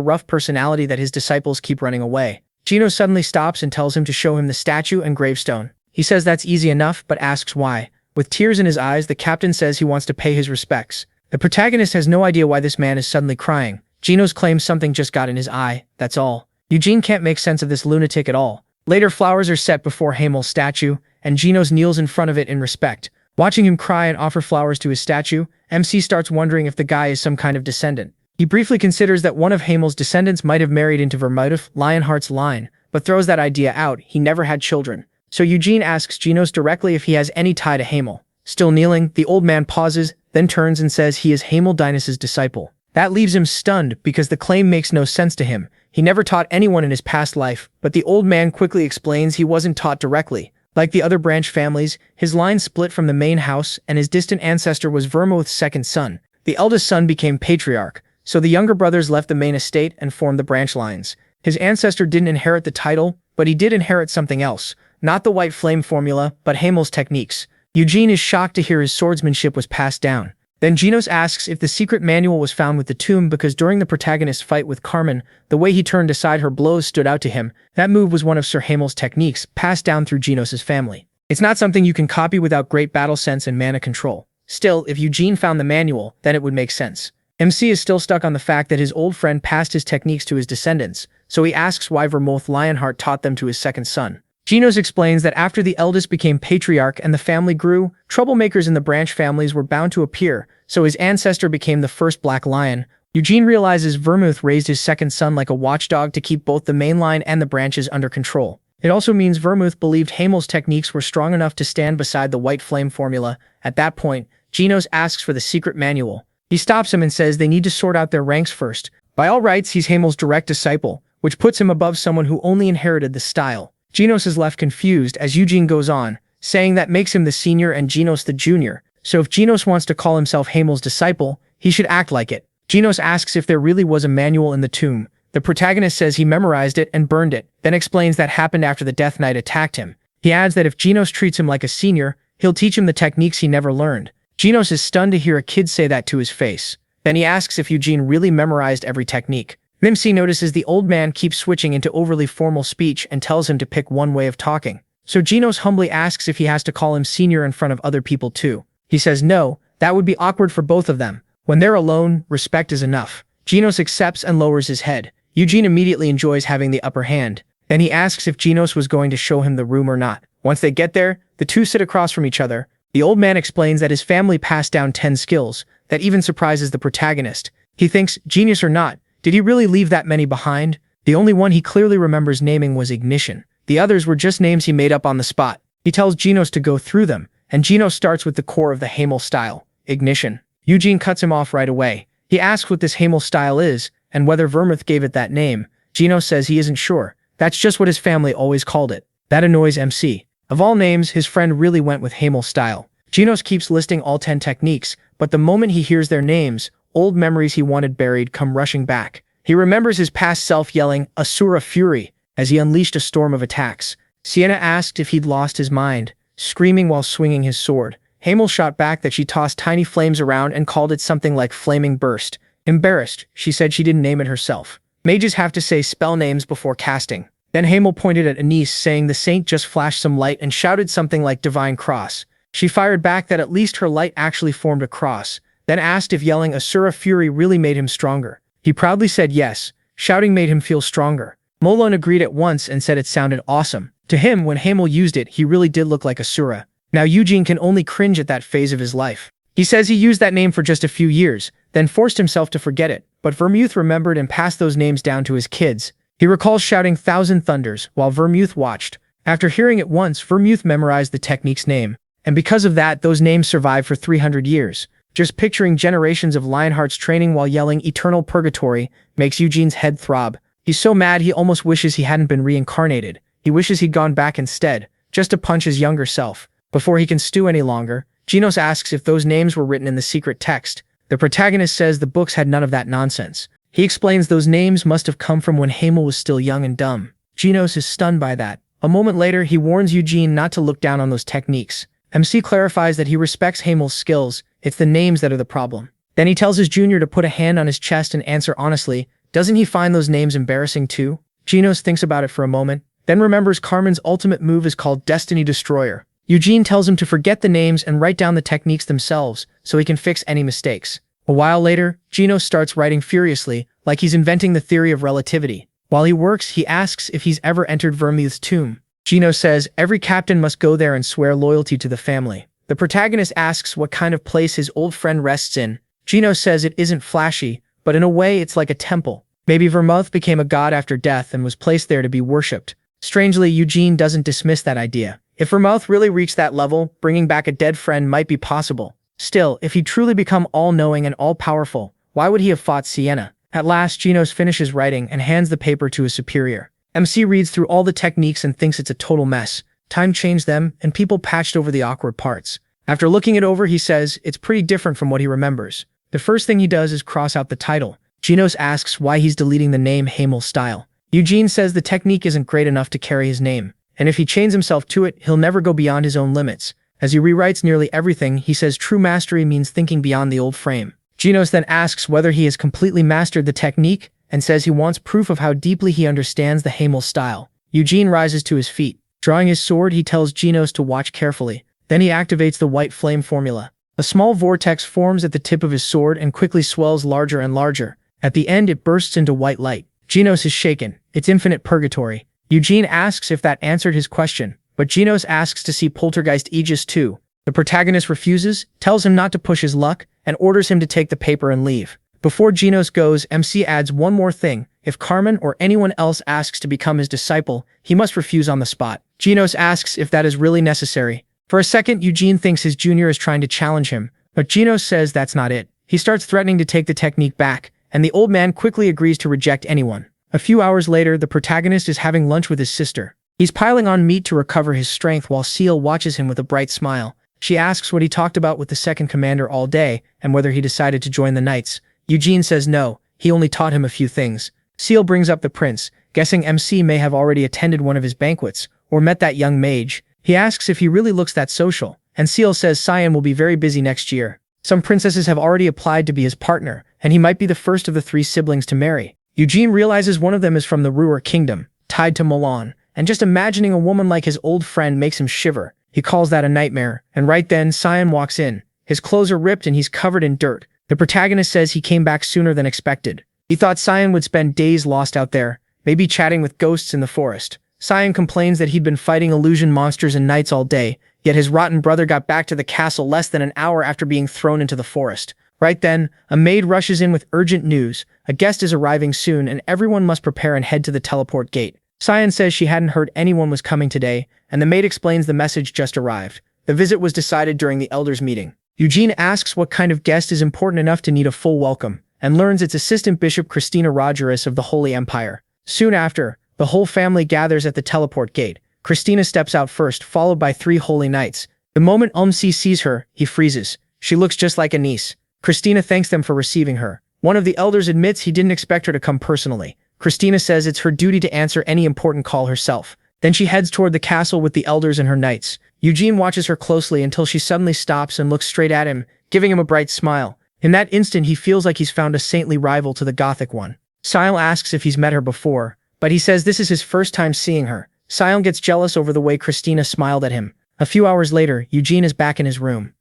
rough personality that his disciples keep running away. Geno suddenly stops and tells him to show him the statue and gravestone. He says that's easy enough, but asks why. With tears in his eyes, the captain says he wants to pay his respects. The protagonist has no idea why this man is suddenly crying. Genos claims something just got in his eye, that's all. Eugene can't make sense of this lunatic at all. Later, flowers are set before Hamel's statue, and Genos kneels in front of it in respect. Watching him cry and offer flowers to his statue, MC starts wondering if the guy is some kind of descendant. He briefly considers that one of Hamel's descendants might have married into Vermouth Lionheart's line, but throws that idea out. He never had children. So Eugene asks Genos directly if he has any tie to Hamel. Still kneeling, the old man pauses, then turns and says he is Hamel Dynas's disciple. That leaves him stunned because the claim makes no sense to him. He never taught anyone in his past life, but the old man quickly explains he wasn't taught directly. Like the other branch families, his line split from the main house, and his distant ancestor was Vermouth's second son. The eldest son became Patriarch, so the younger brothers left the main estate and formed the branch lines. His ancestor didn't inherit the title, but he did inherit something else. Not the white flame formula, but Hamel's techniques. Eugene is shocked to hear his swordsmanship was passed down. Then Genos asks if the secret manual was found with the tomb because during the protagonist's fight with Carmen, the way he turned aside her blows stood out to him. That move was one of Sir Hamel's techniques, passed down through Genos' family. It's not something you can copy without great battle sense and mana control. Still, if Eugene found the manual, then it would make sense. MC is still stuck on the fact that his old friend passed his techniques to his descendants, so he asks why Vermouth Lionheart taught them to his second son. Genos explains that after the eldest became Patriarch and the family grew, troublemakers in the branch families were bound to appear, so his ancestor became the first Black Lion. Eugene realizes Vermouth raised his second son like a watchdog to keep both the main line and the branches under control. It also means Vermouth believed Hamel's techniques were strong enough to stand beside the white flame formula. At that point, Genos asks for the secret manual. He stops him and says they need to sort out their ranks first. By all rights, he's Hamel's direct disciple, which puts him above someone who only inherited the style. Genos is left confused as Eugene goes on, saying that makes him the senior and Genos the junior, so if Genos wants to call himself Hamel's disciple, he should act like it. Genos asks if there really was a manual in the tomb. The protagonist says he memorized it and burned it, then explains that happened after the Death Knight attacked him. He adds that if Genos treats him like a senior, he'll teach him the techniques he never learned. Genos is stunned to hear a kid say that to his face. Then he asks if Eugene really memorized every technique. MC notices the old man keeps switching into overly formal speech and tells him to pick one way of talking. So Genos humbly asks if he has to call him senior in front of other people too. He says no, that would be awkward for both of them. When they're alone, respect is enough. Genos accepts and lowers his head. Eugene immediately enjoys having the upper hand. Then he asks if Genos was going to show him the room or not. Once they get there, the two sit across from each other. The old man explains that his family passed down 10 skills. That even surprises the protagonist. He thinks, genius or not, did he really leave that many behind? The only one he clearly remembers naming was Ignition. The others were just names he made up on the spot. He tells Genos to go through them, and Genos starts with the core of the Hamel style, Ignition. Eugene cuts him off right away. He asks what this Hamel style is, and whether Vermouth gave it that name. Genos says he isn't sure. That's just what his family always called it. That annoys MC. Of all names, his friend really went with Hamel style. Genos keeps listing all 10 techniques, but the moment he hears their names, old memories he wanted buried come rushing back. He remembers his past self yelling, Asura Fury, as he unleashed a storm of attacks. Sienna asked if he'd lost his mind, screaming while swinging his sword. Hamel shot back that she tossed tiny flames around and called it something like Flaming Burst. Embarrassed, she said she didn't name it herself. Mages have to say spell names before casting. Then Hamel pointed at Anise, saying the saint just flashed some light and shouted something like Divine Cross. She fired back that at least her light actually formed a cross, then asked if yelling Asura Fury really made him stronger. He proudly said yes, shouting made him feel stronger. Molon agreed at once and said it sounded awesome. To him, when Hamel used it, he really did look like Asura. Now Eugene can only cringe at that phase of his life. He says he used that name for just a few years, then forced himself to forget it, but Vermouth remembered and passed those names down to his kids. He recalls shouting Thousand Thunders while Vermouth watched. After hearing it once, Vermouth memorized the technique's name, and because of that, those names survived for 300 years. Just picturing generations of Lionheart's training while yelling Eternal Purgatory makes Eugene's head throb. He's so mad he almost wishes he hadn't been reincarnated. He wishes he'd gone back instead, just to punch his younger self. Before he can stew any longer, Genos asks if those names were written in the secret text. The protagonist says the books had none of that nonsense. He explains those names must have come from when Hamel was still young and dumb. Genos is stunned by that. A moment later, he warns Eugene not to look down on those techniques. MC clarifies that he respects Hamel's skills, it's the names that are the problem. Then he tells his junior to put a hand on his chest and answer honestly, doesn't he find those names embarrassing too? Genos thinks about it for a moment, then remembers Carmen's ultimate move is called Destiny Destroyer. Eugene tells him to forget the names and write down the techniques themselves so he can fix any mistakes. A while later, Genos starts writing furiously, like he's inventing the theory of relativity. While he works, he asks if he's ever entered Vermouth's tomb. Genos says every captain must go there and swear loyalty to the family. The protagonist asks what kind of place his old friend rests in. Gino says it isn't flashy, but in a way it's like a temple. Maybe Vermouth became a god after death and was placed there to be worshipped. Strangely, Eugene doesn't dismiss that idea. If Vermouth really reached that level, bringing back a dead friend might be possible. Still, if he'd truly become all-knowing and all-powerful, why would he have fought Sienna? At last, Genos finishes writing and hands the paper to his superior. MC reads through all the techniques and thinks it's a total mess. Time changed them, and people patched over the awkward parts. After looking it over, he says it's pretty different from what he remembers. The first thing he does is cross out the title. Genos asks why he's deleting the name Hamel Style. Eugene says the technique isn't great enough to carry his name, and if he chains himself to it, he'll never go beyond his own limits. As he rewrites nearly everything, he says true mastery means thinking beyond the old frame. Genos then asks whether he has completely mastered the technique, and says he wants proof of how deeply he understands the Hamel style. Eugene rises to his feet. Drawing his sword, he tells Genos to watch carefully. Then he activates the white flame formula. A small vortex forms at the tip of his sword and quickly swells larger and larger. At the end, it bursts into white light. Genos is shaken. It's infinite purgatory. Eugene asks if that answered his question, but Genos asks to see Poltergeist Aegis too. The protagonist refuses, tells him not to push his luck, and orders him to take the paper and leave. Before Genos goes, MC adds one more thing. If Carmen or anyone else asks to become his disciple, he must refuse on the spot. Genos asks if that is really necessary. For a second, Eugene thinks his junior is trying to challenge him, but Genos says that's not it. He starts threatening to take the technique back, and the old man quickly agrees to reject anyone. A few hours later, the protagonist is having lunch with his sister. He's piling on meat to recover his strength while Seal watches him with a bright smile. She asks what he talked about with the second commander all day and whether he decided to join the knights. Eugene says no, he only taught him a few things. Seal brings up the prince, guessing MC may have already attended one of his banquets or met that young mage. He asks if he really looks that social, and Seal says Cyan will be very busy next year. Some princesses have already applied to be his partner, and he might be the first of the 3 siblings to marry. Eugene realizes one of them is from the Ruhr kingdom, tied to Milan, and just imagining a woman like his old friend makes him shiver. He calls that a nightmare, and right then, Cyan walks in. His clothes are ripped and he's covered in dirt. The protagonist says he came back sooner than expected. He thought Cyan would spend days lost out there, maybe chatting with ghosts in the forest. Cyan complains that he'd been fighting illusion monsters and knights all day, yet his rotten brother got back to the castle less than an hour after being thrown into the forest. Right then, a maid rushes in with urgent news. A guest is arriving soon and everyone must prepare and head to the teleport gate. Cyan says she hadn't heard anyone was coming today, and the maid explains the message just arrived. The visit was decided during the elders' meeting. Eugene asks what kind of guest is important enough to need a full welcome, and learns it's Assistant Bishop Christina Rogerus of the Holy Empire. Soon after, the whole family gathers at the teleport gate. Christina steps out first, followed by 3 holy knights. The moment MC sees her, he freezes. She looks just like a niece. Christina thanks them for receiving her. One of the elders admits he didn't expect her to come personally. Christina says it's her duty to answer any important call herself. Then she heads toward the castle with the elders and her knights. Eugene watches her closely until she suddenly stops and looks straight at him, giving him a bright smile. In that instant, he feels like he's found a saintly rival to the Gothic one. Sion asks if he's met her before, but he says this is his first time seeing her. Sion gets jealous over the way Christina smiled at him. A few hours later, Eugene is back in his room.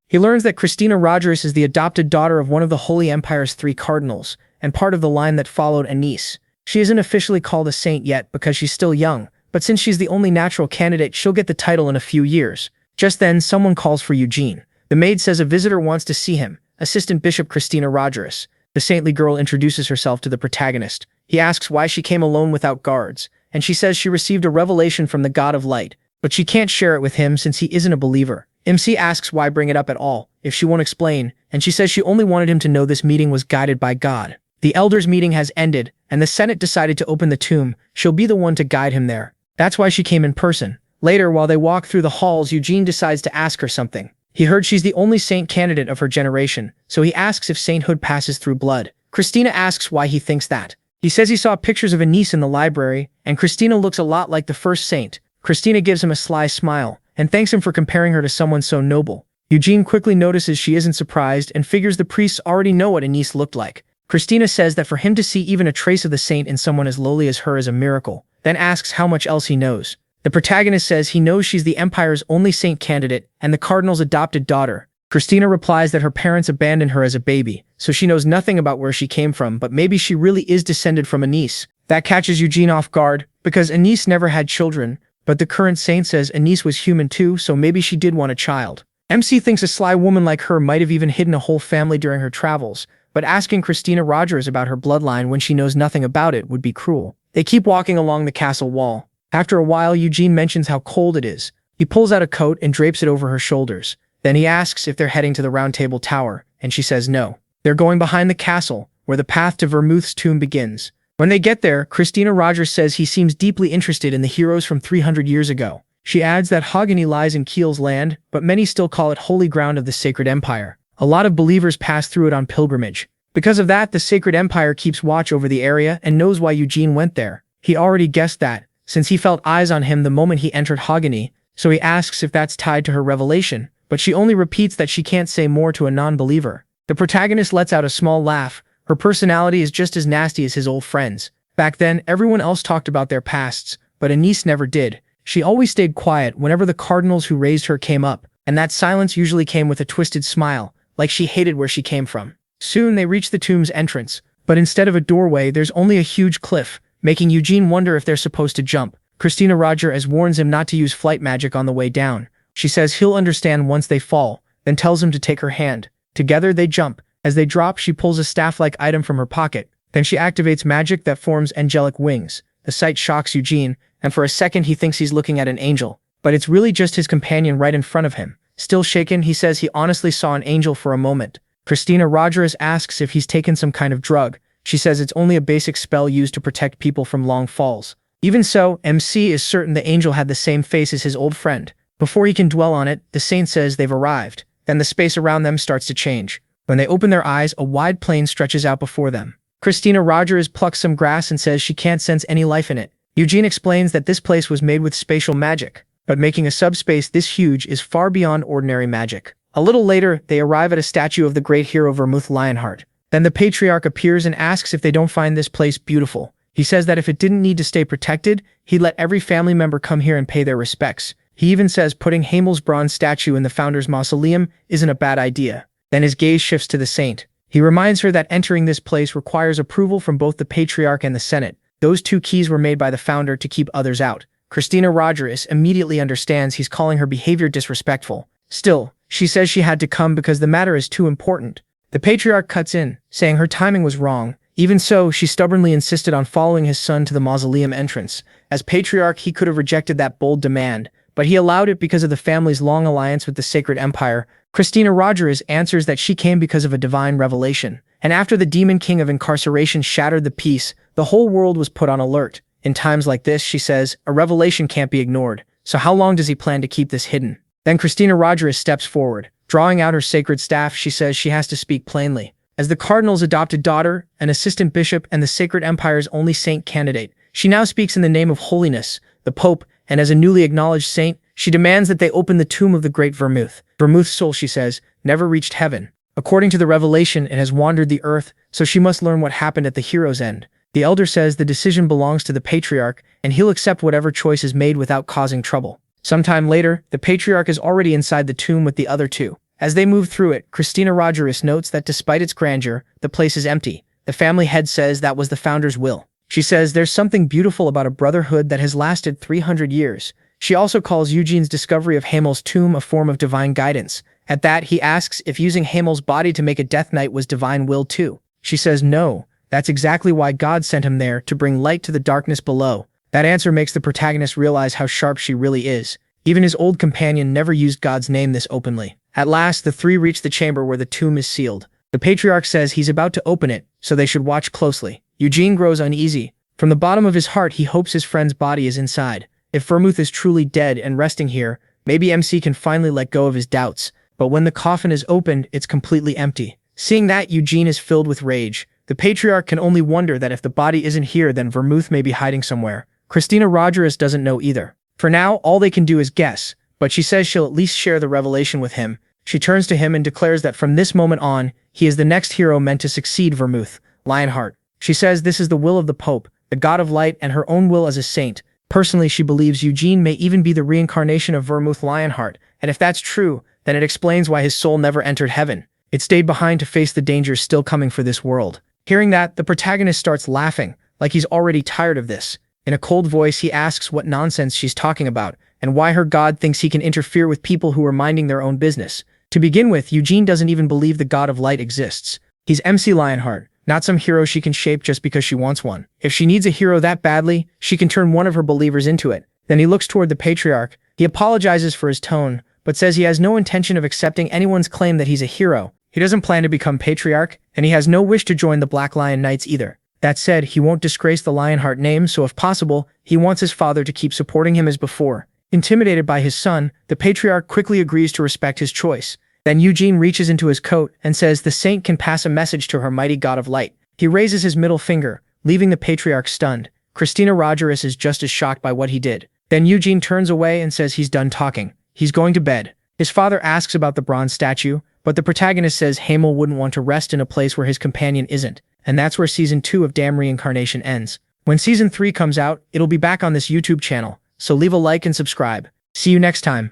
He learns that Christina Rogerus is the adopted daughter of one of the Holy Empire's 3 cardinals, and part of the line that followed Anise. She isn't officially called a saint yet because she's still young, but since she's the only natural candidate, she'll get the title in a few years. Just then, someone calls for Eugene. The maid says a visitor wants to see him, Assistant Bishop Christina Rogerus. The saintly girl introduces herself to the protagonist. He asks why she came alone without guards, and she says she received a revelation from the God of Light, but she can't share it with him since he isn't a believer. MC asks why bring it up at all, if she won't explain, and she says she only wanted him to know this meeting was guided by God. The elders' meeting has ended, and the Senate decided to open the tomb. She'll be the one to guide him there. That's why she came in person. Later, while they walk through the halls, Eugene decides to ask her something. He heard she's the only saint candidate of her generation, so he asks if sainthood passes through blood. Christina asks why he thinks that. He says he saw pictures of Anise in the library, and Christina looks a lot like the first saint. Christina gives him a sly smile, and thanks him for comparing her to someone so noble. Eugene quickly notices she isn't surprised and figures the priests already know what Anise looked like. Christina says that for him to see even a trace of the saint in someone as lowly as her is a miracle, then asks how much else he knows. The protagonist says he knows she's the Empire's only saint candidate and the Cardinal's adopted daughter. Christina replies that her parents abandoned her as a baby, so she knows nothing about where she came from, but maybe she really is descended from Anise. That catches Eugene off guard, because Anise never had children, but the current saint says Anise was human too, so maybe she did want a child. MC thinks a sly woman like her might have even hidden a whole family during her travels, but asking Christina Rogers about her bloodline when she knows nothing about it would be cruel. They keep walking along the castle wall. After a while, Eugene mentions how cold it is. He pulls out a coat and drapes it over her shoulders. Then he asks if they're heading to the Round Table Tower, and she says no. They're going behind the castle, where the path to Vermouth's tomb begins. When they get there, Christina Rogers says he seems deeply interested in the heroes from 300 years ago. She adds that Haugany lies in Kiel's land, but many still call it holy ground of the Sacred Empire. A lot of believers pass through it on pilgrimage. Because of that, the Sacred Empire keeps watch over the area and knows why Eugene went there. He already guessed that, since he felt eyes on him the moment he entered Haugany, so he asks if that's tied to her revelation, but she only repeats that she can't say more to a non-believer. The protagonist lets out a small laugh. Her personality is just as nasty as his old friends. Back then, everyone else talked about their pasts, but Anise never did. She always stayed quiet whenever the cardinals who raised her came up, and that silence usually came with a twisted smile, like she hated where she came from. Soon they reach the tomb's entrance, but instead of a doorway, there's only a huge cliff, making Eugene wonder if they're supposed to jump. Christina Rogers warns him not to use flight magic on the way down. She says he'll understand once they fall, then tells him to take her hand. Together they jump. As they drop, she pulls a staff-like item from her pocket. Then she activates magic that forms angelic wings. The sight shocks Eugene, and for a second he thinks he's looking at an angel. But it's really just his companion right in front of him. Still shaken, he says he honestly saw an angel for a moment. Christina Rogers asks if he's taken some kind of drug. She says it's only a basic spell used to protect people from long falls. Even so, MC is certain the angel had the same face as his old friend. Before he can dwell on it, the saint says they've arrived. Then the space around them starts to change. When they open their eyes, a wide plain stretches out before them. Christina Rogers plucks some grass and says she can't sense any life in it. Eugene explains that this place was made with spatial magic, but making a subspace this huge is far beyond ordinary magic. A little later, they arrive at a statue of the great hero Vermouth Lionheart. Then the Patriarch appears and asks if they don't find this place beautiful. He says that if it didn't need to stay protected, he'd let every family member come here and pay their respects. He even says putting Hamel's bronze statue in the founder's mausoleum isn't a bad idea. Then his gaze shifts to the saint. He reminds her that entering this place requires approval from both the Patriarch and the Senate. Those two keys were made by the founder to keep others out. Christina Rogers immediately understands he's calling her behavior disrespectful. Still, she says she had to come because the matter is too important. The Patriarch cuts in, saying her timing was wrong. Even so, she stubbornly insisted on following his son to the mausoleum entrance. As Patriarch, he could have rejected that bold demand, but he allowed it because of the family's long alliance with the Sacred Empire. Christina Rogers answers that she came because of a divine revelation. And after the Demon King of Incarceration shattered the peace, the whole world was put on alert. In times like this, she says, a revelation can't be ignored. So how long does he plan to keep this hidden? Then Christina Rogers steps forward. Drawing out her sacred staff, she says she has to speak plainly. As the Cardinal's adopted daughter, an assistant bishop, and the Sacred Empire's only saint candidate, she now speaks in the name of holiness, the Pope, and as a newly acknowledged saint, she demands that they open the tomb of the great Vermouth. Vermouth's soul, she says, never reached heaven. According to the revelation, it has wandered the earth, so she must learn what happened at the hero's end. The elder says the decision belongs to the Patriarch, and he'll accept whatever choice is made without causing trouble. Sometime later, the Patriarch is already inside the tomb with the other two. As they move through it, Christina Rogers notes that despite its grandeur, the place is empty. The family head says that was the founder's will. She says there's something beautiful about a brotherhood that has lasted 300 years. She also calls Eugene's discovery of Hamel's tomb a form of divine guidance. At that, he asks if using Hamel's body to make a Death Knight was divine will too. She says no, that's exactly why God sent him there, to bring light to the darkness below. That answer makes the protagonist realize how sharp she really is. Even his old companion never used God's name this openly. At last, the three reach the chamber where the tomb is sealed. The Patriarch says he's about to open it, so they should watch closely. Eugene grows uneasy. From the bottom of his heart, he hopes his friend's body is inside. If Vermouth is truly dead and resting here, maybe MC can finally let go of his doubts. But when the coffin is opened, it's completely empty. Seeing that, Eugene is filled with rage. The Patriarch can only wonder that if the body isn't here, then Vermouth may be hiding somewhere. Christina Rogers doesn't know either. For now, all they can do is guess, but she says she'll at least share the revelation with him. She turns to him and declares that from this moment on, he is the next hero meant to succeed Vermouth Lionheart. She says this is the will of the Pope, the God of Light, and her own will as a saint. Personally, she believes Eugene may even be the reincarnation of Vermouth Lionheart, and if that's true, then it explains why his soul never entered heaven. It stayed behind to face the dangers still coming for this world. Hearing that, the protagonist starts laughing, like he's already tired of this. In a cold voice, he asks what nonsense she's talking about, and why her god thinks he can interfere with people who are minding their own business. To begin with, Eugene doesn't even believe the god of light exists. He's MC Lionheart, not some hero she can shape just because she wants one. If she needs a hero that badly, she can turn one of her believers into it. Then he looks toward the Patriarch. He apologizes for his tone, but says he has no intention of accepting anyone's claim that he's a hero. He doesn't plan to become Patriarch, and he has no wish to join the Black Lion Knights either. That said, he won't disgrace the Lionheart name, so if possible, he wants his father to keep supporting him as before. Intimidated by his son, the Patriarch quickly agrees to respect his choice. Then Eugene reaches into his coat and says the saint can pass a message to her mighty god of light. He raises his middle finger, leaving the Patriarch stunned. Christina Rogerus is just as shocked by what he did. Then Eugene turns away and says he's done talking. He's going to bed. His father asks about the bronze statue, but the protagonist says Hamel wouldn't want to rest in a place where his companion isn't. And that's where Season 2 of Damn Reincarnation ends. When Season 3 comes out, it'll be back on this YouTube channel, so leave a like and subscribe. See you next time.